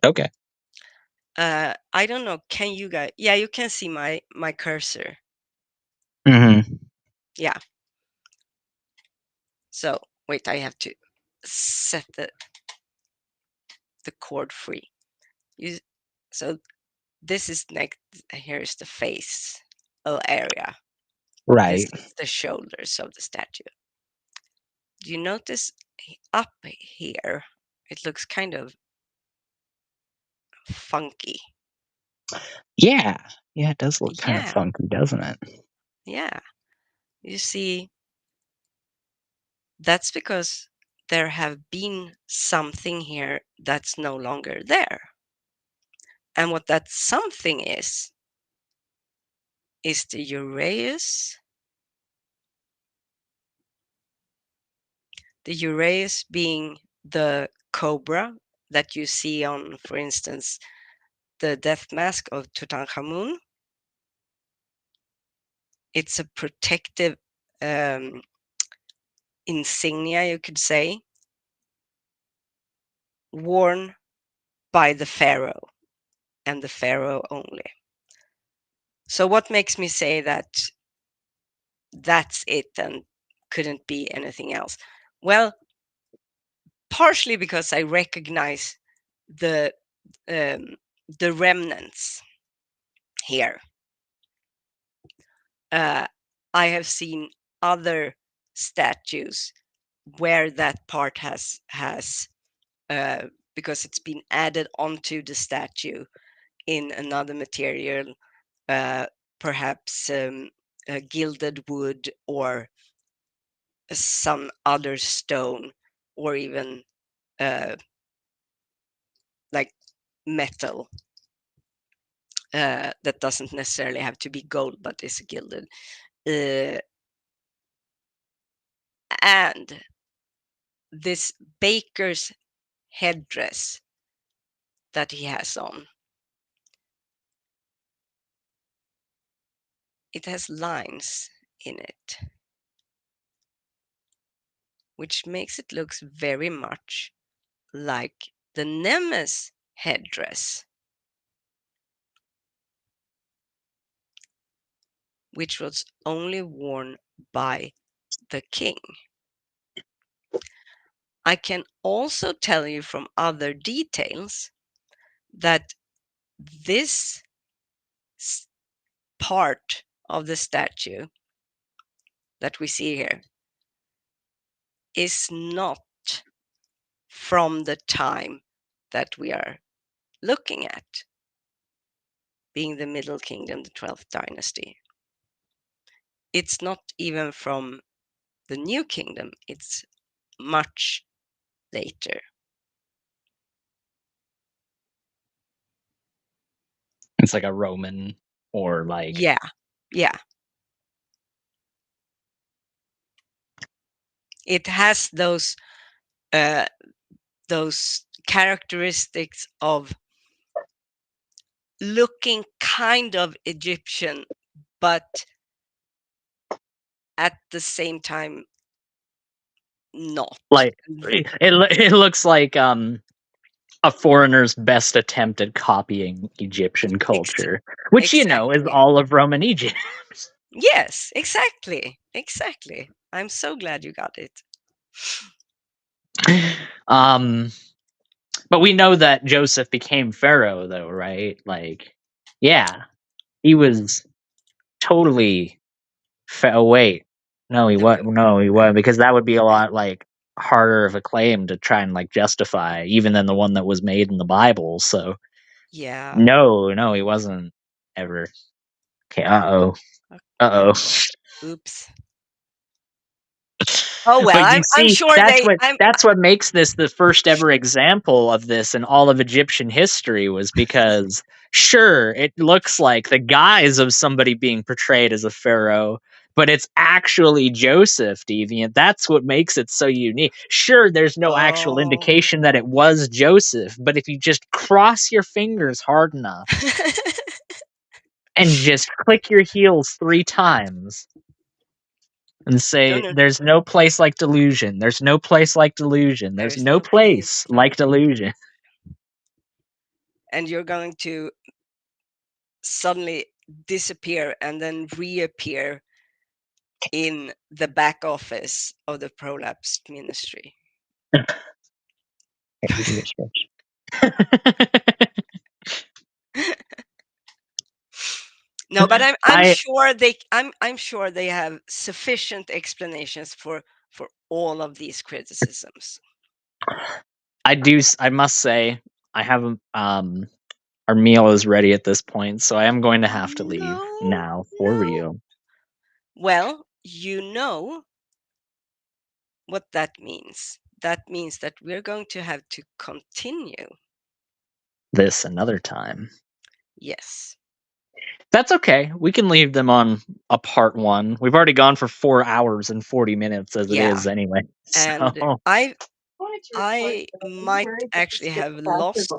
Okay. I don't know. Can you guys? Yeah, you can see my cursor. Mm-hmm. Yeah. So wait, I have to set the cord free. So this is next. Here's the face area. This Right. is the shoulders of the statue. Do you notice up here? It looks kind of funky. Yeah. Yeah, it does look kind of Yeah. funky, doesn't it? Yeah. You see, that's because there have been something here that's no longer there. And what that something is the Uraeus. The Uraeus being the cobra that you see on, for instance, the death mask of Tutankhamun. It's a protective insignia, you could say, worn by the pharaoh and the pharaoh only. So what makes me say that that's it and couldn't be anything else? Well, partially because I recognize the remnants here. I have seen other statues where that part has because it's been added onto the statue in another material, perhaps gilded wood or some other stone, or even like metal that doesn't necessarily have to be gold but is gilded. And this baker's headdress that he has on, it has lines in it, which makes it look very much like the Nemes headdress, which was only worn by the king. I can also tell you from other details that this part of the statue that we see here is not from the time that we are looking at, being the Middle Kingdom, the 12th dynasty. It's not even from the New Kingdom, it's much later. It's like a Roman or like. Yeah. It has those characteristics of looking kind of Egyptian, but at the same time not. Like it looks like a foreigner's best attempt at copying Egyptian culture, which you know is all of Roman Egypt. Yes, exactly. I'm so glad you got it. But we know that Joseph became pharaoh, though, right? Like, yeah, he was totally. Wait, no, he was. No, he wasn't, because that would be a lot like harder of a claim to try and like justify, even than the one that was made in the Bible. So, yeah, no, he wasn't ever. Okay, oops. Oh well, But you I'm see, sure that's what makes this the first ever example of this in all of Egyptian history, was because sure, it looks like the guise of somebody being portrayed as a pharaoh, but it's actually Joseph, Deviant. That's what makes it so unique. Sure, there's no actual indication that it was Joseph, but if you just cross your fingers hard enough, and just click your heels 3 times and say, "There's no place like delusion. There's no place like delusion. There's no place like delusion." And you're going to suddenly disappear and then reappear in the back office of the prolapsed ministry. No, but I'm sure they have sufficient explanations for all of these criticisms. I must say, I have our meal is ready at this point, so I am going to have to leave now for real. Well, you know what that means. That means that we're going to have to continue. This another time. Yes. That's okay. We can leave them on a part 1. We've already gone for 4 hours and 40 minutes as it is anyway. And So. I might actually have lost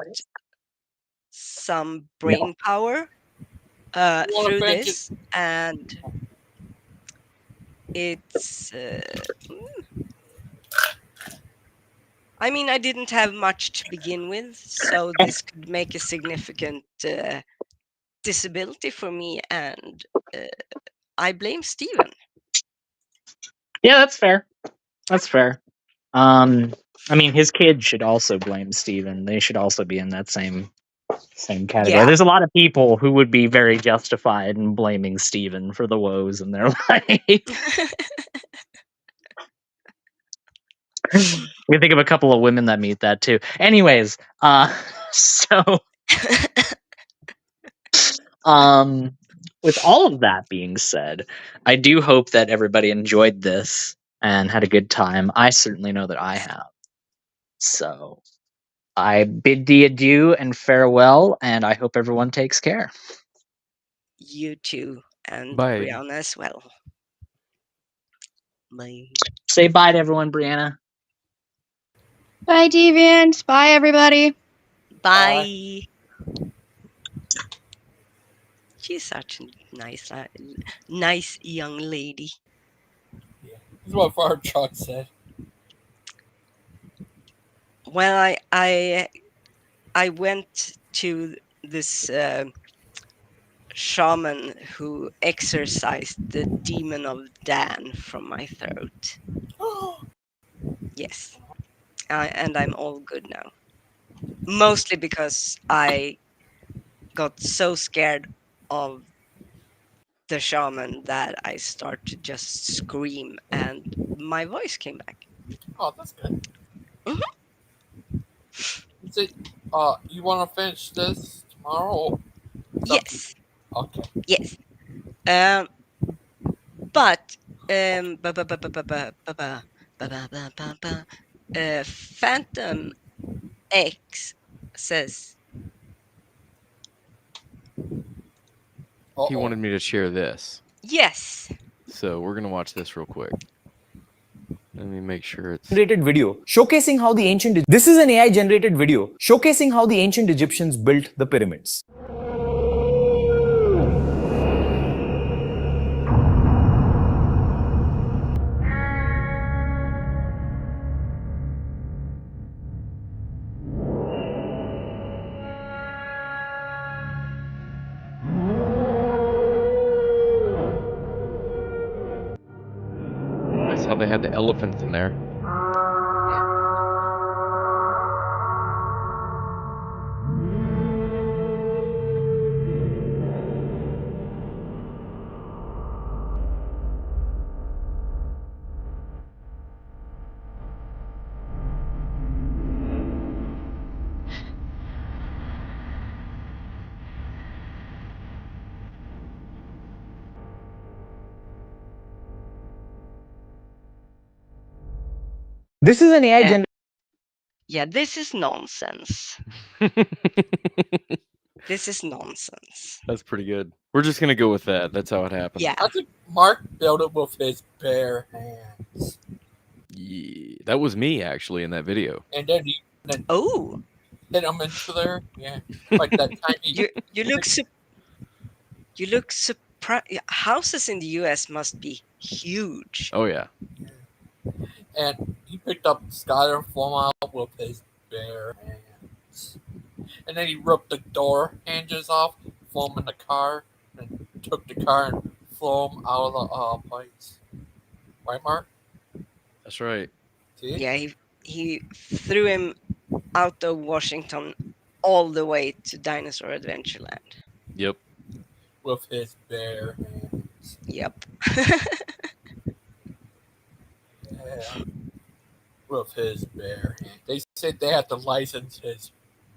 some brain power through this, and it's I mean, I didn't have much to begin with, so this could make a significant disability for me, and I blame Steven. Yeah, that's fair. That's fair. I mean, his kids should also blame Steven. They should also be in that same category. Yeah. There's a lot of people who would be very justified in blaming Steven for the woes in their life. We can think of a couple of women that meet that too. Anyways, so with all of that being said, I do hope that everybody enjoyed this and had a good time. I certainly know that I have. So I bid thee adieu and farewell, and I hope everyone takes care. You too, and Bye. Brianna as well. Bye. Say bye to everyone, Brianna. Bye, Deviant. Bye, everybody. Bye. She's such a nice young lady. This is what Fire Truck said. Well, I went to this shaman who exorcised the demon of Dan from my throat. Yes, and I'm all good now. Mostly because I got so scared of the shaman that I started to just scream, and my voice came back. Oh, that's good. Mm-hmm. Is it, you want to finish this tomorrow? Yes. Okay. Yes. But Phantom X says he wanted me to share this. yes. So we're gonna watch this real quick. Let me make sure it's generated video showcasing how the ancient this is an AI generated video showcasing how the ancient Egyptians built the pyramids. That's how they had the elephants in there. This is an AI generated. Yeah, this is nonsense. This is nonsense. That's pretty good. We're just gonna go with that. That's how it happened. Yeah. I think Mark built it with his bare hands. Yeah, that was me actually in that video. And then hit him into there. Yeah. Like that tiny. You look You look surprised. Houses in the U.S. must be huge. Oh yeah. And he picked up styrofoam out with his bare hands. And then he ripped the door hinges off, threw them in the car, and took the car and threw them out of the place. Right, Mark? That's right. See? Yeah, he threw him out of Washington all the way to Dinosaur Adventureland. Yep. With his bare hands. Yep. Yeah. With his bare hands. They said they had to license his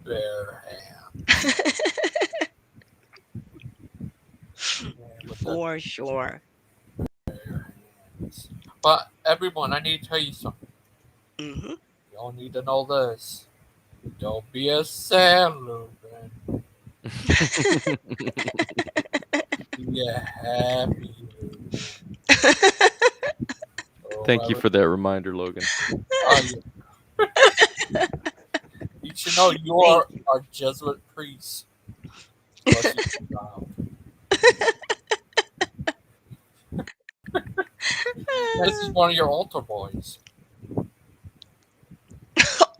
bare hands. For sure. But everyone, I need to tell you something. Mm-hmm. You all need to know this. Don't be a sad Logan. Be a happy Logan. Thank you for that reminder, Logan. You should know you are a Jesuit priest. This is one of your altar boys.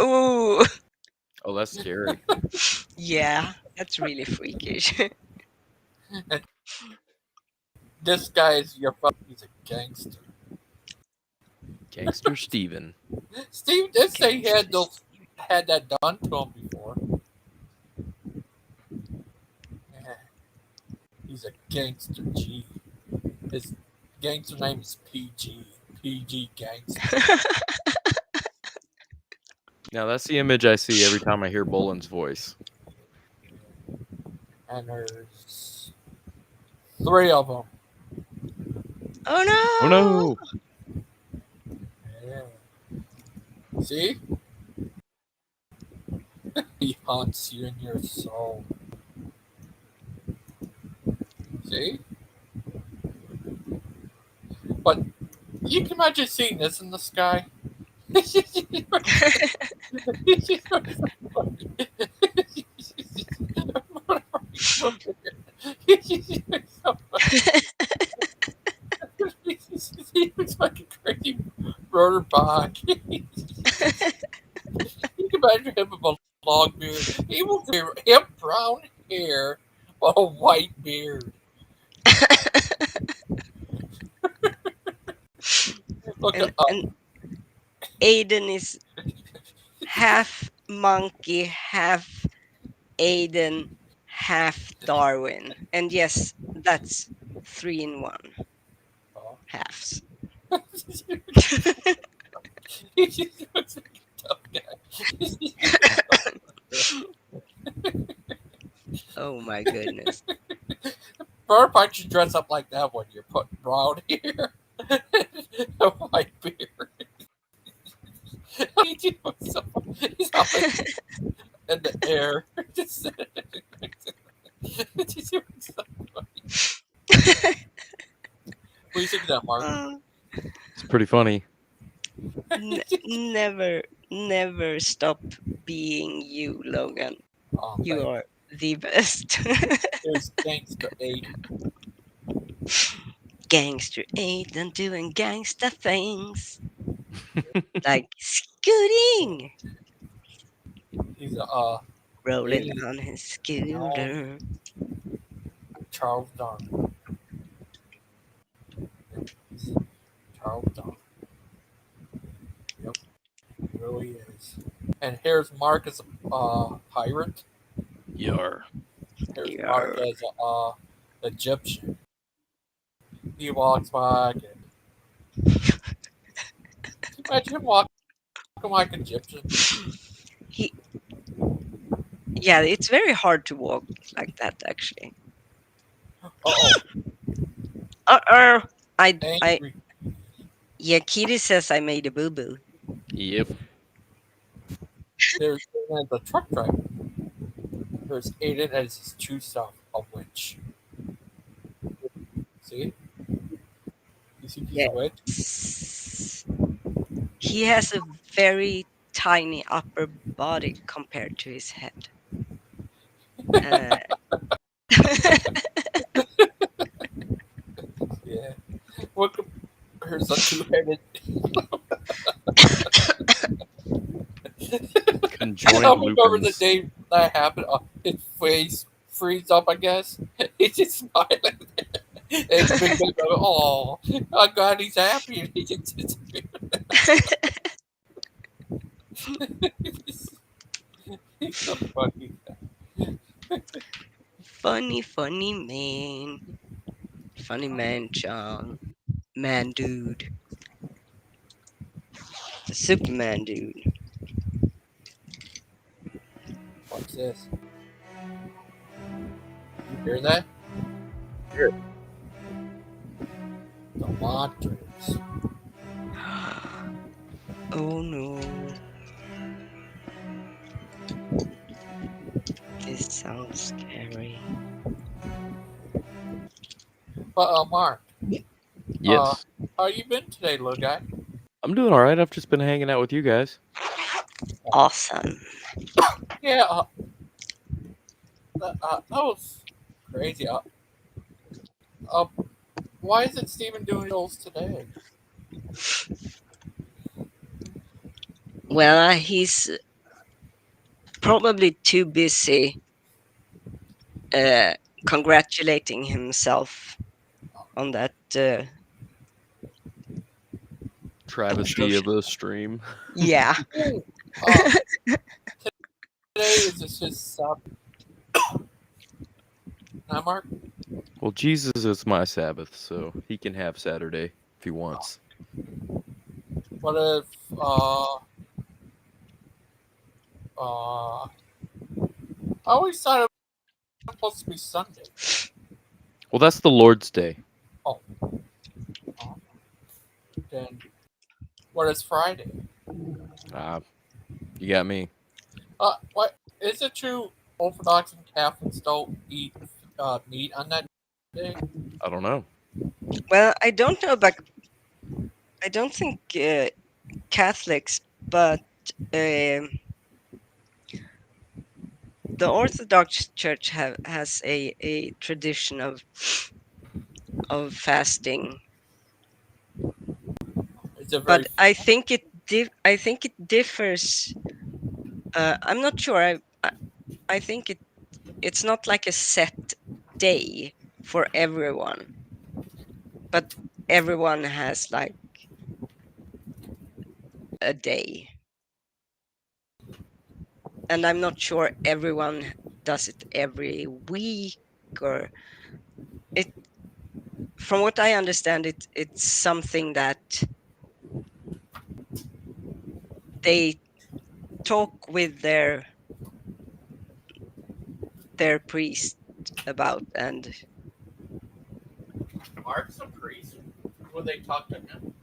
Ooh. Oh, that's scary. Yeah, that's really freakish. And this guy is your father. He's a gangster. Gangster Steven. Steve did say he had that done to him before. Yeah. He's a gangster G. His gangster name is PG. PG gangster. Now that's the image I see every time I hear Boland's voice. And there's 3 of them. Oh no! Oh no! Yeah. See? He haunts you in your soul. See? But you can imagine seeing this in the sky. He looks like a crazy rotor bog. You can imagine him with a long beard. He will have brown hair but a white beard. Look and Aiden is half monkey, half Aiden, half Darwin. And yes, that's 3 in 1. Halves. He just looks like a tough guy. Oh my goodness. Bird, why'd you dress up like that when you're putting brown hair and a white beard? He's always in the air. What do you think of that, Mark? It's pretty funny. Never stop being you, Logan. Oh, you are the best. There's Gangster Aiden. Gangster Aiden doing gangster things. Like scooting. He's rolling on his scooter. Charles Darwin. Charles Darwin. Yep, he really is. And here's Mark as a pirate. Yar. Here's Mark as a Egyptian. He walks by. Imagine him walking like Egyptian. Yeah, it's very hard to walk like that, actually. Yeah, Kitty says I made a boo boo. Yep. There's the truck driver. There's Aiden as his true self, a witch. See? You see he's a witch? He has a very tiny upper body compared to his head. Yeah. What? Here's a two-headed. Conjoined I remember the lupins. day that happened. His face freeze up. I guess he's just smiling. And Big Ben goes, "Oh, oh God, he's happy." And he just he's so funny. Funny man. Funny man, John. Man, dude. The Superman dude. What's this? You hear that? Here. The monsters. Oh no. This sounds scary. But Mark, Yes. how you been today, little guy? I'm doing all right. I've just been hanging out with you guys. Awesome. Yeah, that was crazy. Uh, why isn't Steven doing those today? Well, he's probably too busy congratulating himself on that Travesty of a stream. yeah. Today is just his Sabbath. Now, Mark? Well, Jesus is my Sabbath, so he can have Saturday if he wants. What if, I always thought it was supposed to be Sunday. Well, that's the Lord's Day. Oh. Then, what is Friday? You got me. What is it true? Orthodox and Catholics don't eat meat on that day. I don't know. Well, I don't know about. I don't think Catholics, but the Orthodox Church has a tradition of fasting. But I think it differs. I'm not sure. I think it's not like a set day for everyone, but everyone has like a day. And I'm not sure everyone does it every week or it. From what I understand, it's something that they talk with their priest about, and Mark's a priest. Will they talk to him?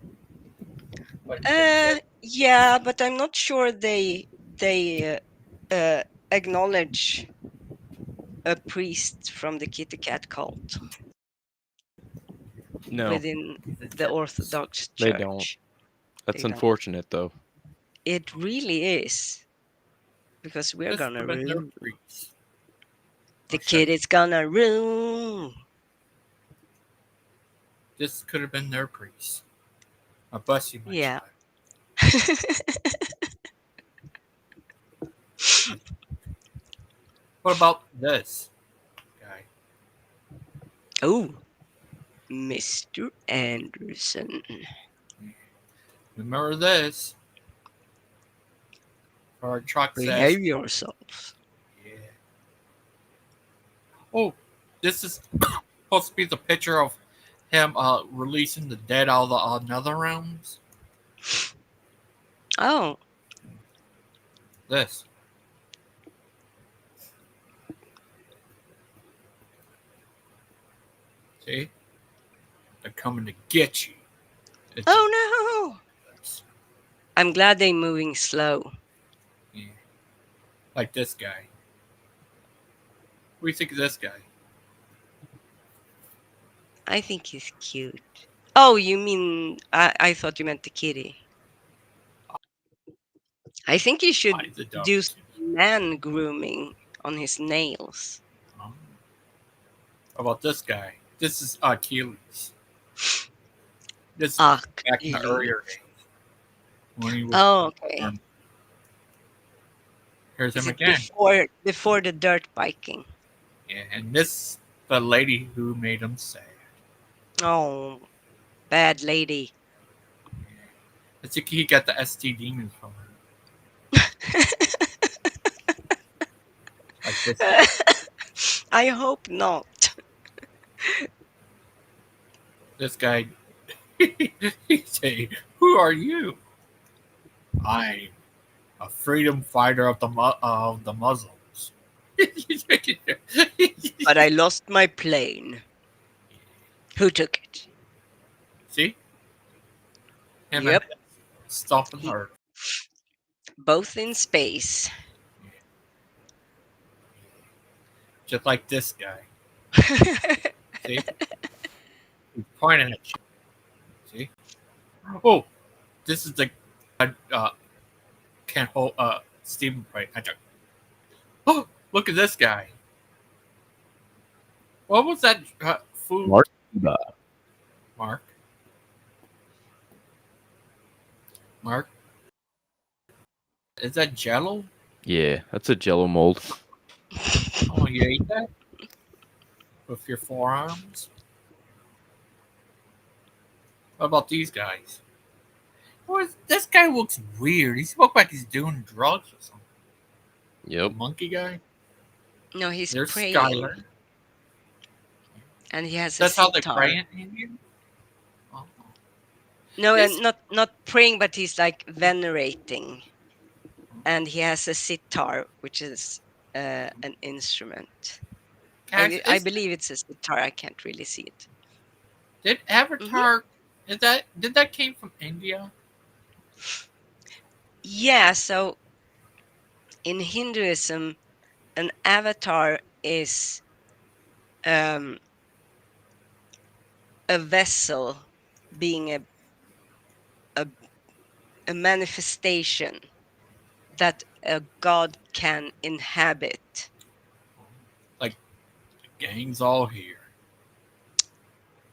yeah, but I'm not sure they acknowledge a priest from the Kitty Cat cult. No. Within the Orthodox They Church. don't. That's They don't. unfortunate, though. It really is. Because we're This gonna could've been their rule. priest. The kid is gonna rule. This could have been their priest. A bless you, my Yeah. child. What about this guy? Oh, Mr. Anderson. Remember this. Our truck says. Behave yourselves. Yeah. Oh, this is supposed to be the picture of him releasing the dead out of the nether realms. Oh. This. See? They're coming to get you. Oh no! I'm glad they're moving slow. Yeah. Like this guy. What do you think of this guy? I think he's cute. Oh, you mean I thought you meant the kitty. I think you should do some man grooming on his nails. How about this guy? This is Achilles. This is Ach, back in the Eli. earlier days when he was. Oh, okay. Here's Is him it again. before the dirt biking? Yeah, and this the lady who made him sad. Oh, bad lady. I think he got the ST demons from her. Like this guy. I hope not. This guy. He say, "Who are you?" I'm a freedom fighter of the Muslims. But I lost my plane. Who took it? See? Him Yep. and stopping her. Both in space. Just like this guy. See? He's pointing at you. See? Oh, this is the can't hold Stephen right. Oh, look at this guy. What was that food? Mark. Mark. Mark. Is that Jello? Yeah, that's a Jello mold. Oh, you ate that with your forearms? What about these guys? This guy looks weird. He looks like he's doing drugs or something. Yep. The monkey guy. No, he's There's praying. Skylar. And he has That's a how they sitar. pray in India. Oh. No, This- and not praying, but he's like venerating. And he has a sitar, which is an instrument. I believe it's a sitar. I can't really see it. Did Avatar? Did that came from India? Yeah. So in Hinduism, an avatar is a vessel, being a manifestation that a god can inhabit. Like the gang's all here.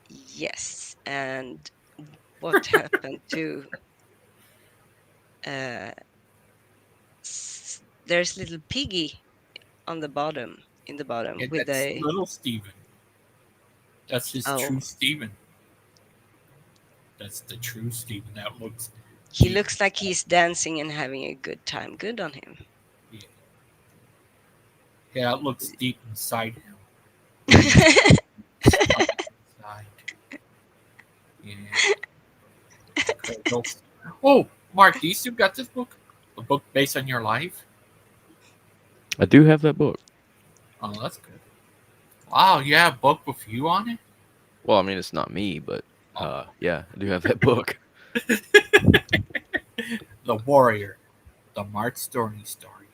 Yes, and what happened to there's little piggy on the bottom, in the bottom, Yeah, with that's a little Steven. That's his true Steven. That's the true Steven. That looks. He looks like he's dancing and having a good time. Good on him. Yeah, it looks deep inside him. Inside. Yeah. Oh, Mark, do you still got this book? A book based on your life? I do have that book. Oh, that's good. Wow, you have a book with you on it? Well, I mean, it's not me, but yeah, I do have that book. The Warrior, the Mark Storney story.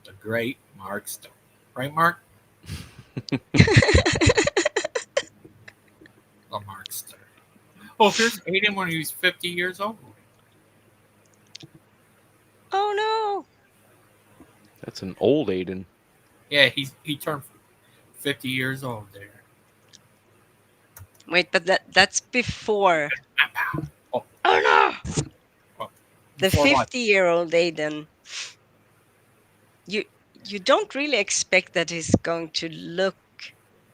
The great Mark Storney. Right, Mark? The Mark Storney. Oh, here's Aiden when he was 50 years old. Oh, no. That's an old Aiden. Yeah, he turned 50 years old there. Wait, but that's before. Oh no! The 50-year-old Aiden. You don't really expect that he's going to look,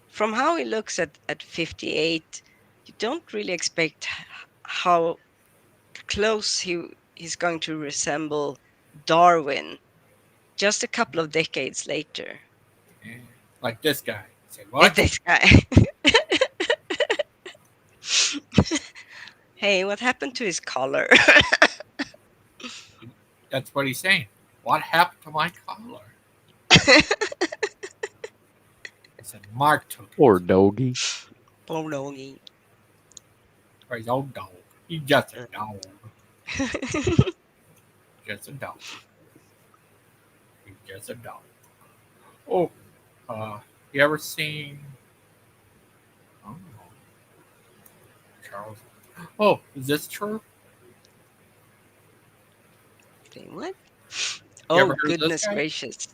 from how he looks at 58. You don't really expect how close he's going to resemble Darwin just a couple of decades later. Yeah. Like this guy. Say what? This guy. Hey, what happened to his collar? That's what he's saying. What happened to my collar? I said Mark took it. Poor doggy. Poor doggy. Or his old dog. He's just a dog. Just a dog. He's just a dog. Oh, you ever seen? Oh, Charles. Oh, is this true? Say what? You Oh, ever heard of this goodness guy? gracious.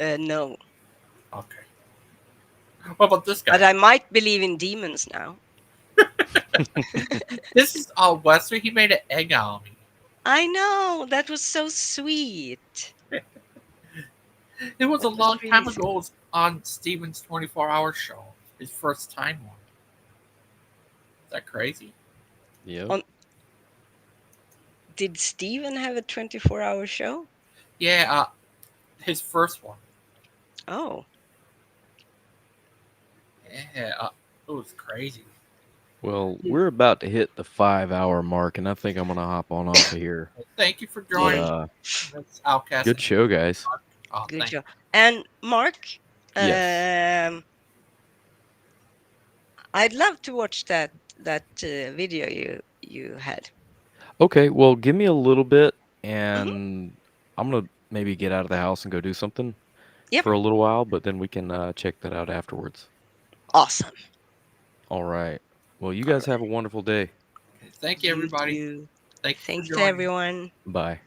No. Okay. What about this guy? But I might believe in demons now. This is Wesley. He made an egg on me. I know, that was so sweet. It was a That was long really time sweet. ago. It was on Steven's 24-hour show. His first time one. Is that crazy? Yeah. Did Steven have a 24-hour show? Yeah, his first one. Oh. Yeah, it was crazy. Well, we're about to hit the 5-hour mark, and I think I'm gonna hop on off of here. Thank you for But joining. That's Outcast. good show, guys. Good show. And Mark, Yes. I'd love to watch that video you had. Okay, well, give me a little bit, and I'm gonna maybe get out of the house and go do something for a little while, but then we can check that out afterwards. Awesome. All right. Well, you guys have a wonderful day. Thank you, everybody. Too. Thank you Thanks for to joining. everyone. Bye.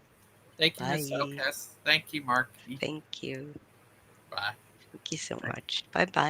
Thank you, Miss Bye. Outcast. Thank you, Mark. Thank you. Bye. Thank you so much. Bye bye.